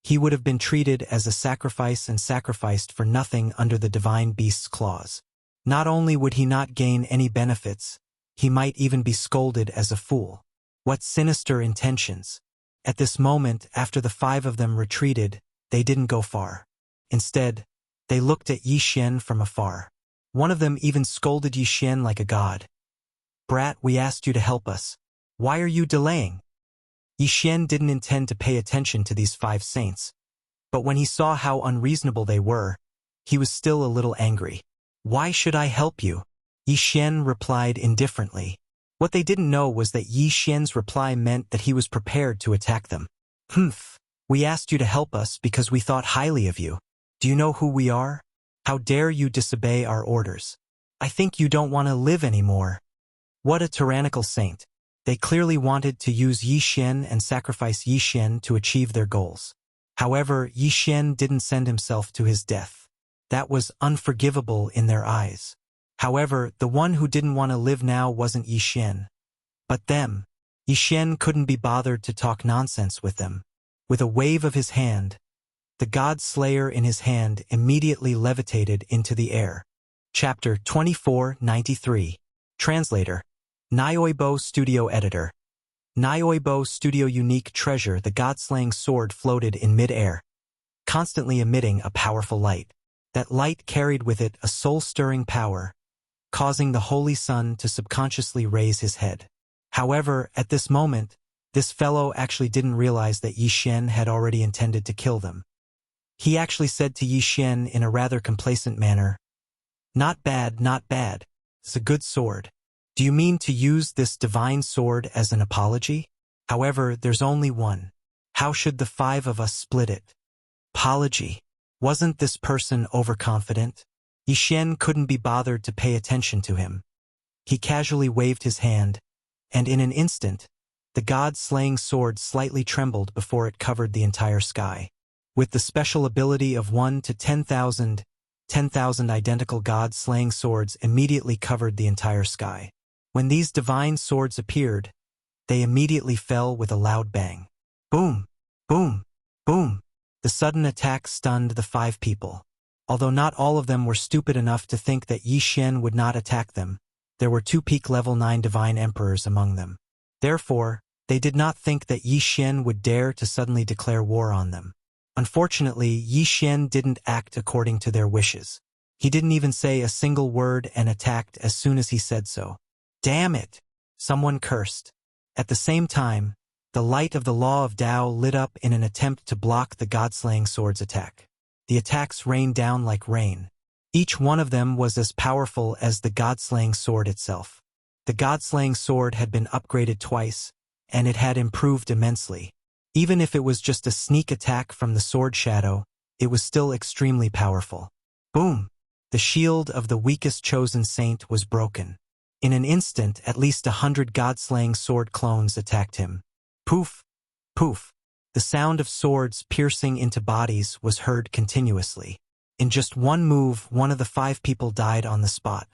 he would have been treated as a sacrifice and sacrificed for nothing under the divine beast's claws. Not only would he not gain any benefits, he might even be scolded as a fool. What sinister intentions! At this moment, after the 5 of them retreated, they didn't go far. Instead, they looked at Yi Xian from afar. One of them even scolded Yi Xian like a god. "Brat, we asked you to help us. Why are you delaying?" Yi Xian didn't intend to pay attention to these 5 saints, but when he saw how unreasonable they were, he was still a little angry. "Why should I help you?" Yi Xian replied indifferently. What they didn't know was that Yi Xian's reply meant that he was prepared to attack them. "Humph, we asked you to help us because we thought highly of you. Do you know who we are? How dare you disobey our orders? I think you don't want to live anymore." What a tyrannical saint. They clearly wanted to use Yi Xian and sacrifice Yi Xian to achieve their goals. However, Yi Xian didn't send himself to his death. That was unforgivable in their eyes. However, the one who didn't want to live now wasn't Yi Xian, but them. Yi Xian couldn't be bothered to talk nonsense with them. With a wave of his hand, the god slayer in his hand immediately levitated into the air. Chapter 2493. Translator. Nioibo Studio Editor. Nioibo Studio Unique Treasure. The god-slaying sword floated in mid-air, constantly emitting a powerful light. That light carried with it a soul-stirring power, causing the Holy Sun to subconsciously raise his head. However, at this moment, this fellow actually didn't realize that Yi Xian had already intended to kill them. He actually said to Yi Xian in a rather complacent manner, "Not bad, not bad. It's a good sword. Do you mean to use this divine sword as an apology? However, there's only one. How should the 5 of us split it?" Apology? Wasn't this person overconfident? Yi Xian couldn't be bothered to pay attention to him. He casually waved his hand, and in an instant, the god-slaying sword slightly trembled before it covered the entire sky. With the special ability of 1 to 10,000, 10,000 identical god-slaying swords immediately covered the entire sky. When these divine swords appeared, they immediately fell with a loud bang. Boom! Boom! Boom! The sudden attack stunned the 5 people. Although not all of them were stupid enough to think that Yi Xian would not attack them, there were 2 peak level 9 divine emperors among them. Therefore, they did not think that Yi Xian would dare to suddenly declare war on them. Unfortunately, Yi Xian didn't act according to their wishes. He didn't even say a single word and attacked as soon as he said so. Damn it! Someone cursed. At the same time, the light of the law of Tao lit up in an attempt to block the god-slaying sword's attack. The attacks rained down like rain. Each one of them was as powerful as the god-slaying sword itself. The god-slaying sword had been upgraded twice, and it had improved immensely. Even if it was just a sneak attack from the sword shadow, it was still extremely powerful. Boom! The shield of the weakest chosen saint was broken. In an instant, at least 100 god-slaying sword clones attacked him. Poof! Poof! The sound of swords piercing into bodies was heard continuously. In just one move, one of the 5 people died on the spot.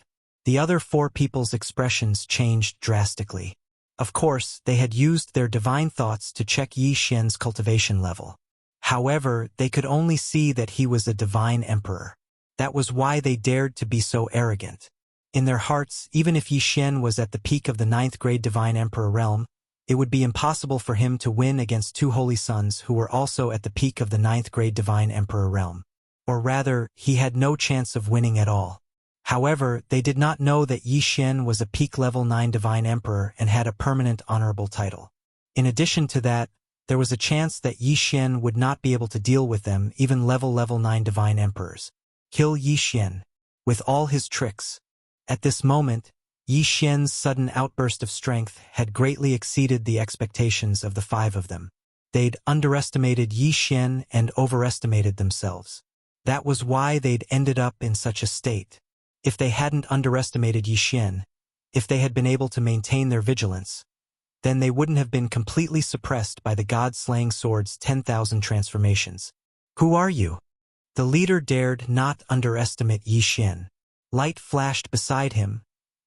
The other 4 people's expressions changed drastically. Of course, they had used their divine thoughts to check Yi Xian's cultivation level. However, they could only see that he was a divine emperor. That was why they dared to be so arrogant. In their hearts, even if Yi Xian was at the peak of the 9th grade divine emperor realm, it would be impossible for him to win against 2 holy sons who were also at the peak of the 9th grade divine emperor realm. Or rather, he had no chance of winning at all. However, they did not know that Yi Xian was a peak level 9 divine emperor and had a permanent honorable title. In addition to that, there was a chance that Yi Xian would not be able to deal with them, even level 9 divine emperors. Kill Yi Xian. With all his tricks. At this moment, Yi Xian's sudden outburst of strength had greatly exceeded the expectations of the 5 of them. They'd underestimated Yi Xian and overestimated themselves. That was why they'd ended up in such a state. If they hadn't underestimated Yi Xian, if they had been able to maintain their vigilance, then they wouldn't have been completely suppressed by the god-slaying sword's 10,000 transformations. Who are you? The leader dared not underestimate Yi Xian. Light flashed beside him,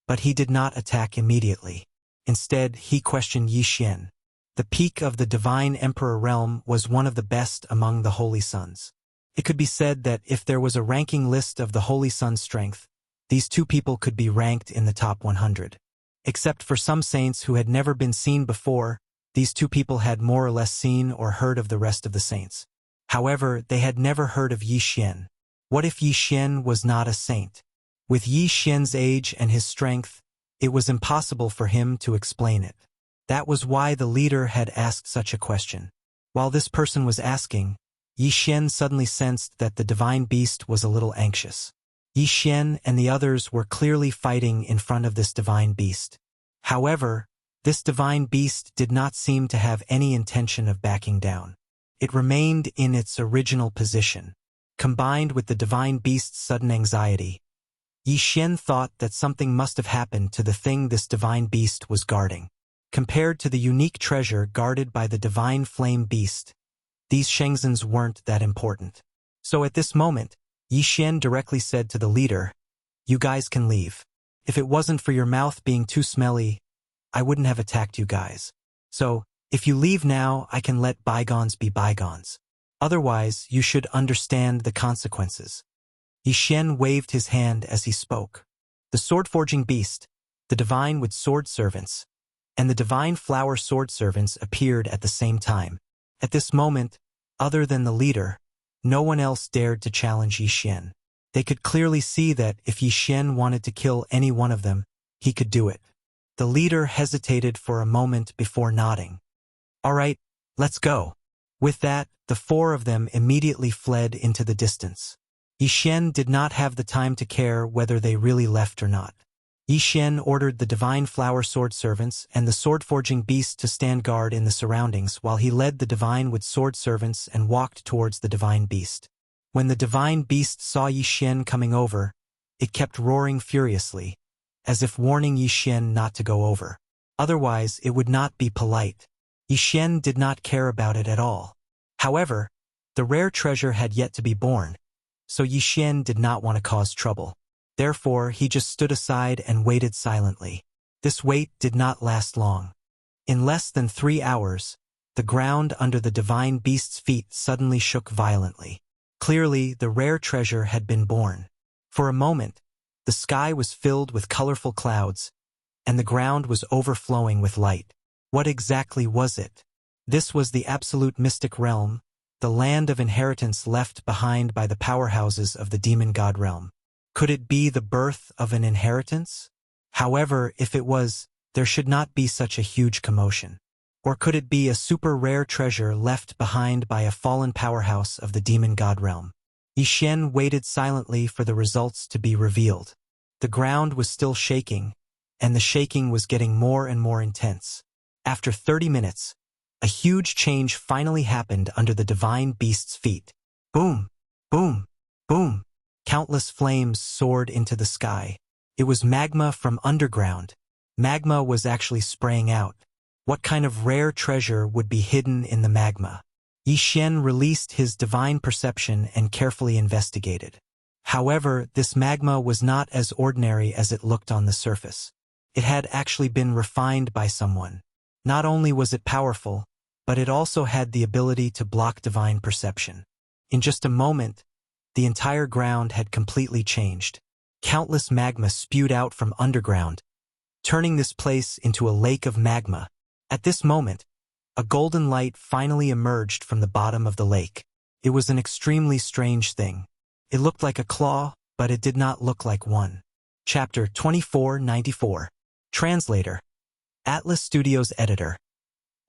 but he did not attack immediately. Instead, he questioned Yi Xian. The peak of the divine emperor realm was one of the best among the holy sons. It could be said that if there was a ranking list of the holy son's strength, these 2 people could be ranked in the top 100. Except for some saints who had never been seen before, these 2 people had more or less seen or heard of the rest of the saints. However, they had never heard of Yi Xian. What if Yi Xian was not a saint? With Yi Xian's age and his strength, it was impossible for him to explain it. That was why the leader had asked such a question. While this person was asking, Yi Xian suddenly sensed that the divine beast was a little anxious. Yi Xian and the others were clearly fighting in front of this divine beast. However, this divine beast did not seem to have any intention of backing down. It remained in its original position. Combined with the divine beast's sudden anxiety, Yi Xian thought that something must have happened to the thing this divine beast was guarding. Compared to the unique treasure guarded by the divine flame beast, these Shengzens weren't that important. So at this moment, Yi Xian directly said to the leader, "You guys can leave. If it wasn't for your mouth being too smelly, I wouldn't have attacked you guys. So, if you leave now, I can let bygones be bygones. Otherwise, you should understand the consequences." Yi Xian waved his hand as he spoke. The sword-forging beast, the divine with sword servants, and the divine flower sword servants appeared at the same time. At this moment, other than the leader, no one else dared to challenge Yi Xian. They could clearly see that if Yi Xian wanted to kill any one of them, he could do it. The leader hesitated for a moment before nodding. "All right, let's go." With that, the 4 of them immediately fled into the distance. Yi Xian did not have the time to care whether they really left or not. Yi Xian ordered the divine flower sword servants and the sword-forging beast to stand guard in the surroundings while he led the divine with sword servants and walked towards the divine beast. When the divine beast saw Yi Xian coming over, it kept roaring furiously, as if warning Yi Xian not to go over. Otherwise, it would not be polite. Yi Xian did not care about it at all. However, the rare treasure had yet to be born, so Yi Xian did not want to cause trouble. Therefore, he just stood aside and waited silently. This wait did not last long. In less than 3 hours, the ground under the divine beast's feet suddenly shook violently. Clearly, the rare treasure had been born. For a moment, the sky was filled with colorful clouds, and the ground was overflowing with light. What exactly was it? This was the absolute mystic realm, the land of inheritance left behind by the powerhouses of the demon god realm. Could it be the birth of an inheritance? However, if it was, there should not be such a huge commotion. Or could it be a super rare treasure left behind by a fallen powerhouse of the demon god realm? Yixian waited silently for the results to be revealed. The ground was still shaking, and the shaking was getting more and more intense. After 30 minutes, a huge change finally happened under the divine beast's feet. Boom! Boom! Boom! Countless flames soared into the sky. It was magma from underground. Magma was actually spraying out. What kind of rare treasure would be hidden in the magma? Yixian released his divine perception and carefully investigated. However, this magma was not as ordinary as it looked on the surface. It had actually been refined by someone. Not only was it powerful, but it also had the ability to block divine perception. In just a moment, the entire ground had completely changed. Countless magma spewed out from underground, turning this place into a lake of magma. At this moment, a golden light finally emerged from the bottom of the lake. It was an extremely strange thing. It looked like a claw, but it did not look like one. Chapter 2494. Translator. Atlas Studios Editor.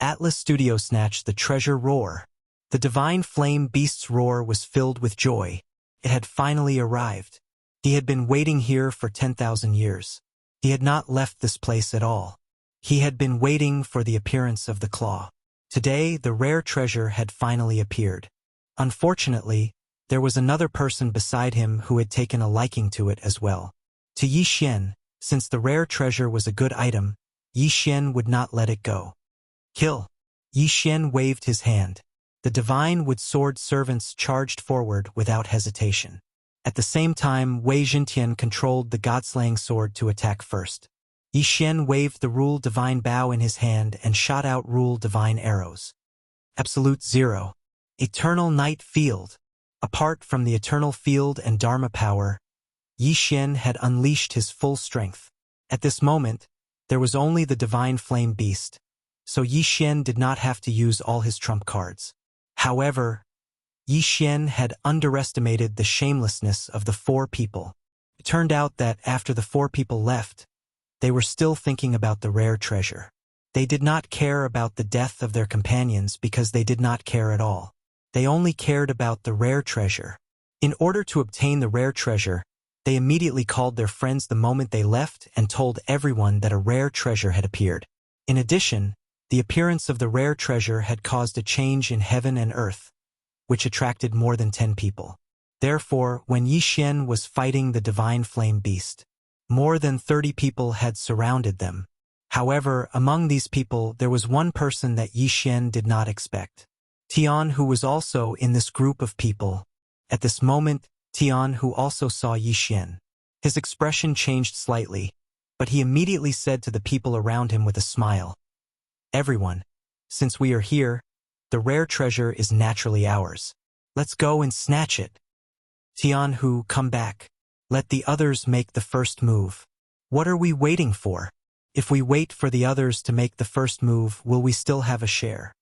Atlas Studio snatched the treasure roar. The divine flame beast's roar was filled with joy. It had finally arrived. He had been waiting here for 10,000 years. He had not left this place at all. He had been waiting for the appearance of the claw. Today, the rare treasure had finally appeared. Unfortunately, there was another person beside him who had taken a liking to it as well. To Yixian, since the rare treasure was a good item, Yixian would not let it go. Kill! Yixian waved his hand. The divine wood sword servants charged forward without hesitation. At the same time, Wei Zhintian controlled the god-slaying sword to attack first. Yixian waved the rule divine bow in his hand and shot out rule divine arrows. Absolute Zero. Eternal Night Field. Apart from the eternal field and Dharma power, Yixian had unleashed his full strength. At this moment, there was only the divine flame beast, so Yixian did not have to use all his trump cards. However, Yixian had underestimated the shamelessness of the 4 people. It turned out that after the 4 people left, they were still thinking about the rare treasure. They did not care about the death of their companions because they did not care at all. They only cared about the rare treasure. In order to obtain the rare treasure, they immediately called their friends the moment they left and told everyone that a rare treasure had appeared. In addition, the appearance of the rare treasure had caused a change in heaven and earth, which attracted more than 10 people. Therefore, when Yixian was fighting the divine flame beast, more than 30 people had surrounded them. However, among these people, there was one person that Yixian did not expect. Tian, who was also in this group of people. At this moment, Tian, who also saw Yixian. His expression changed slightly, but he immediately said to the people around him with a smile, "Everyone, since we are here, the rare treasure is naturally ours. Let's go and snatch it." Tian, who, come back. Let the others make the first move. What are we waiting for? If we wait for the others to make the first move, will we still have a share?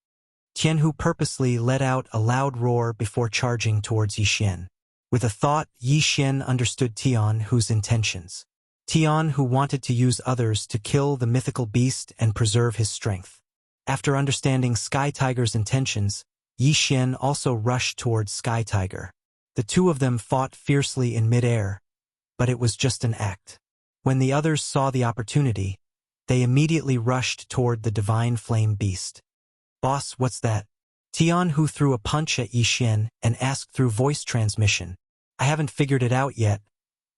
Tianhu purposely let out a loud roar before charging towards Yixian. With a thought, Yixian understood Tianhu's intentions. Tianhu wanted to use others to kill the mythical beast and preserve his strength. After understanding Sky Tiger's intentions, Yixian also rushed towards Sky Tiger. The two of them fought fiercely in midair, but it was just an act. When the others saw the opportunity, they immediately rushed toward the divine flame beast. "Boss, what's that?" Tianhu threw a punch at Yixian and asked through voice transmission. "I haven't figured it out yet,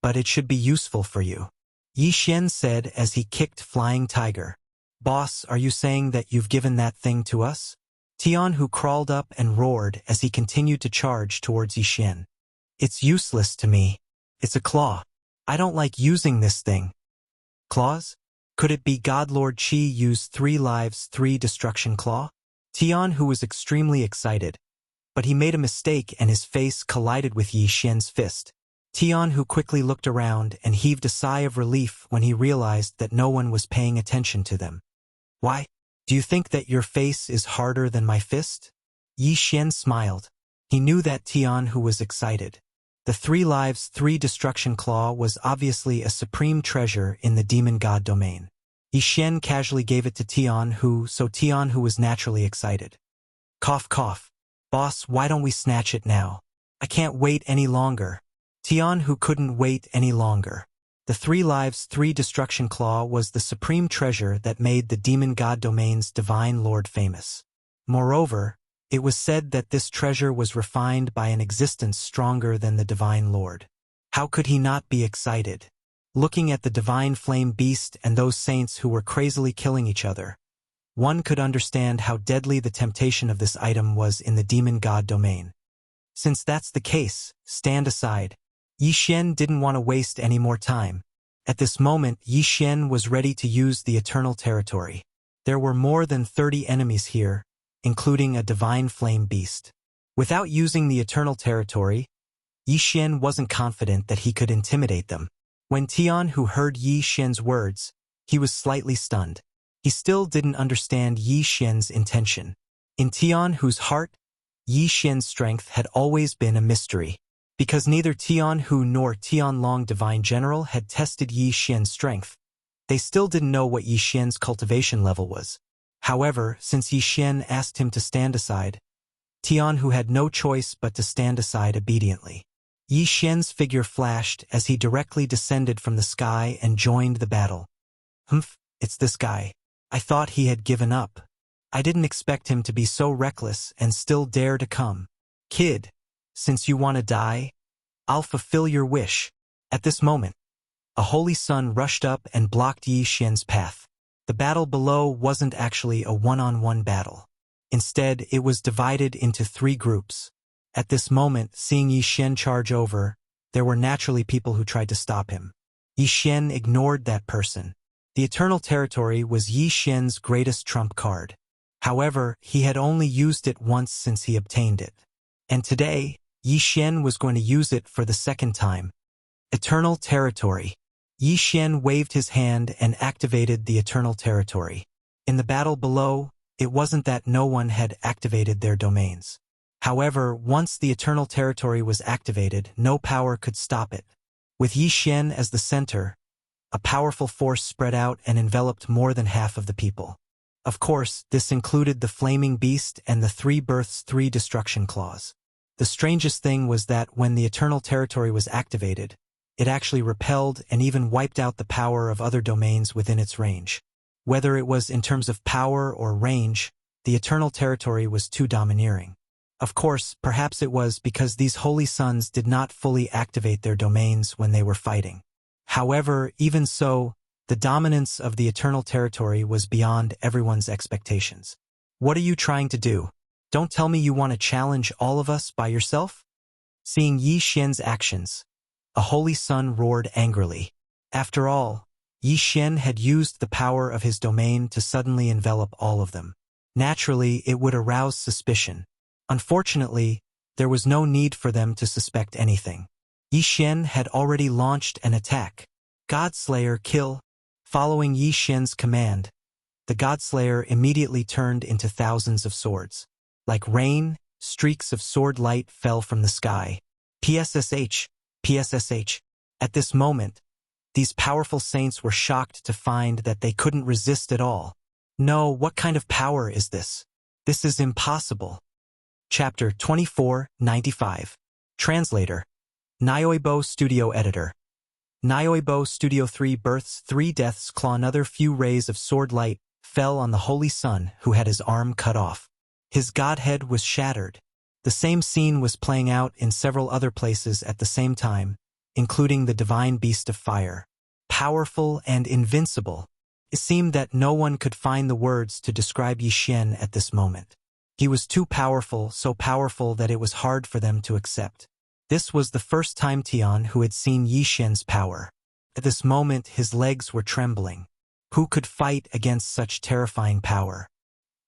but it should be useful for you," Yixian said as he kicked Flying Tiger. "Boss, are you saying that you've given that thing to us?" Tianhu crawled up and roared as he continued to charge towards Yixian. "It's useless to me. It's a claw. I don't like using this thing." "Claws? Could it be God Lord Qi used 3 lives 3 destruction claw?" Tian, who was extremely excited, but he made a mistake and his face collided with Yi Xian's fist. Tian, who quickly looked around and heaved a sigh of relief when he realized that no one was paying attention to them. Why? Do you think that your face is harder than my fist? Yi Xian smiled. He knew that Tian, who was excited. The 3 lives 3 destruction claw was obviously a supreme treasure in the demon god domain. Yi Xian casually gave it to Tian, who was naturally excited. Cough cough. Boss, why don't we snatch it now? I can't wait any longer. Tian, who couldn't wait any longer. The 3 lives 3 destruction claw was the supreme treasure that made the demon god domain's divine lord famous. Moreover, it was said that this treasure was refined by an existence stronger than the divine lord. How could he not be excited? Looking at the divine flame beast and those saints who were crazily killing each other, one could understand how deadly the temptation of this item was in the demon god domain. Since that's the case, stand aside. Yi Xian didn't want to waste any more time. At this moment, Yi Xian was ready to use the eternal territory. There were more than 30 enemies here, including a divine flame beast. Without using the eternal territory, Yi Xian wasn't confident that he could intimidate them. When Tian, who heard Yi Xian's words, he was slightly stunned. He still didn't understand Yi Xian's intention. In Tian, whose heart, Yi Xian's strength had always been a mystery. Because neither Tian Hu nor Tian Long Divine General had tested Yi Xian's strength, they still didn't know what Yi Xian's cultivation level was. However, since Yi Xian asked him to stand aside, Tian Hu had no choice but to stand aside obediently. Yi Xian's figure flashed as he directly descended from the sky and joined the battle. Humph, it's this guy. I thought he had given up. I didn't expect him to be so reckless and still dare to come. Kid, since you want to die, I'll fulfill your wish. At this moment, a holy sun rushed up and blocked Yi Xian's path. The battle below wasn't actually a one-on-one battle. Instead, it was divided into 3 groups. At this moment, seeing Yi Xian charge over, there were naturally people who tried to stop him. Yi Xian ignored that person. The eternal territory was Yi Xian's greatest trump card. However, he had only used it once since he obtained it. And today, Yi Xian was going to use it for the 2nd time. Eternal territory. Yi Xian waved his hand and activated the eternal territory. In the battle below, it wasn't that no one had activated their domains. However, once the eternal territory was activated, no power could stop it. With Yi Xian as the center, a powerful force spread out and enveloped more than half of the people. Of course, this included the flaming beast and the 3 births 3 destruction claws. The strangest thing was that when the eternal territory was activated, it actually repelled and even wiped out the power of other domains within its range. Whether it was in terms of power or range, the eternal territory was too domineering. Of course, perhaps it was because these holy sons did not fully activate their domains when they were fighting. However, even so, the dominance of the eternal territory was beyond everyone's expectations. What are you trying to do? Don't tell me you want to challenge all of us by yourself? Seeing Yi Xian's actions, a holy sun roared angrily. After all, Yi Xian had used the power of his domain to suddenly envelop all of them. Naturally, it would arouse suspicion. Unfortunately, there was no need for them to suspect anything. Yi Xian had already launched an attack. Godslayer kill. Following Yi Xian's command, the Godslayer immediately turned into thousands of swords. Like rain, streaks of sword light fell from the sky. PSSH, PSSH. At this moment, these powerful saints were shocked to find that they couldn't resist at all. No, what kind of power is this? This is impossible. Chapter 2495. Translator. Nyoibo Studio Editor. Nyoibo Studio 3 births 3 deaths claw. Another few rays of sword light fell on the holy sun who had his arm cut off. His godhead was shattered. The same scene was playing out in several other places at the same time, including the divine beast of fire. Powerful and invincible. It seemed that no one could find the words to describe Yi Xian at this moment. He was too powerful, so powerful that it was hard for them to accept. This was the first time Tian who had seen Yi Xian's power. At this moment his legs were trembling. Who could fight against such terrifying power?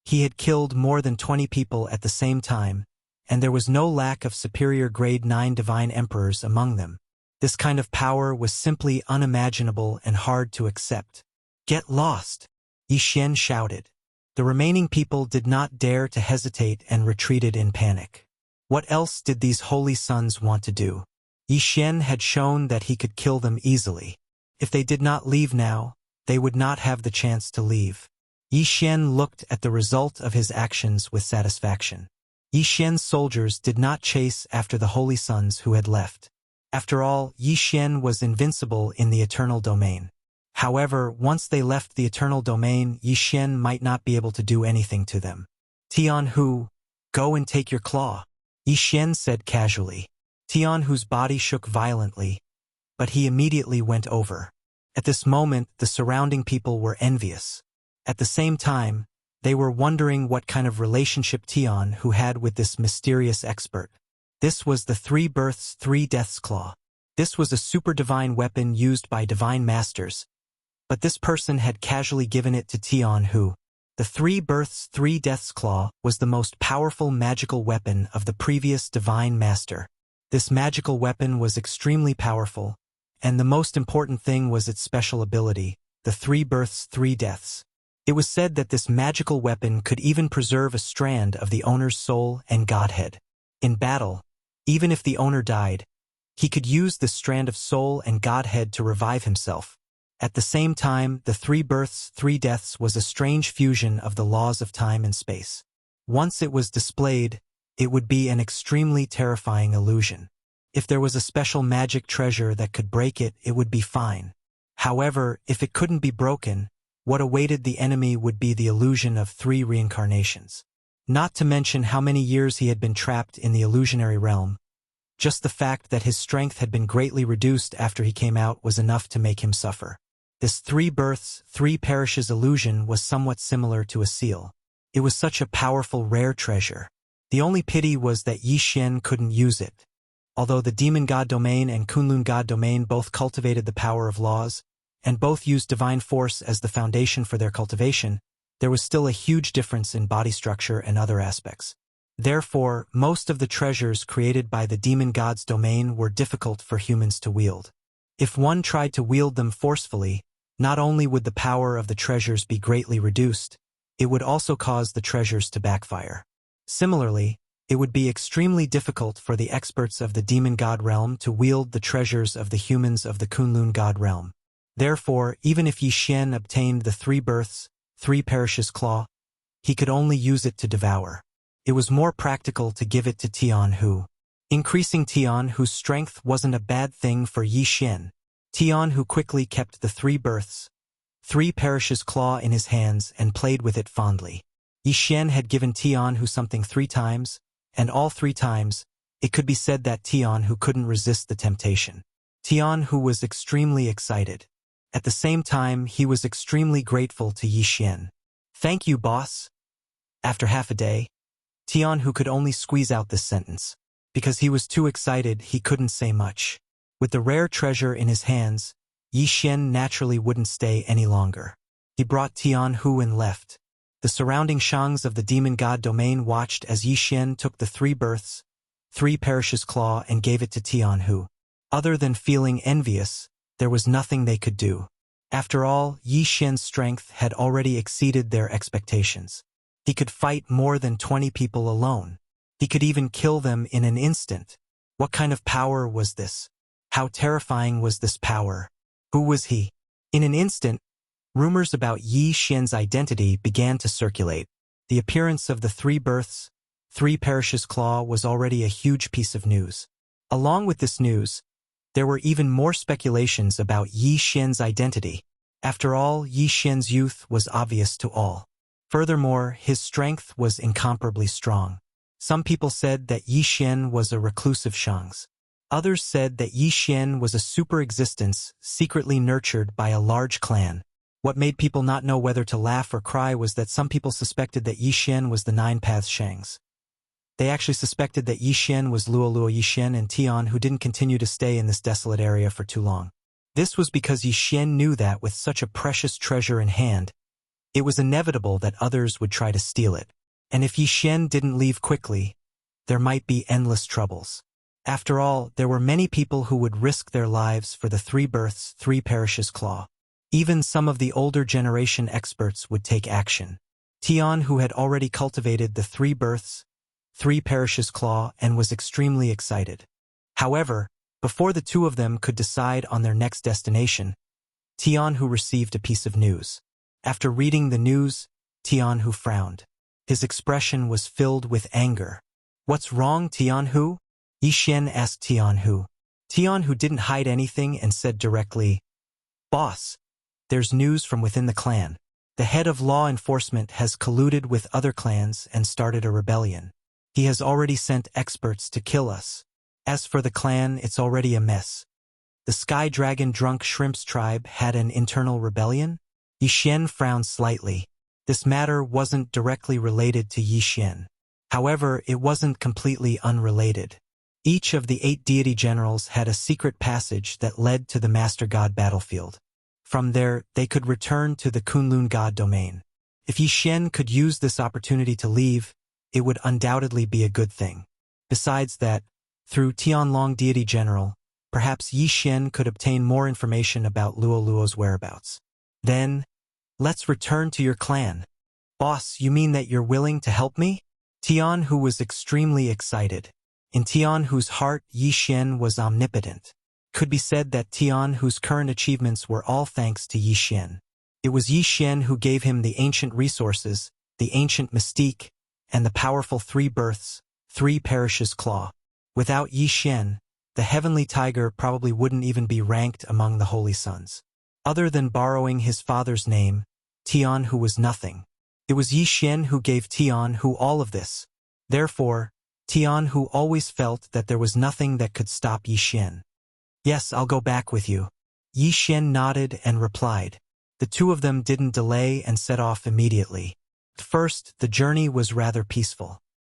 He had killed more than 20 people at the same time, and there was no lack of superior grade 9 divine emperors among them. This kind of power was simply unimaginable and hard to accept. "Get lost!" Yi Xian shouted. The remaining people did not dare to hesitate and retreated in panic. What else did these holy sons want to do? Yi Xian had shown that he could kill them easily. If they did not leave now, they would not have the chance to leave. Yi Xian looked at the result of his actions with satisfaction. Yi Xian's soldiers did not chase after the holy sons who had left. After all, Yi Xian was invincible in the eternal domain. However, once they left the eternal domain, Yi Xian might not be able to do anything to them. "Tianhu, go and take your claw," Yi Xian said casually. Tianhu's body shook violently, but he immediately went over. At this moment, the surrounding people were envious. At the same time, they were wondering what kind of relationship Tianhu had with this mysterious expert. This was the 3 births, 3 deaths claw. This was a super divine weapon used by divine masters, but this person had casually given it to Tianhu. The 3 births, 3 deaths claw was the most powerful magical weapon of the previous divine master. This magical weapon was extremely powerful, and the most important thing was its special ability, the 3 births, 3 deaths. It was said that this magical weapon could even preserve a strand of the owner's soul and godhead. In battle, even if the owner died, he could use this strand of soul and godhead to revive himself. At the same time, the 3 births, 3 deaths was a strange fusion of the laws of time and space. Once it was displayed, it would be an extremely terrifying illusion. If there was a special magic treasure that could break it, it would be fine. However, if it couldn't be broken, what awaited the enemy would be the illusion of 3 reincarnations. Not to mention how many years he had been trapped in the illusionary realm. Just the fact that his strength had been greatly reduced after he came out was enough to make him suffer. This 3 births, 3 perishes illusion was somewhat similar to a seal. It was such a powerful, rare treasure. The only pity was that Yi Xian couldn't use it. Although the demon god domain and Kunlun god domain both cultivated the power of laws, and both used divine force as the foundation for their cultivation, there was still a huge difference in body structure and other aspects. Therefore, most of the treasures created by the demon god's domain were difficult for humans to wield. If one tried to wield them forcefully, not only would the power of the treasures be greatly reduced, it would also cause the treasures to backfire. Similarly, it would be extremely difficult for the experts of the demon god realm to wield the treasures of the humans of the Kunlun god realm. Therefore, even if Yi Xian obtained the 3 births, 3 perishes claw, he could only use it to devour. It was more practical to give it to Tianhu. Increasing Tianhu's strength wasn't a bad thing for Yi Xian. Tianhu quickly kept the 3 births, 3 perishes claw in his hands and played with it fondly. Yi Xian had given Tianhu something 3 times, and all 3 times, it could be said that Tianhu couldn't resist the temptation. Tianhu was extremely excited. At the same time, he was extremely grateful to Yi Xian. "Thank you, boss." After half a day, Tianhu could only squeeze out this sentence. Because he was too excited, he couldn't say much. With the rare treasure in his hands, Yi Xian naturally wouldn't stay any longer. He brought Tianhu and left. The surrounding shangs of the demon god domain watched as Yi Xian took the 3 births, 3 perishes claw and gave it to Tianhu. Other than feeling envious, there was nothing they could do. After all, Yi Xian's strength had already exceeded their expectations. He could fight more than 20 people alone. He could even kill them in an instant. What kind of power was this? How terrifying was this power? Who was he? In an instant, rumors about Yi Xian's identity began to circulate. The appearance of the 3 births, 3 perishes claw was already a huge piece of news. Along with this news, there were even more speculations about Yi Xian's identity. After all, Yi Xian's youth was obvious to all. Furthermore, his strength was incomparably strong. Some people said that Yi Xian was a reclusive shangs. Others said that Yi Xian was a super existence secretly nurtured by a large clan. What made people not know whether to laugh or cry was that some people suspected that Yi Xian was the 9 paths shangs. They actually suspected that Yi Xian was Luo Yi Xian and Tian, who didn't continue to stay in this desolate area for too long. This was because Yi Xian knew that with such a precious treasure in hand, It was inevitable that others would try to steal it. And if Yi Xian didn't leave quickly, there might be endless troubles. After all, there were many people who would risk their lives for the 3 births, 3 perishes claw. Even some of the older generation experts would take action. Tian, who had already cultivated the 3 births, 3 perishes claw and was extremely excited. However, before the two of them could decide on their next destination, Tian Hu received a piece of news. After reading the news, Tian Hu frowned. His expression was filled with anger. "What's wrong, Tian Hu?" Yi Xian asked Tian Hu. Tian Hu didn't hide anything and said directly, "Boss, there's news from within the clan. The head of law enforcement has colluded with other clans and started a rebellion. He has already sent experts to kill us. As for the clan, it's already a mess. The Sky Dragon Drunk Shrimps tribe had an internal rebellion?" Yi Xian frowned slightly. This matter wasn't directly related to Yi Xian. However, it wasn't completely unrelated. Each of the 8 deity generals had a secret passage that led to the Master God battlefield. From there, they could return to the Kunlun God domain. If Yi Xian could use this opportunity to leave, it would undoubtedly be a good thing. Besides that, through Tianlong deity general, perhaps Yi Xian could obtain more information about Luo Luo's whereabouts. Then, "Let's return to your clan." "Boss, you mean that you're willing to help me?" Tian Hu was extremely excited. In Tian Hu's heart, Yi Xian was omnipotent. Could be said that Tian Hu's current achievements were all thanks to Yi Xian. It was Yi Xian who gave him the ancient resources, the ancient mystique, and the powerful 3 births, 3 perishes claw. Without Yi Xian, the heavenly tiger probably wouldn't even be ranked among the holy sons. Other than borrowing his father's name, Tian Hu was nothing. It was Yi Xian who gave Tian Hu all of this. Therefore, Tian Hu always felt that there was nothing that could stop Yi Xian. "Yes, I'll go back with you." Yi Xian nodded and replied. The two of them didn't delay and set off immediately. At first, the journey was rather peaceful.